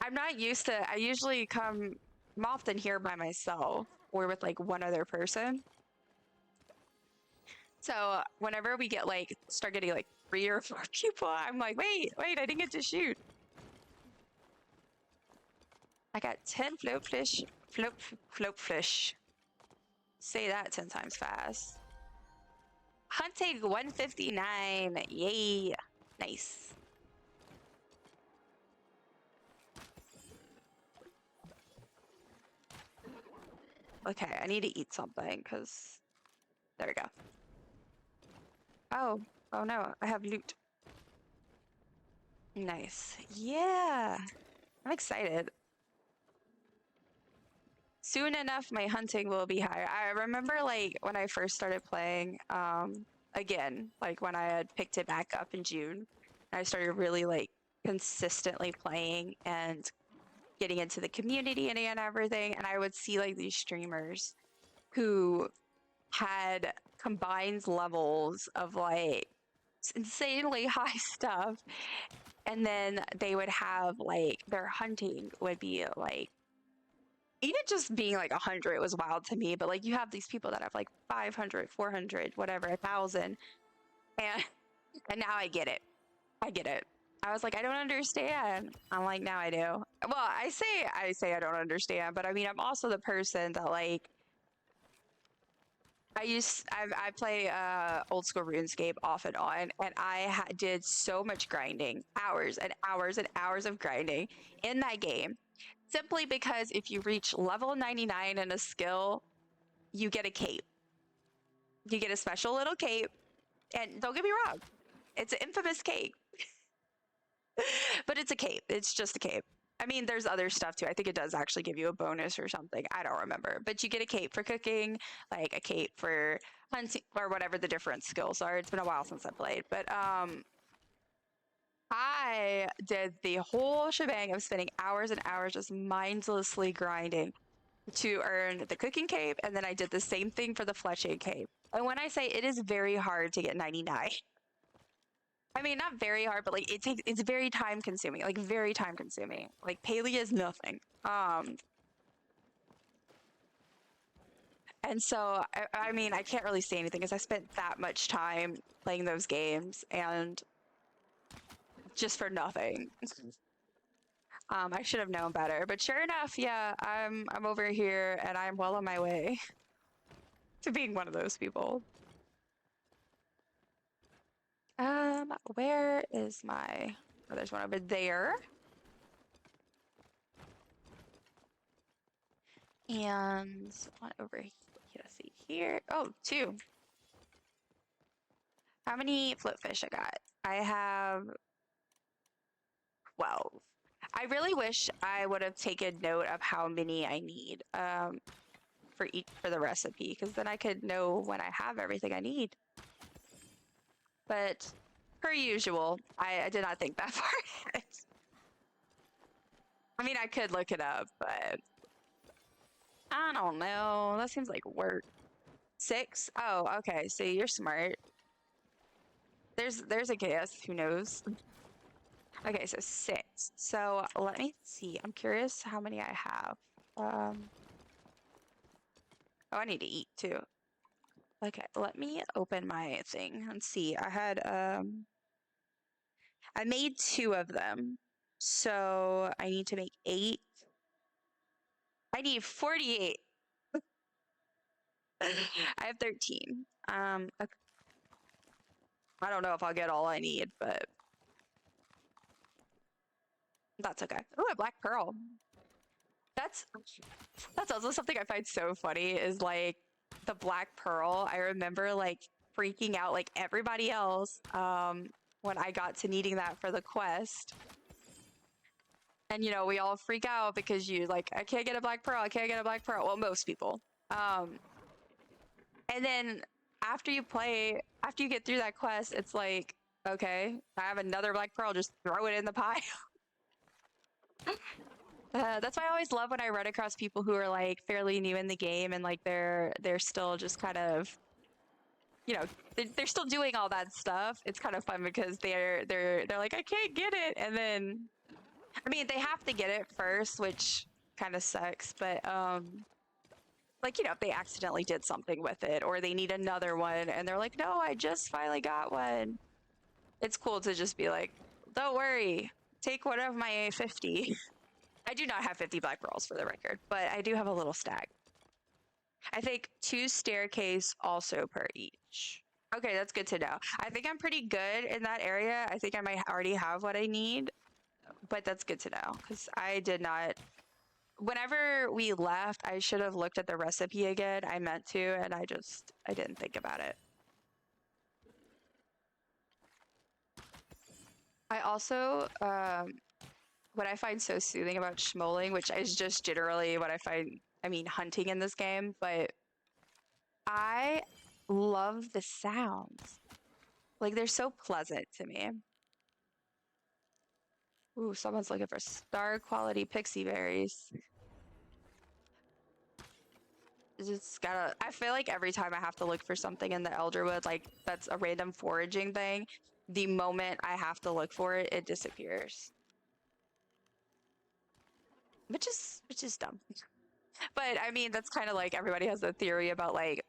I'm not used to. I usually come. I'm often here by myself or with like one other person. So whenever we get like start getting like 3 or 4 people, I'm like, wait, I didn't get to shoot. I got 10 float fish, float fish. Say that 10 times fast. Hunting 159. Yay. Nice. Okay, I need to eat something because there we go. Oh no, I have loot. Nice. Yeah. I'm excited. Soon enough, my hunting will be higher. I remember like when I first started playing, again, like when I had picked it back up in June, I started really like consistently playing and getting into the community and everything. And I would see like these streamers who had combined levels of like insanely high stuff. And then they would have like their hunting would be like even just being like 100 was wild to me, but like you have these people that have like 500, 400, whatever, 1,000, and and now I get it. I get it. I was like, I don't understand. I'm like, now I do. Well, I say I don't understand, but I mean, I'm also the person that like I play old school RuneScape off and on, and I did so much grinding, hours and hours and hours of grinding in that game, simply because if you reach level 99 in a skill, you get a cape. You get a special little cape, and don't get me wrong, it's an infamous cape, but it's a cape. It's just a cape. I mean, there's other stuff too. I think it does actually give you a bonus or something. I don't remember, but you get a cape for cooking, like a cape for hunting or whatever the different skills are. It's been a while since I played, but I did the whole shebang of spending hours and hours just mindlessly grinding to earn the cooking cape, and then I did the same thing for the fletching cape. And when I say it is very hard to get 99, I mean not very hard, but like it's very time consuming, like very time consuming. Like Palia is nothing. And so I mean I can't really say anything because I spent that much time playing those games and just for nothing. I should have known better, but sure enough, yeah, I'm over here and I'm well on my way to being one of those people. Where is my? Oh, there's one over there. And one over here. Let's see here. Oh, 2. How many float fish I got? I have 12. I really wish I would have taken note of how many I need for the recipe, because then I could know when I have everything I need. But per usual, I did not think that far ahead. I mean, I could look it up, but I don't know. That seems like work. 6? Oh, okay. So you're smart. There's a guess. Who knows? Okay, so 6. So let me see. I'm curious how many I have. Oh, I need to eat too. Okay, let me open my thing and see. I made 2 of them. So I need to make 8. I need 48. I have 13. Okay. I don't know if I'll get all I need, but that's okay. Oh, a black pearl. That's also something I find so funny is like the black pearl. I remember like freaking out like everybody else when I got to needing that for the quest. And you know, we all freak out because you like, I can't get a black pearl, I can't get a black pearl. Well, most people. And then after you get through that quest, it's like, okay, I have another black pearl, just throw it in the pile. That's why I always love when I run across people who are like fairly new in the game and like they're still just kind of you know, they're still doing all that stuff. It's kind of fun because they're like, I can't get it, and then, I mean, they have to get it first, which kind of sucks. But like, you know, if they accidentally did something with it, or they need another one, and they're like, no, I just finally got one. It's cool to just be like, don't worry, take one of my 50. I do not have 50 black pearls for the record, but I do have a little stack. I think 2 staircase also per each. Okay, that's good to know. I think I'm pretty good in that area. I think I might already have what I need, but that's good to know because I did not. Whenever we left, I should have looked at the recipe again. I meant to, and I didn't think about it. I also, what I find so soothing about schmoling, which is just generally what I find, I mean, hunting in this game, but I love the sounds. Like, they're so pleasant to me. Ooh, someone's looking for star quality pixie berries. Just gotta, I feel like every time I have to look for something in the Elderwood, like that's a random foraging thing, the moment I have to look for it, it disappears. Which is dumb. But I mean, that's kind of like everybody has a theory about like,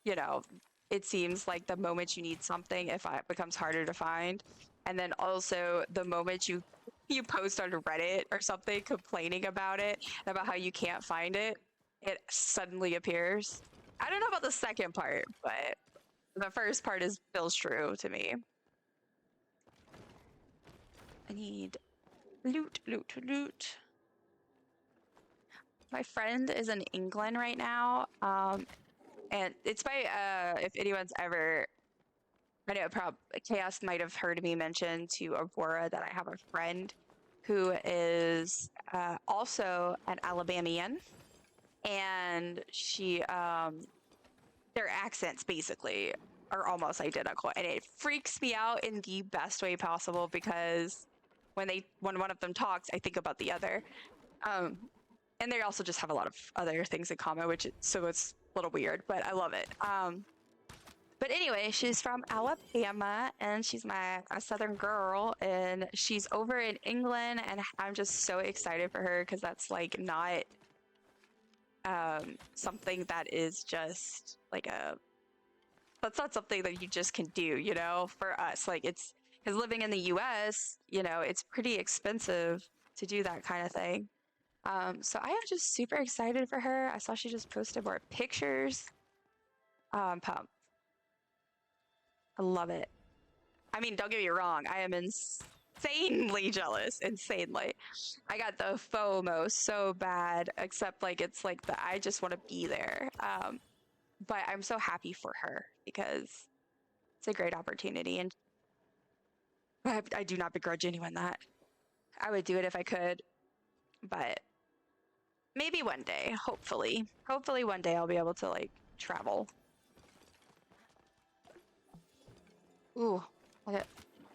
you know, it seems like the moment you need something, it becomes harder to find. And then also the moment you post on Reddit or something complaining about it, about how you can't find it, it suddenly appears. I don't know about the second part, but the first part feels true to me. I need loot, loot, loot. My friend is in England right now, and it's by if anyone's ever, I know Chaos might have heard me mention to Aurora that I have a friend who is also an Alabamian, and she their accents basically are almost identical, and it freaks me out in the best way possible because when one of them talks, I think about the other. And they also just have a lot of other things in common, so it's a little weird, but I love it. But anyway, she's from Alabama, and she's a Southern girl, and she's over in England, and I'm just so excited for her because that's like not something that is just like that's not something that you just can do, you know, for us. Like it's because living in the US, you know, it's pretty expensive to do that kind of thing. So I am just super excited for her. I saw she just posted more pictures. I'm pumped. I love it. I mean, don't get me wrong. I am insanely jealous. Insanely. I got the FOMO so bad, except like it's like I just want to be there. But I'm so happy for her because it's a great opportunity, and I do not begrudge anyone that. I would do it if I could, but maybe one day, hopefully one day I'll be able to like travel. Ooh, I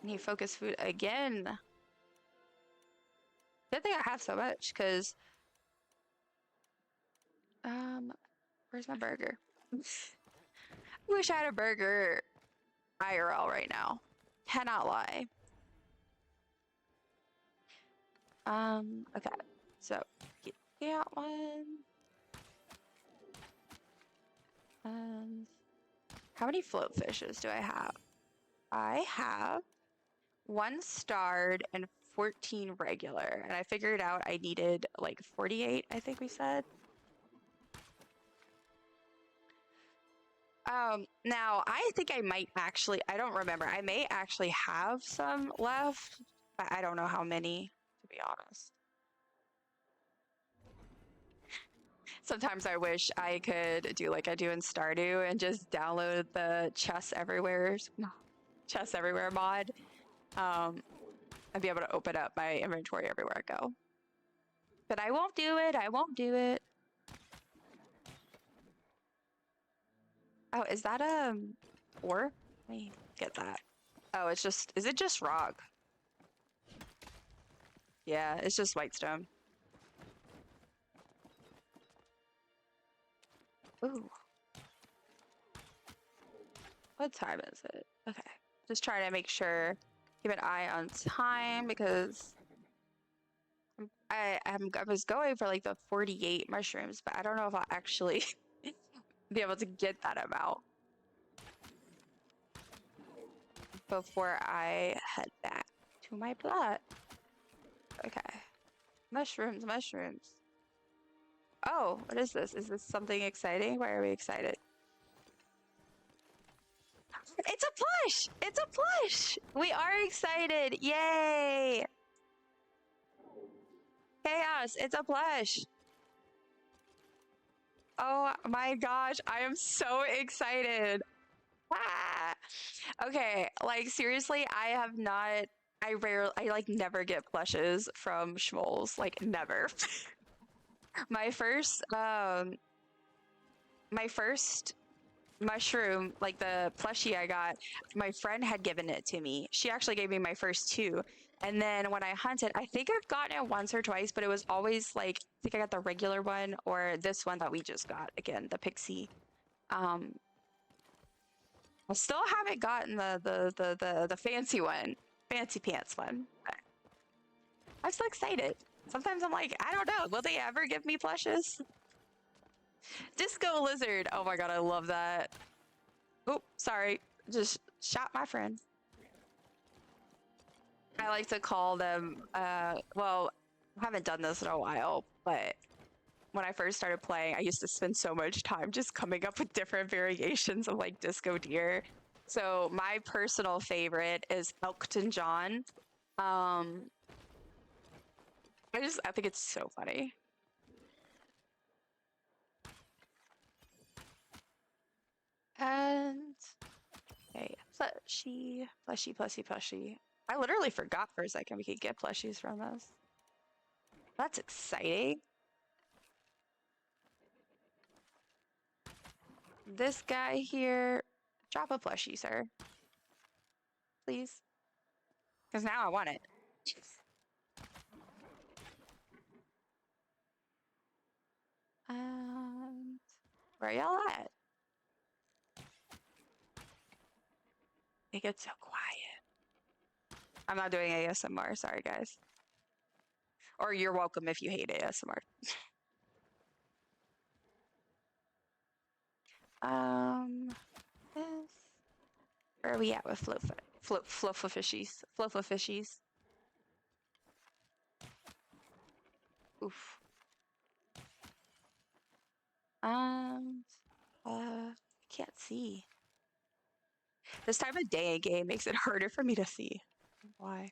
need focus food again. Good thing I have so much, because where's my burger? I wish I had a burger IRL right now. Cannot lie. Okay, so get that one. How many float fishes do I have? I have 1 starred and 14 regular, and I figured out I needed like 48, I think we said. Now I think I might actually, I don't remember, I may actually have some left, but I don't know how many, to be honest. Sometimes I wish I could do like I do in Stardew and just download the Chess Everywhere mod, and be able to open up my inventory everywhere I go. But I won't do it. I won't do it. Oh, is that ore? Let me get that. Oh, is it just rock? Yeah, it's just whitestone. Ooh. What time is it? Okay. Just trying to make sure, keep an eye on time because I was going for like the 48 mushrooms, but I don't know if I'll actually be able to get that amount before I head back to my plot. Okay. Mushrooms, mushrooms. Oh, what is this? Is this something exciting? Why are we excited? It's a plush! It's a plush! We are excited! Yay! Chaos, it's a plush! Oh my gosh, I am so excited! Ah! Okay, like seriously, I like never get plushes from Schmoles, like never. My first, my first mushroom, like the plushie I got, my friend had given it to me. She actually gave me my first two. And then when I hunted, I think I've gotten it once or twice, but it was always like, I think I got the regular one or this one that we just got, again, the pixie. I still haven't gotten the fancy one, fancy pants one. But I'm so excited. Sometimes I'm like, I don't know, will they ever give me plushes? Disco lizard. Oh my god, I love that. Oh, sorry. Just shot my friend. I like to call them, well, I haven't done this in a while, but when I first started playing, I used to spend so much time just coming up with different variations of like disco deer. So my personal favorite is Elkton John. I think it's so funny. And okay, plushie, plushie, plushie, plushie. I literally forgot for a second we could get plushies from this. That's exciting. This guy here, drop a plushie, sir. Please. Because now I want it. And where y'all at? It gets so quiet. I'm not doing ASMR, sorry guys. Or you're welcome if you hate ASMR. This. Where are we at with fluffa-fishies? Fluffa-fishies. Oof. I can't see. This time of day and game makes it harder for me to see. Why?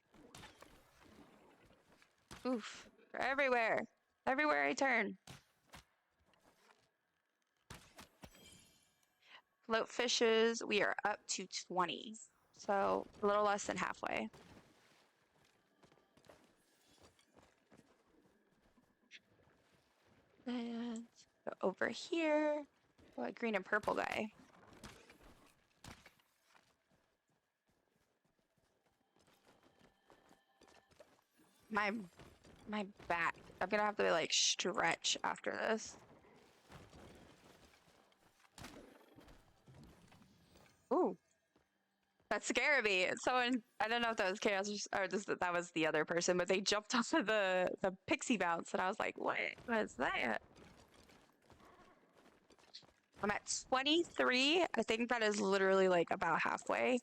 Oof. They're everywhere. Everywhere I turn. Float fishes, we are up to 20. So a little less than halfway. And go over here. What green and purple guy? My back. I'm gonna have to like stretch after this. Ooh. That scared me. Someone, I don't know if that was Chaos or that was the other person, but they jumped off of the pixie bounce and I was like, what was that? I'm at 23. I think that is literally like about halfway.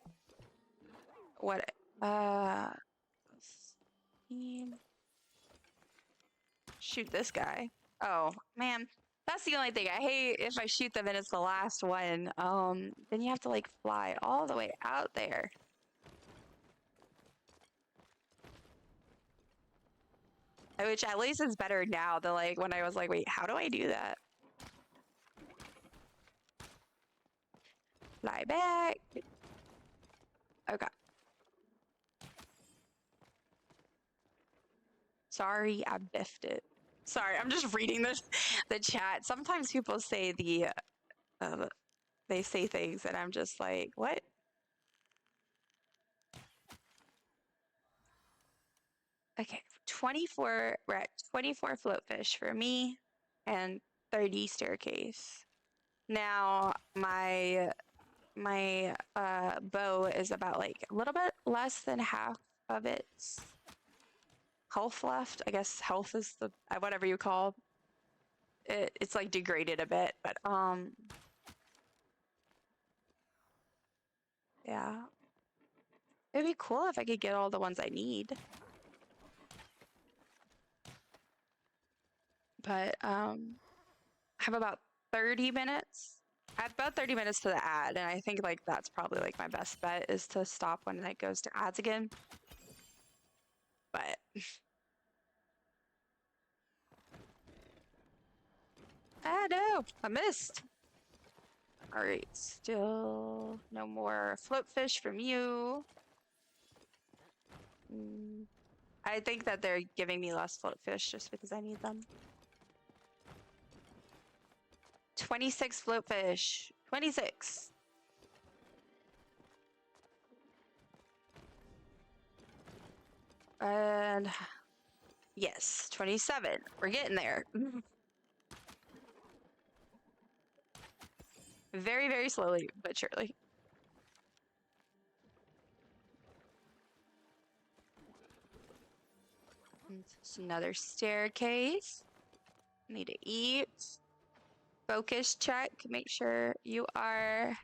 What? 16. Shoot this guy. Oh, man. That's the only thing. I hate if I shoot them and it's the last one. Then you have to like fly all the way out there. Which at least is better now than like when I was like, wait, how do I do that? Fly back. Okay. Sorry, I biffed it. Sorry, I'm just reading the chat. Sometimes people say they say things and I'm just like, what? Okay, 24, we're at 24 floatfish for me and 30 staircase. Now, my my bow is about like a little bit less than half of its health left. I guess health is the whatever you call it. It's like degraded a bit, but yeah. It'd be cool if I could get all the ones I need. But I have about 30 minutes. I have about 30 minutes to the ad, and I think like that's probably like my best bet is to stop when it goes to ads again. But ah no, I missed. All right, still no more float fish from you. I think that they're giving me less float fish just because I need them. 26 float fish. 26. And yes, 27. We're getting there. Very, very slowly, but surely. It's another staircase. Need to eat. Focus check. Make sure you are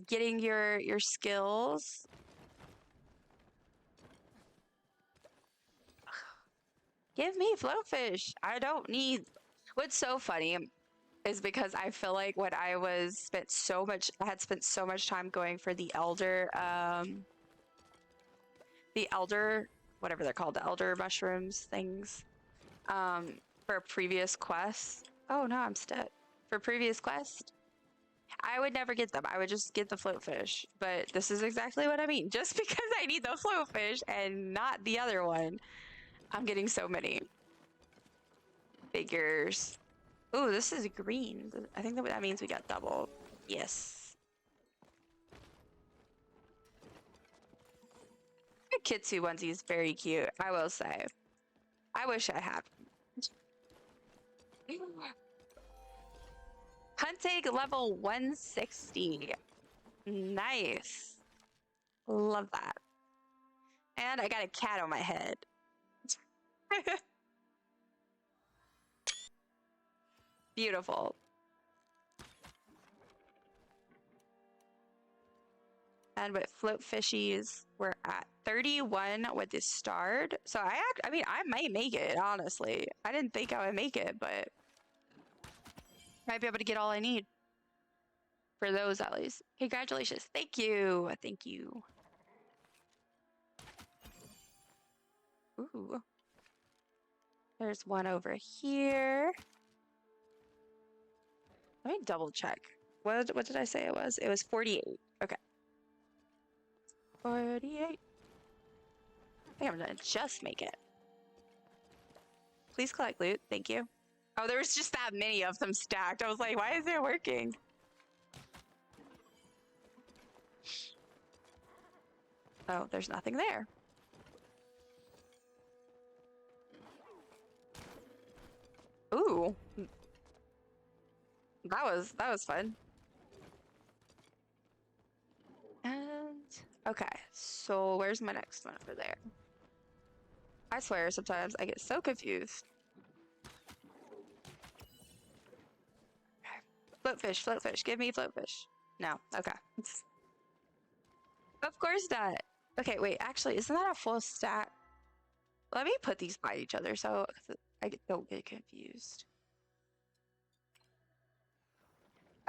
getting your skills. Give me floatfish. I don't need. What's so funny is because I feel like when I had spent so much time going for the elder, whatever they're called, the elder mushrooms things, for previous quests. Oh no, I'm stuck. For previous quest, I would never get them. I would just get the floatfish. But this is exactly what I mean. Just because I need the floatfish and not the other one, I'm getting so many figures. Ooh, this is green. I think that means we got double. Yes. The Kitsu onesie is very cute, I will say. I wish I had. Hunting level 160. Nice. Love that. And I got a cat on my head. Beautiful. And with float fishies, we're at 31 with this starred. So I mean, I might make it, honestly. I didn't think I would make it, but might be able to get all I need for those at least. Congratulations. Thank you. Thank you. Ooh. There's one over here. Let me double check. What did I say it was? It was 48. Okay. 48. I think I'm gonna just make it. Please collect loot. Thank you. Oh, there was just that many of them stacked. I was like, why is it working? Oh, there's nothing there. Ooh. That was fun. And okay, so where's my next one over there? I swear sometimes I get so confused. Floatfish, floatfish, give me floatfish. No, okay. Of course not. Okay, wait, actually, isn't that a full stack? Let me put these by each other so I don't get confused.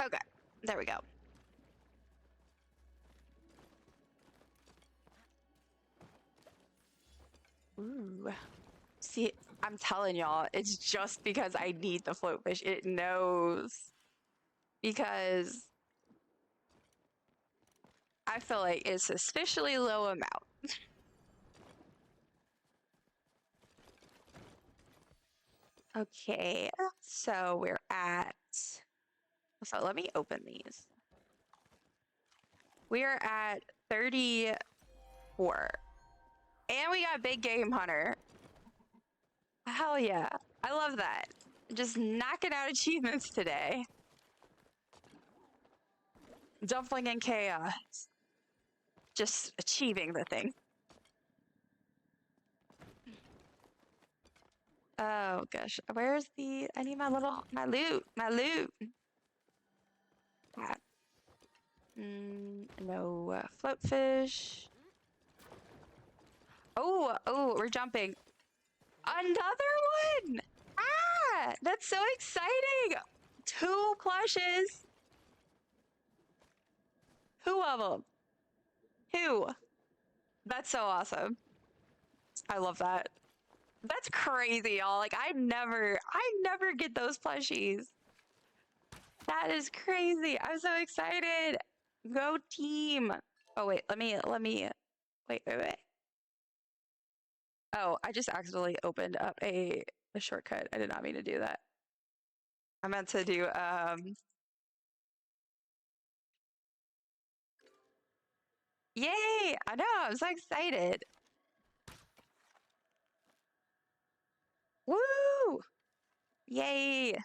Okay, there we go. Ooh. See, I'm telling y'all, it's just because I need the floatfish. It knows. Because I feel like it's a suspiciously low amount. Okay, so we're at... So let me open these. We are at 34. And we got Big Game Hunter. Hell yeah. I love that. Just knocking out achievements today. Dumpling and chaos. Just achieving the thing. Oh gosh, where's the? I need my loot. Ah, no float fish. Oh, we're jumping. Another one! Ah, that's so exciting! 2 plushes. 2 of them. 2. That's so awesome. I love that. That's crazy, y'all. Like I never get those plushies. That is crazy. I'm so excited. Go team. Oh wait, let me wait. Oh, I just accidentally opened up a shortcut. I did not mean to do that. I meant to do yay! I know, I'm so excited. Woo! Yay!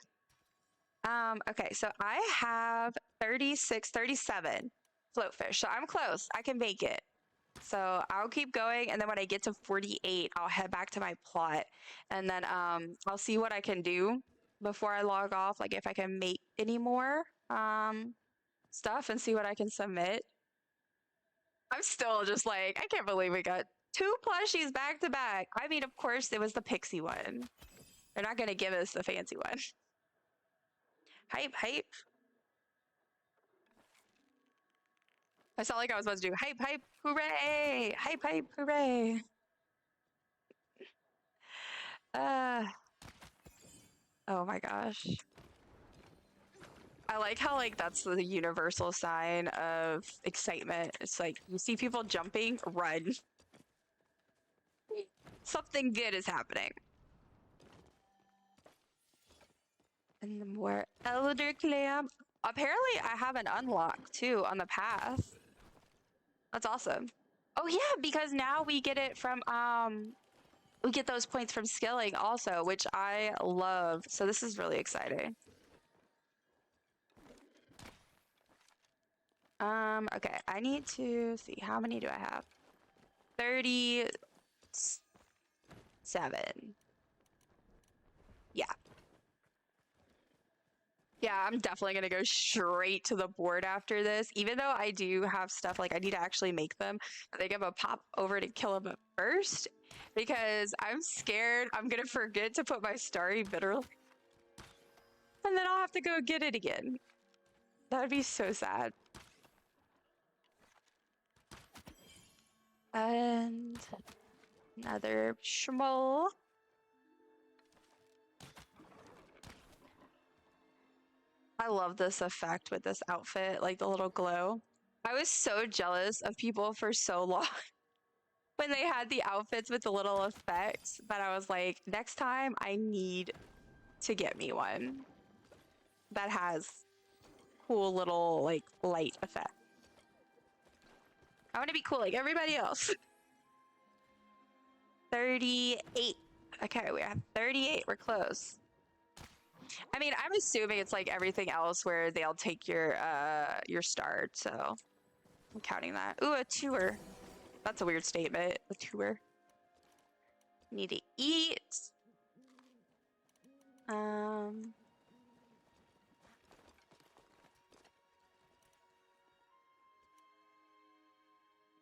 Okay, so I have 36, 37 float fish. So I'm close. I can make it. So I'll keep going, and then when I get to 48, I'll head back to my plot, and then I'll see what I can do before I log off, like if I can make any more stuff and see what I can submit. I'm still just like, I can't believe we got 2 plushies back to back. I mean, of course, it was the pixie one. They're not gonna give us the fancy one. Hype, hype. I sound like I was supposed to do hype, hype, hooray! Hype, hype, hooray! Oh my gosh. I like how like that's the universal sign of excitement. It's like you see people jumping, run. Something good is happening. And the more elder clam. Apparently I have an unlock too on the path. That's awesome. Oh yeah, because now we get it from we get those points from skilling also, which I love. So this is really exciting. Okay, I need to see how many do I have? 37. Yeah. Yeah, I'm definitely gonna go straight to the board after this. Even though I do have stuff like I need to actually make them, I think I'm gonna pop over to Kilima first because I'm scared I'm gonna forget to put my starry bitter, and then I'll have to go get it again. That would be so sad. And another schmoll. I love this effect with this outfit, like the little glow. I was so jealous of people for so long when they had the outfits with the little effects, but I was like, next time I need to get me one that has cool little like light effect. I want to be cool like everybody else. 38. Okay, we're at 38. We're close. I mean, I'm assuming it's like everything else where they'll take your start, so I'm counting that. Ooh, a tour. That's a weird statement. A tour. Need to eat.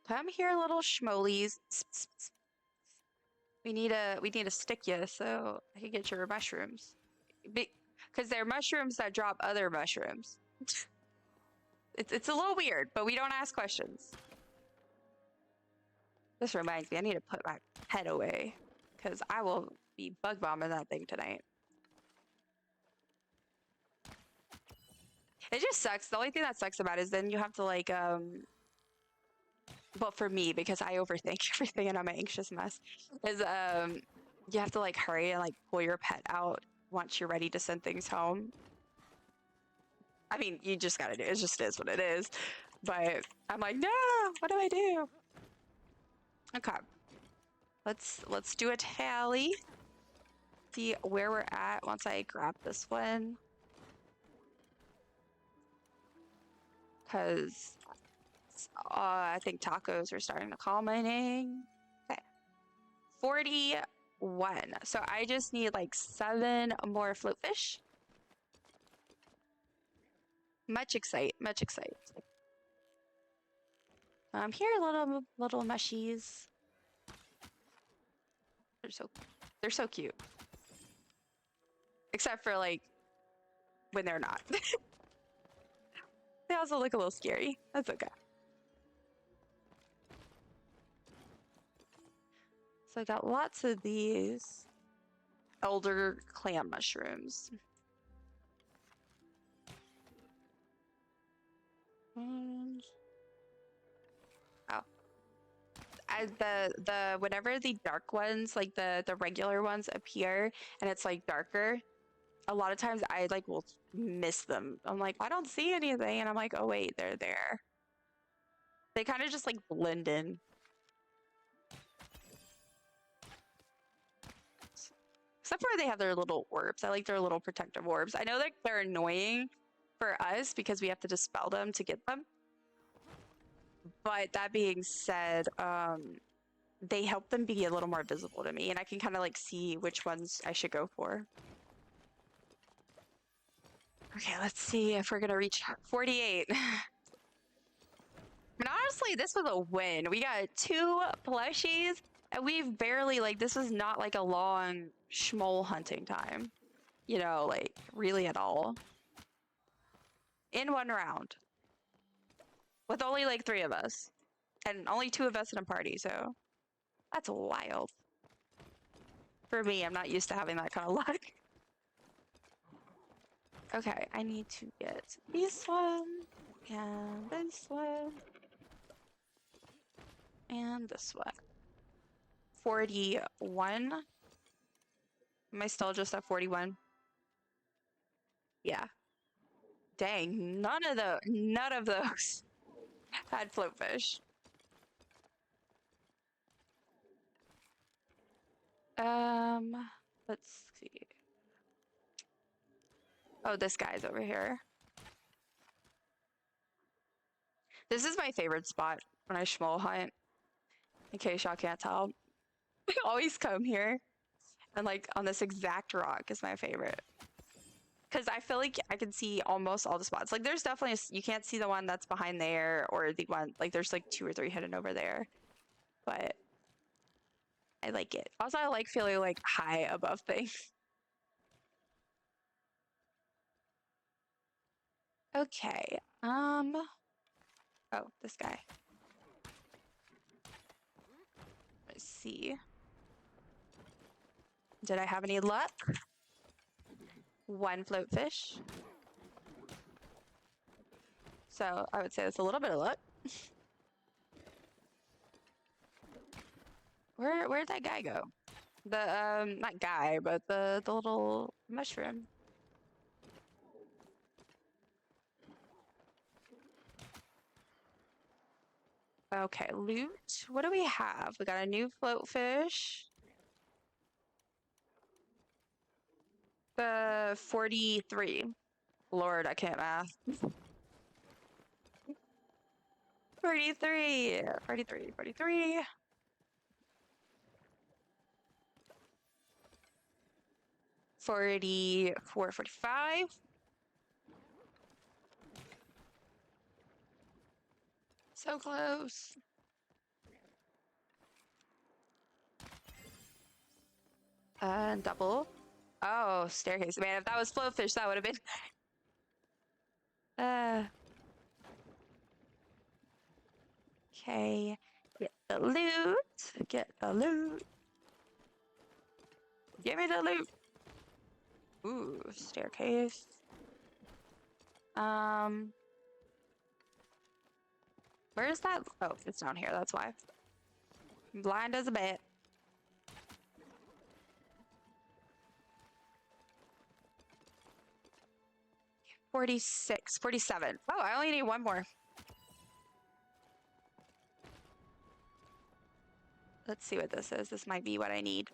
Come here, little schmolies. We need to stick you so I can get your mushrooms. Because they're mushrooms that drop other mushrooms. It's a little weird, but we don't ask questions. This reminds me, I need to put my pet away because I will be bug bombing that thing tonight. It just sucks. The only thing that sucks about it is then you have to like well, for me, because I overthink everything and I'm an anxious mess, is you have to like hurry and like pull your pet out once you're ready to send things home. I mean, you just gotta do it. It just is what it is. But I'm like, no, what do I do? Okay. Let's do a tally. See where we're at once I grab this one. because I think tacos are starting to call my name. Okay. 41. So I just need like 7 more floatfish. Much excite, much excite. Here, little mushies. They're so cute. Except for like when they're not. They also look a little scary. That's okay. So I got lots of these elder clam mushrooms. And oh, the whenever the dark ones, like the regular ones, appear and it's like darker, a lot of times I like will miss them. I'm like, I don't see anything, and I'm like, oh wait, they're there. They kind of just like blend in. Except for they have their little orbs. I like their little protective orbs. I know that they're annoying for us because we have to dispel them to get them. But that being said, they help them be a little more visible to me, and I can kind of like see which ones I should go for. Okay, let's see if we're gonna reach 48. I mean, honestly, this was a win. We got 2 plushies, and we've barely, like, this is not like a long schmoll hunting time. You know, like, really at all. In 1 round. With only like 3 of us. And only 2 of us in a party, so that's wild. For me, I'm not used to having that kind of luck. Okay, I need to get this one, and this one, and this one. 41. Am I still just at 41? Yeah. Dang, none of those had floatfish. Let's see. Oh, this guy's over here. This is my favorite spot when I schmoll hunt. In case y'all can't tell. I always come here. And like on this exact rock is my favorite. Because I feel like I can see almost all the spots. Like there's definitely, you can't see the one that's behind there or the one, like there's like 2 or 3 hidden over there. But I like it. Also, I like feeling like high above things. Okay. Oh, this guy. Let's see. Did I have any luck? 1 floatfish. So I would say that's a little bit of luck. Where'd that guy go? The not guy, but the little mushroom. Okay, loot. What do we have? We got a new floatfish. The 43. Lord, I can't math. 43, 43, 43. 44, 45. So close. Double. Oh, staircase. Man, if that was floatfish, that would have been. Okay. Get the loot. Get the loot. Give me the loot. Ooh, staircase. Where is that? Oh, it's down here. That's why. I'm blind as a bat. $46, $47. Oh, I only need 1 more. Let's see what this is. This might be what I need.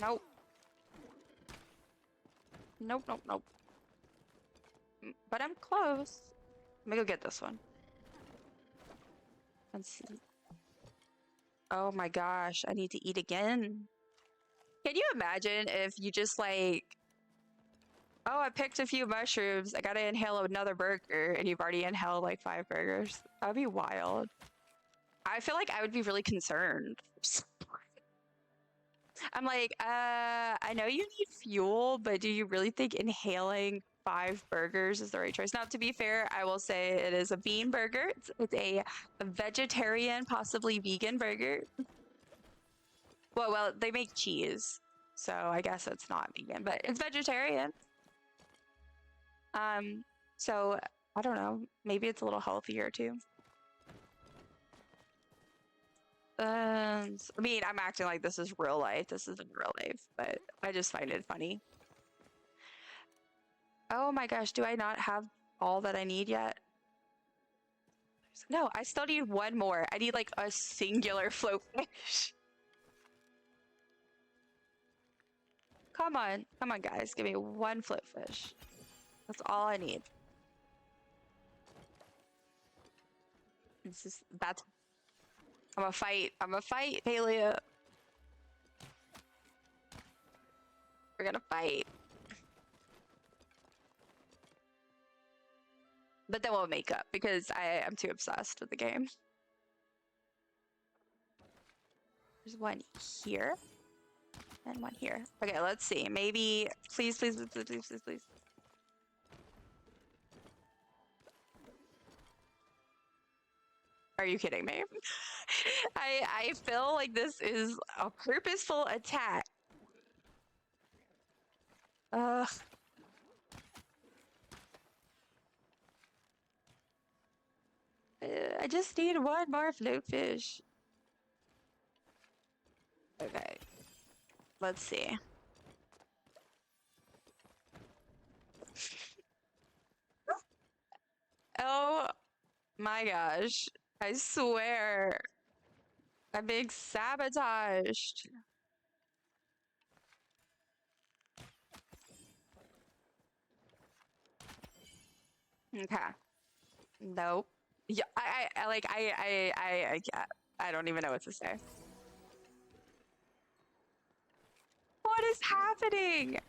Nope. Nope, nope, nope. but I'm close. Let me go get this one. Let's see. Oh my gosh, I need to eat again. Can you imagine if you just like, oh, I picked a few mushrooms, I gotta inhale another burger, and you've already inhaled like 5 burgers? That would be wild. I feel like I would be really concerned. I'm like, I know you need fuel, but do you really think inhaling 5 burgers is the right choice? Now, to be fair, I will say it is a bean burger. It's a vegetarian, possibly vegan burger. Well, they make cheese, so I guess it's not vegan, but it's vegetarian. So I don't know. Maybe it's a little healthier too. I mean, I'm acting like this is real life. This isn't real life, but I just find it funny. Oh my gosh, do I not have all that I need yet? No, I still need one more. I need like a singular float fish. Come on, guys, give me one float fish. That's all I need. That's. I'm a fight, Palia. We're gonna fight. But then we'll make up because I am too obsessed with the game. There's one here and one here. Okay, let's see. Maybe, please. Are you kidding me? I feel like this is a purposeful attack. Ugh. I just need one more floatfish. Okay. Let's see. Oh my gosh. I swear. I'm being sabotaged. Okay. Nope. Yeah, I don't even know what to say. What is happening?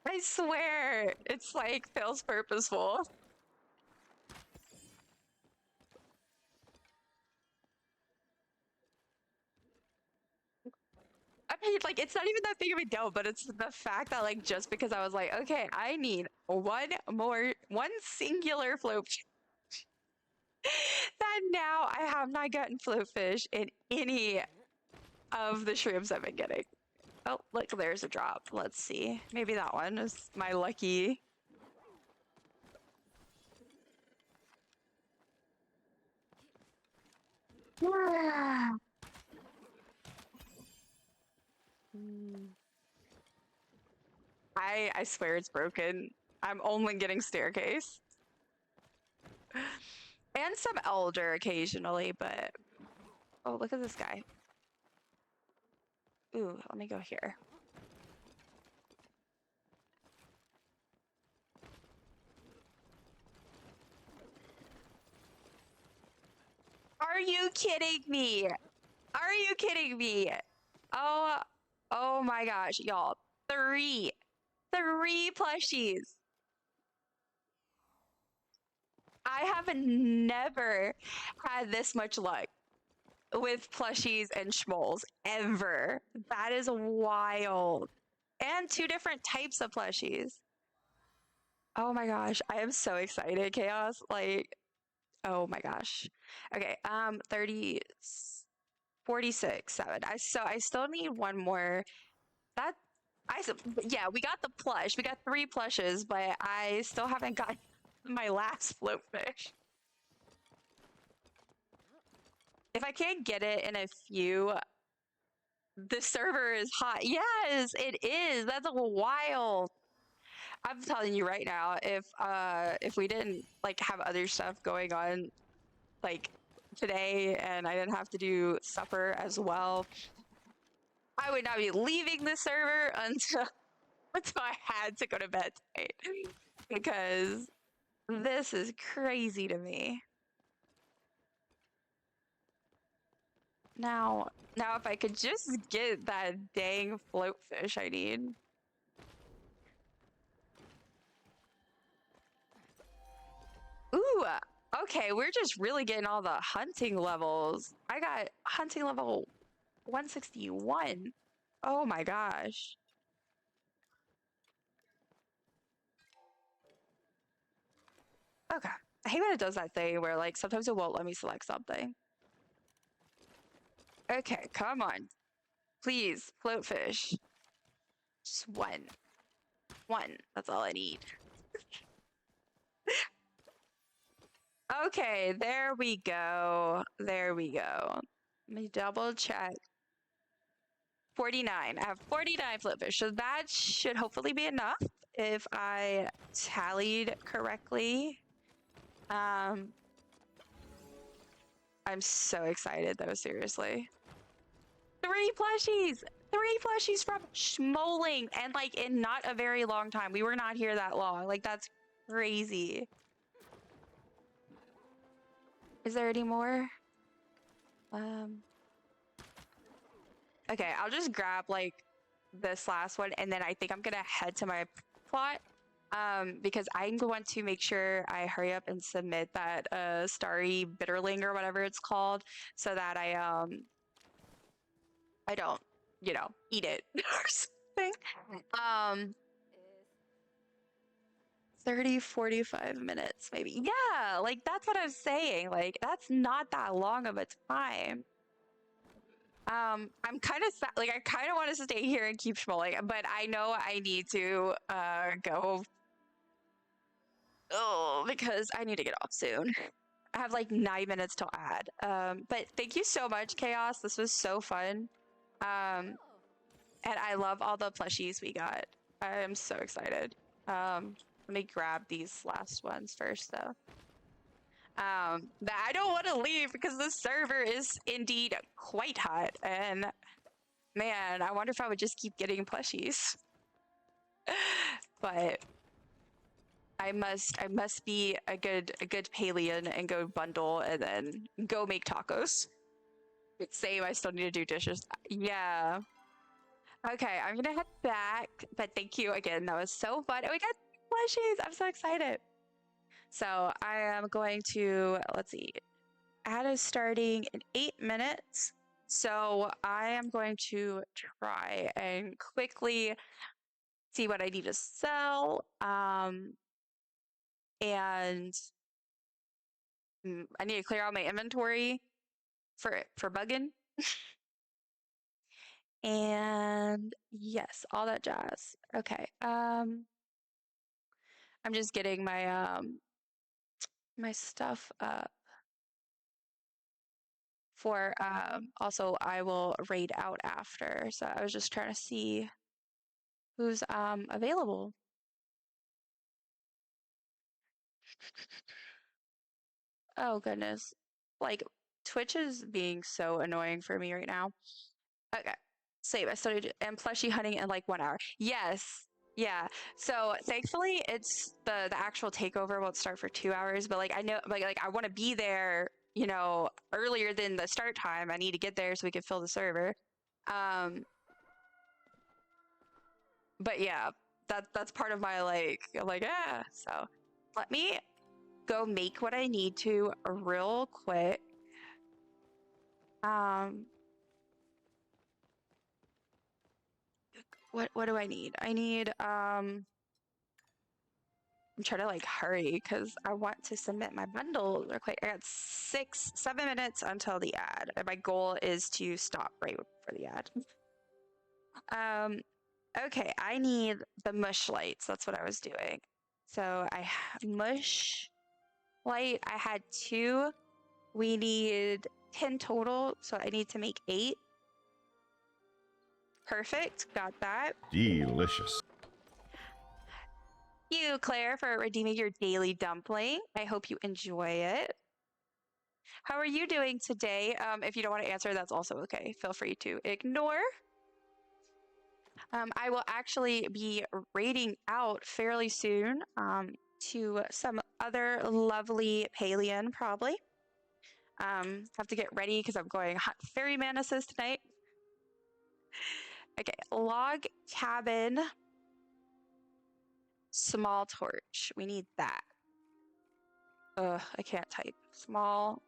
I swear, it's like feels purposeful. I mean, like, it's not even that big of a deal, but it's the fact that, like, just because I was like, okay, I need one singular floatfish, that now I have not gotten floatfish in any of the shrooms I've been getting. Oh, look, there's a drop. Let's see. Maybe that one is my lucky. I swear it's broken. I'm only getting staircase. And some elder occasionally, but oh, look at this guy. Ooh, let me go here. Are you kidding me? Are you kidding me? Oh my gosh, y'all. Three plushies. I have never had this much luck with plushies and schmoles ever. That is wild. And 2 different types of plushies. Oh my gosh, I am so excited, Chaos. Like, oh my gosh. Okay, 30, 46, 7. I still need one more. That yeah, we got the plush. We got 3 plushes, but I still haven't got my last floatfish. If I can't get it in a few, the server is hot. Yes, it is. That's wild. I'm telling you right now, if we didn't like have other stuff going on like today and I didn't have to do supper as well, I would not be leaving the server until I had to go to bed tonight. because this is crazy to me. Now if I could just get that dang float fish I need. Ooh, okay, we're just really getting all the hunting levels. I got hunting level 161. Oh my gosh. Okay. I hate when it does that thing where like sometimes it won't let me select something. Okay, come on. Please, float fish. Just one. One. That's all I need. Okay, there we go. There we go. Let me double check. 49. I have 49 float fish. So that should hopefully be enough if I tallied correctly. I'm so excited though, seriously. 3 plushies! 3 plushies from Schmoling, and like in not a very long time. We were not here that long. Like that's crazy. Is there any more? Okay, I'll just grab like this last one, and then I think I'm gonna head to my plot. Because I'm going to make sure I hurry up and submit that starry bitterling or whatever it's called, so that I don't, you know, eat it or something. 30, 45 minutes maybe. Yeah, like that's what I was saying. Like that's not that long of a time. I'm kind of like I kind of want to stay here and keep schmolling, but I know I need to go. Oh, because I need to get off soon. I have like 9 minutes till ad. But thank you so much, Chaos. This was so fun. And I love all the plushies we got. I am so excited. Let me grab these last ones first, though. I don't want to leave because the server is indeed quite hot, and man, I wonder if I would just keep getting plushies. But I must be a good Palian and go bundle and then go make tacos. Same, I still need to do dishes. Yeah. Okay, I'm gonna head back, but thank you again. That was so fun. And we got plushies. I'm so excited. So I am going to, let's see, ad is starting in 8 minutes. So I am going to try and quickly see what I need to sell. And I need to clear out my inventory for bugging. And yes, all that jazz. Okay. I'm just getting my my stuff up for also I will raid out after. So I was just trying to see who's available. Oh goodness. Like Twitch is being so annoying for me right now. Okay. Save. I started and plushie hunting in like 1 hour. Yes. Yeah. So thankfully it's the actual takeover won't start for 2 hours, but like I know like I want to be there, you know, earlier than the start time. I need to get there so we can fill the server. But yeah, that's part of my like yeah. So let me go make what I need to real quick. What do I need? I need I'm trying to like hurry because I want to submit my bundle real quick. I got 7 minutes until the ad. And my goal is to stop right for the ad. Okay, I need the mush lights. That's what I was doing. So I mush light. I had 2. We need 10 total, so I need to make 8. Perfect. Got that. Delicious. Thank you, Claire, for redeeming your daily dumpling. I hope you enjoy it. How are you doing today? If you don't want to answer, that's also okay. Feel free to ignore. I will actually be raiding out fairly soon to some other lovely Palian, probably. Have to get ready because I'm going hunt fairy mantises tonight. Okay, log cabin, small torch. We need that. Ugh, I can't type. Small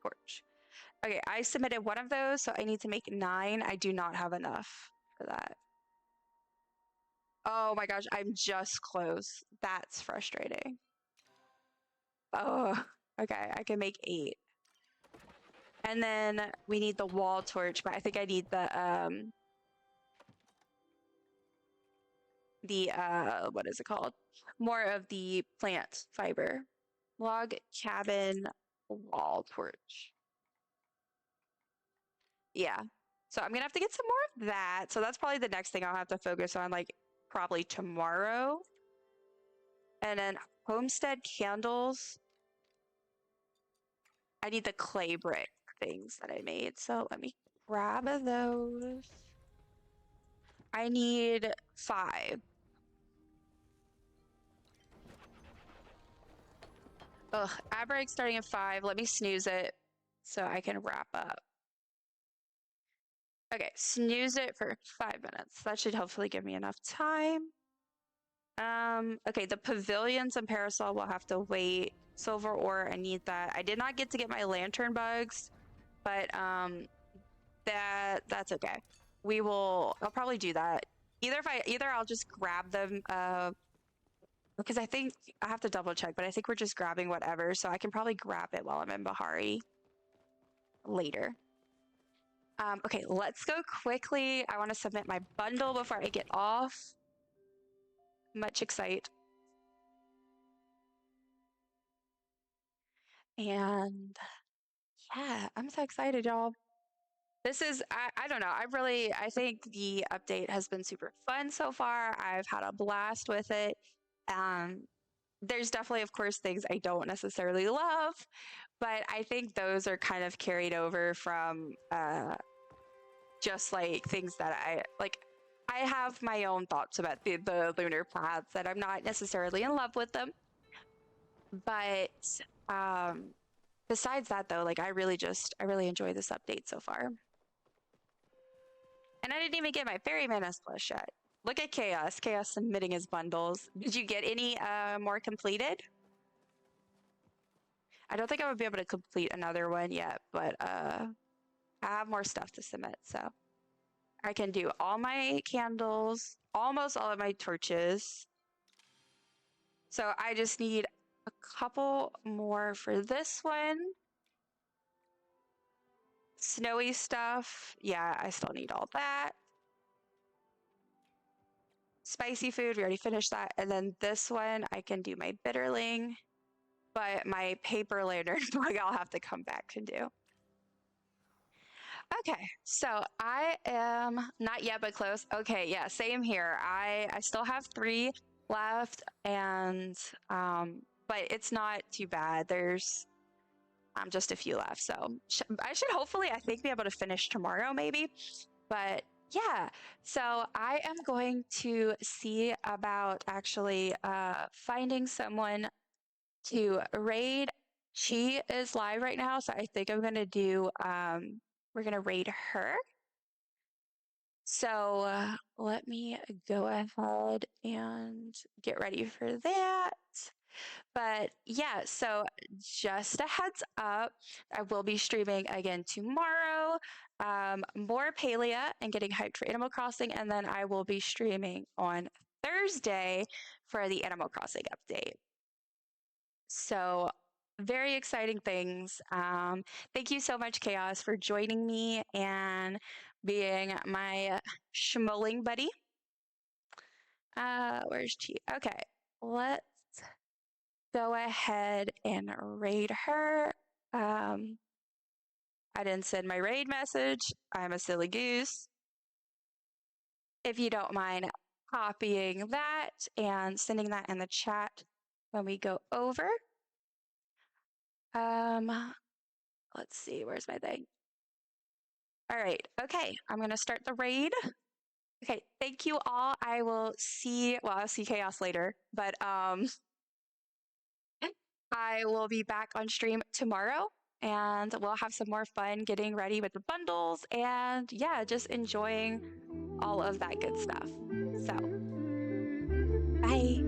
torch. Okay, I submitted one of those, so I need to make 9. I do not have enough for that. Oh my gosh, I'm just close. That's frustrating. Oh, okay, I can make 8. And then we need the wall torch, but I think I need the what is it called? More of the plant fiber. Log cabin wall torch. Yeah. So I'm gonna have to get some more of that. So that's probably the next thing I'll have to focus on, like probably tomorrow. And then homestead candles. I need the clay brick things that I made. So let me grab those. I need 5. Ugh, ad break starting at 5. Let me snooze it so I can wrap up. Okay, snooze it for 5 minutes. That should hopefully give me enough time. Okay, the pavilions and parasol will have to wait. Silver ore, I need that. I did not get to get my lantern bugs, but that's okay. I'll probably do that. Either I'll just grab them because I think I have to double check, but I think we're just grabbing whatever, so I can probably grab it while I'm in Bahari later. Okay, let's go quickly. I want to submit my bundle before I get off. Much excite. And yeah, I'm so excited, y'all. This is, I don't know. I think the update has been super fun so far. I've had a blast with it. There's definitely, of course, things I don't necessarily love, but I think those are kind of carried over from just like things that I like. I have my own thoughts about the lunar paths that I'm not necessarily in love with them. But besides that, though, like I really enjoy this update so far. And I didn't even get my fairy mana plus yet. Look at Chaos. Chaos submitting his bundles. Did you get any more completed? I don't think I would be able to complete another one yet, but I have more stuff to submit, so I can do all my candles, almost all of my torches. So I just need a couple more for this one. Snowy stuff. Yeah, I still need all that. Spicy food, we already finished that. And then this one, I can do my bitterling, but my paper lantern bug I'll have to come back to do. Okay, so I am not yet, but close. Okay, yeah, same here. I still have 3 left, and but it's not too bad. There's just a few left, so I should hopefully, I think, be able to finish tomorrow, maybe. But yeah, so I am going to see about actually finding someone to raid. She is live right now, so I think I'm gonna do we're gonna raid her. So let me go ahead and get ready for that. But yeah, so just a heads up, I will be streaming again tomorrow. More Palia and getting hyped for Animal Crossing, and then I will be streaming on Thursday for the Animal Crossing update. So very exciting things. Thank you so much, Chaos, for joining me and being my schmoling buddy. Where's Chi? Okay, let's go ahead and raid her. I didn't send my raid message. I'm a silly goose. If you don't mind copying that and sending that in the chat when we go over. Let's see, where's my thing? All right, okay, I'm gonna start the raid. Okay, thank you all. I'll see Chaos later, but I will be back on stream tomorrow and we'll have some more fun getting ready with the bundles and yeah, just enjoying all of that good stuff. So, bye.